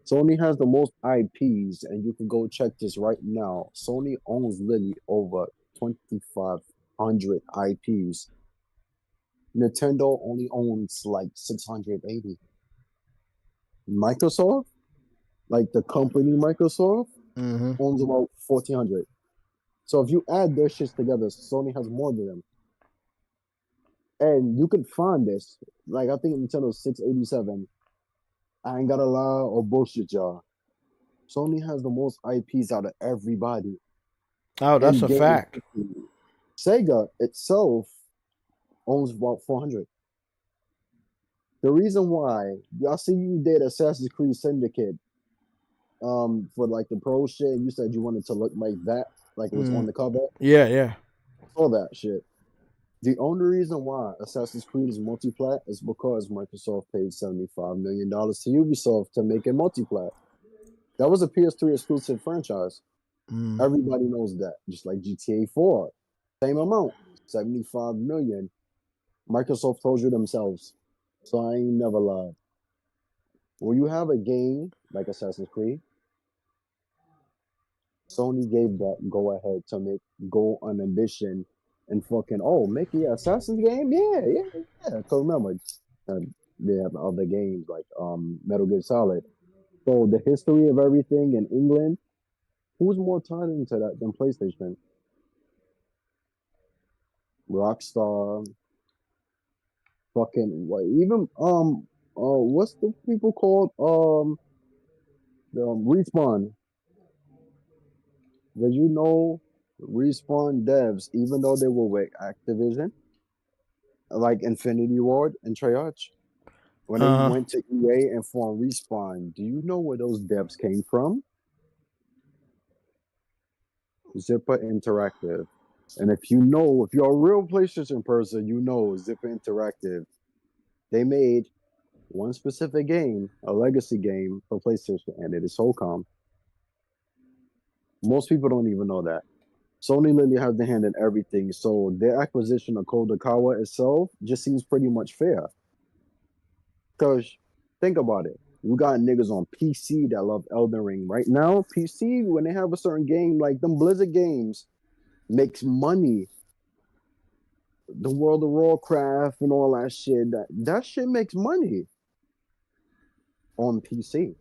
Speaker 9: Sony has the most IPs, and you can go check this right now. Sony owns literally over 2,500 IPs. Nintendo only owns like 680. Microsoft, like the company Microsoft, owns about 1,400. So if you add their shits together, Sony has more than them. And you can find this. Like, I think Nintendo's 687. I ain't gotta lie or bullshit y'all. Sony has the most IPs out of everybody.
Speaker 1: Oh, that's a fact.
Speaker 9: Sega itself owns about 400. The reason why, y'all see you did Assassin's Creed Syndicate for like the pro shit, and you said you wanted to look like that, like it was on the cover.
Speaker 1: Yeah.
Speaker 9: All that shit. The only reason why Assassin's Creed is multiplat is because Microsoft paid $75 million to Ubisoft to make it multiplat. That was a PS3 exclusive franchise. Everybody knows that. Just like GTA 4. Same amount. $75 million. Microsoft told you themselves. So I ain't never lied. When you have a game like Assassin's Creed, Sony gave that go ahead to go on ambition and fucking, make an Assassin's game? Yeah. Because remember, they have other games like Metal Gear Solid. So the history of everything in England, who's more tied into that than PlayStation? Rockstar, fucking what? Even what's the people called? The Respawn. Did you know Respawn devs, even though they were with Activision, like Infinity Ward and Treyarch, when they went to EA and formed Respawn, do you know where those devs came from? Zipper Interactive. And if you're a real PlayStation person, you know Zipper Interactive. They made one specific game, a legacy game for PlayStation, and it is SOCOM. Most people don't even know that. Sony literally has the hand in everything, so their acquisition of KADOKAWA itself just seems pretty much fair. Because think about it. You got niggas on PC that love Elden Ring. Right now, PC, when they have a certain game, like them Blizzard games, makes money. The World of Warcraft and all that shit, that shit makes money on PC.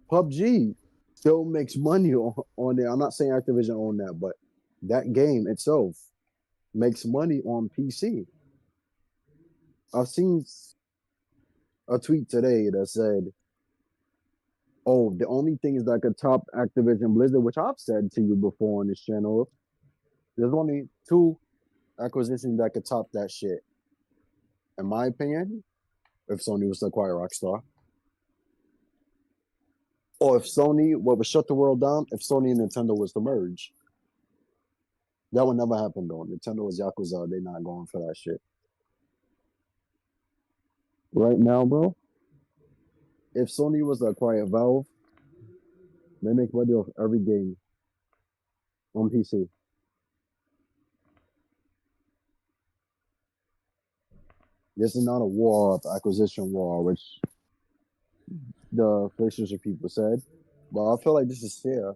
Speaker 9: PUBG still makes money on there. I'm not saying Activision own that, but that game itself makes money on PC. I've seen a tweet today that said, oh, the only things that could top Activision Blizzard, which I've said to you before on this channel, there's only two acquisitions that could top that shit. In my opinion, if Sony was to acquire Rockstar. Or if Sony, what would shut the world down, if Sony and Nintendo was to merge. That would never happen though. Nintendo is Yakuza, they're not going for that shit. Right now, bro, if Sony was to acquire Valve, they make money off every game on PC. This is not a war, acquisition war, which the PlayStation people said. But I feel like this is fair.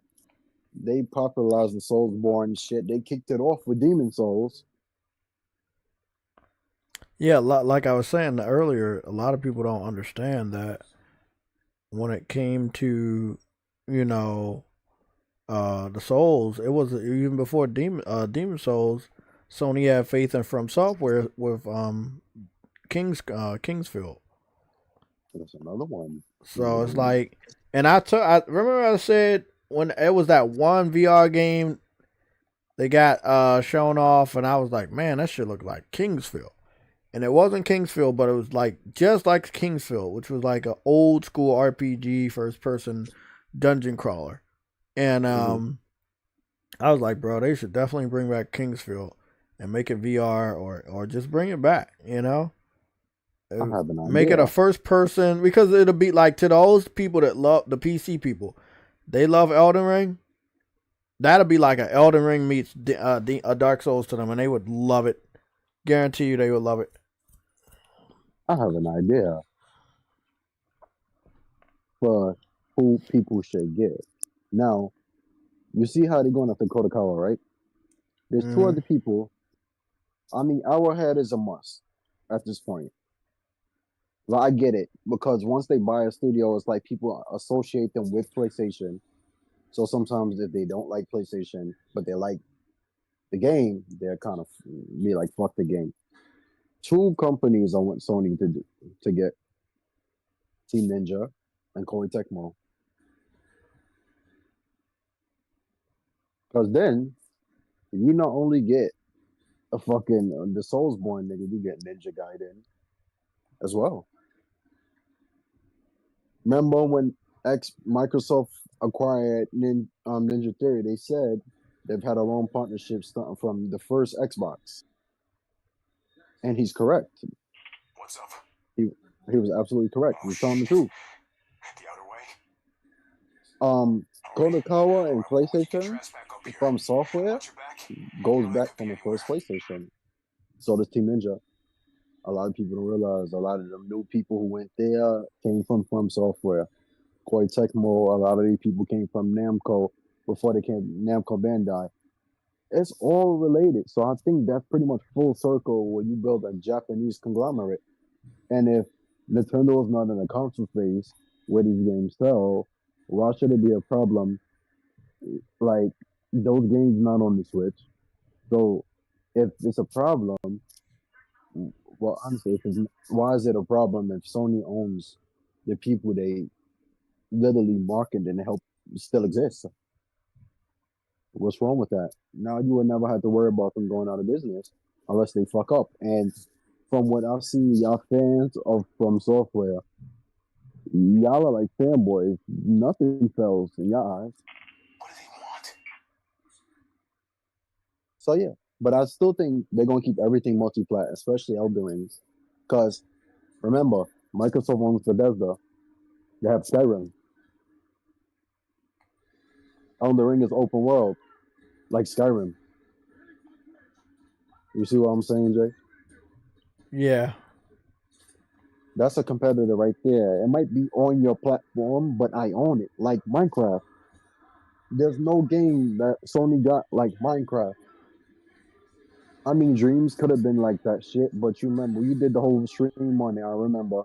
Speaker 9: They popularized the Soulsborne shit. They kicked it off with Demon Souls.
Speaker 1: Yeah, like I was saying earlier, a lot of people don't understand that when it came to, the Souls, it was even before Demon Souls, Sony had faith in From Software with Kingsfield.
Speaker 9: That's another one.
Speaker 1: So it's like, and I remember I said when it was that one VR game they got shown off, and I was like, man, that shit looked like Kingsfield. And it wasn't Kingsfield, but it was like just like Kingsfield, which was like an old school RPG first person dungeon crawler. And I was like, bro, they should definitely bring back Kingsfield and make it VR or just bring it back, Make it a first person, because it'll be like, to those people that love the PC people, they love Elden Ring. That'll be like a Elden Ring meets a Dark Souls to them, and they would love it. Guarantee you, they would love it.
Speaker 9: I have an idea for who people should get. Now, you see how they're going after KADOKAWA, right? There's two other people. I mean, Arrowhead is a must at this point. Well, I get it, because once they buy a studio, it's like people associate them with PlayStation. So sometimes if they don't like PlayStation, but they like the game, they're kind of be like, fuck the game. Two companies I want Sony to get: Team Ninja and Koei Tecmo. Because then you not only get a fucking the Soulsborne nigga, you get Ninja Gaiden as well. Remember when Microsoft acquired Ninja Theory? They said they've had a long partnership starting from the first Xbox, and he's correct.
Speaker 2: What's up?
Speaker 9: He was absolutely correct. He's telling the truth.
Speaker 2: The outer way.
Speaker 9: KADOKAWA and PlayStation from software goes back from the first PlayStation. So does Team Ninja. A lot of people don't realize a lot of them new people who went there came from Software. Koei Tecmo, a lot of these people came from Namco before they came Namco Bandai. It's all related. So I think that's pretty much full circle when you build a Japanese conglomerate. And if Nintendo is not in a console phase where these games sell, why should it be a problem? Like, those games not on the Switch. So if it's a problem, well, honestly, why is it a problem if Sony owns the people they literally market and help still exist? What's wrong with that? Now you would never have to worry about them going out of business unless they fuck up. And from what I've seen, y'all fans of From Software, y'all are like fanboys. Nothing fails in your eyes.
Speaker 24: What do they want?
Speaker 9: So yeah, but I still think they're gonna keep everything multi-plat, especially Elden Rings, because remember, Microsoft owns Bethesda. They have Skyrim. Elden Ring is open world, like Skyrim. You see what I'm saying, Jay?
Speaker 1: Yeah.
Speaker 9: That's a competitor right there. It might be on your platform, but I own it, like Minecraft. There's no game that Sony got like Minecraft. I mean, Dreams could have been like that shit, but you remember, you did the whole stream on it, I remember.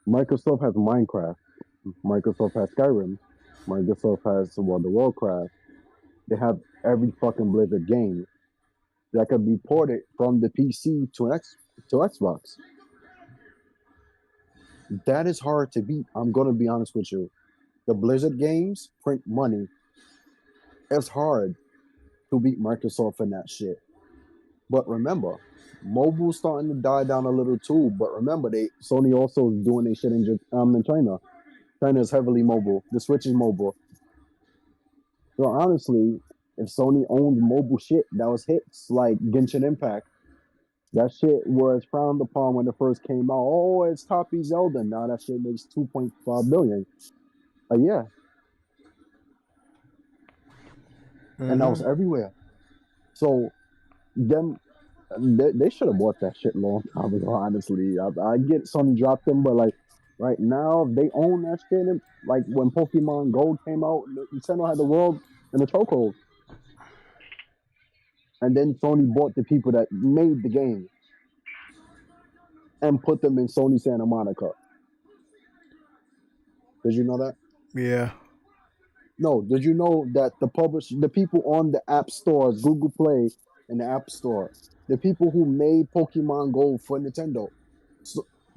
Speaker 9: Microsoft has Minecraft. Microsoft has Skyrim. Microsoft has World of Warcraft. They have every fucking Blizzard game that could be ported from the PC to Xbox. That is hard to beat. I'm gonna be honest with you. The Blizzard games print money. It's hard to beat Microsoft in that shit. But remember, mobile's starting to die down a little too. But remember, Sony also is doing their shit in China. China is heavily mobile. The Switch is mobile. So honestly, if Sony owned mobile shit that was hits like Genshin Impact, that shit was frowned upon when it first came out. Oh, it's copies Elden. Now that shit makes 2.5 billion a year. And that was everywhere. So them they should have bought that shit long time ago, honestly. I get Sony dropped them, but like right now they own that shit. And, like when Pokemon Gold came out, Nintendo had the world in the chokehold. And then Sony bought the people that made the game and put them in Sony Santa Monica. Did you know that?
Speaker 1: Yeah.
Speaker 9: No, did you know that the people on the app stores, Google Play and the App Store, the people who made Pokemon Gold for Nintendo,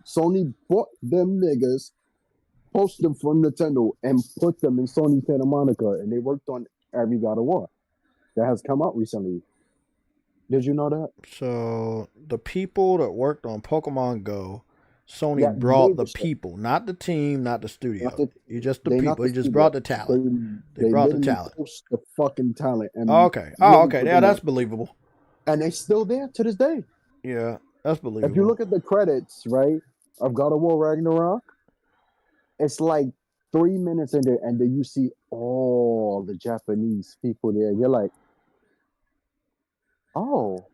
Speaker 9: Sony bought them niggas, poached them from Nintendo, and put them in Sony Santa Monica, and they worked on every God of War that has come out recently. Did you know that?
Speaker 1: So the people that worked on Pokemon Go, Sony brought the people, not the team, not the studio. You just the people. You just brought the talent. They brought the talent.
Speaker 9: The fucking talent. And
Speaker 1: okay. Oh, okay. Yeah, that's believable.
Speaker 9: And they're still there to this day.
Speaker 1: Yeah, that's believable.
Speaker 9: If you look at the credits, right, of God of War Ragnarok, it's like 3 minutes in there, and then you see all the Japanese people there. You're like, oh.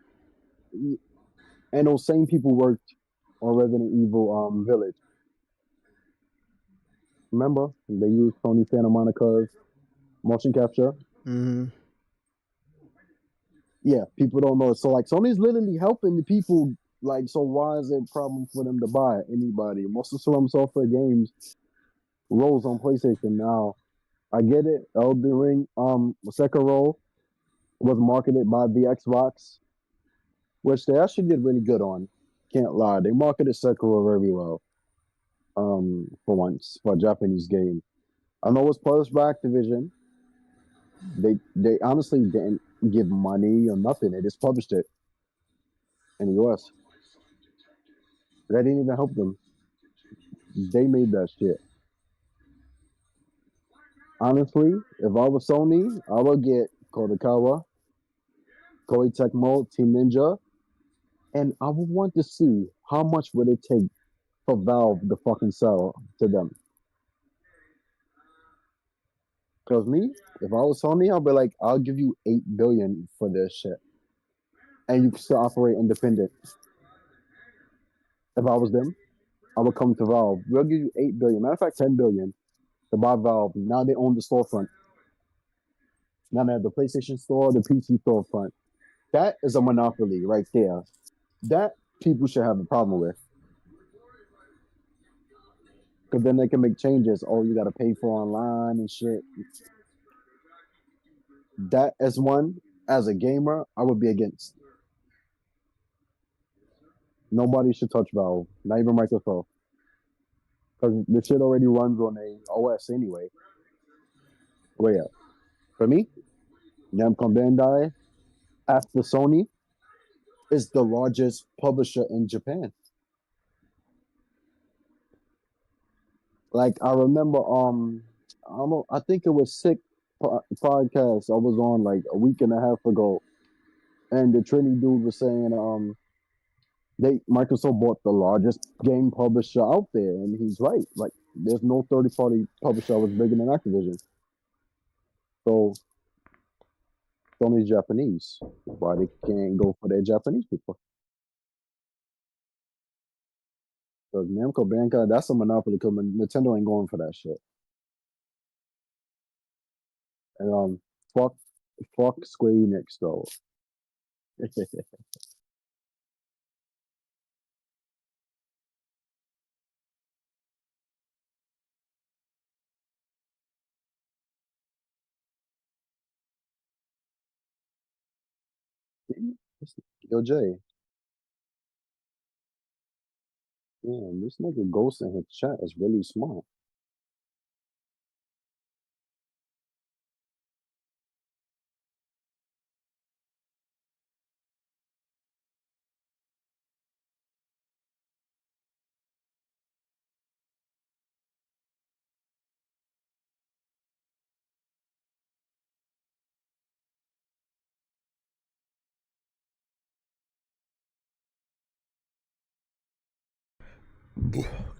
Speaker 9: And those same people worked on Resident Evil Village. Remember, they used Sony Santa Monica's motion capture.
Speaker 1: Mm-hmm.
Speaker 9: Yeah, people don't know. So like, Sony's literally helping the people. Like, so why is it a problem for them to buy anybody? Most of From Software games rolls on PlayStation now. I get it. Elden Ring, Sekiro was marketed by the Xbox, which they actually did really good on. Can't lie, they marketed Sekiro very well. For once, for a Japanese game. I know it's published by Activision. They honestly didn't give money or nothing. They just published it in the US. That didn't even help them. They made that shit. Honestly, if I was Sony, I would get KADOKAWA, Koei Tecmo, Team Ninja, and I would want to see how much would it take for Valve to fucking sell to them. Because me, if I was Sony, I'd be like, I'll give you $8 billion for this shit. And you can still operate independent. If I was them, I would come to Valve. We'll give you $8 billion. Matter of fact, $10 billion to buy Valve. Now they own the storefront. Now they have the PlayStation Store, the PC storefront. That is a monopoly right there. That people should have a problem with. Because then they can make changes. Oh, you got to pay for online and shit. That is one. as a gamer, I would be against. Nobody should touch Valve, not even Microsoft, because the shit already runs on a OS anyway. But yeah, for me, Namco Bandai, after Sony, is the largest publisher in Japan. Like I remember, I don't know, I think it was Sick podcast I was on like a week and a half ago, and the Trini dude was saying, Microsoft bought the largest game publisher out there, and he's right. Like, there's no third-party publisher that was bigger than Activision. So, Sony's Japanese. Why they can't go for their Japanese people? Because Namco Bandai, that's a monopoly. Because Nintendo ain't going for that shit. And fuck Square Enix though. Yo, Jay. Damn, this nigga Ghost in his chat is really smart.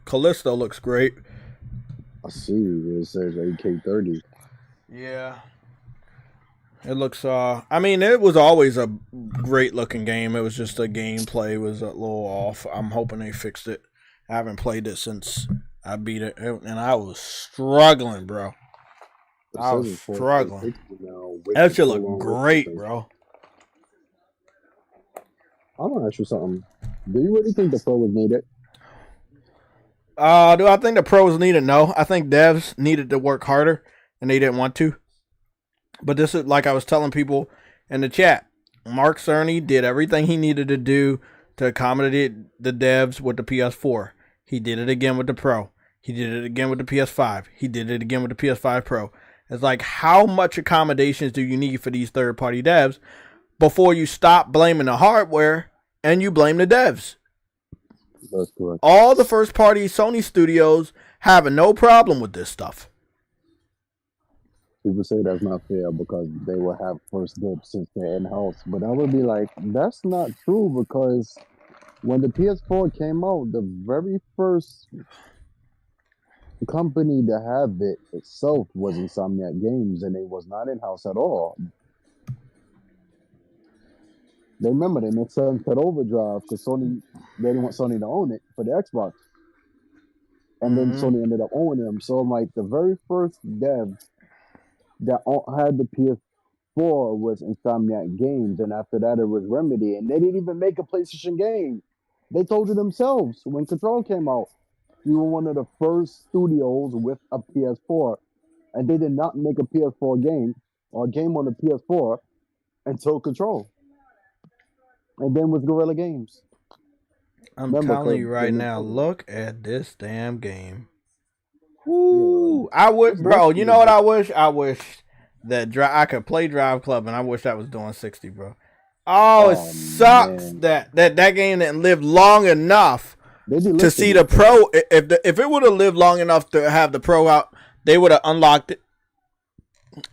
Speaker 1: Callisto looks great.
Speaker 9: I see. It says AK-30.
Speaker 1: Yeah. It looks, I mean, it was always a great looking game. It was just the gameplay was a little off. I'm hoping they fixed it. I haven't played it since I beat it, and I was struggling, bro. I was struggling. That shit look great, bro.
Speaker 9: I'm gonna ask you something. Do you really think the Pro was needed?
Speaker 1: Do I think the pros needed? No. I think devs needed to work harder, and they didn't want to. But this is, like I was telling people in the chat, Mark Cerny did everything he needed to do to accommodate the devs with the PS4. He did it again with the Pro. He did it again with the PS5. He did it again with the PS5 Pro. It's like, how much accommodations do you need for these third-party devs before you stop blaming the hardware and you blame the devs?
Speaker 9: That's correct.
Speaker 1: All the first-party Sony studios having no problem with this stuff.
Speaker 9: People say that's not fair because they will have first dibs since they're in-house. But I would be like, that's not true, because when the PS4 came out, the very first company to have it itself was Insomniac Games, and it was not in-house at all. They remember they made Sunset Overdrive because Sony, they didn't want Sony to own it for the Xbox. And then Sony ended up owning them. So like the very first dev that had the PS4 was Insomniac Games, and after that it was Remedy, and they didn't even make a PlayStation game. They told you themselves when Control came out, we were one of the first studios with a PS4, and they did not make a PS4 game or a game on the PS4 until Control. And then with Guerrilla Games.
Speaker 1: I'm telling you right now, look at this damn game. Woo! I would, bro. You know what I wish? I wish that I could play Drive Club, and I wish that was doing 60, bro. Oh, it sucks that game didn't live long enough to see the Pro. If it would have lived long enough to have the Pro out, they would have unlocked it.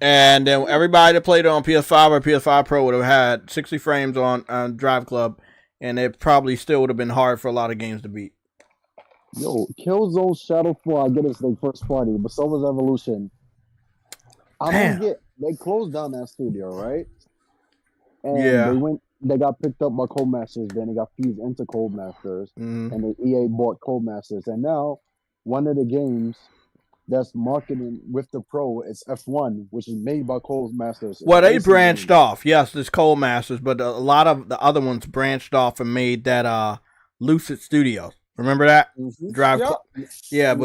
Speaker 1: And then everybody that played it on PS5 or PS5 Pro would have had 60 frames on Drive Club, and it probably still would have been hard for a lot of games to beat.
Speaker 9: Yo, Killzone Shadowfall, I get it's their first party, but so was Evolution. I don't get, they closed down that studio, right? And they got picked up by Codemasters, then they got fused into Codemasters, and the EA bought Codemasters. And now, one of the games that's marketing with the Pro is F1, which is made by Codemasters.
Speaker 1: Well, they branched off. Yes, it's Codemasters, but a lot of the other ones branched off and made that Lucid Studios. Remember that? With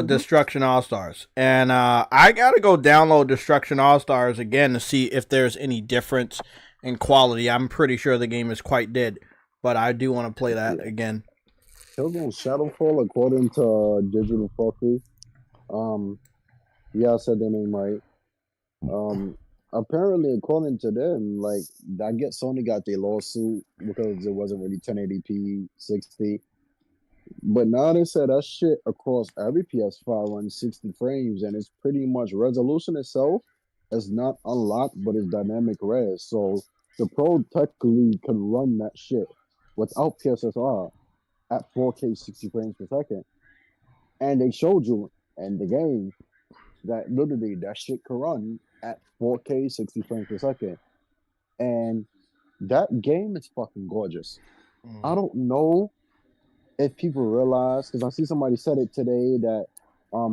Speaker 1: Destruction All-Stars. And I got to go download Destruction All-Stars again to see if there's any difference in quality. I'm pretty sure the game is quite dead, but I do want to play that again.
Speaker 9: Killzone Shadowfall, according to Digital Fuckery. Yeah, I said their name right. Apparently, according to them, like, I guess Sony got their lawsuit because it wasn't really 1080p 60. But now they said that shit across every PS5 runs 60 frames, and it's pretty much resolution itself is not unlocked, but it's dynamic res. So the Pro technically can run that shit without PSSR at 4K 60 frames per second. And they showed you in the game that literally that shit can run at 4K 60 frames per second. And that game is fucking gorgeous. I don't know if people realize, because I see somebody said it today, that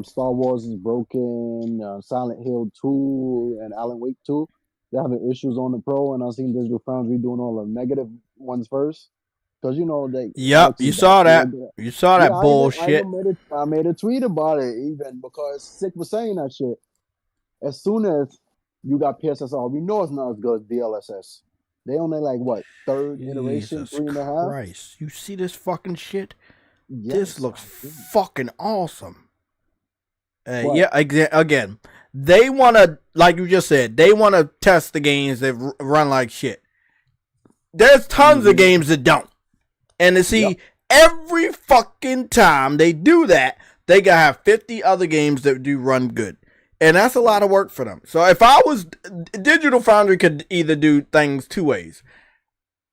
Speaker 9: Star Wars is broken, Silent Hill 2 and Alan Wake 2, they're having issues on the Pro, and I've seen Digital Foundry doing all the negative ones first. Because, you know, they...
Speaker 1: Yep, you saw that. You saw that bullshit.
Speaker 9: I made a tweet about it, even, because Sick was saying that shit. As soon as you got PSSR, we know it's not as good as DLSS. They only like, what, third iteration, 3.5?
Speaker 1: Christ, you see this fucking shit?
Speaker 9: Yes,
Speaker 1: this looks fucking awesome. Yeah, again, they want to, like you just said, they want to test the games that run like shit. There's tons of games that don't. And to see every fucking time they do that, they gotta have 50 other games that do run good. And that's a lot of work for them. So if I was, Digital Foundry could either do things two ways.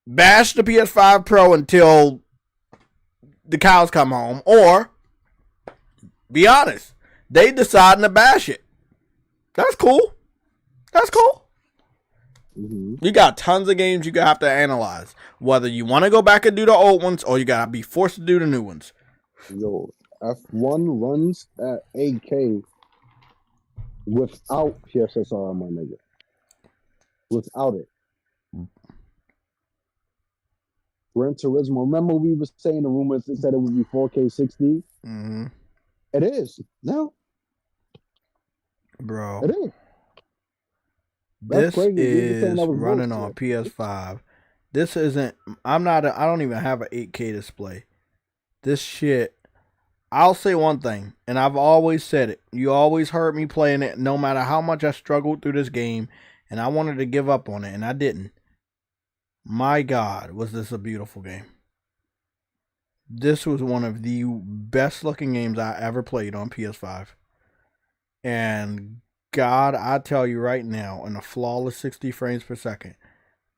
Speaker 1: Bash the PS5 Pro until the cows come home, or be honest, they deciding to bash it. That's cool. That's cool. You got tons of games you have to analyze. Whether you want to go back and do the old ones, or you gotta be forced to do the new ones.
Speaker 9: Yo, F1 runs at 8K without PSSR, my nigga. Without it. Gran Turismo. Remember we were saying the rumors that said it would be 4K 60? It is. No.
Speaker 1: Bro.
Speaker 9: It is.
Speaker 1: This is running on PS5. This isn't, I don't even have an 8K display. This shit, I'll say one thing, and I've always said it. You always heard me playing it, no matter how much I struggled through this game, and I wanted to give up on it, and I didn't. My God, was this a beautiful game. This was one of the best looking games I ever played on PS5. And God, I tell you right now, in a flawless 60 frames per second,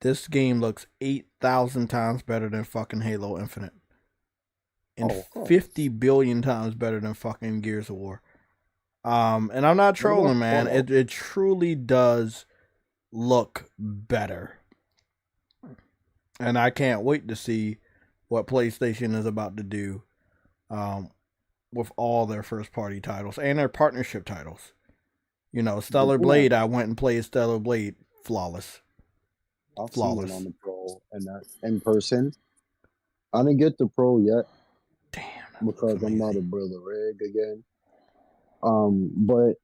Speaker 1: this game looks 8,000 times better than fucking Halo Infinite. And 50 billion times better than fucking Gears of War. And I'm not trolling, man. It truly does look better. And I can't wait to see what PlayStation is about to do with all their first party titles and their partnership titles. You know, Stellar Blade, I went and played Stellar Blade, flawless.
Speaker 9: I've seen it on the Pro and that in person. I didn't get the Pro yet.
Speaker 1: Damn.
Speaker 9: Because I'm not a brother rig again. But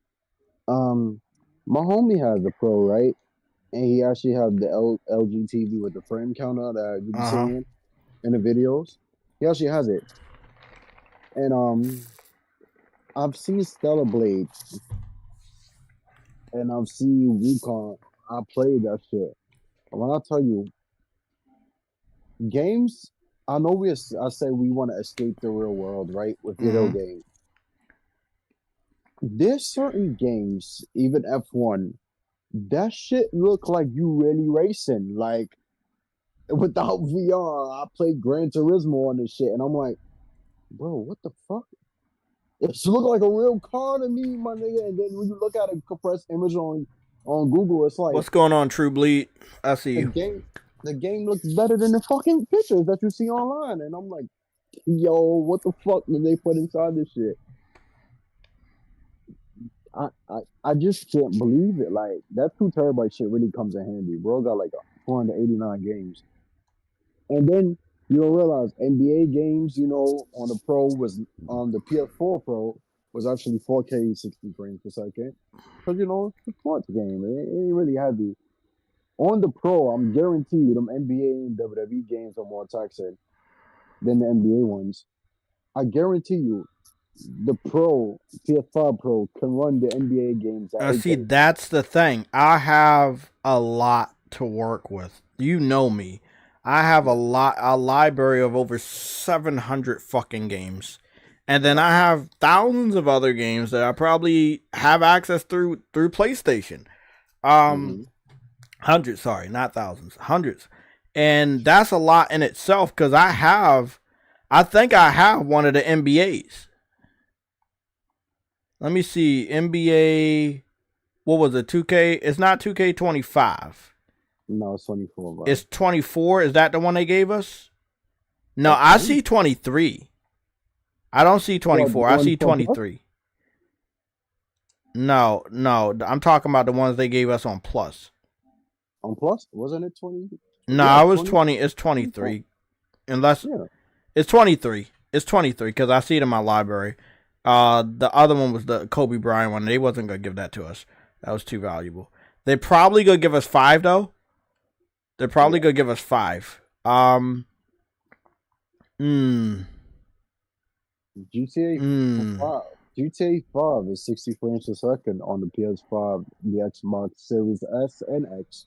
Speaker 9: my homie has the Pro, right? And he actually has the LG TV with the frame counter that you be seeing in the videos. He actually has it. And I've seen Stellar Blade. And I've seen Wukong. I played that shit. When I tell you, games, I know I say we want to escape the real world, right? With video games. There's certain games, even F1, that shit look like you really racing. Like, without VR, I played Gran Turismo on this shit, and I'm like, bro, what the fuck? It look like a real car to me, my nigga. And then when you look at a compressed image on Google, it's like,
Speaker 1: what's going on, True Bleed? I see you.
Speaker 9: The game looks better than the fucking pictures that you see online. And I'm like, yo, what the fuck did they put inside this shit? I just can't believe it. Like, that 2 terabyte shit really comes in handy. Bro got like 489 games. And then you don't realize NBA games, you know, on the Pro was on the PS4 Pro was actually 4K 60 frames per second. Because, you know, it's a sports game. It ain't really heavy. On the Pro, I'm guarantee you them NBA and WWE games are more taxing than the NBA ones. I guarantee you, the Pro, PS5 Pro, can run the NBA games at 8K.
Speaker 1: See, that's the thing. I have a lot to work with. You know me. I have a library of over 700 fucking games. And then I have thousands of other games that I probably have access through PlayStation. Hundreds, sorry, not thousands, hundreds. And that's a lot in itself because I think I have one of the NBAs. Let me see. NBA, what was it? 2K? It's not 2K25.
Speaker 9: No, it's 24. Bro.
Speaker 1: It's 24. Is that the one they gave us? No, okay. I see 23. I don't see 24. I see 23. No, I'm talking about the ones they gave us on Plus.
Speaker 9: On Plus? Wasn't it 20?
Speaker 1: No, yeah, it was 20. It's 23. Unless it's 23. It's 23 because I see it in my library. The other one was the Kobe Bryant one. They wasn't gonna give that to us. That was too valuable. They probably gonna give us 5 though. They're probably gonna give us 5.
Speaker 9: GTA 5. GTA 5 is 60 frames a second on the PS5, the Xbox Series S and X.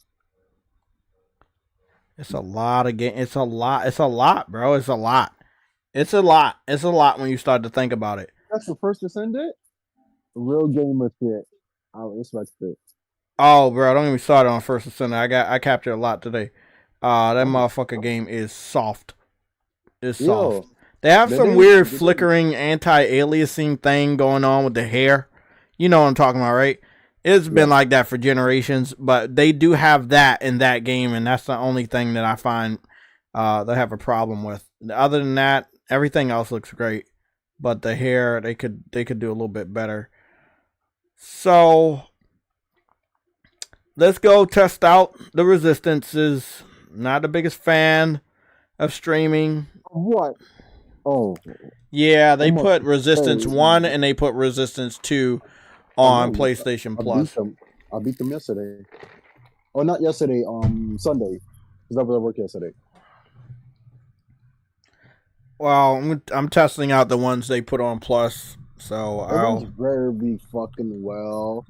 Speaker 1: It's a lot of game. It's a lot, bro. It's a lot. It's a lot when you start to think about it.
Speaker 9: That's the first Descendant? Real gamer shit. I respect it.
Speaker 1: Oh, bro, don't get me started on First Descendant. I captured a lot today. That motherfucker game is soft. It's soft. They have some weird flickering anti-aliasing thing going on with the hair. You know what I'm talking about, right? It's been like that for generations, but they do have that in that game, and that's the only thing that I find they have a problem with. Other than that, everything else looks great, but the hair they could do a little bit better. So let's go test out the Resistances. Not the biggest fan of streaming.
Speaker 9: What? Oh.
Speaker 1: Yeah, they put Resistance 1 and they put Resistance 2 on PlayStation Plus.
Speaker 9: I beat them yesterday. Oh, not yesterday, Sunday. Because I was at work yesterday.
Speaker 1: Well, I'm testing out the ones they put on Plus, so
Speaker 9: I'll very fucking well.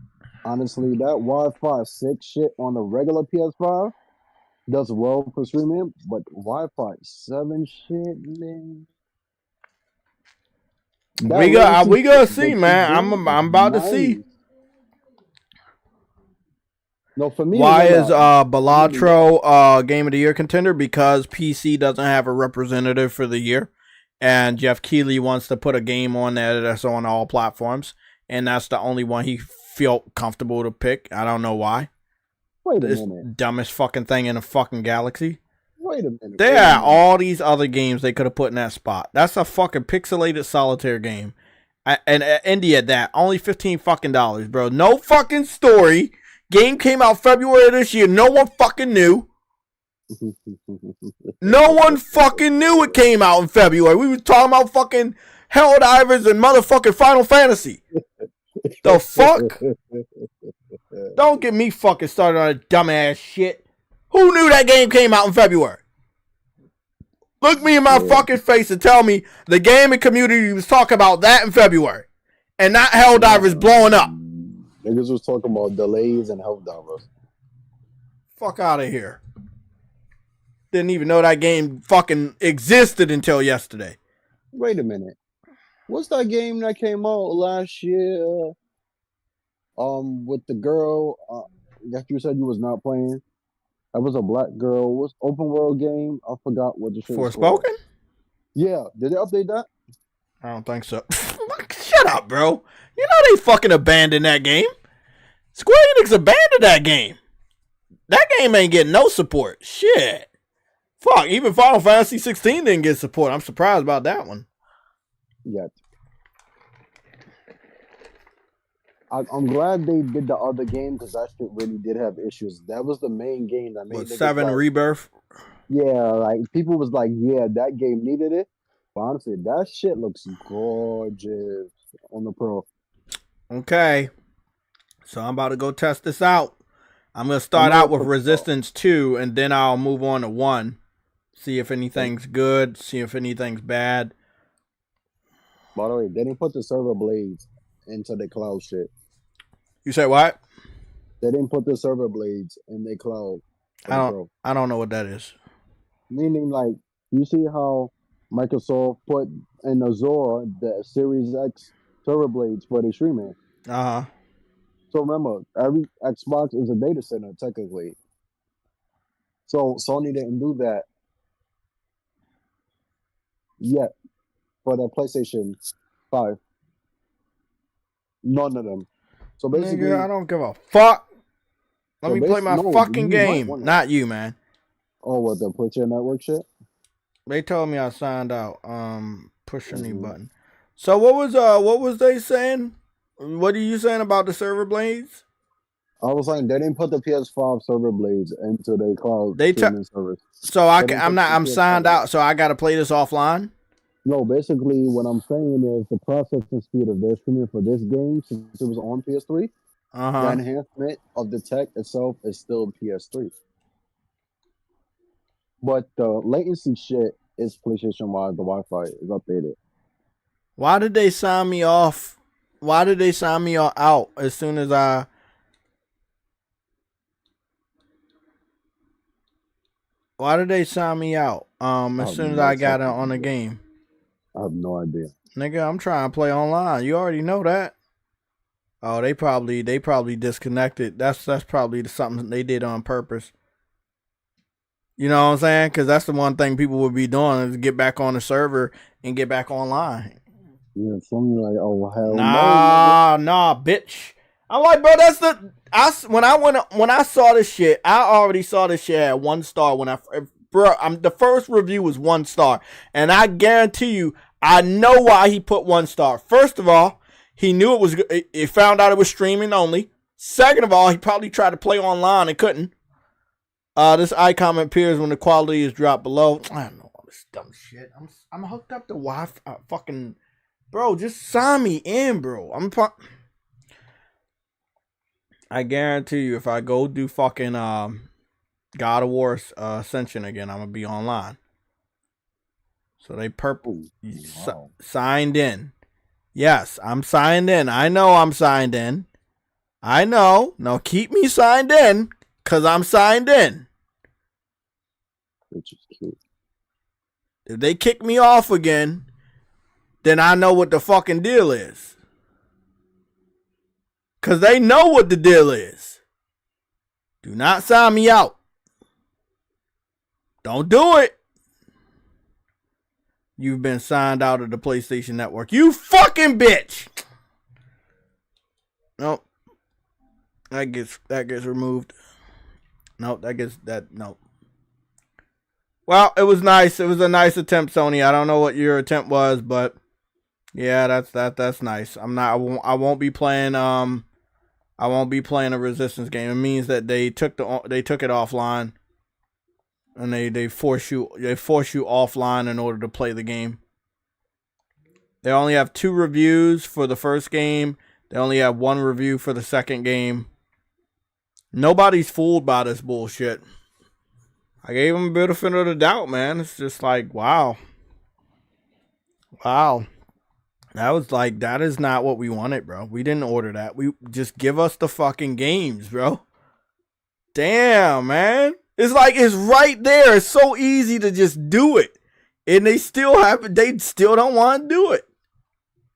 Speaker 9: Honestly, that Wi-Fi 6 shit on the regular PS5 does well for streaming, but Wi-Fi 7 shit, man.
Speaker 1: We gonna see, man. I'm about to see.
Speaker 9: No, for me,
Speaker 1: why is Balatro Game of the Year contender? Because PC doesn't have a representative for the year, and Jeff Keighley wants to put a game on there that's on all platforms, and that's the only one he felt comfortable to pick. I don't know why.
Speaker 9: Wait a
Speaker 1: it's
Speaker 9: minute.
Speaker 1: Dumbest fucking thing in the fucking galaxy.
Speaker 9: Wait a minute.
Speaker 1: There are all these other games they could have put in that spot. That's a fucking pixelated solitaire game. And indie at that. Only $15 fucking dollars, bro. No fucking story. Game came out February this year. No one fucking knew. No one fucking knew it came out in February. We were talking about fucking Helldivers and motherfucking Final Fantasy. The fuck? Don't get me fucking started on a dumbass shit. Who knew that game came out in February? Look me in my fucking face and tell me the gaming community was talking about that in February. And not Helldivers blowing up.
Speaker 9: Niggas was talking about delays and Helldivers.
Speaker 1: Fuck out of here. Didn't even know that game fucking existed until yesterday.
Speaker 9: Wait a minute. What's that game that came out last year? With the girl that you said you was not playing. That was a black girl. What's open world game? I forgot what the shit was called.
Speaker 1: Forspoken?
Speaker 9: Yeah. Did they update that?
Speaker 1: I don't think so. Shut up, bro. You know they fucking abandoned that game. Square Enix abandoned that game. That game ain't getting no support. Shit. Fuck, even Final Fantasy 16 didn't get support. I'm surprised about that one.
Speaker 9: Yet. I'm glad they did the other game because that shit really did have issues. That was the main game that made
Speaker 1: 7
Speaker 9: like,
Speaker 1: Rebirth?
Speaker 9: Yeah, like people was like, yeah, that game needed it. But honestly, that shit looks gorgeous on the Pro.
Speaker 1: Okay. So I'm about to go test this out. I'm gonna start out with Resistance 2, and then I'll move on to 1. See if anything's good. See if anything's bad.
Speaker 9: By the way, they didn't put the server blades into the cloud shit.
Speaker 1: You say what?
Speaker 9: They didn't put the server blades in the cloud.
Speaker 1: I don't know what that is.
Speaker 9: Meaning, like, you see how Microsoft put in Azure the Series X server blades for the streaming.
Speaker 1: Uh huh.
Speaker 9: So remember, every Xbox is a data center technically. So Sony didn't do that yet for the PlayStation 5. None of them. So basically,
Speaker 1: nigga, I don't give a fuck. Let me play my fucking game. Not you, man.
Speaker 9: Oh, what, the Put Your Network shit?
Speaker 1: They told me I signed out. Push any button. So what was they saying? What are you saying about the server blades?
Speaker 9: I was saying they didn't put the PS5 server blades into their cloud streaming service.
Speaker 1: So I'm signed out, so I gotta play this offline?
Speaker 9: No, basically what I'm saying is the processing speed of their streaming for this game, since it was on PS3, the enhancement of the tech itself is still PS3. But the latency shit is PlayStation-wide. The Wi-Fi is updated.
Speaker 1: Why did they sign me off? Why did they sign me out as soon as I... Why did they sign me out as soon as I got on the game?
Speaker 9: I have no idea.
Speaker 1: Nigga, I'm trying to play online. You already know that. Oh, they probably disconnected. That's probably something they did on purpose. You know what I'm saying? Because that's the one thing people would be doing is get back on the server and get back online.
Speaker 9: Yeah, some like, oh hell
Speaker 1: nah, bitch. I'm like, bro, when I saw this shit, I already saw this shit at 1 star the first review was 1 star, and I guarantee you, I know why he put 1 star. First of all, he knew he found out it was streaming only. Second of all, he probably tried to play online and couldn't. This icon appears when the quality is dropped below. I don't know all this dumb shit. I'm hooked up to Wi-Fi. Fucking, bro, just sign me in, bro. I guarantee you, if I go do fucking God of War Ascension again, I'm gonna be online. So they signed in. Yes, I'm signed in. I know I'm signed in. I know. No, keep me signed in, cause I'm signed in.
Speaker 9: Which is cute.
Speaker 1: If they kick me off again, then I know what the fucking deal is. Cause they know what the deal is. Do not sign me out. Don't do it. You've been signed out of the PlayStation Network. You fucking bitch. Nope. That gets removed. Nope, nope. Well, it was nice. It was a nice attempt, Sony. I don't know what your attempt was, but yeah, that's nice. I won't be playing a Resistance game. It means that they took it offline. And they force you offline in order to play the game. They only have 2 reviews for the first game. They only have 1 review for the second game. Nobody's fooled by this bullshit. I gave them a benefit of the doubt, man. It's just like, wow. That is not what we wanted, bro. We didn't order that. We just give us the fucking games, bro. Damn, man. It's like it's right there. It's so easy to just do it. And they still don't want to do it.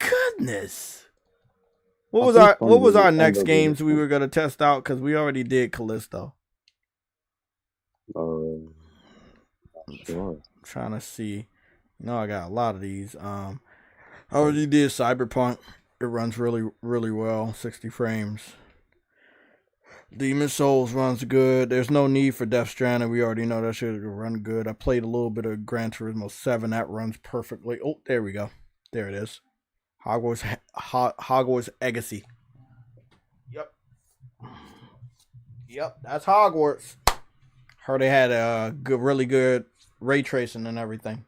Speaker 1: Goodness. What was our next games we were gonna test out? Because we already did Callisto.
Speaker 9: Sure.
Speaker 1: I'm trying to see. No, I got a lot of these. I already did Cyberpunk. It runs really, really well. 60 frames. Demon Souls runs good. There's no need for Death Stranding. We already know that shit will run good. I played a little bit of Gran Turismo 7. That runs perfectly. Oh, there we go. There it is. Hogwarts Legacy. Yep, that's Hogwarts. Heard they had a really good ray tracing and everything.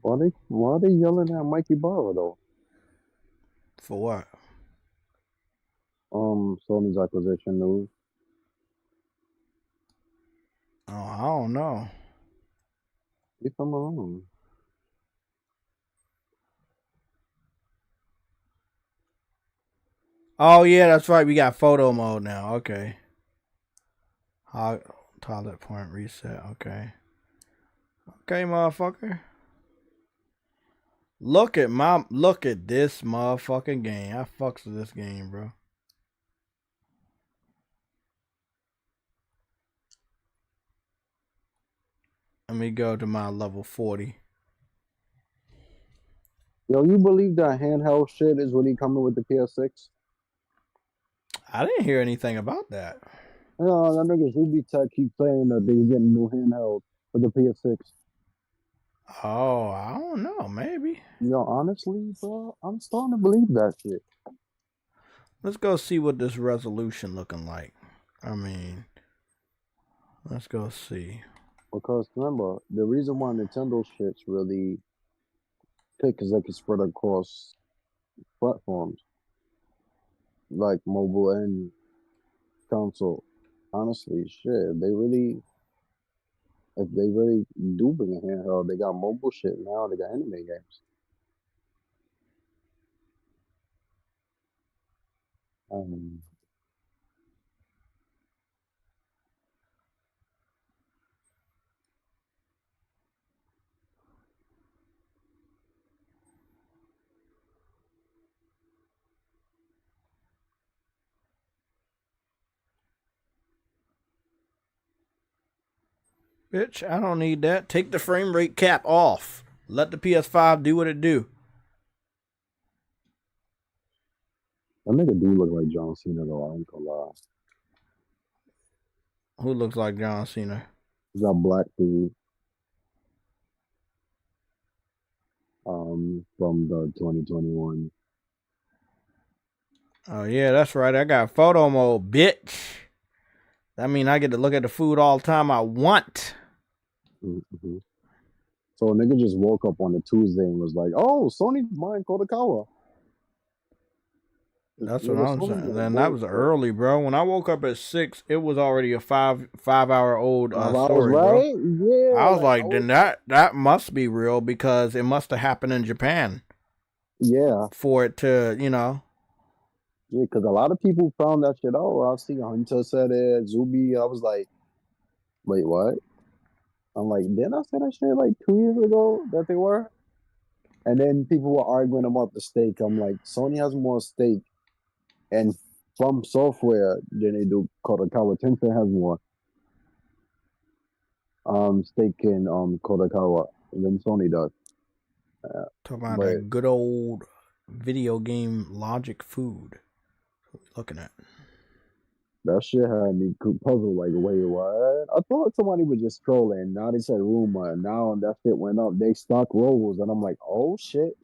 Speaker 9: Why they yelling at Mikey Barra though?
Speaker 1: For what?
Speaker 9: Sony's acquisition news.
Speaker 1: Oh, I don't know.
Speaker 9: Leave him alone.
Speaker 1: Oh yeah, that's right. We got photo mode now. Okay. Toilet point reset. Okay. Okay, motherfucker. Look at this motherfucking game. I fucks with this game, bro. Let me go to my level 40.
Speaker 9: Yo, you believe that handheld shit is really coming with the PS6?
Speaker 1: I didn't hear anything about that.
Speaker 9: No, that nigga JayTech keep saying that they getting new handheld for the PS6.
Speaker 1: Oh, I don't know. Maybe.
Speaker 9: Yo, honestly, bro, I'm starting to believe that shit.
Speaker 1: Let's go see what this resolution looking like. I mean, let's go see.
Speaker 9: Because remember, the reason why Nintendo shit's really thick is they can spread across platforms like mobile and console. Honestly, shit, if they really do bring a handheld, they got mobile shit now. They got anime games.
Speaker 1: Bitch, I don't need that. Take the frame rate cap off. Let the PS5 do what it do.
Speaker 9: That nigga do look like John Cena though, I ain't gonna lie.
Speaker 1: Who looks like John Cena?
Speaker 9: He's got black dude. From the 2021.
Speaker 1: Oh yeah, that's right. I got photo mode, bitch. That mean I get to look at the food all the time I want.
Speaker 9: Mm-hmm. So a nigga just woke up on a Tuesday and was like, "Oh, Sony buying KADOKAWA."
Speaker 1: That's what I'm saying. Then that was early, bro. When I woke up at 6, it was already a 5-hour old story,
Speaker 9: right?
Speaker 1: bro.
Speaker 9: Yeah.
Speaker 1: I was like, then that must be real because it must have happened in Japan.
Speaker 9: Yeah.
Speaker 1: For it to, you know.
Speaker 9: Yeah, because a lot of people found that shit out. I see Hunter said it, Zuby. I was like, wait, what? I'm like, didn't I say that shit like 2 years ago that they were? And then people were arguing about the stake. I'm like, Sony has more stake and from software than they do KADOKAWA. Tencent has more stake in KADOKAWA than Sony does.
Speaker 1: Talking about that good old video game logic food. What we looking at?
Speaker 9: That shit had me puzzled, like, wait, what? I thought somebody was just trolling. Now they said rumor, and now that shit went up. They stock rose, and I'm like, oh shit.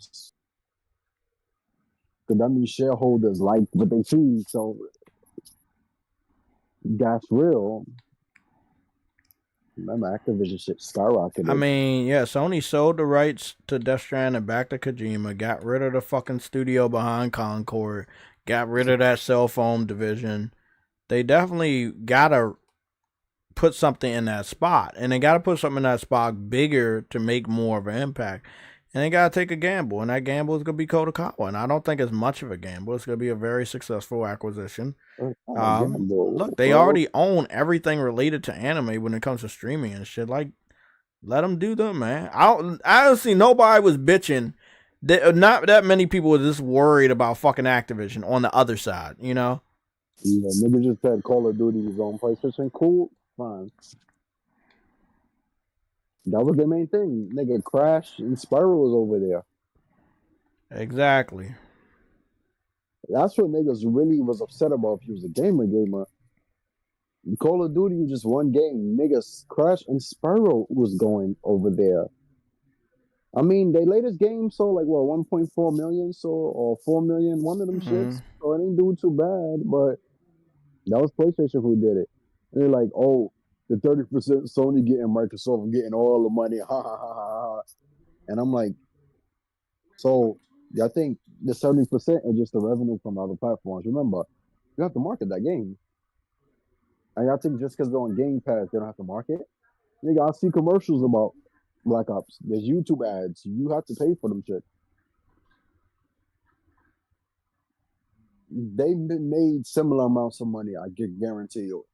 Speaker 9: Because that means shareholders like what they see, so that's real. Remember, Activision shit skyrocketed.
Speaker 1: I mean, yeah, Sony sold the rights to Death Stranding back to Kojima, got rid of the fucking studio behind Concord, got rid of that cell phone division. They definitely gotta put something in that spot, and they gotta put something in that spot bigger to make more of an impact. And they gotta take a gamble, and that gamble is gonna be KADOKAWA. And I don't think it's much of a gamble. It's gonna be a very successful acquisition. Look, they already own everything related to anime when it comes to streaming and shit. Like, let them do them, man. I don't see nobody was bitching. Not that many people were just worried about fucking Activision on the other side, you know.
Speaker 9: Yeah, nigga just said Call of Duty was on PlayStation. Cool, fine. That was the main thing. Nigga, Crash and Spyro was over there.
Speaker 1: Exactly.
Speaker 9: That's what niggas really was upset about if he was a gamer. Call of Duty was just one game. Niggas, Crash and Spyro was going over there. I mean, their latest game sold like, what, 1.4 million, or 4 million, one of them shits. So it ain't doing too bad, but that was PlayStation who did it. And they're like, oh, the 30% Sony getting, Microsoft getting all the money, ha ha ha ha ha. And I'm like, so I think the 70% is just the revenue from other platforms. Remember, you have to market that game. And I think just because they're on Game Pass, they don't have to market. Nigga, I see commercials about Black Ops. There's YouTube ads. You have to pay for them shit. They've been made similar amounts of money, I can guarantee you.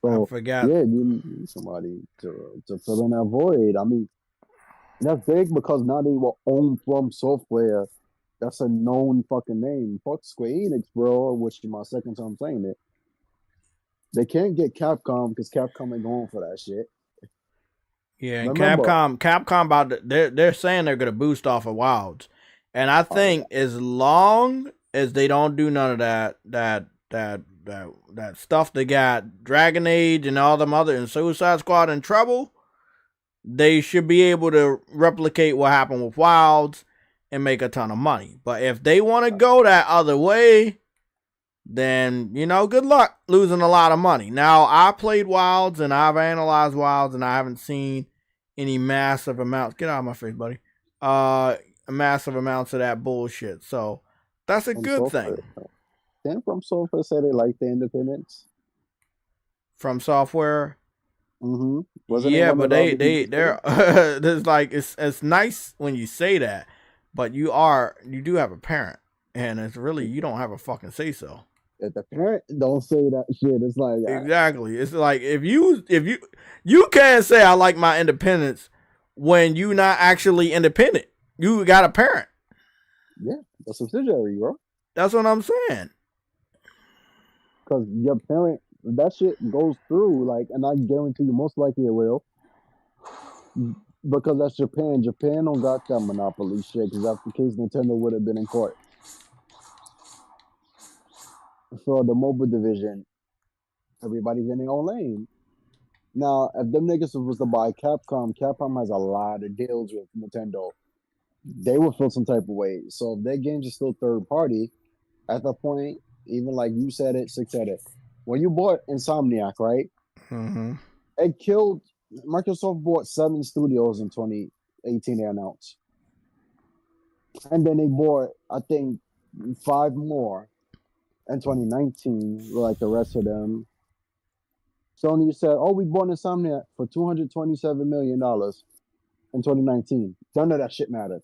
Speaker 9: So,
Speaker 1: I forgot.
Speaker 9: yeah, you need somebody to fill in that void. I mean, that's big because now they will own From Software. That's a known fucking name. Fuck Square Enix, bro, which is my second time saying it. They can't get Capcom because Capcom ain't going for that shit.
Speaker 1: Yeah, and
Speaker 9: Remember,
Speaker 1: Capcom they're saying they're gonna boost off of Wilds, and I think as long as they don't do none of that stuff they got Dragon Age and all them other and Suicide Squad and Trouble, they should be able to replicate what happened with Wilds and make a ton of money. But if they want to go that other way, then, you know, good luck losing a lot of money. Now, I played Wilds and I've analyzed Wilds and I haven't seen any massive amounts. Get out of my face, buddy. Massive amounts of that bullshit. So that's a good thing.
Speaker 9: Then From Software said they like the independence.
Speaker 1: From Software.
Speaker 9: Mm-hmm.
Speaker 1: Yeah, but they're there's like it's nice when you say that, but you do have a parent, and it's really you don't have a fucking say so.
Speaker 9: If the parent don't say that shit, it's like
Speaker 1: exactly. It's like if you can't say I like my independence when you not actually independent. You got a parent.
Speaker 9: Yeah, a subsidiary, bro.
Speaker 1: That's what I'm saying.
Speaker 9: Because your parent, that shit goes through, like, and I guarantee you, most likely it will. Because that's Japan. Japan don't got that monopoly shit. Because that's the case, Nintendo would have been in court. For the mobile division, everybody's in their own lane. Now, if them niggas was to buy Capcom has a lot of deals with Nintendo. They will feel some type of way. So if their games are still third party, at that point, even like you said it, Six said it. When you bought Insomniac, right?
Speaker 1: Mm-hmm.
Speaker 9: It killed. Microsoft bought 7 studios in 2018. They announced, and then they bought, I think, 5 more in 2019. Like the rest of them. Sony said, "Oh, we bought Insomniac for $227 million in 2019. None of that shit mattered."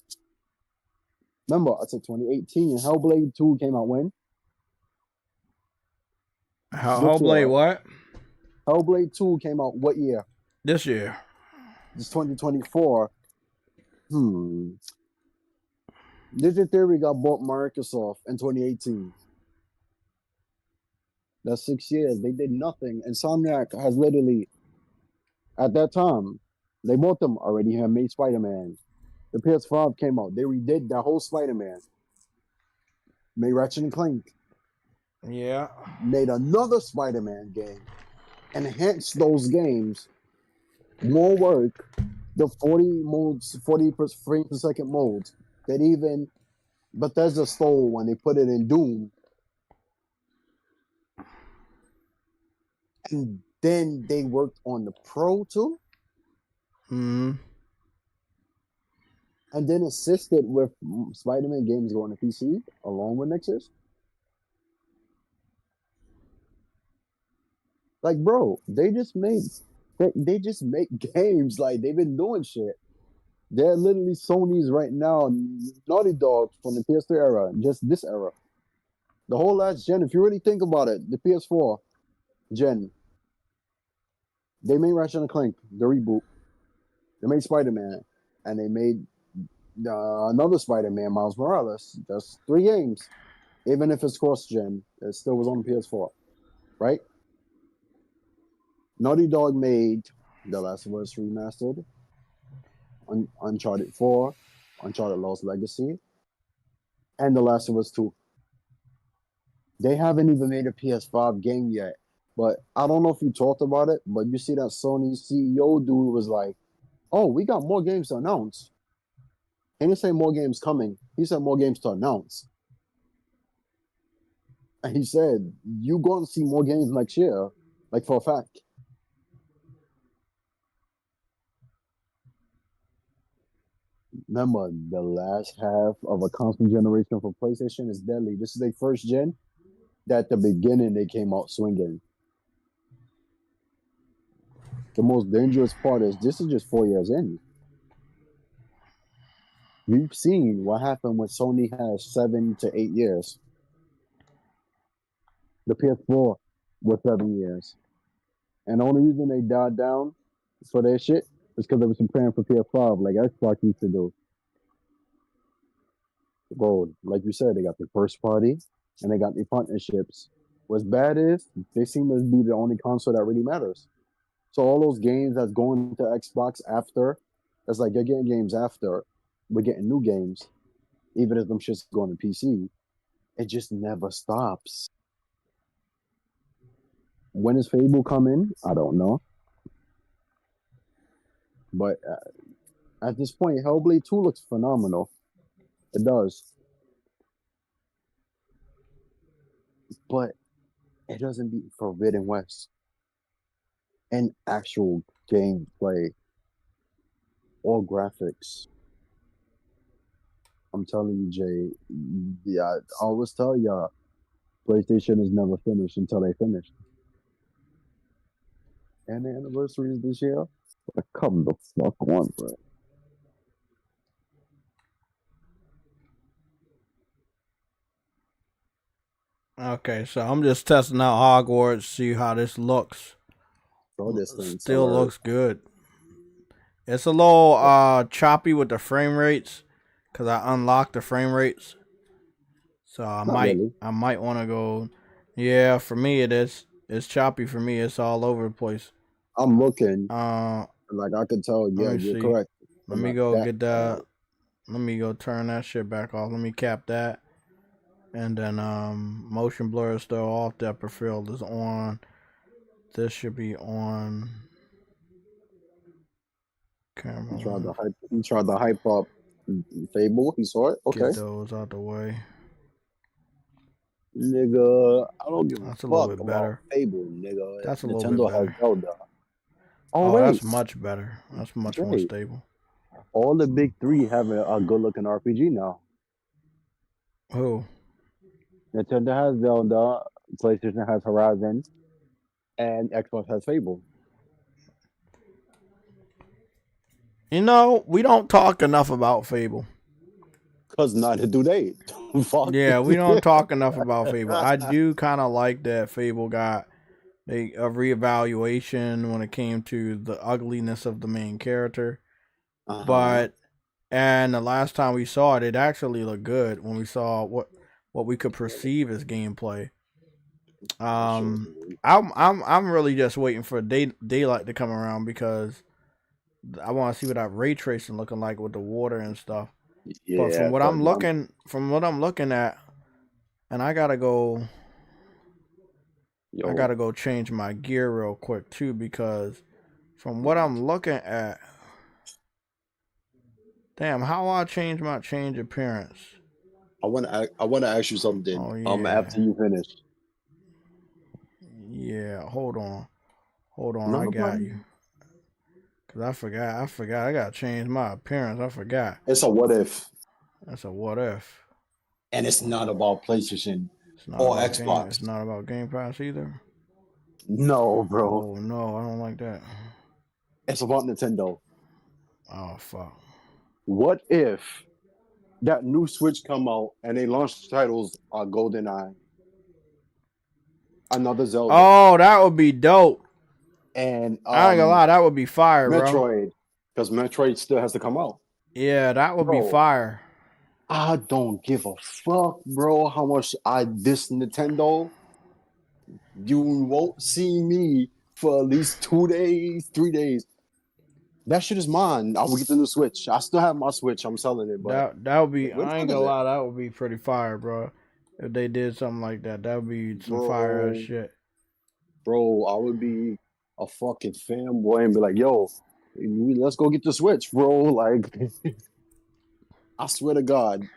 Speaker 9: Remember, I said 2018. Hellblade 2 came out when?
Speaker 1: Hellblade what?
Speaker 9: Hellblade 2 came out what year?
Speaker 1: This year.
Speaker 9: It's 2024. Digital Theory got bought Microsoft in 2018. That's 6 years. They did nothing. Insomniac has literally, at that time, they bought them already. Have made Spider-Man. The PS5 came out. They redid that whole Spider-Man. Made Ratchet and Clank.
Speaker 1: Yeah.
Speaker 9: Made another Spider-Man game. Enhanced those games. More work. The 40 modes, 40 frames per second modes that even Bethesda stole when they put it in Doom. And then they worked on the Pro too.
Speaker 1: Mm-hmm.
Speaker 9: And then assisted with Spider-Man games going to PC along with Nexus. Like, bro, they just make games. Like, they've been doing shit. They're literally Sony's right now, Naughty Dog from the PS3 era, just this era. The whole last gen, if you really think about it, the PS4 gen, they made Ratchet and Clank, the reboot. They made Spider-Man, and they made another Spider-Man, Miles Morales. That's 3 games. Even if it's cross-gen, it still was on the PS4, right? Naughty Dog made The Last of Us Remastered, Uncharted 4, Uncharted Lost Legacy, and The Last of Us 2. They haven't even made a PS5 game yet. But I don't know if you talked about it, but you see that Sony CEO dude was like, "Oh, we got more games to announce." He didn't say more games coming. He said more games to announce. And he said, "You going to see more games next year, like for a fact." Remember, the last half of a console generation for PlayStation is deadly. This is their first gen. That at the beginning they came out swinging. The most dangerous part is this is just 4 years in. We've seen what happened when Sony has 7 to 8 years. The PS4 was 7 years. And the only reason they died down for their shit is because they were preparing for PS5 like Xbox used to do. Bro, like you said, they got the first party and they got the partnerships. What's bad is they seem to be the only console that really matters. So all those games that's going to Xbox after, it's like they're getting games after, we're getting new games, even if them shit's going to PC. It just never stops. When is Fable coming? I don't know. But at this point, Hellblade 2 looks phenomenal. It does. But it doesn't beat Forbidden West. And actual gameplay or graphics. I'm telling you, Jay. Yeah, I always tell y'all, PlayStation is never finished until they finish. And the anniversary is this year. Come the fuck on, bro.
Speaker 1: Okay, so I'm just testing out Hogwarts, see how this looks.
Speaker 9: Bro, this thing
Speaker 1: still looks good. It's a little choppy with the frame rates because I unlocked the frame rates. So I might want to go. Yeah, for me it is. It's choppy for me. It's all over the place.
Speaker 9: I'm looking. Like I can tell. Yeah, you're correct.
Speaker 1: Let me go get that. Let me go turn that shit back off. Let me cap that. And then motion blur is still off. Depth of field is on. This should be on. Camera.
Speaker 9: He tried to hype up Fable. He saw it. Okay.
Speaker 1: Get those out the way.
Speaker 9: Nigga, I don't give
Speaker 1: that's
Speaker 9: a
Speaker 1: little
Speaker 9: fuck
Speaker 1: bit
Speaker 9: about
Speaker 1: better.
Speaker 9: Fable, nigga.
Speaker 1: That's a
Speaker 9: Nintendo
Speaker 1: little bit better.
Speaker 9: has Zelda.
Speaker 1: Oh, that's much better. That's much more stable.
Speaker 9: All the big three have a good-looking RPG now.
Speaker 1: Who?
Speaker 9: Nintendo has Zelda, PlayStation has Horizon, and Xbox has Fable.
Speaker 1: You know, we don't talk enough about Fable.
Speaker 9: Because neither do they. Fuck.
Speaker 1: Yeah, we don't talk enough about Fable. I do kind of like that Fable got a reevaluation when it came to the ugliness of the main character. But, and the last time we saw it, it actually looked good when we saw what we could perceive as gameplay. I'm really just waiting for daylight to come around because I want to see what that ray tracing looking like with the water and stuff.
Speaker 9: Yeah,
Speaker 1: but from what I'm looking at, and I gotta go change my gear real quick too, because from what I'm looking at, damn, how I change appearance?
Speaker 9: I want to ask you something.
Speaker 1: Oh, yeah.
Speaker 9: After you finish.
Speaker 1: Yeah, hold on, I got you. Cause I forgot. I gotta change my appearance. I forgot.
Speaker 9: It's a what if.
Speaker 1: That's a what if.
Speaker 9: And it's not about PlayStation or Xbox.
Speaker 1: It's not about Game Pass either.
Speaker 9: No, bro.
Speaker 1: Oh no, I don't like that.
Speaker 9: It's about Nintendo.
Speaker 1: Oh fuck.
Speaker 9: What if that new Switch come out and they launch titles on GoldenEye, another Zelda?
Speaker 1: Oh, that would be dope.
Speaker 9: And
Speaker 1: I ain't gonna lie, that would be fire,
Speaker 9: Metroid, because Metroid still has to come out.
Speaker 1: Yeah, that would be fire.
Speaker 9: I don't give a fuck, bro, how much I diss Nintendo. You won't see me for at least 2 days, 3 days. That shit is mine. I will get the new Switch. I still have my Switch. I'm selling it, but
Speaker 1: that would be. I ain't gonna lie, that would be pretty fire, bro. If they did something like that, that would be some fire ass shit.
Speaker 9: Bro, I would be a fucking fanboy and be like, yo, let's go get the Switch, bro. Like, I swear to God,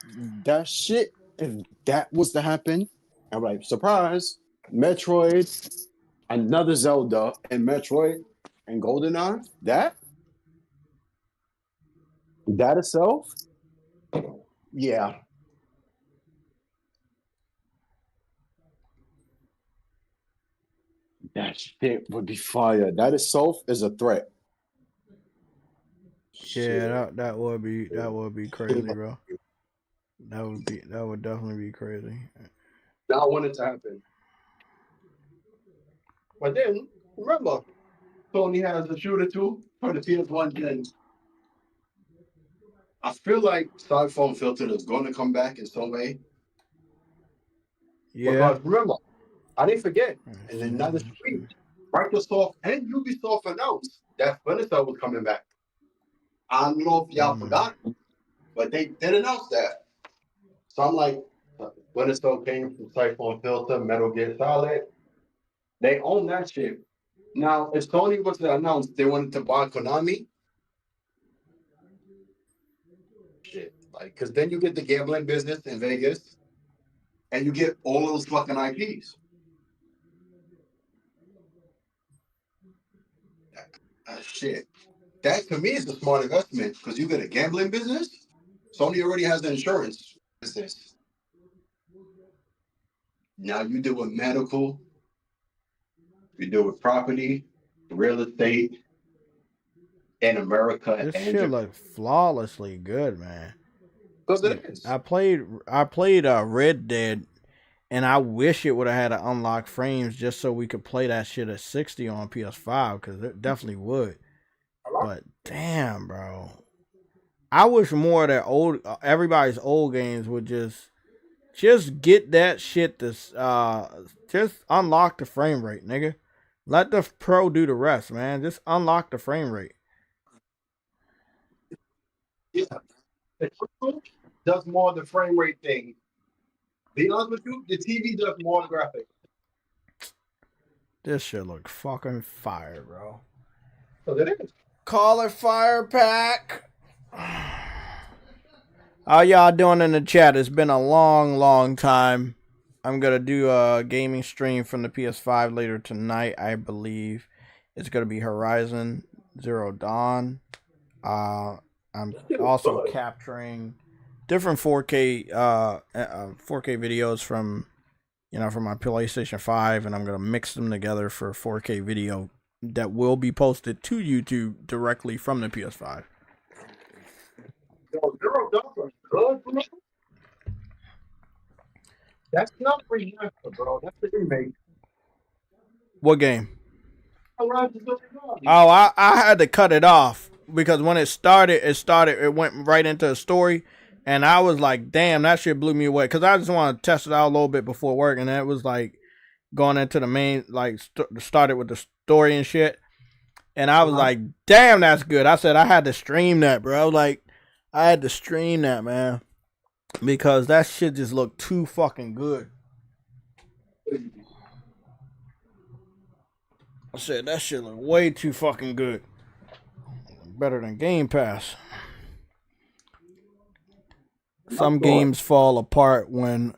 Speaker 9: that shit, if that was to happen, I'm like, surprise, Metroid, another Zelda, and Metroid, and GoldenEye, that? That itself, yeah. That shit would be fire. That itself is a threat.
Speaker 1: Yeah, that would be crazy, bro. That would definitely be crazy.
Speaker 9: I want it to happen. But then remember, Sony has a shooter too for the PS1 gen. I feel like side phone filter is going to come back in some way.
Speaker 1: Yeah.
Speaker 9: Because remember, I didn't forget, and then another week, Microsoft and Ubisoft announced that Splinter Cell was coming back. I don't know if y'all forgot, but they did announce that. So I'm like, Splinter Cell came from Siphon Filter, Metal Gear Solid. They own that shit. Now, if Sony was to announce they wanted to buy Konami, shit, like, because then you get the gambling business in Vegas, and you get all those fucking IPs. Shit. That to me is a smart investment because you get a gambling business. Sony already has the insurance business. Now you deal with medical, you deal with property, real estate in America.
Speaker 1: This
Speaker 9: and
Speaker 1: shit look flawlessly good, man.
Speaker 9: Because it is.
Speaker 1: I played Red Dead, and I wish it would have had an unlock frames just so we could play that shit at 60 on PS5 because it definitely would. But damn, bro, I wish more of that everybody's old games would just get that shit to just unlock the frame rate, nigga. Let the pro do the rest, man. Just unlock the frame rate.
Speaker 9: Yeah, the console does more of the frame rate thing. Be honest with you, the TV does more of the graphics.
Speaker 1: This shit look fucking fire, bro.
Speaker 9: So it is.
Speaker 1: Call it Fire Pack. How y'all doing in the chat? It's been a long time. I'm gonna do a gaming stream from the PS5 later tonight, I believe. It's gonna be Horizon Zero Dawn. I'm also capturing different 4K 4K videos from from my PlayStation 5, and I'm gonna mix them together for 4K video that will be posted to YouTube directly from the PS5.
Speaker 9: Zero Dawn, bro. That's not remaster, bro. That's the remake.
Speaker 1: What game?
Speaker 9: Horizon Zero Dawn.
Speaker 1: Oh, I had to cut it off because when it it went right into a story, and I was like, damn, that shit blew me away because I just want to test it out a little bit before work, and it was like going into the main, like started with the story and shit, and I was like, damn, that's good. I said I had to stream that, bro. Like, I had to stream that, man, because that shit just looked too fucking good. I said that shit looked way too fucking good. Better than Game Pass. Some games fall apart when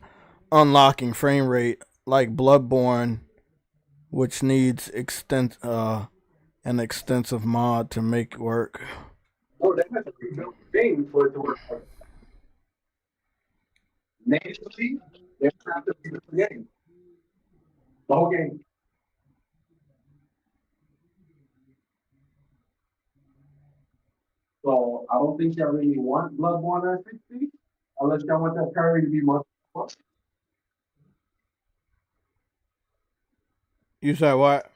Speaker 1: unlocking frame rate, like Bloodborne, which needs an extensive mod to make it work.
Speaker 9: Oh, they have to rebuild the game for it to work. Natively, they have to rebuild the game. The whole game. So I don't think y'all really want Bloodborne at 60, unless y'all want that parry to be much more.
Speaker 1: You said what?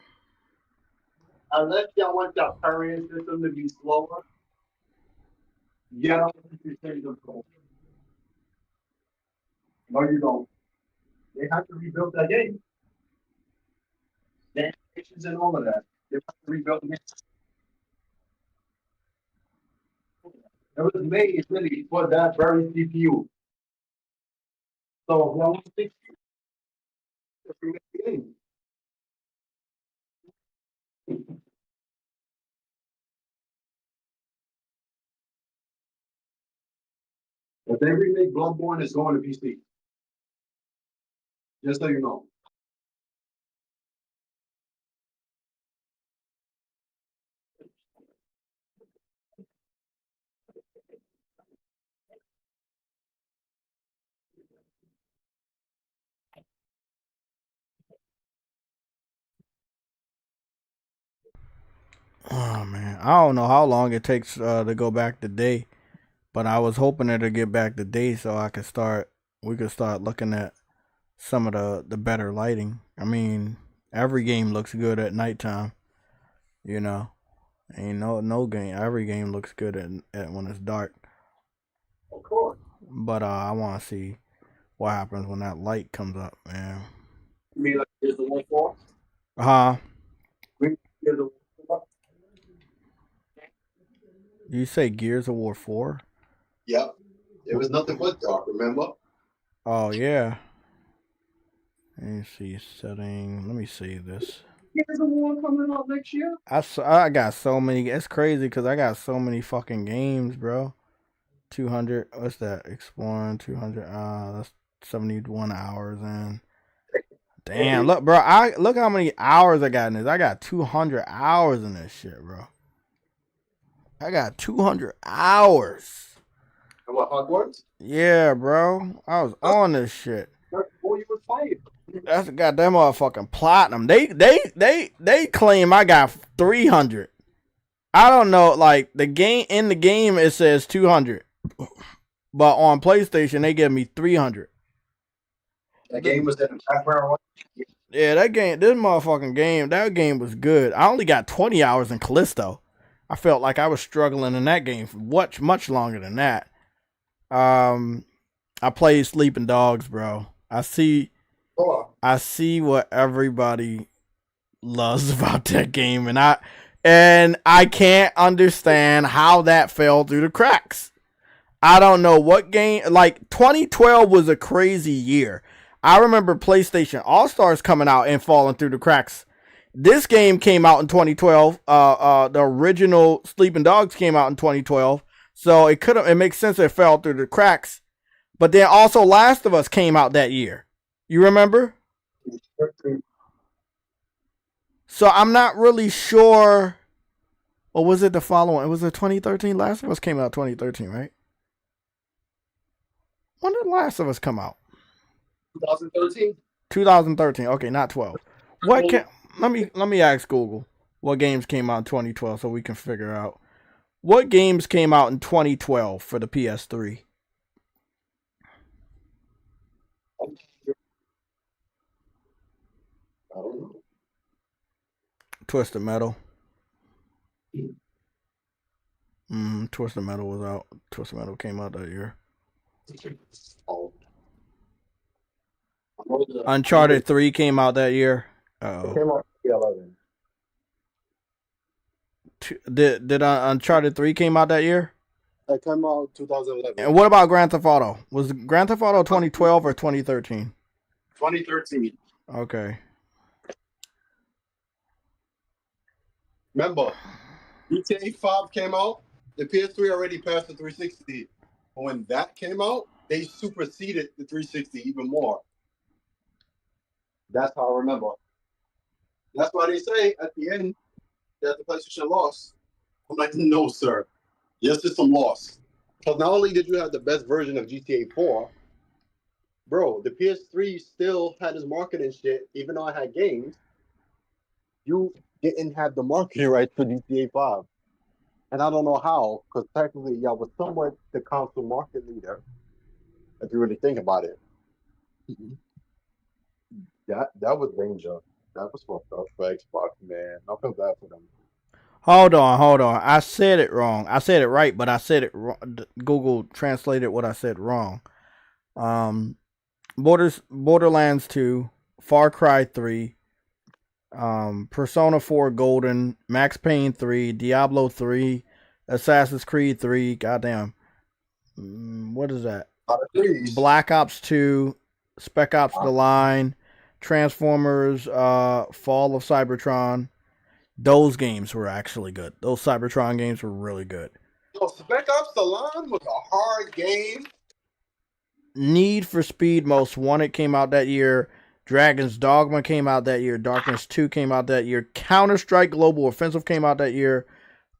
Speaker 9: Unless y'all want that parrying system to be slower. Yeah, I don't think you change the goal. No, you don't. They have to rebuild that game. The animations and all of that. They have to rebuild the game. It was made really for that very CPU. So if y'all want to fix it, if they remake Bloodborne, it's going to PC. Just so you know.
Speaker 1: Oh man, I don't know how long it takes to go back to day, but I was hoping it'd get back to day so we could start looking at some of the better lighting. I mean, every game looks good at nighttime, you know. Ain't no game. Every game looks good at when it's dark.
Speaker 9: Of course.
Speaker 1: But I want to see what happens when that light comes up, man.
Speaker 9: You mean like Gears of War 4? Gears of War 4?
Speaker 1: You say Gears of War 4?
Speaker 9: Yep. It was nothing but dark, remember?
Speaker 1: Oh, yeah. Let me see setting. Let me see this.
Speaker 9: Gears of War coming out next year?
Speaker 1: I got so many. It's crazy because I got so many fucking games, bro. 200. What's that? Exploring 200. That's 71 hours in. Damn, look, bro. Look how many hours I got in this. I got 200 hours in this shit, bro. I got 200 hours.
Speaker 9: And what, Hogwarts?
Speaker 1: Yeah, bro. I was on this shit.
Speaker 9: Before you was fired.
Speaker 1: That's a goddamn motherfucking platinum. They claim I got 300. I don't know. Like in the game it says 200, but on PlayStation they give me 300.
Speaker 9: That game was in the background.
Speaker 1: Yeah, that game was good. I only got 20 hours in Callisto. I felt like I was struggling in that game for much longer than that. I played Sleeping Dogs, bro. I see what everybody loves about that game, and I can't understand how that fell through the cracks. I don't know what game. Like 2012 was a crazy year. I remember PlayStation All-Stars coming out and falling through the cracks. This game came out in 2012. The original Sleeping Dogs came out in 2012. So it makes sense it fell through the cracks. But then also Last of Us came out that year. You remember? So I'm not really sure. Or was it the following? It was the 2013. Last of Us came out 2013, right? When did Last of Us come out?
Speaker 9: 2013.
Speaker 1: 2013. Okay, not 12. Let me ask Google what games came out in 2012 so we can figure out what games came out in 2012 for the PS3.
Speaker 9: I don't know.
Speaker 1: Twisted Metal. Twisted Metal was out. Twisted Metal came out that year. Uncharted 3 came out that year.
Speaker 9: It came out in 2011.
Speaker 1: Did Uncharted 3 came out that year?
Speaker 9: It came out 2011.
Speaker 1: And what about Grand Theft Auto? Was Grand Theft Auto 2012 or 2013?
Speaker 9: 2013.
Speaker 1: Okay.
Speaker 9: Remember, GTA 5 came out. The PS3 already passed the 360. But when that came out, they superseded the 360 even more. That's how I remember. That's why they say at the end that the PlayStation lost. I'm like, no, sir. Yes, it's some loss. Because not only did you have the best version of GTA 4, bro, the PS3 still had its marketing shit, even though I had games. You didn't have the marketing rights for GTA 5. And I don't know how, because technically y'all was somewhat the console market leader, if you really think about it. That was danger. That was fucked up for Xbox, man. I feel bad for them.
Speaker 1: Hold on. I said it wrong. I said it right, but I said it wrong. Google translated what I said wrong. Borderlands 2, Far Cry 3, Persona 4 Golden, Max Payne 3, Diablo 3, Assassin's Creed 3, goddamn. What is that? Black Ops 2, Spec Ops The Line, Transformers, Fall of Cybertron. Those games were actually good. Those Cybertron games were really good.
Speaker 9: Yo, Spec Ops The Line was a hard game.
Speaker 1: Need for Speed Most Wanted came out that year. Dragon's Dogma came out that year. Darkness 2 came out that year. Counter-Strike Global Offensive came out that year.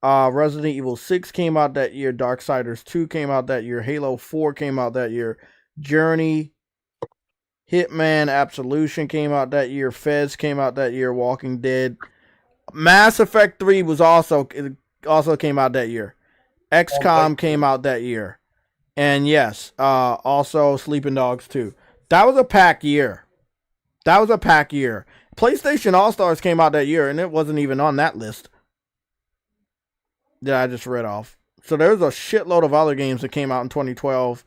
Speaker 1: Resident Evil 6 came out that year. Darksiders 2 came out that year. Halo 4 came out that year. Journey, Hitman Absolution came out that year. Fez came out that year. Walking Dead. Mass Effect 3 was also came out that year. XCOM came out that year. And yes, also Sleeping Dogs 2. That was a packed year. PlayStation All-Stars came out that year, and it wasn't even on that list that I just read off. So there's a shitload of other games that came out in 2012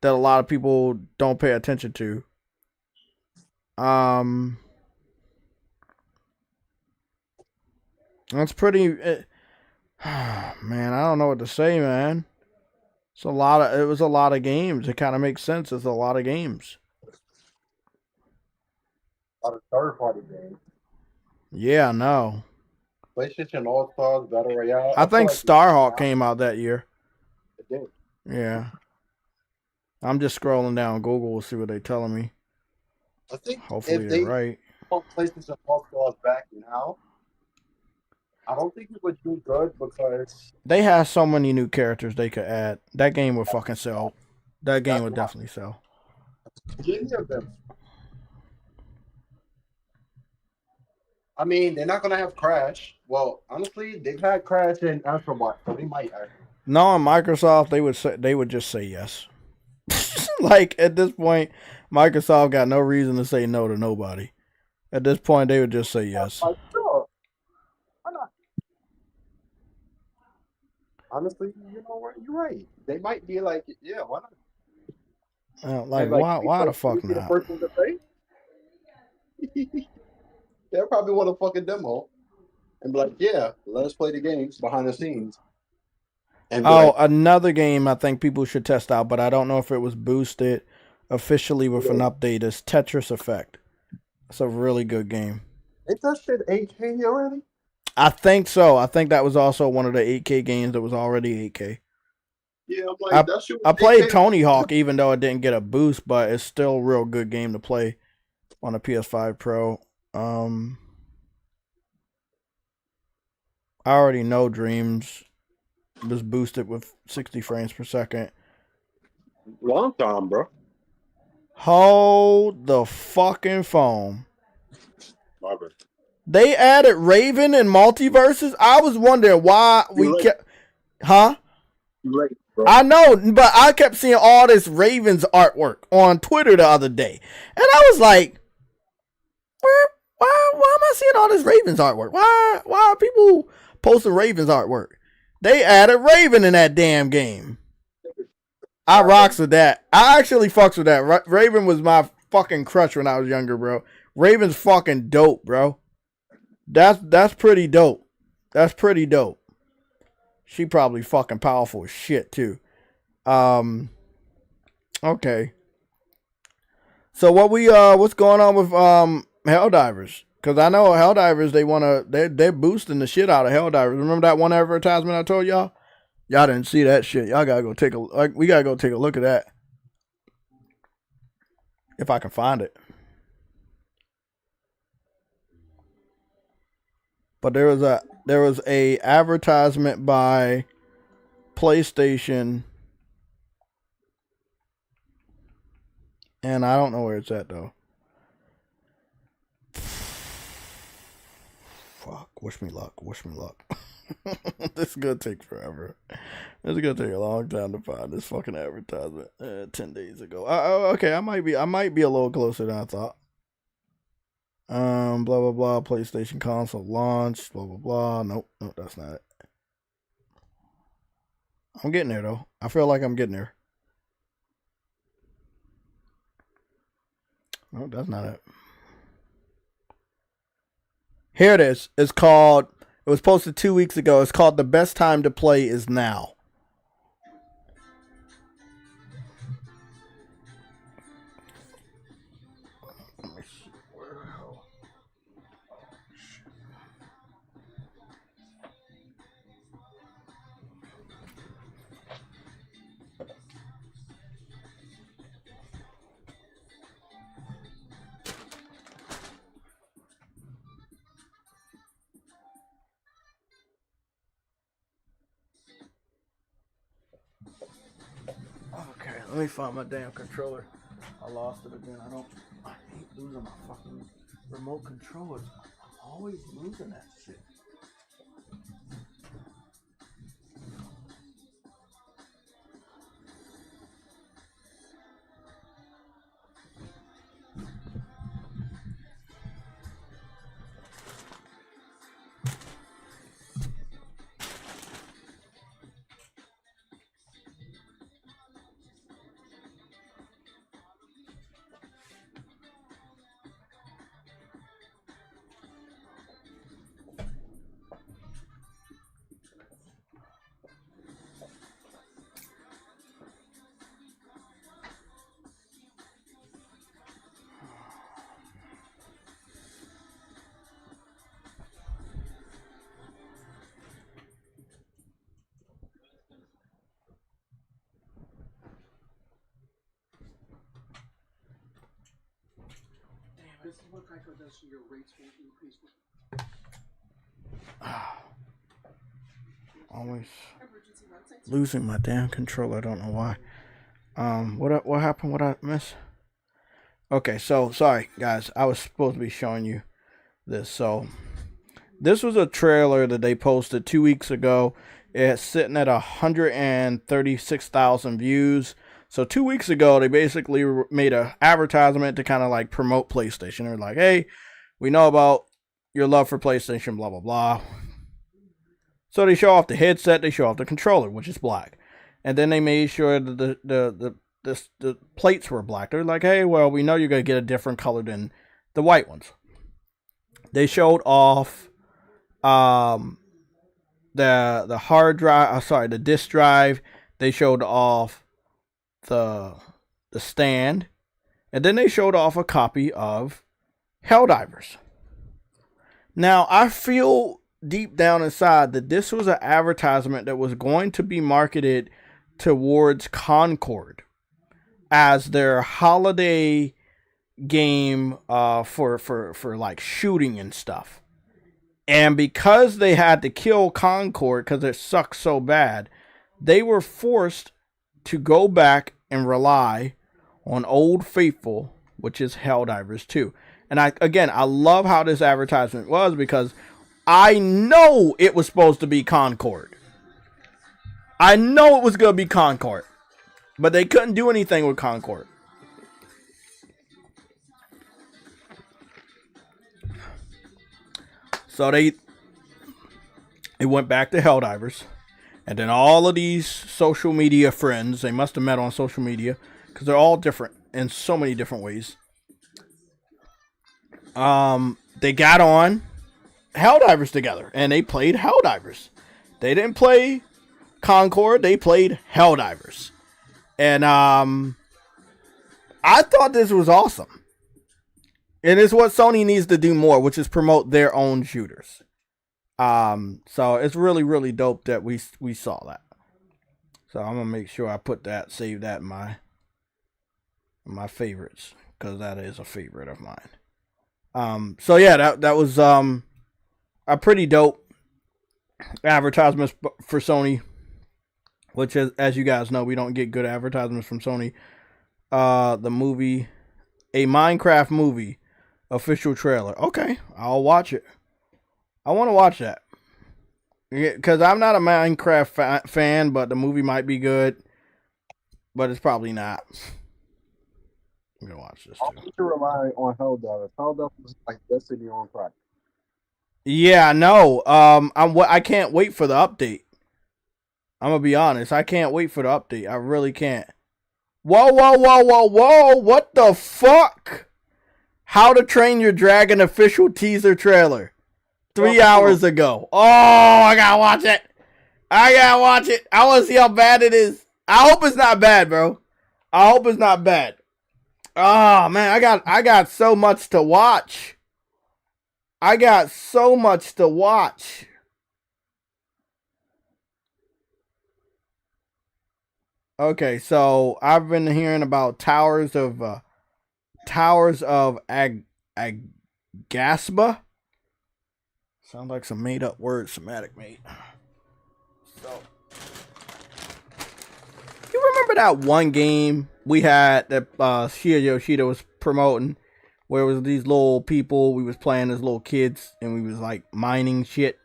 Speaker 1: that a lot of people don't pay attention to. That's pretty... man, I don't know what to say, man. It was a lot of games. It kind of makes sense. It's a lot of games.
Speaker 9: A lot of third-party games.
Speaker 1: Yeah, I know.
Speaker 9: PlayStation All-Stars Battle Royale.
Speaker 1: I think Starhawk came out that year.
Speaker 9: It did.
Speaker 1: Yeah. I'm just scrolling down Google to see what they're telling me.
Speaker 9: I think
Speaker 1: hopefully
Speaker 9: if
Speaker 1: they're right.
Speaker 9: PlayStation All-Stars back now, I don't think it would do good because
Speaker 1: They have so many new characters they could add. That game would fucking sell. That game would definitely sell.
Speaker 9: any of them. I mean, they're not gonna have Crash. Well, honestly, they've had Crash and Astrobot, so they might.
Speaker 1: No, Microsoft, they would just say yes. Like at this point, Microsoft got no reason to say no to nobody. At this point, they would just say yes.
Speaker 9: Sure. Why not? Honestly, you know what? You're right. They might be like, yeah, why not?
Speaker 1: Like why the fuck
Speaker 9: The
Speaker 1: not?
Speaker 9: person to say? They'll probably want a fucking demo and be like, yeah, let us play the games behind the scenes. And
Speaker 1: another game I think people should test out, but I don't know if it was boosted officially with an update, is Tetris Effect. It's a really good game.
Speaker 9: Ain't that shit 8K already?
Speaker 1: I think so. I think that was also one of the 8K games that was already 8K.
Speaker 9: Yeah, I'm like, that shit was
Speaker 1: I played
Speaker 9: 8K.
Speaker 1: Tony Hawk even though it didn't get a boost, but it's still a real good game to play on a PS5 Pro. I already know Dreams was boosted with 60 frames per second.
Speaker 9: Long time, bro.
Speaker 1: Hold the fucking phone.
Speaker 9: Marvin.
Speaker 1: They added Raven in Multiverses. I was wondering why we kept... Huh?
Speaker 9: Right, bro.
Speaker 1: I know, but I kept seeing all this Ravens artwork on Twitter the other day. And I was like, why am I seeing all this Ravens artwork? Why are people posting Ravens artwork? They added Raven in that damn game. I rocks with that. I actually fucks with that. Raven was my fucking crush when I was younger, bro. Raven's fucking dope, bro. That's pretty dope. That's pretty dope. She probably fucking powerful as shit too. Okay. So what's going on with Helldivers? Because I know Helldivers, they're boosting the shit out of Helldivers. Remember that one advertisement I told y'all? Y'all didn't see that shit. Y'all gotta go we gotta go take a look at that. If I can find it. But there was a advertisement by PlayStation, and I don't know where it's at though. Fuck, wish me luck. This is gonna take forever. It's gonna take a long time to find this fucking advertisement. 10 days ago. Okay, I might be a little closer than I thought. Blah blah blah. PlayStation console launch. Blah blah blah. Nope, that's not it. I'm getting there though. I feel like I'm getting there. No, that's not it. Here it is. It was posted 2 weeks ago. It's called The Best Time to Play Is Now. Okay, let me find my damn controller. I lost it again. I hate losing my fucking remote controllers. I'm always losing that shit. Always losing my damn controller. I don't know why. What happened? What I miss? Okay, so sorry guys. I was supposed to be showing you this. So this was a trailer that they posted 2 weeks ago. It's sitting at 136,000 views. So 2 weeks ago, they basically made an advertisement to kind of like promote PlayStation. They're like, hey, we know about your love for PlayStation, blah, blah, blah. So they show off the headset, they show off the controller, which is black. And then they made sure that the plates were black. They're like, hey, well, we know you're going to get a different color than the white ones. They showed off the hard drive, the disk drive. They showed off the stand. And then they showed off a copy of Helldivers. Now, I feel deep down inside that this was an advertisement that was going to be marketed towards Concord as their holiday game for like shooting and stuff. And because they had to kill Concord because it sucked so bad, they were forced to go back and rely on Old Faithful, which is Helldivers 2. And I love how this advertisement was because I know it was supposed to be Concord. I know it was going to be Concord. But they couldn't do anything with Concord. So they went back to Helldivers. And then all of these social media friends, they must have met on social media because they're all different in so many different ways. They got on Helldivers together and they played Helldivers. They didn't play Concord, they played Helldivers. And I thought this was awesome. And it's what Sony needs to do more, which is promote their own shooters. So it's really, really dope that we saw that. So I'm gonna make sure I put that, save that in my favorites, because that is a favorite of mine. So yeah, that was a pretty dope advertisement for Sony, which is, as you guys know, we don't get good advertisements from Sony. The movie, a Minecraft movie official trailer. Okay, I'll watch it. I want to watch that because I'm not a Minecraft fan, but the movie might be good, but it's probably not. I'm gonna watch this too.
Speaker 9: I'll need to rely on Helldivers. Helldivers is like Destiny on crack.
Speaker 1: Yeah, no. I can't wait for the update. I'm gonna be honest. I can't wait for the update. I really can't. Whoa! What the fuck? How to Train Your Dragon official teaser trailer. 3 hours ago. Oh, I gotta watch it. I want to see how bad it is. I hope it's not bad, bro. I hope it's not bad. Oh man, I got so much to watch. Okay, so I've been hearing about Towers of Agasba. Sounds like some made up word Somatic made. So, you remember that one game we had that Shia Yoshida was promoting, where it was these little people, we was playing as little kids, and we was like mining shit?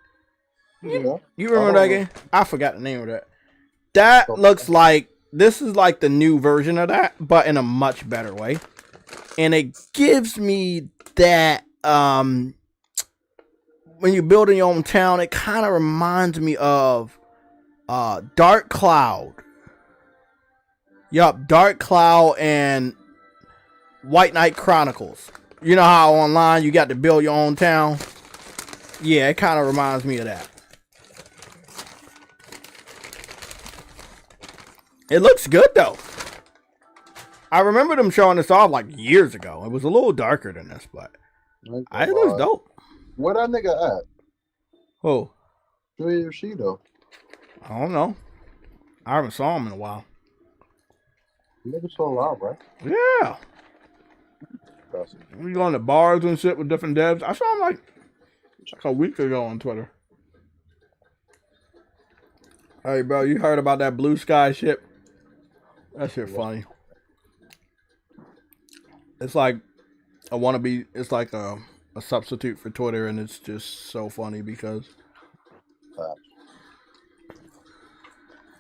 Speaker 9: Yeah.
Speaker 1: You remember that game? I forgot the name of that. That looks like, this is like the new version of that, but in a much better way. And it gives me that, when you're building your own town, it kind of reminds me of Dark Cloud. Yup, Dark Cloud and White Knight Chronicles. You know how online you got to build your own town? Yeah, it kind of reminds me of that. It looks good though. I remember them showing this off like years ago. It was a little darker than this, but it looks dope.
Speaker 9: Where that nigga at?
Speaker 1: Who?
Speaker 9: Shia Yoshida.
Speaker 1: I don't know. I haven't saw him in a while.
Speaker 9: Nigga still alive, right?
Speaker 1: Yeah. We going to bars and shit with different devs. I saw him like a week ago on Twitter. Hey, bro, you heard about that Blue Sky shit? That shit funny. It's like a wannabe. It's like a substitute for Twitter, and it's just so funny because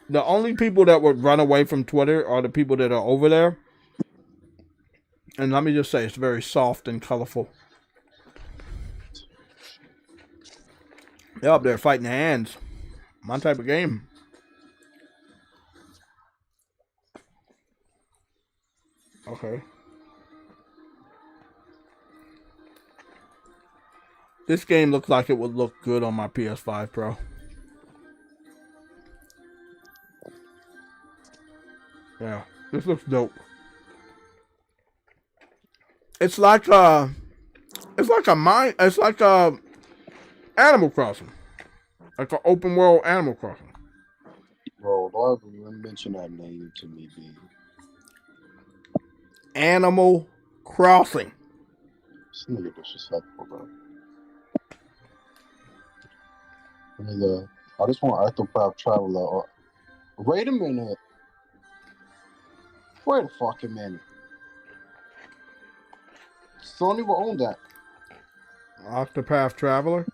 Speaker 1: the only people that would run away from Twitter are the people that are over there. And let me just say, it's very soft and colorful. They're up there fighting hands. My type of game. Okay. This game looks like it would look good on my PS5 Pro. Yeah, this looks dope. It's like Animal Crossing, like an open world Animal Crossing.
Speaker 9: Bro, don't even mention that name to me, B.
Speaker 1: Animal Crossing.
Speaker 9: This nigga disrespectful, bro. I just want Octopath Traveler. Wait a minute. Wait a fucking minute. Sony will own that.
Speaker 1: Octopath Traveler?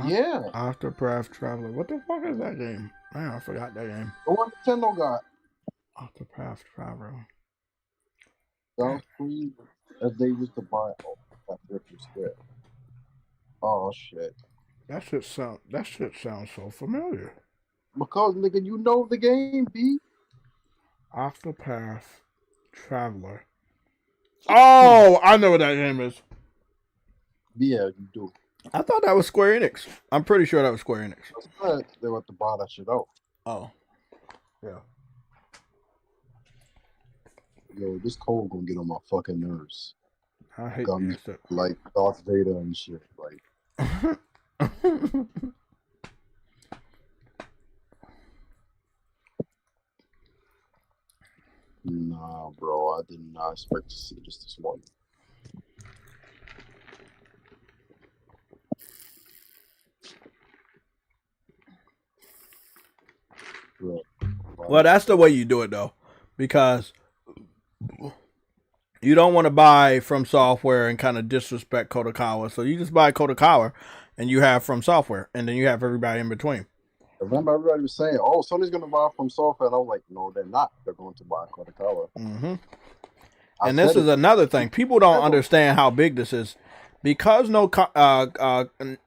Speaker 9: Yeah.
Speaker 1: Octopath Traveler. What the fuck is that game? Man, I forgot that game.
Speaker 9: The one Nintendo got.
Speaker 1: Octopath Traveler.
Speaker 9: That was free as they used to buy that 50 square. Oh shit.
Speaker 1: That shit sounds so familiar.
Speaker 9: Because nigga, you know the game, B.
Speaker 1: Octopath Traveler. Oh, I know what that game is.
Speaker 9: Yeah, you do.
Speaker 1: I thought that was Square Enix. I'm pretty sure that was Square Enix.
Speaker 9: They were to buy that shit out.
Speaker 1: Oh. Yeah.
Speaker 9: Yo, this cold gonna get on my fucking nerves.
Speaker 1: I hate
Speaker 9: that. Like Darth Vader and shit. Like nah, bro, I did not expect to see this morning. Bro.
Speaker 1: Well, that's the way you do it, though, because you don't want to buy from software and kind of disrespect KADOKAWA. So you just buy KADOKAWA, and you have from software, and then you have everybody in between.
Speaker 9: I remember everybody was saying, "Oh, Sony's going to buy from software," and I was like, "No, they're not. They're going to buy KADOKAWA."
Speaker 1: Mm-hmm. And this is another thing. People don't understand how big this is. Because Namco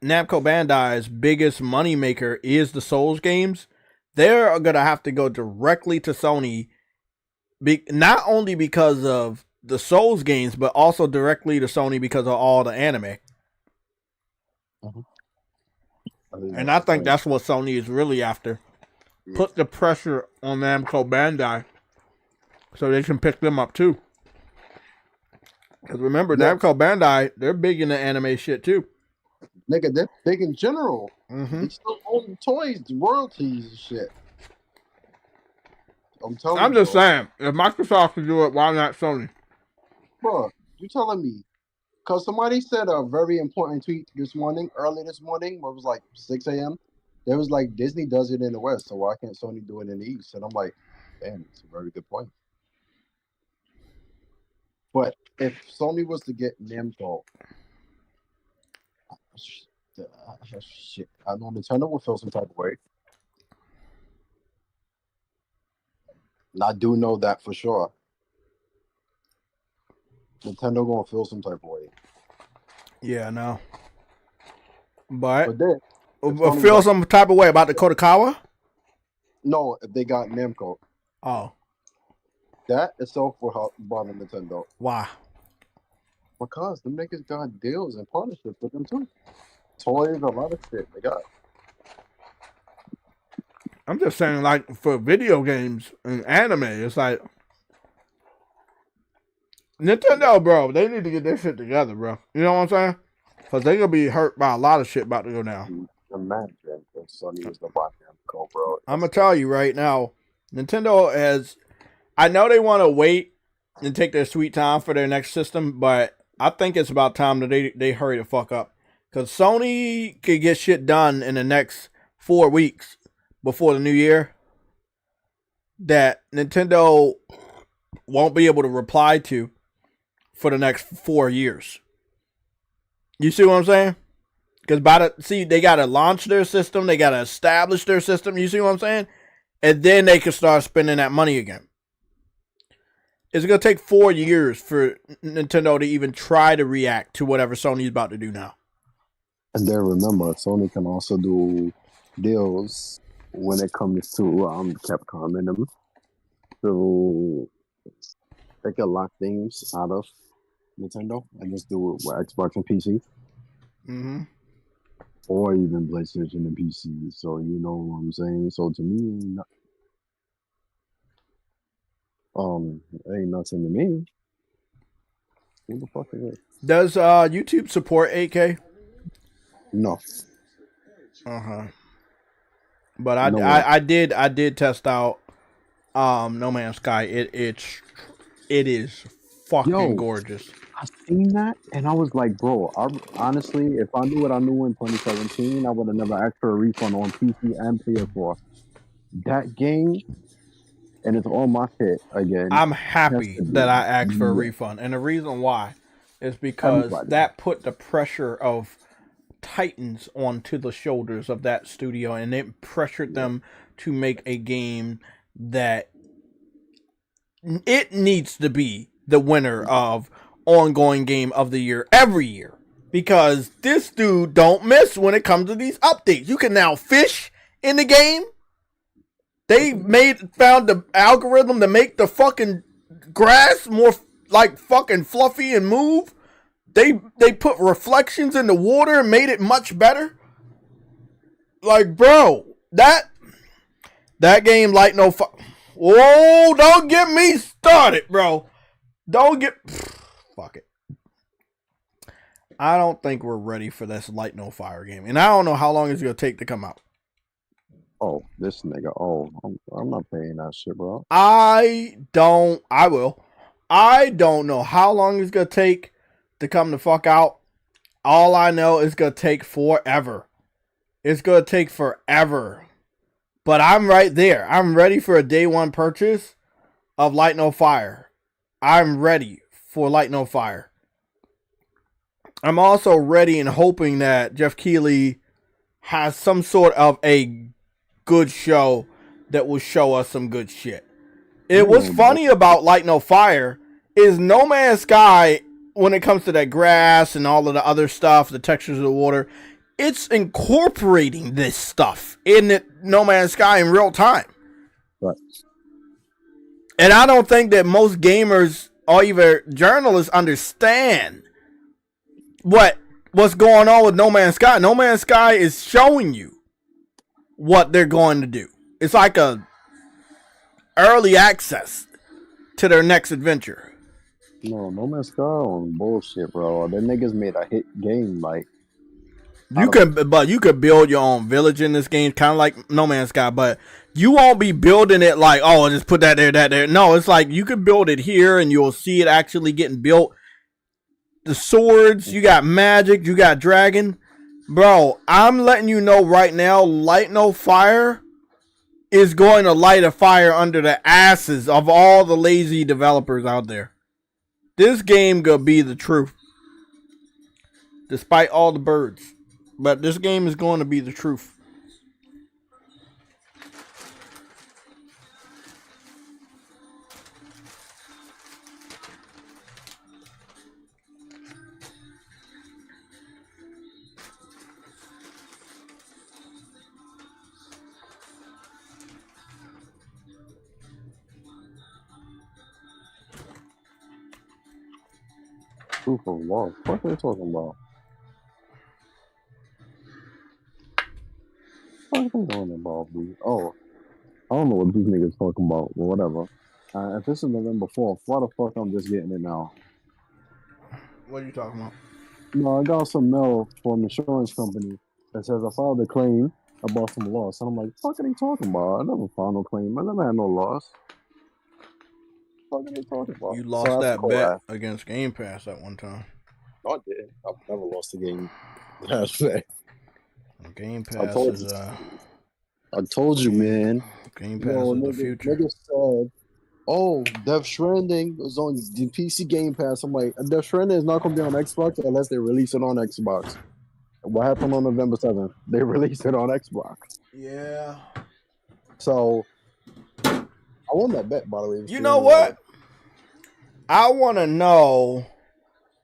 Speaker 1: Bandai's biggest moneymaker is the Souls games, they're going to have to go directly to Sony, not only because of the Souls games, but also directly to Sony because of all the anime. And I think that's what Sony is really after. Put the pressure on Namco Bandai so they can pick them up too. Because remember, Namco Bandai, they're big in the anime shit too.
Speaker 9: Nigga, they're big in general.
Speaker 1: Mm-hmm.
Speaker 9: They still own toys, royalties and shit.
Speaker 1: I'm just saying, if Microsoft can do it, why not Sony?
Speaker 9: Bro, you telling me? Because somebody said a very important tweet early this morning, where it was like 6 a.m. There was like, Disney does it in the West, so why can't Sony do it in the East? And I'm like, damn, it's a very good point. But if Sony was to get Namco, shit, I know Nintendo will feel some type of way. And I do know that for sure. Nintendo gonna feel some type of way.
Speaker 1: Yeah, no. But
Speaker 9: then,
Speaker 1: feel some type of way about the KADOKAWA?
Speaker 9: No, if they got Namco.
Speaker 1: Oh.
Speaker 9: That itself will help bother Nintendo.
Speaker 1: Why?
Speaker 9: Because them niggas got deals and partnerships with them too. Toys, a lot of shit they got.
Speaker 1: I'm just saying, like, for video games and anime, it's like Nintendo, bro, they need to get their shit together, bro. You know what I'm saying? Because they're going to be hurt by a lot of shit about to go down.
Speaker 9: Imagine if Sony was the buy Namco, bro.
Speaker 1: I'm going to tell you right now, Nintendo has, I know they want to wait and take their sweet time for their next system, but I think it's about time that they hurry the fuck up. Because Sony could get shit done in the next 4 weeks before the new year that Nintendo won't be able to reply to for the next 4 years. You see what I'm saying? Because they got to launch their system. They got to establish their system. You see what I'm saying? And then they can start spending that money again. It's going to take 4 years for Nintendo to even try to react to whatever Sony's about to do now.
Speaker 9: And then remember, Sony can also do deals when it comes to Capcom and them. So they can lock things out of Nintendo and just do it with Xbox and PC.
Speaker 1: Mm-hmm.
Speaker 9: Or even PlayStation and PC. So you know what I'm saying? So to me, ain't nothing to me. Who the fuck is it?
Speaker 1: Does YouTube support 8K?
Speaker 9: No.
Speaker 1: But I did test out No Man's Sky. It is fucking gorgeous.
Speaker 9: I seen that and I was like, bro, honestly, if I knew what I knew in 2017, I would have never asked for a refund on PC and PS4. That game, and it's on my shit again.
Speaker 1: I'm happy that I asked for a refund. And the reason why is because that put the pressure of Titans onto the shoulders of that studio, and it pressured them to make a game that it needs to be the winner of ongoing game of the year every year, because this dude don't miss when it comes to these updates. You can now fish in the game. They found the algorithm to make the fucking grass more like fucking fluffy and move. They put reflections in the water and made it much better. Like, bro, that game like no fuck. Whoa, don't get me started, bro. Don't get fuck it. I don't think we're ready for this Light No Fire game, and I don't know how long it's gonna take to come out.
Speaker 9: Oh, this nigga. Oh, I'm not paying that shit, bro.
Speaker 1: I will. I don't know how long it's gonna take to come the fuck out. All I know is gonna take forever. It's gonna take forever. But I'm right there. I'm ready for a day one purchase of Light No Fire. I'm ready for Light No Fire. I'm also ready and hoping that Jeff Keighley has some sort of a good show that will show us some good shit. What's funny about Light No Fire is No Man's Sky, when it comes to that grass and all of the other stuff, the textures of the water, it's incorporating this stuff in No Man's Sky in real time.
Speaker 9: Right.
Speaker 1: And I don't think that most gamers or even journalists understand what's going on with No Man's Sky. No Man's Sky is showing you what they're going to do. It's like a early access to their next adventure.
Speaker 9: No Man's Sky on bullshit, bro. Them niggas made a hit game. Like,
Speaker 1: you could build your own village in this game, kind of like No Man's Sky, but you won't be building it like, oh, just put that there. No, it's like you can build it here and you'll see it actually getting built. The swords, you got magic, you got dragon. Bro, I'm letting you know right now, Light No Fire is going to light a fire under the asses of all the lazy developers out there. This game gonna be the truth. Despite all the birds. But this game is going to be the truth.
Speaker 9: proof of law. What are they talking about? What are they talking about, dude? Oh, I don't know what these niggas talking about, but whatever. If this is November 4th, why the fuck I'm just getting it now?
Speaker 1: What are you talking about?
Speaker 9: No, I got some mail from an insurance company that says I filed a claim about some loss. And I'm like, fuck are they talking about? I never filed no claim. I never had no loss. fuck are they talking about?
Speaker 1: You lost
Speaker 9: So that's
Speaker 1: that
Speaker 9: cool,
Speaker 1: bet
Speaker 9: right?
Speaker 1: against Game Pass at one time.
Speaker 9: I did. I've never lost a game. That's right.
Speaker 1: Game
Speaker 9: I
Speaker 1: Pass
Speaker 9: told
Speaker 1: is
Speaker 9: you. I told you, man.
Speaker 1: Game Pass is the future.
Speaker 9: Nigga said, "Oh, Death Stranding was on the PC Game Pass." I'm like, Death Stranding is not gonna be on Xbox unless they release it on Xbox. What happened on November 7th? They released it on Xbox.
Speaker 1: Yeah.
Speaker 9: So I won that bet, by the way.
Speaker 1: You know what? I want to know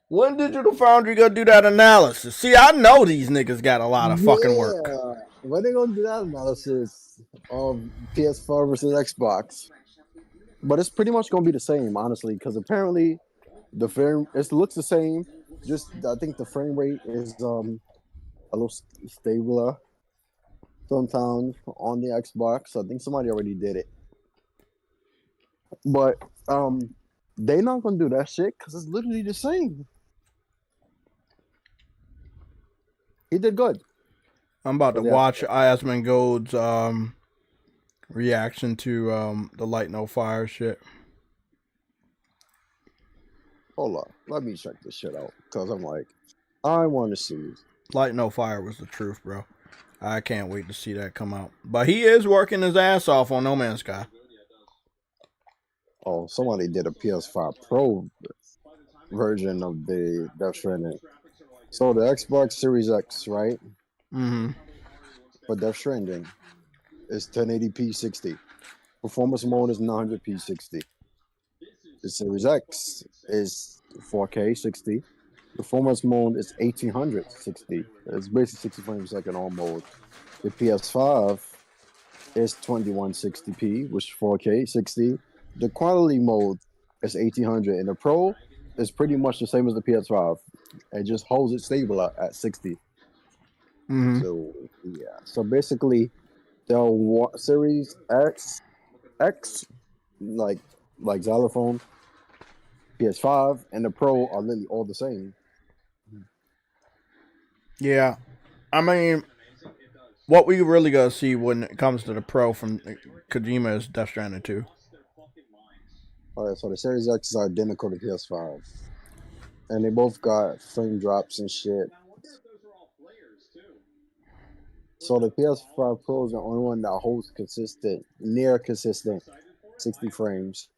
Speaker 1: when Digital Foundry gonna do that analysis. See, I know these niggas got a lot of fucking work.
Speaker 9: When they gonna do that analysis of PS4 versus Xbox? But it's pretty much gonna be the same, honestly, because apparently the frame it looks the same. Just I think the frame rate is a little stabler sometimes on the Xbox. I think somebody already did it, but they not gonna do that shit because it's literally the same. He did good.
Speaker 1: I'm about to watch Asmongold's reaction to the Light No Fire shit.
Speaker 9: Hold up, let me check this shit out because I'm like, I want to see.
Speaker 1: Light No Fire was the truth, bro. I can't wait to see that come out. But he is working his ass off on No Man's Sky.
Speaker 9: Oh, somebody did a PS5 Pro version of the Death Stranding. So the Xbox Series X, right?
Speaker 1: Mm-hmm.
Speaker 9: For Death Stranding is 1080p 60. Performance mode is 900p 60. The Series X is 4K 60. Performance mode is 1800 60. It's basically 60 frames a second on mode. The PS5 is 2160p, which is 4K 60. The quality mode is 1800, and the Pro is pretty much the same as the PS5. It just holds it stable at 60.
Speaker 1: Mm-hmm.
Speaker 9: So yeah. So basically, the Series X, like Xylophone, PS5, and the Pro are literally all the same.
Speaker 1: Yeah, I mean, what we really gonna see when it comes to the Pro from Kojima is Death Stranding 2.
Speaker 9: Alright, so the Series X is identical to PS5. And they both got frame drops and shit. So the PS5 Pro is the only one that holds near consistent 60 frames.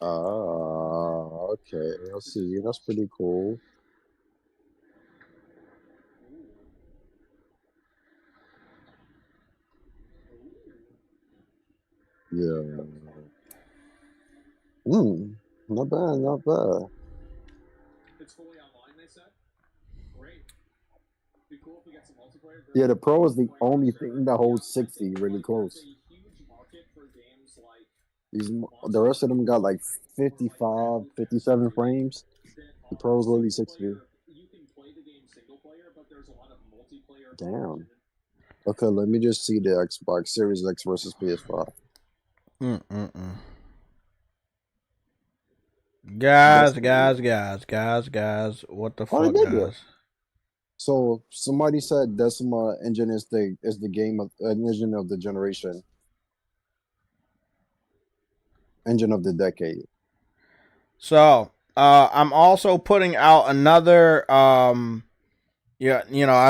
Speaker 9: Okay, let's see. That's pretty cool. Yeah. Not bad, not bad.
Speaker 10: It's fully online, they said. Great. Be cool if we get some multiplayer.
Speaker 9: Yeah, the Pro is the only thing that holds 60 really close. The rest of them got like 55, 57 frames. The Pro's literally 60. Damn. Okay, let me just see the Xbox Series X versus PS5.
Speaker 1: Guys, what the fuck, guys?
Speaker 9: So somebody said Decima engine is the engine of the generation, engine of the decade.
Speaker 1: So I'm also putting out another I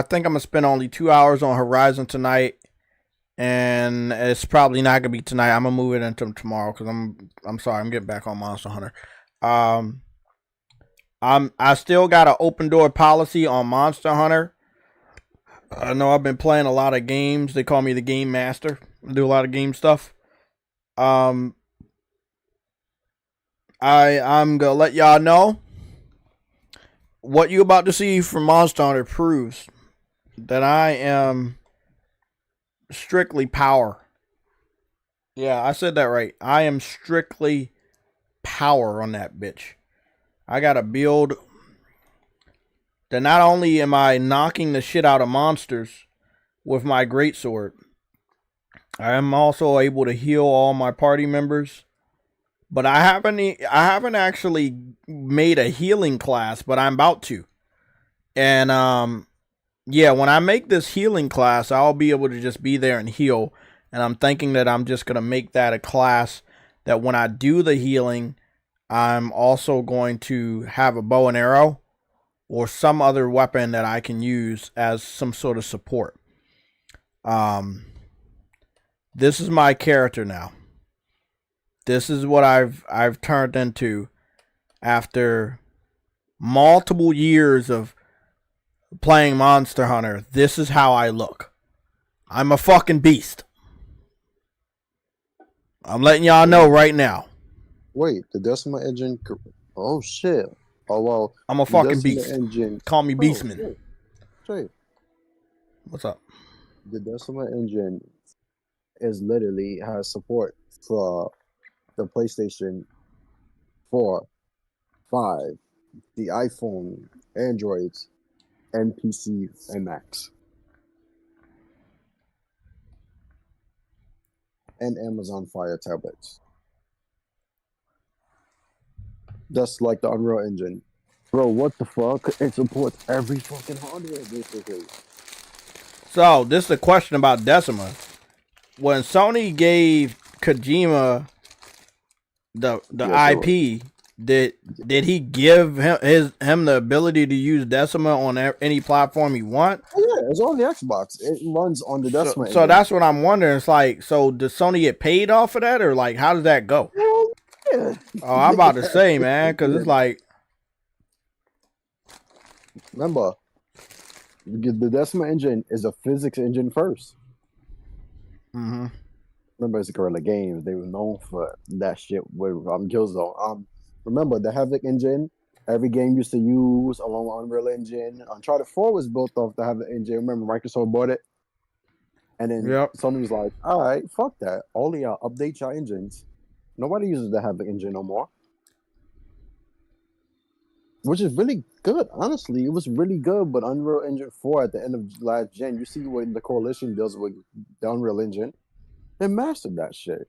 Speaker 1: think I'm gonna spend only 2 hours on Horizon tonight, and it's probably not gonna be tonight. I'm gonna move it into tomorrow because I'm sorry, I'm getting back on Monster Hunter. I still got an open door policy on Monster Hunter. I know I've been playing a lot of games. They call me the game master. I do a lot of game stuff. I'm gonna let y'all know what you about to see from Monster Hunter proves that I am strictly power. Yeah, I said that right. I am strictly power on that bitch. I got a build that not only am I knocking the shit out of monsters with my greatsword, I am also able to heal all my party members. But I haven't actually made a healing class, but I'm about to. And yeah, when I make this healing class, I'll be able to just be there and heal. And I'm thinking that I'm just going to make that a class that when I do the healing, I'm also going to have a bow and arrow or some other weapon that I can use as some sort of support. This is my character now. This is what I've turned into after multiple years of playing Monster Hunter. This is how I look. I'm a fucking beast. I'm letting y'all know right now.
Speaker 9: Wait, the Decima engine. Oh shit. Oh well.
Speaker 1: I'm a fucking
Speaker 9: Decima
Speaker 1: beast.
Speaker 9: Engine.
Speaker 1: Call me Beastman.
Speaker 9: Oh, shit.
Speaker 1: What's up?
Speaker 9: The Decima engine is literally has support for the PlayStation 4, 5, the iPhone, Androids, and PC and Macs. And Amazon Fire tablets. That's like the Unreal Engine. Bro, what the fuck? It supports every fucking hardware, basically.
Speaker 1: So, this is a question about Decima. When Sony gave Kojima the IP, did he give him the ability to use Decima on any platform he want?
Speaker 9: Oh, yeah, it's on the Xbox. It runs on the Decima.
Speaker 1: So that's what I'm wondering. It's like, so does Sony get paid off of that, or like, how does that go?
Speaker 9: Yeah.
Speaker 1: Oh, I'm about to say, man, because it's like,
Speaker 9: remember, the Decima engine is a physics engine first.
Speaker 1: Mm-hmm.
Speaker 9: Remember, it's Guerrilla Games. They were known for that shit with Killzone. Remember, the Havoc engine, every game used to use along with Unreal Engine. Uncharted 4 was built off the Havoc engine. Remember, Microsoft bought it? And then Sony was like, all right, fuck that. All of y'all update your engines. Nobody uses the Havoc engine no more. Which is really good, honestly. It was really good, but Unreal Engine 4 at the end of last gen, you see what the Coalition does with the Unreal Engine. They mastered that shit.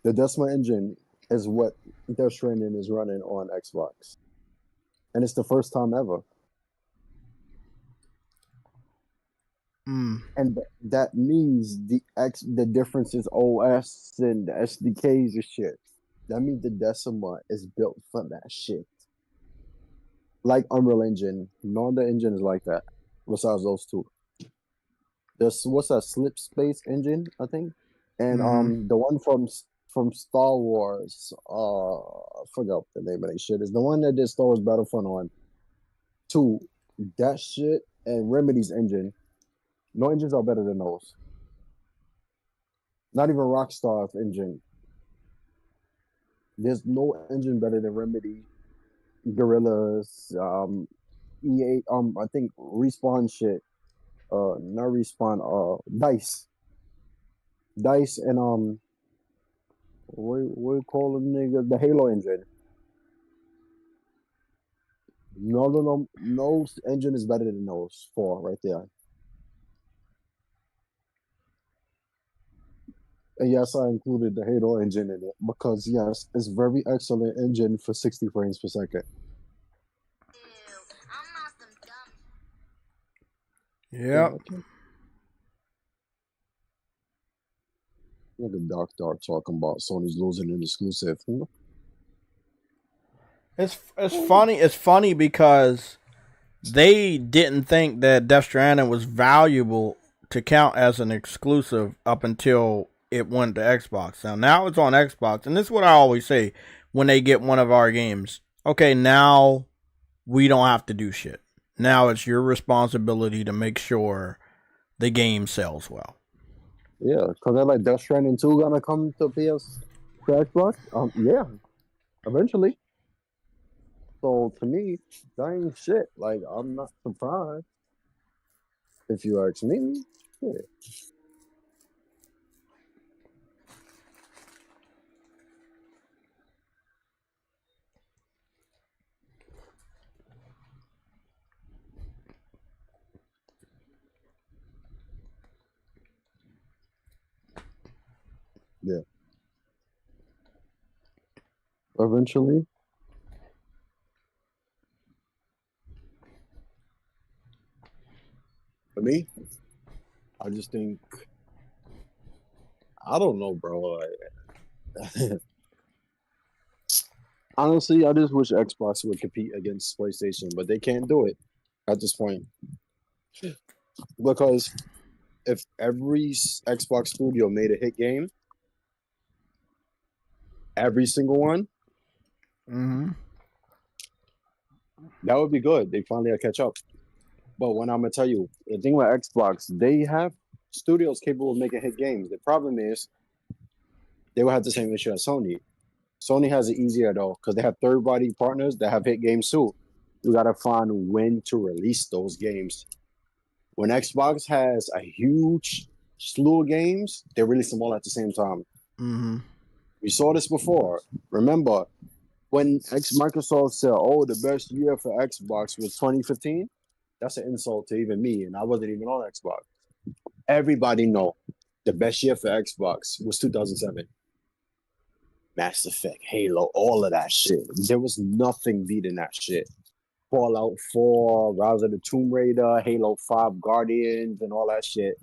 Speaker 9: The Decima engine is what Death Stranding is running on Xbox. And it's the first time ever. And that means the difference is OS and the SDKs and shit. That means the Decima is built for that shit. Like Unreal Engine. No other engine is like that. Besides those two. There's what's that Slip Space engine, I think? And the one from Star Wars, I forgot the name of that shit. Is the one that did Star Wars Battlefront on 2. That shit and Remedy's engine. No engines are better than those. Not even Rockstar's engine. There's no engine better than Remedy, Guerrillas, EA, I think Respawn shit. Not Respawn, DICE. DICE and what you call them nigga? The Halo engine. No engine is better than those 4 right there. And yes, I included the Halo engine in it because yes, it's very excellent engine for 60 frames per second.
Speaker 1: Yep.
Speaker 9: Look at Dark talking about Sony's losing an exclusive.
Speaker 1: It's funny. It's funny because they didn't think that Death Stranding was valuable to count as an exclusive up until it went to Xbox. Now it's on Xbox, and this is what I always say when they get one of our games. Okay, now we don't have to do shit. Now it's your responsibility to make sure the game sells well.
Speaker 9: Yeah, because they're like Death Stranding 2 gonna come to Xbox. Yeah, eventually. So to me, that ain't shit. Like, I'm not surprised. If you ask me, yeah. Yeah. Eventually. For me, I just think I don't know, bro. Like, honestly, I just wish Xbox would compete against PlayStation, but they can't do it at this point. Because if every Xbox studio made a hit game, every single one, that would be good. They finally will catch up. But when I'm gonna tell you, the thing with Xbox, they have studios capable of making hit games. The problem is they will have the same issue as Sony. Sony has it easier though, because they have third-party partners that have hit games too. You gotta find when to release those games. When Xbox has a huge slew of games, they release them all at the same time. We saw this before. Remember when Microsoft said, "Oh, the best year for Xbox was 2015." That's an insult to even me, and I wasn't even on Xbox. Everybody know the best year for Xbox was 2007. Mass Effect, Halo, all of that shit. There was nothing beating that shit. Fallout 4, Rise of the Tomb Raider, Halo 5, Guardians, and all that shit.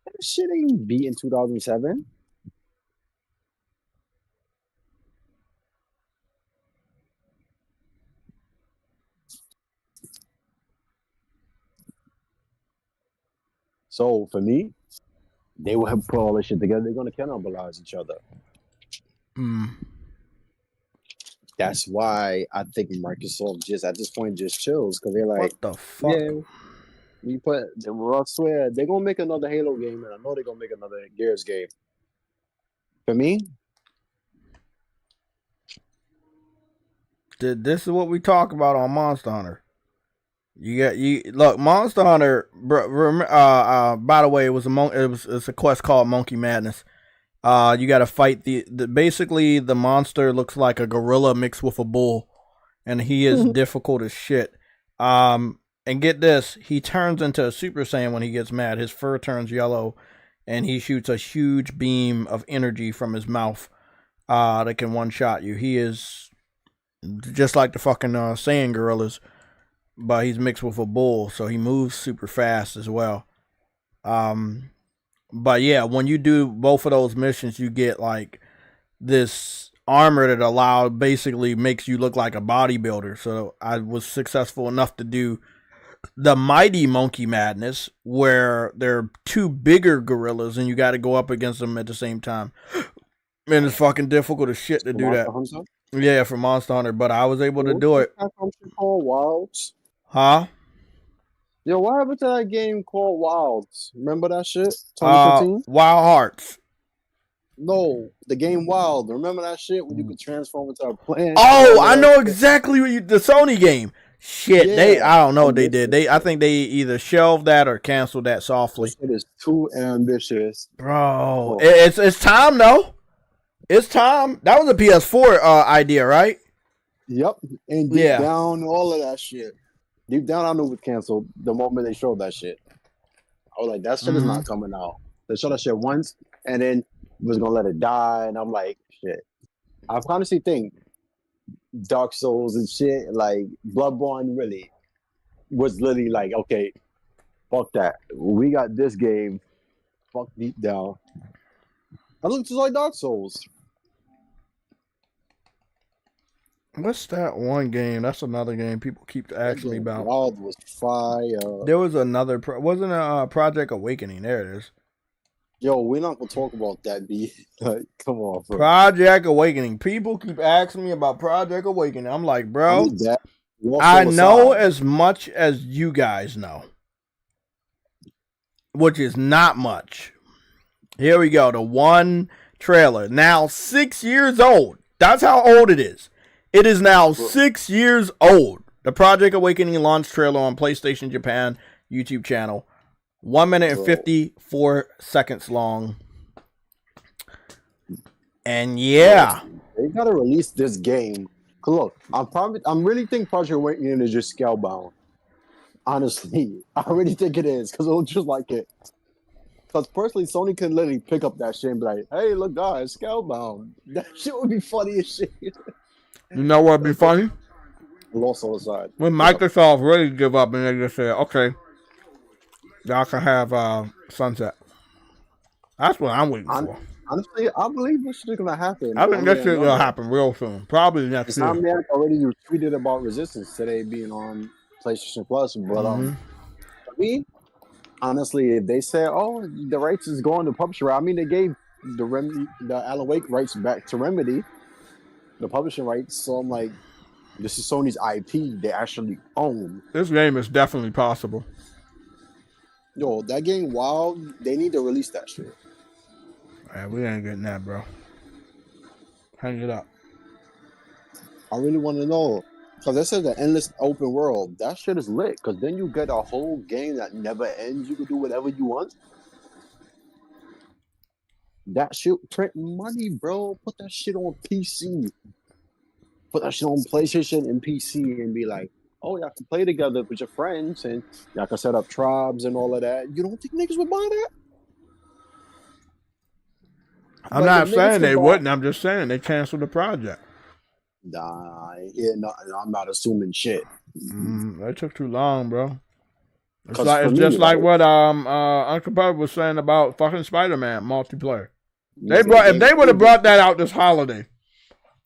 Speaker 9: That shit ain't beating 2007. So for me, they will have put all this shit together. They're gonna cannibalize each other. That's why I think Microsoft just at this point just chills, because they're like,
Speaker 1: what the fuck?
Speaker 9: Yeah, we put. I swear they're gonna make another Halo game, and I know they're gonna make another Gears game. For me,
Speaker 1: this is what we talk about on Monster Hunter. Look, Monster Hunter. By the way, it's a quest called Monkey Madness. You got to fight basically the monster looks like a gorilla mixed with a bull, and he is difficult as shit. And get this, he turns into a Super Saiyan when he gets mad. His fur turns yellow, and he shoots a huge beam of energy from his mouth that can one-shot you. He is just like the fucking Saiyan gorillas, but he's mixed with a bull, so he moves super fast as well. But yeah, when you do both of those missions, you get like this armor that basically makes you look like a bodybuilder. So I was successful enough to do the Mighty Monkey Madness, where there are two bigger gorillas and you got to go up against them at the same time. And it's fucking difficult as shit to do that.
Speaker 9: Hunter?
Speaker 1: Yeah, for Monster Hunter, but I was able to do it.
Speaker 9: Called Wilds?
Speaker 1: Huh?
Speaker 9: Yo, what happened to that game called Wilds? Remember that shit? 2015?
Speaker 1: Wild Hearts.
Speaker 9: No, the game Wild. Remember that shit when you could transform into a plant?
Speaker 1: Oh, I know exactly what the Sony game. Shit, yeah. I don't know what they did. I think they either shelved that or canceled that softly.
Speaker 9: It is too ambitious,
Speaker 1: bro. It's time though. It's time. That was a PS4 idea, right?
Speaker 9: Yep. And deep down, all of that shit. Deep down, I knew it was canceled the moment they showed that shit. I was like, that shit is not coming out. They showed that shit once, and then was gonna let it die, and I'm like, shit. I honestly think Dark Souls and shit, like Bloodborne, really was literally like, okay, fuck that. We got this game. Fuck deep down. I look just like Dark Souls.
Speaker 1: What's that one game? That's another game people keep asking me about.
Speaker 9: Wild was fire.
Speaker 1: There was another. Wasn't a Project Awakening? There it is.
Speaker 9: Yo, we're not gonna talk about that, B. Like, come on, bro.
Speaker 1: Project Awakening. People keep asking me about Project Awakening. I'm like, bro, I know as much as you guys know, which is not much. Here we go. The one trailer. Now 6 years old. That's how old it is. It is now 6 years old. The Project Awakening launch trailer on PlayStation Japan YouTube channel. 1 minute and 54 seconds long. And yeah.
Speaker 9: They gotta release this game. Look, I'm really think Project Awakening is just scalebound. Honestly. I really think it is, because it looks just like it. Because personally, Sony can literally pick up that shit and be like, hey, look guys, scalebound. That shit would be funny as shit.
Speaker 1: You know what would be funny?
Speaker 9: Lost on the side.
Speaker 1: When Microsoft really give up and they just say, okay, y'all can have Sunset. That's what I'm waiting for.
Speaker 9: Honestly, I believe this shit is gonna happen.
Speaker 1: I think that shit gonna happen real soon. Probably next year.
Speaker 9: Insomniac already tweeted about Resistance today being on PlayStation Plus, but for me, honestly, if they said, "Oh, the rights is going to publisher," I mean, they gave the Alan Wake rights back to Remedy, the publishing rights. So I'm like, this is Sony's IP they actually own.
Speaker 1: This game is definitely possible.
Speaker 9: Yo, that game, Wild, they need to release that shit.
Speaker 1: We ain't getting that, bro. Hang it up.
Speaker 9: I really want to know. Because they said the endless open world. That shit is lit. Because then you get a whole game that never ends. You can do whatever you want. That shit print money, bro. Put that shit on PC. Put that shit on PlayStation and PC and be like, oh, y'all can play together with your friends and y'all can set up tribes and all of that. You don't think niggas would buy that?
Speaker 1: I'm not saying they wouldn't. I'm just saying they canceled the project.
Speaker 9: Nah, yeah, no, I'm not assuming shit.
Speaker 1: That took too long, bro. It's just like what Uncle Bub was saying about fucking Spider-Man multiplayer. If they would have brought that out this holiday,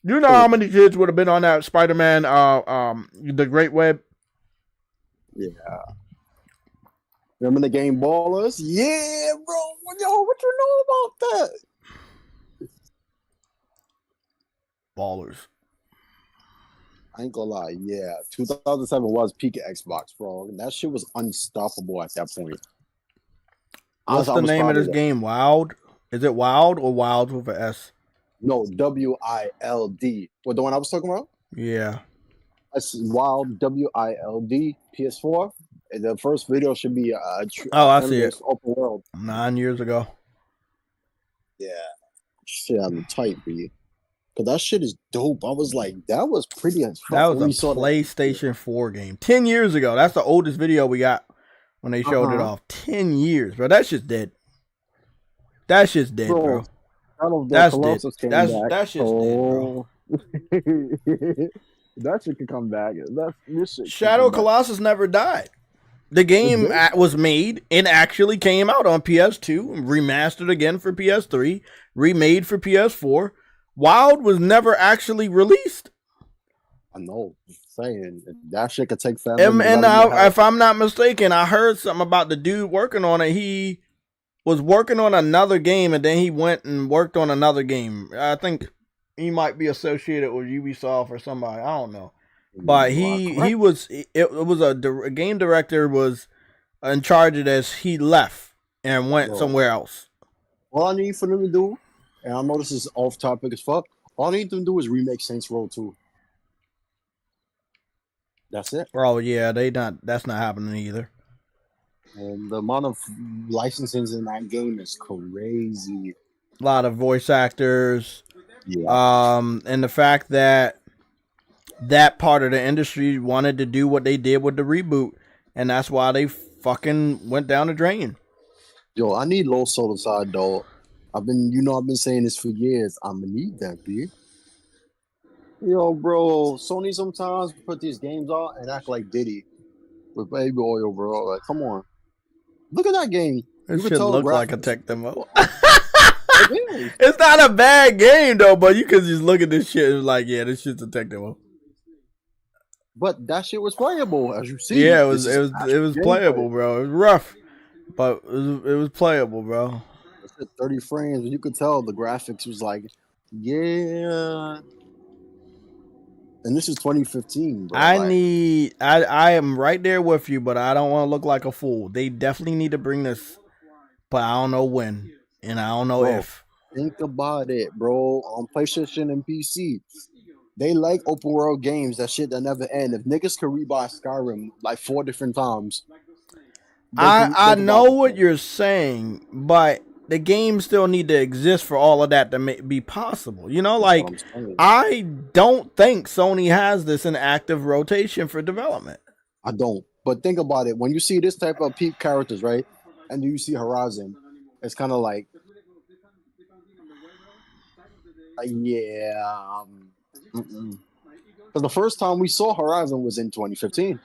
Speaker 1: you know how many kids would have been on that Spider-Man the Great Web?
Speaker 9: Yeah. Remember the game Ballers? Yeah, bro. Yo, what you know about that?
Speaker 1: Ballers.
Speaker 9: I ain't gonna lie, yeah. 2007 was peak Xbox, bro. That shit was unstoppable at that point.
Speaker 1: What's the name of this game? Wild? Is it Wild or Wild with an S?
Speaker 9: No, W-I-L-D. What, the one I was talking about?
Speaker 1: Yeah.
Speaker 9: That's Wild, W-I-L-D, PS4. And the first video should be
Speaker 1: I see it.
Speaker 9: Open world.
Speaker 1: 9 years ago.
Speaker 9: Yeah. Shit, I'm tight, B. Because that shit is dope. I was like, that was pretty as fuck.
Speaker 1: That was a PlayStation 4 game. 10 years ago. That's the oldest video we got when they showed it off. 10 years, bro. That shit's dead. That shit's dead, bro. That's dead. That shit's dead, bro.
Speaker 9: That shit could come back.
Speaker 1: Shadow Colossus never died. The game was made and actually came out on PS2, remastered again for PS3, remade for PS4. Wild was never actually released.
Speaker 9: I know. I'm saying that shit could take forever.
Speaker 1: And if I'm not mistaken, I heard something about the dude working on it. He was working on another game, and then he went and worked on another game. I think he might be associated with Ubisoft or somebody. I don't know. But he was a game director was in charge of this. He left and went somewhere else.
Speaker 9: All I need for them to do, and I know this is off topic as fuck, all I need them to do is remake Saints Row 2. That's it.
Speaker 1: Bro, yeah, that's not happening either.
Speaker 9: And the amount of licenses in that game is crazy.
Speaker 1: A lot of voice actors.
Speaker 9: Yeah.
Speaker 1: And the fact that part of the industry wanted to do what they did with the reboot, and that's why they fucking went down the drain.
Speaker 9: Yo, I need Low Soul Side, though. I've been saying this for years. I'm gonna need that, B. Yo, bro, Sony sometimes put these games out and act like Diddy with Baby Oil, bro. Like, come on. Look at that game.
Speaker 1: It should look like a tech demo. It's not a bad game, though, but you can just look at this shit and like, yeah, this shit's a tech demo.
Speaker 9: But that shit was playable, as you see.
Speaker 1: Yeah, it was playable, bro. It was rough, but it was playable, bro.
Speaker 9: It's at 30 frames, and you could tell the graphics was like, yeah. And this is 2015, bro.
Speaker 1: I am right there with you, but I don't want to look like a fool. They definitely need to bring this, but I don't know when, and I don't know if.
Speaker 9: Think about it, bro. On PlayStation and PC, they like open world games, that shit that never end. If niggas could rebuy Skyrim like 4 different times.
Speaker 1: I know what you're saying, but the games still need to exist for all of that to be possible. You know, like, I don't think Sony has this in active rotation for development.
Speaker 9: I don't. But think about it. When you see this type of peak characters, right? And you see Horizon, it's kind of like, yeah. Because the first time we saw Horizon was in 2015.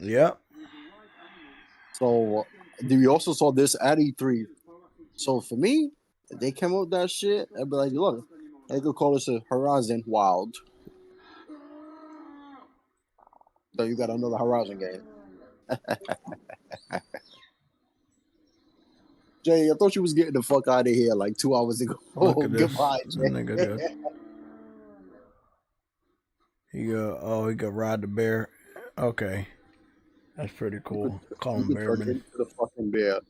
Speaker 1: Yep.
Speaker 9: So we also saw this at E3. So for me,
Speaker 13: If they came up with that shit, I'd be like, look, they could call this a Horizon Wild. So you got another Horizon game. Jay, I thought you was getting the fuck out of here like 2 hours ago.
Speaker 1: Look at this.
Speaker 13: Goodbye, Jay.
Speaker 1: Nigga there. He could ride the bear. Okay. That's pretty cool. Call him Bearman.
Speaker 13: The fucking bear.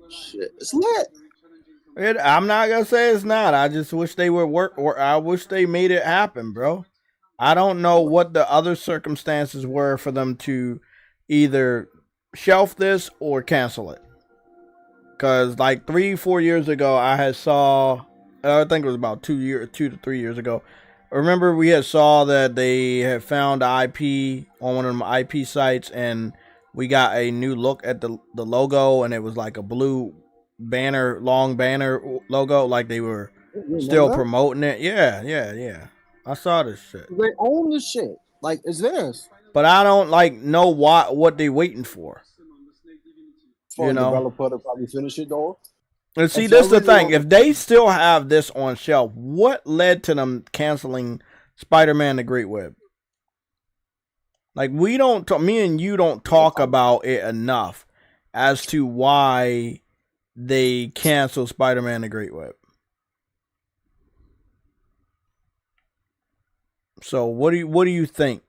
Speaker 13: Shit, it's lit.
Speaker 1: I'm not gonna say it's not. I just wish they would work, or I wish they made it happen, bro. I don't know what the other circumstances were for them to either shelf this or cancel it. Cause like 3-4 years ago, I think it was about 2 to 3 years ago. Remember, we had saw that they had found IP on one of them IP sites, and we got a new look at the logo, and it was like a blue banner, long banner logo, like they were still promoting it. Yeah. I saw this shit.
Speaker 13: They own this shit. Like, it's theirs.
Speaker 1: But I don't know what they waiting for.
Speaker 13: For a developer to probably finish it though.
Speaker 1: And see, this is the thing. If they still have this on shelf, what led to them canceling Spider-Man: The Great Web? Like, me and you don't talk about it enough as to why they canceled Spider-Man: The Great Web. So what do you think?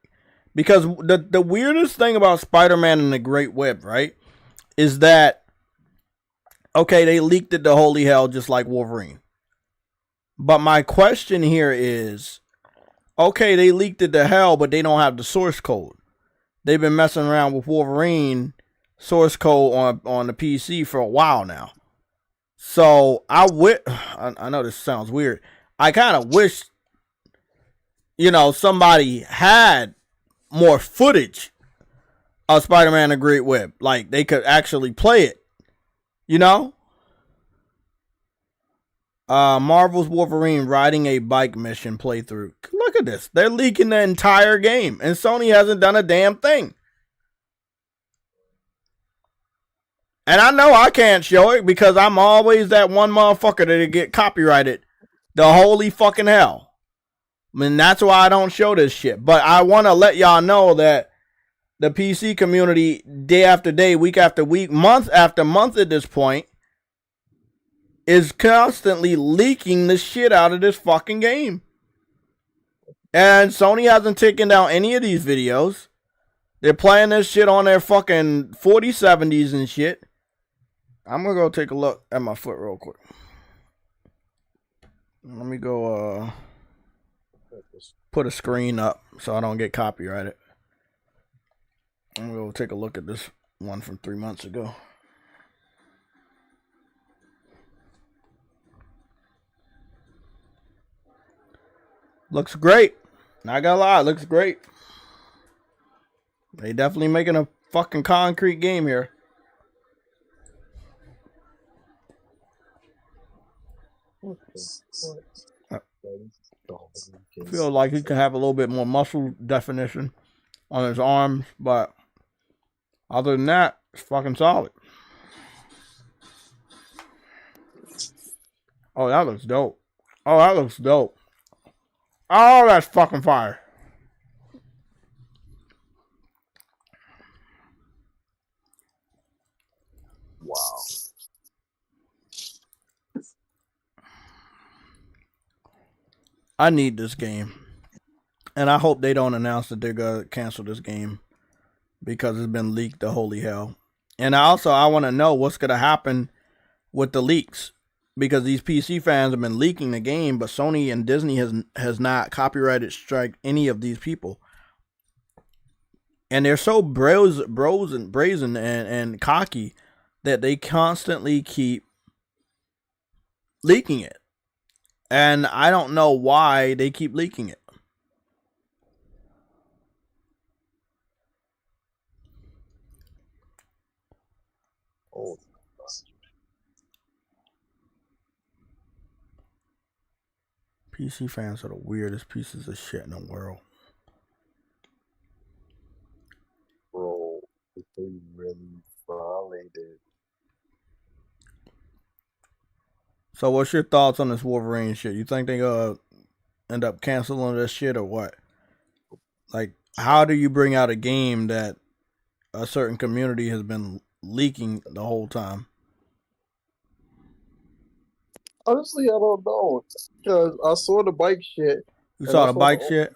Speaker 1: Because the weirdest thing about Spider-Man and the Great Web, right, is that, okay, they leaked it to holy hell just like Wolverine. But my question here is, okay, they leaked it to hell, but they don't have the source code. They've been messing around with Wolverine source code on the PC for a while now. So I know this sounds weird. I kind of wish, somebody had more footage of Spider-Man: The Great Web. Like, they could actually play it. Marvel's Wolverine riding a bike mission playthrough. Look at this. They're leaking the entire game, and Sony hasn't done a damn thing. And I know I can't show it because I'm always that one motherfucker that get copyrighted. The holy fucking hell. I mean, that's why I don't show this shit. But I want to let y'all know that the PC community, day after day, week after week, month after month at this point, is constantly leaking the shit out of this fucking game. And Sony hasn't taken down any of these videos. They're playing this shit on their fucking 4070s and shit. I'm gonna go take a look at my foot real quick. Let me go put a screen up so I don't get copyrighted. I'm gonna go take a look at this one from 3 months ago. Looks great. Not gonna lie, looks great. They definitely making a fucking concrete game here. I feel like he could have a little bit more muscle definition on his arms, but other than that, it's fucking solid. Oh, that looks dope. Oh, that looks dope. Oh, that's fucking fire.
Speaker 13: Wow.
Speaker 1: I need this game. And I hope they don't announce that they're going to cancel this game because it's been leaked to holy hell. And I want to know what's going to happen with the leaks, because these PC fans have been leaking the game, but Sony and Disney has not copyrighted strike any of these people. And they're so brazen and cocky that they constantly keep leaking it. And I don't know why they keep leaking it.
Speaker 13: Oh,
Speaker 1: PC fans are the weirdest pieces of shit in the world.
Speaker 13: bro, if they really violated
Speaker 1: So what's your thoughts on this Wolverine shit? You think they gonna end up canceling this shit or what? Like, how do you bring out a game that a certain community has been leaking the whole time?
Speaker 9: Honestly, I don't know. Because I saw the bike shit.
Speaker 1: You saw the bike shit?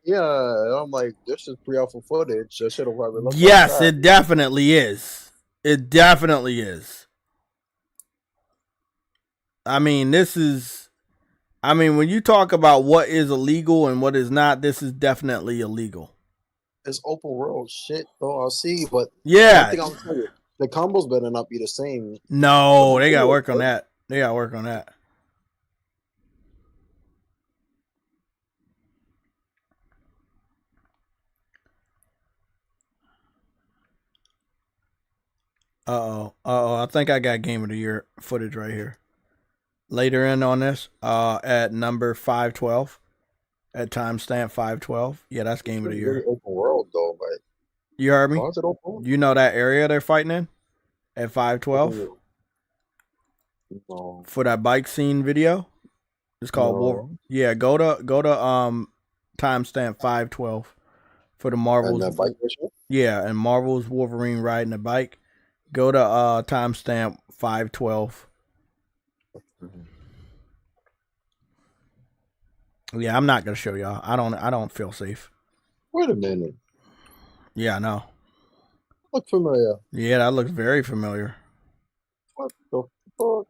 Speaker 9: Yeah, and I'm like, this is pre-alpha footage. That should have probably looked
Speaker 1: Yes,
Speaker 9: like that.
Speaker 1: it definitely is. It definitely is. I mean, when you talk about what is illegal and what is not, this is definitely illegal.
Speaker 9: It's open world shit, though. I'll see, but
Speaker 1: yeah,
Speaker 9: one thing I'll tell you, the combos better not be the same.
Speaker 1: No, they gotta work on that. They gotta work on that. I think I got Game of the Year footage right here. Later in on this, at number 512, at timestamp 512. Yeah, that's Game of the Year.
Speaker 9: Really open world though, but
Speaker 1: you heard me?
Speaker 9: Why is it open?
Speaker 1: You know that area they're fighting in at 512
Speaker 9: No.
Speaker 1: for that bike scene video. It's called Wolverine. Yeah, go to timestamp 512 for the Marvel's.
Speaker 9: And that bike mission?
Speaker 1: Yeah, and Marvel's Wolverine riding a bike. Go to timestamp 512. Yeah, I'm not gonna show y'all. I don't feel safe.
Speaker 9: Wait a minute.
Speaker 1: Yeah, I know.
Speaker 9: Look familiar.
Speaker 1: Yeah, that looks very familiar.
Speaker 9: What the fuck?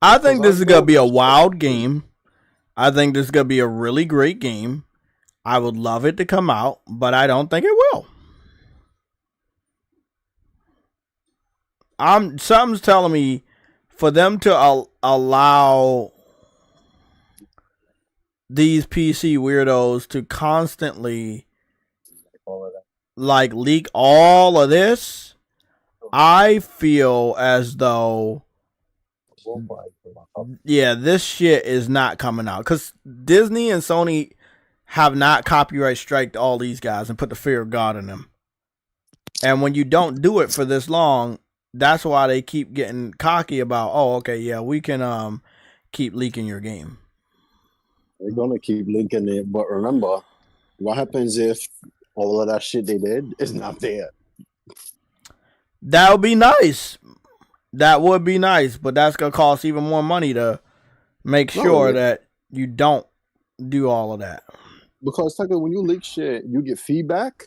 Speaker 1: I think this is gonna be a wild game. I think this is gonna be a really great game. I would love it to come out, but I don't think it will. Something's telling me for them to allow these PC weirdos to constantly like leak all of this, I feel as though this shit is not coming out because Disney and Sony have not copyright striked all these guys and put the fear of God in them. And when you don't do it for this long, that's why they keep getting cocky about, oh, okay, yeah, we can keep leaking your game.
Speaker 9: They're gonna keep leaking it, but remember, what happens if all of that shit they did is not there?
Speaker 1: That would be nice. That would be nice, but that's gonna cost even more money to make sure that you don't do all of that.
Speaker 9: Because technically, when you leak shit, you get feedback,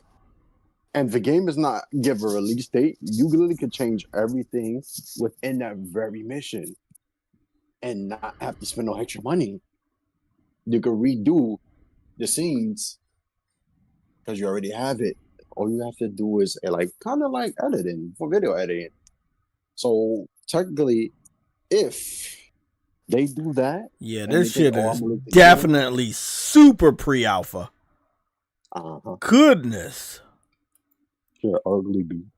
Speaker 9: and the game is not give a release date. You literally could change everything within that very mission, and not have to spend no extra money. You could redo the scenes because you already have it. All you have to do is kind of like editing for video editing. So technically, if they do that,
Speaker 1: yeah, this shit is definitely super pre-alpha. Goodness,
Speaker 9: you're ugly, dude.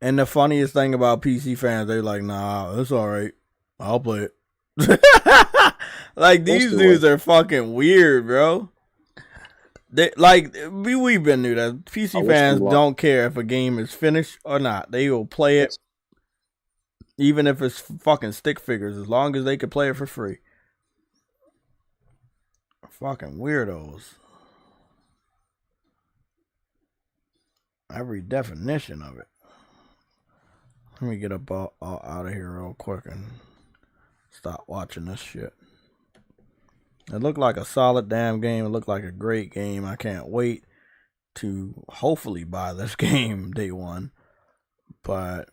Speaker 1: And the funniest thing about PC fans, they're like, "Nah, it's all right. I'll play it." Like these dudes are fucking weird, bro. They we've been through that. PC fans don't care if a game is finished or not. They will play it, even if it's fucking stick figures, as long as they can play it for free. Fucking weirdos. Every definition of it. Let me get up out of here real quick and stop watching this shit. It looked like a solid damn game. It looked like a great game. I can't wait to hopefully buy this game day one. But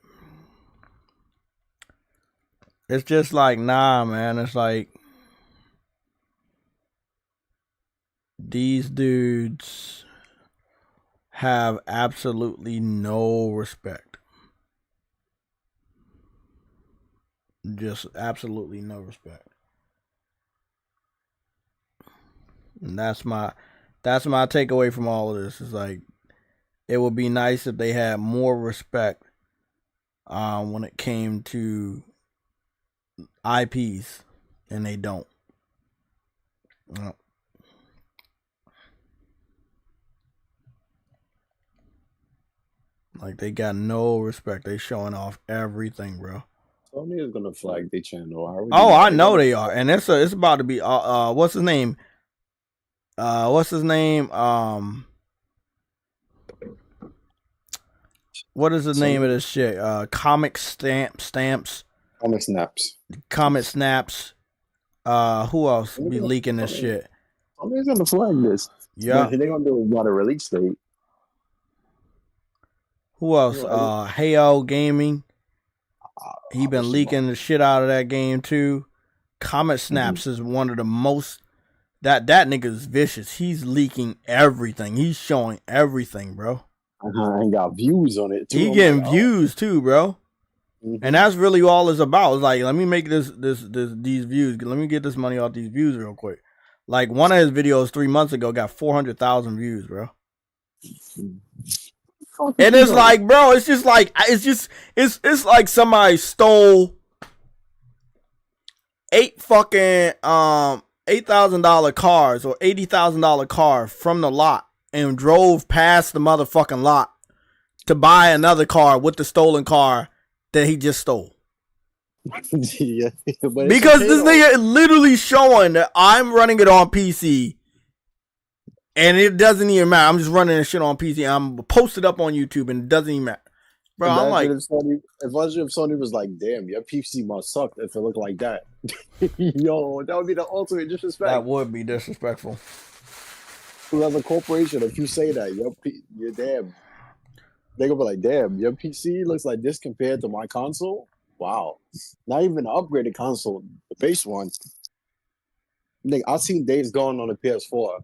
Speaker 1: it's just like, nah, man. It's like these dudes have absolutely no respect. Just absolutely no respect. And that's my takeaway from all of this. Is like, it would be nice if they had more respect when it came to IPs, and they don't. No. Like, they got no respect. They showing off everything, bro.
Speaker 13: Sony is gonna flag their channel.
Speaker 1: Oh, I know they are, and it's about to be what's his name? What's his name? What is the name of this shit? Comic stamps.
Speaker 13: Comic snaps.
Speaker 1: Comic snaps. Who else be leaking this shit?
Speaker 13: Sony's gonna flag this.
Speaker 1: Yeah.
Speaker 13: They're gonna do about a release date.
Speaker 1: Who else? Heyo Gaming. He been leaking the shit out of that game too. Comet Snaps is one of the most that nigga's vicious. He's leaking everything. He's showing everything, bro.
Speaker 13: And got views on it too.
Speaker 1: He getting views too, bro. And that's really all it's about. It's like, let me make these views. Let me get this money off these views real quick. Like one of his videos 3 months ago got 400,000 views, bro. And it's like, bro, it's like somebody stole $8,000 cars or $80,000 car from the lot and drove past the motherfucking lot to buy another car with the stolen car that he just stole.
Speaker 13: Yeah,
Speaker 1: because this nigga is literally showing that I'm running it on PC. And it doesn't even matter. I'm just running this shit on PC. I'm posted up on YouTube, and it doesn't even matter, bro. I'm like,
Speaker 13: if Sony was like, "Damn, your PC must suck if it looked like that." Yo, that would be the ultimate disrespect.
Speaker 1: That would be disrespectful.
Speaker 13: As a corporation, if you say that, you're damn. They gonna be like, "Damn, your PC looks like this compared to my console." Wow, not even an upgraded console, the base one. Nigga, I've seen Days Gone on the PS4.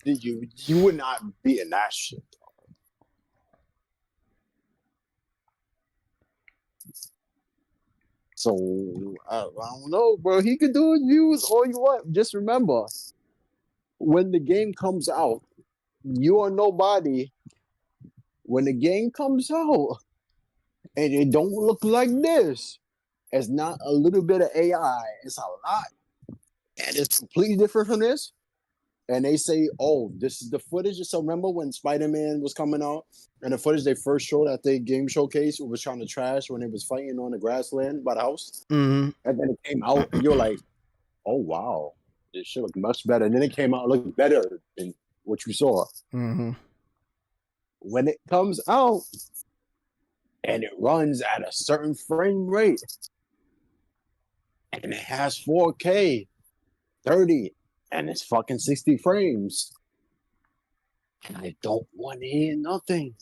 Speaker 13: You would not be in that shit. So I don't know, bro. He could do views all you want. Just remember, when the game comes out, you are nobody. When the game comes out, and it don't look like this, it's not a little bit of AI. It's a lot, and it's completely different from this. And they say, "Oh, this is the footage." So remember when Spider-Man was coming out, and the footage they first showed at the game showcase was trying to trash when they was fighting on the grassland by the house, and then it came out, and you're like, "Oh wow, this shit look much better." And then it came out looking better than what you saw. When it comes out, and it runs at a certain frame rate, and it has 4K, 30. And it's fucking 60 frames. And I don't want to hear nothing.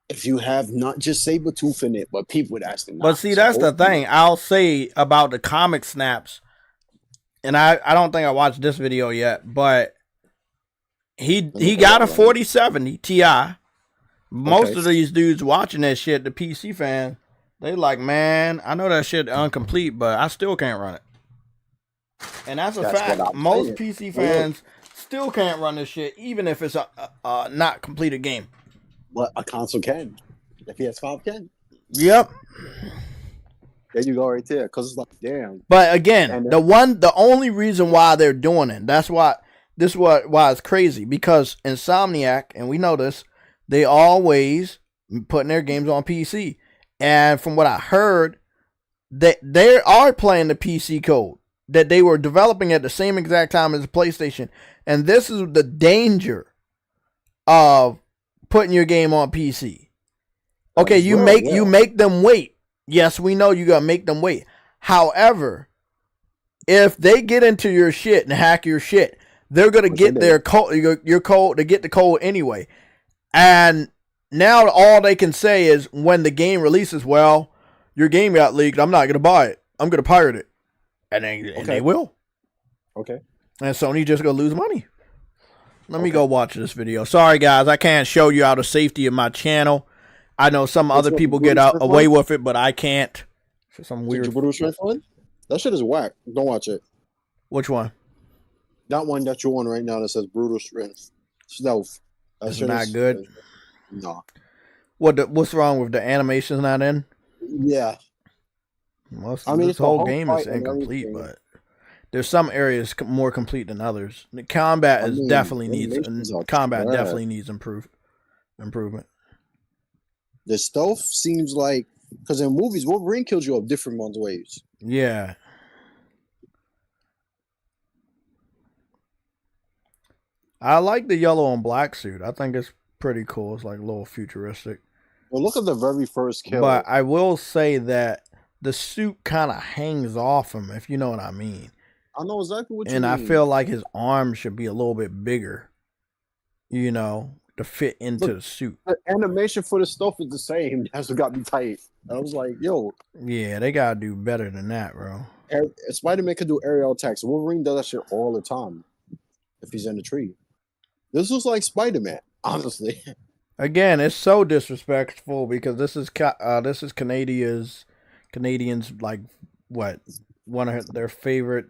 Speaker 13: If you have not just Sabretooth in it, but people that's not.
Speaker 1: But see, that's the thing. I'll say about the comic snaps, and I don't think I watched this video yet, but he got a 4070 Ti. Most of these dudes watching that shit, the PC fan, they like, man, I know that shit incomplete, but I still can't run it. And that's a fact. Most PC fans still can't run this shit, even if it's a not completed game.
Speaker 13: But a console can. The PS5 can.
Speaker 1: Yep.
Speaker 13: There you go right there. Because it's like, damn.
Speaker 1: But again, the only reason why they're doing it, that's why why it's crazy. Because Insomniac, and we know this, they always putting their games on PC. And from what I heard, they are playing the PC code that they were developing at the same exact time as the PlayStation. And this is the danger of putting your game on PC. Okay, you make them wait. Yes, we know you gotta make them wait. However, if they get into your shit and hack your shit, they're gonna get their code, your code, to get the code anyway. And now all they can say is when the game releases, well, your game got leaked, I'm not gonna buy it. I'm gonna pirate it. And they will.
Speaker 13: Okay.
Speaker 1: And Sony just gonna lose money. Let me go watch this video. Sorry, guys, I can't show you out of safety of my channel. I know some other people get away with it, but I can't. For some weird.
Speaker 13: Did you Brutal Strength one? That shit is whack. Don't watch it.
Speaker 1: Which one?
Speaker 13: That one that you're on right now that says Brutal Strength. Stealth.
Speaker 1: That's not good.
Speaker 13: No.
Speaker 1: What's wrong with the animations not in?
Speaker 13: Yeah.
Speaker 1: This whole game is incomplete, but there's some areas more complete than others. The combat definitely needs improvement.
Speaker 13: The stealth seems like Because in movies, Wolverine kills you of different ways.
Speaker 1: Yeah. I like the yellow and black suit. I think it's pretty cool. It's like a little futuristic.
Speaker 13: Well, look at the very first kill.
Speaker 1: But I will say that the suit kind of hangs off him, if you know what I mean.
Speaker 13: I know exactly what you
Speaker 1: mean. And I
Speaker 13: mean.
Speaker 1: feel like his arms should be a little bit bigger, you know, to fit into the suit.
Speaker 13: The animation for the stuff is the same. That's what got me tight. I was like, yo.
Speaker 1: Yeah, they got to do better than that, bro.
Speaker 13: Spider-Man can do aerial attacks. Wolverine does that shit all the time if he's in the tree. This looks like Spider-Man, honestly.
Speaker 1: Again, it's so disrespectful because this is Canadians like what, one of their favorite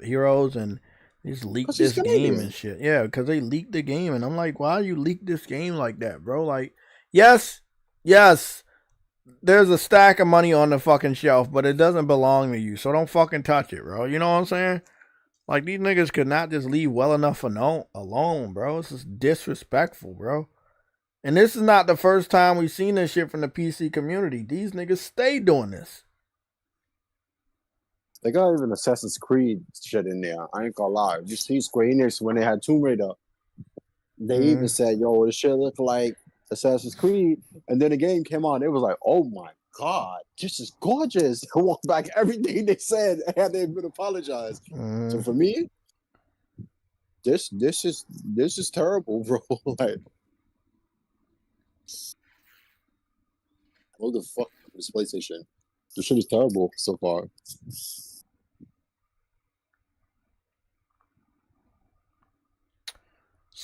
Speaker 1: heroes, and they just leaked this game and shit. Yeah, because they leaked the game, and I'm like, why you leak this game like that, bro? Like, yes, there's a stack of money on the fucking shelf, but it doesn't belong to you, so don't fucking touch it, bro. You know what I'm saying? Like, these niggas could not just leave well enough alone, bro. This is disrespectful, bro. And this is not the first time we've seen this shit from the PC community. These niggas stay doing this.
Speaker 13: They got even Assassin's Creed shit in there. I ain't gonna lie. You see Square Enix when they had Tomb Raider, they even said, yo, this shit look like Assassin's Creed. And then the game came on. It was like, oh my God, this is gorgeous. I walked back everything they said and they would apologize. So for me, this is terrible, bro. Like, what the fuck this PlayStation? This shit is terrible so far.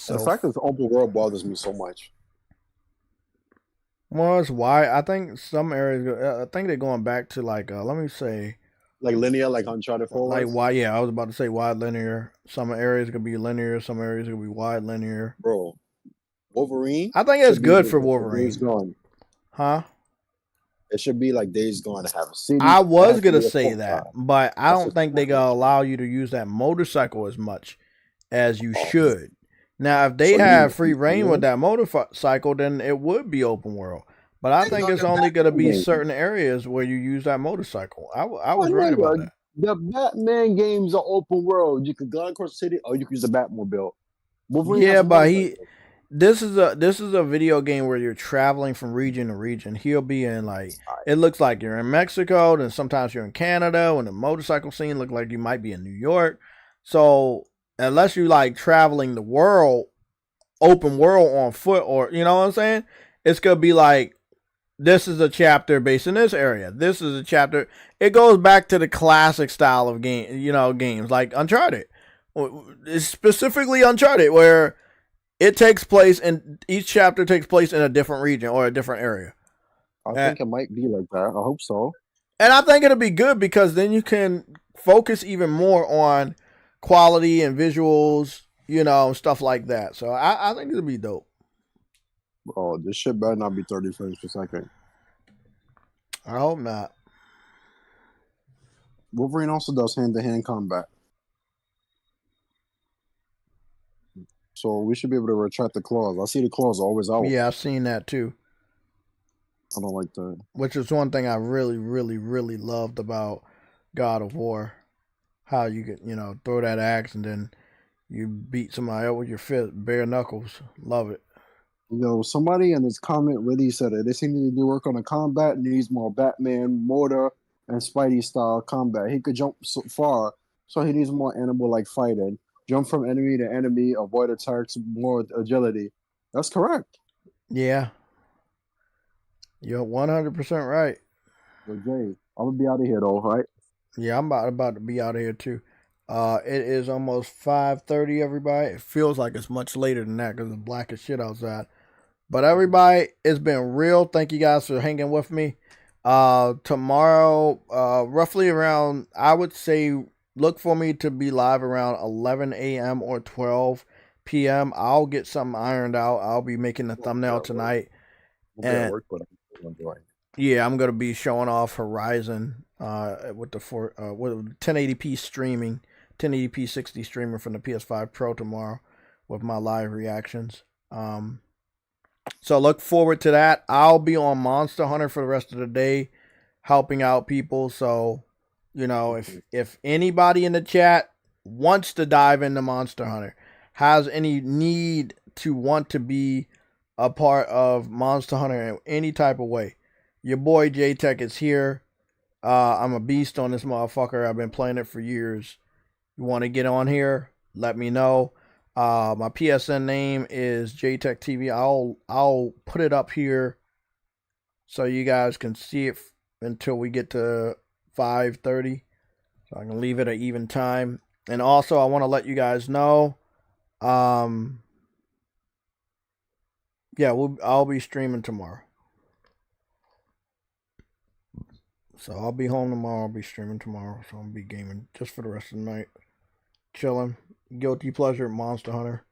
Speaker 13: The fact that it's open world bothers me so much.
Speaker 1: Well, it's why I think some areas. I think they're going back to like, let me say,
Speaker 13: like linear, like Uncharted 4.
Speaker 1: Like why? Yeah, I was about to say wide linear. Some areas could be linear. Some areas could be wide linear.
Speaker 13: Bro, Wolverine.
Speaker 1: I think it's good for Wolverine.
Speaker 13: Days Gone.
Speaker 1: Huh?
Speaker 13: It should be like Days Gone to have a city.
Speaker 1: I was gonna say that, but I don't think they're gonna allow you to use that motorcycle as much as you should. Now, if they have free reign with that motorcycle, then it would be open world. But I think it's only going to be certain areas where you use that motorcycle. I was right about that.
Speaker 13: The Batman games are open world. You can go across the city, or you can use the Batmobile.
Speaker 1: Yeah, but this is a video game where you're traveling from region to region. He'll be in like, it looks like you're in Mexico, then sometimes you're in Canada, and the motorcycle scene look like you might be in New York. So unless you like traveling the world, open world on foot, or you know what I'm saying, it's gonna be like, this is a chapter based in this area. This is a chapter. It goes back to the classic style of games like Uncharted. It's specifically Uncharted, where it takes place and each chapter takes place in a different region or a different area.
Speaker 13: I think it might be like that. I hope so.
Speaker 1: And I think it'll be good because then you can focus even more on quality and visuals, you know, stuff like that. So I think it'll be dope.
Speaker 13: Oh, this shit better not be 30 frames per second.
Speaker 1: I hope not.
Speaker 13: Wolverine also does hand-to-hand combat. So we should be able to retract the claws. I see the claws always out.
Speaker 1: Yeah, I've seen that too.
Speaker 13: I don't like that.
Speaker 1: Which is one thing I really, really, really loved about God of War. How you could, you know, throw that axe and then you beat somebody up with your fist, bare knuckles. Love it.
Speaker 13: Yo, somebody in this comment really said it. They seem to do work on the combat, needs more Batman, Mortar, and Spidey style combat. He could jump so far, so he needs more animal-like fighting. Jump from enemy to enemy, avoid attacks, more agility. That's correct.
Speaker 1: Yeah. You're 100% right.
Speaker 13: Well, Jay, I'm going to be out of here, though, right?
Speaker 1: Yeah, I'm about to be out of here, too. It is almost 5:30, everybody. It feels like it's much later than that because it's black as shit outside. But everybody, it's been real. Thank you guys for hanging with me. Tomorrow, roughly around, I would say, look for me to be live around 11 a.m. or 12 p.m. I'll get something ironed out. I'll be making the thumbnail tonight. And yeah, I'm gonna be showing off Horizon with the 1080p streaming, 1080p 60 streaming from the PS5 Pro tomorrow with my live reactions. So look forward to that. I'll be on Monster Hunter for the rest of the day, helping out people. So, you know, if anybody in the chat wants to dive into Monster Hunter, has any need to want to be a part of Monster Hunter in any type of way, your boy JayTech is here. I'm a beast on this motherfucker. I've been playing it for years. You want to get on here? Let me know. My PSN name is JayTechTV. I'll put it up here so you guys can see it until we get to 5:30. So I can leave it at even time. And also, I want to let you guys know, yeah, I'll be streaming tomorrow. So I'll be home tomorrow. I'll be streaming tomorrow. So I'll be gaming just for the rest of the night. Chilling. Guilty pleasure, Monster Hunter.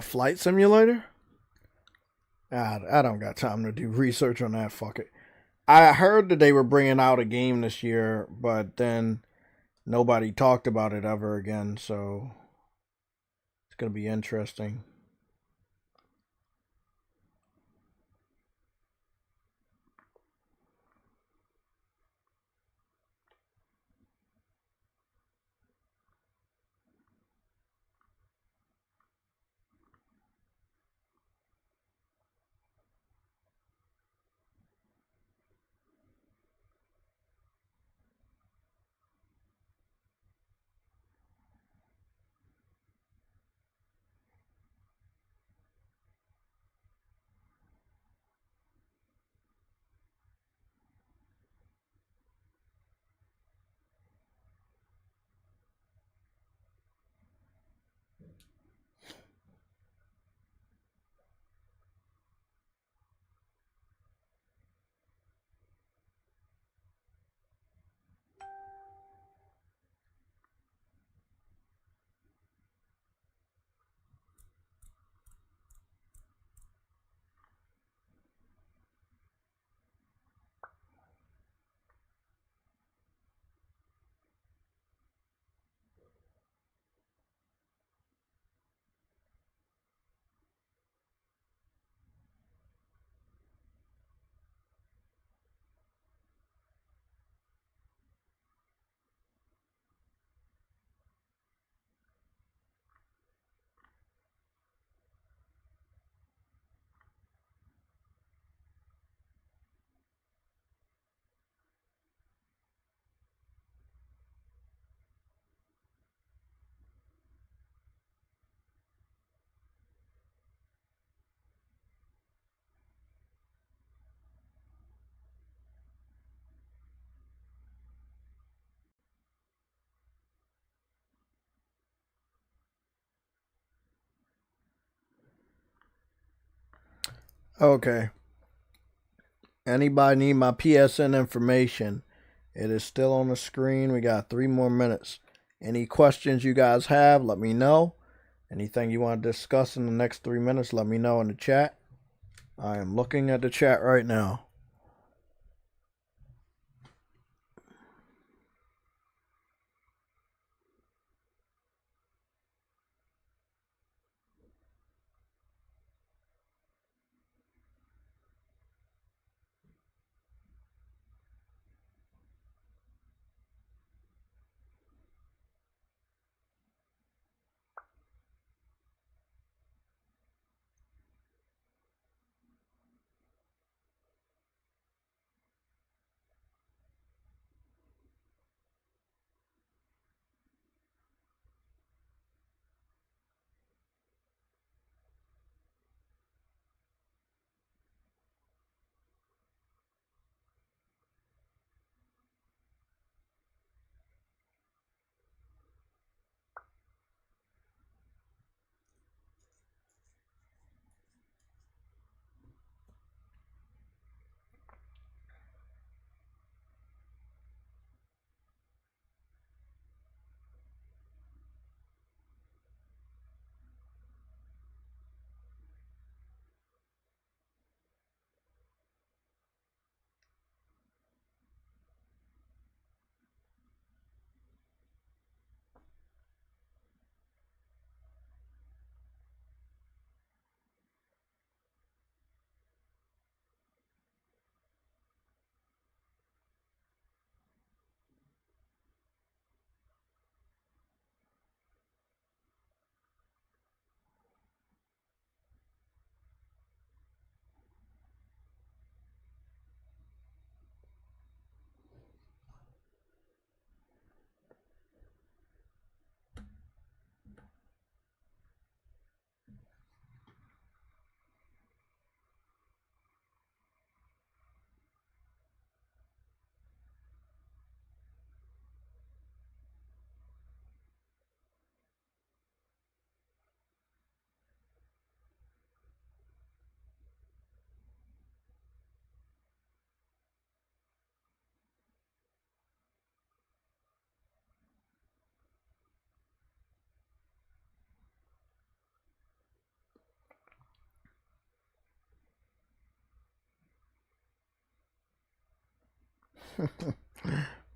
Speaker 1: Flight Simulator? I don't got time to do research on that. Fuck it. I heard that they were bringing out a game this year, but then nobody talked about it ever again, so it's going to be interesting. Okay. Anybody need my PSN information? It is still on the screen. We got 3 more minutes. Any questions you guys have, let me know. Anything you want to discuss in the next 3 minutes, let me know in the chat. I am looking at the chat right now.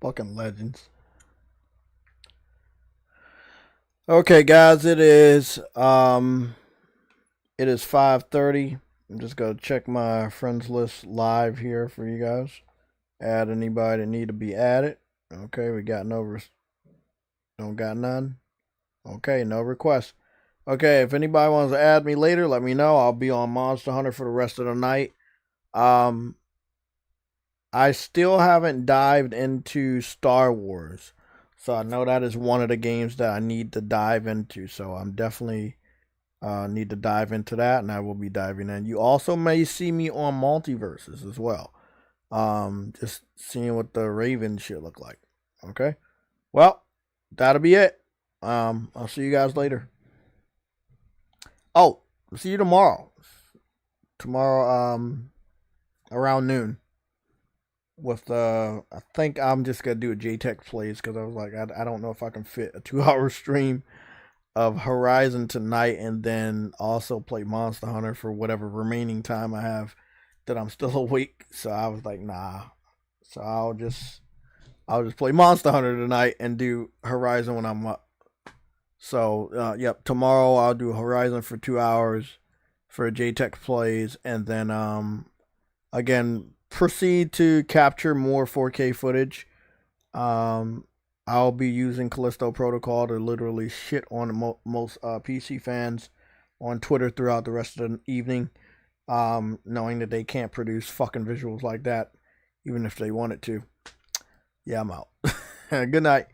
Speaker 1: Fucking legends. Okay, guys, it is 5:30. I'm just gonna check my friends list live here for you guys. Add anybody that need to be added. Okay, we got don't got none. Okay, no requests. Okay, if anybody wants to add me later, let me know. I'll be on Monster Hunter for the rest of the night. I still haven't dived into Star Wars. So I know that is one of the games that I need to dive into. So I'm definitely need to dive into that, and I will be diving in. You also may see me on Multiverses as well. Just seeing what the Raven shit look like. Okay. Well, that'll be it. I'll see you guys later. Oh, I'll see you tomorrow. Tomorrow, around noon. With I think I'm just gonna do a JayTech plays because I was like, I don't know if I can fit a 2-hour stream of Horizon tonight and then also play Monster Hunter for whatever remaining time I have that I'm still awake. So I was like, nah. So I'll just play Monster Hunter tonight and do Horizon when I'm up. So yep, tomorrow I'll do Horizon for 2 hours for JayTech plays, and then again proceed to capture more 4K footage. I'll be using Callisto Protocol to literally shit on most PC fans on Twitter throughout the rest of the evening, knowing that they can't produce fucking visuals like that, even if they wanted to. Yeah, I'm out. Good night.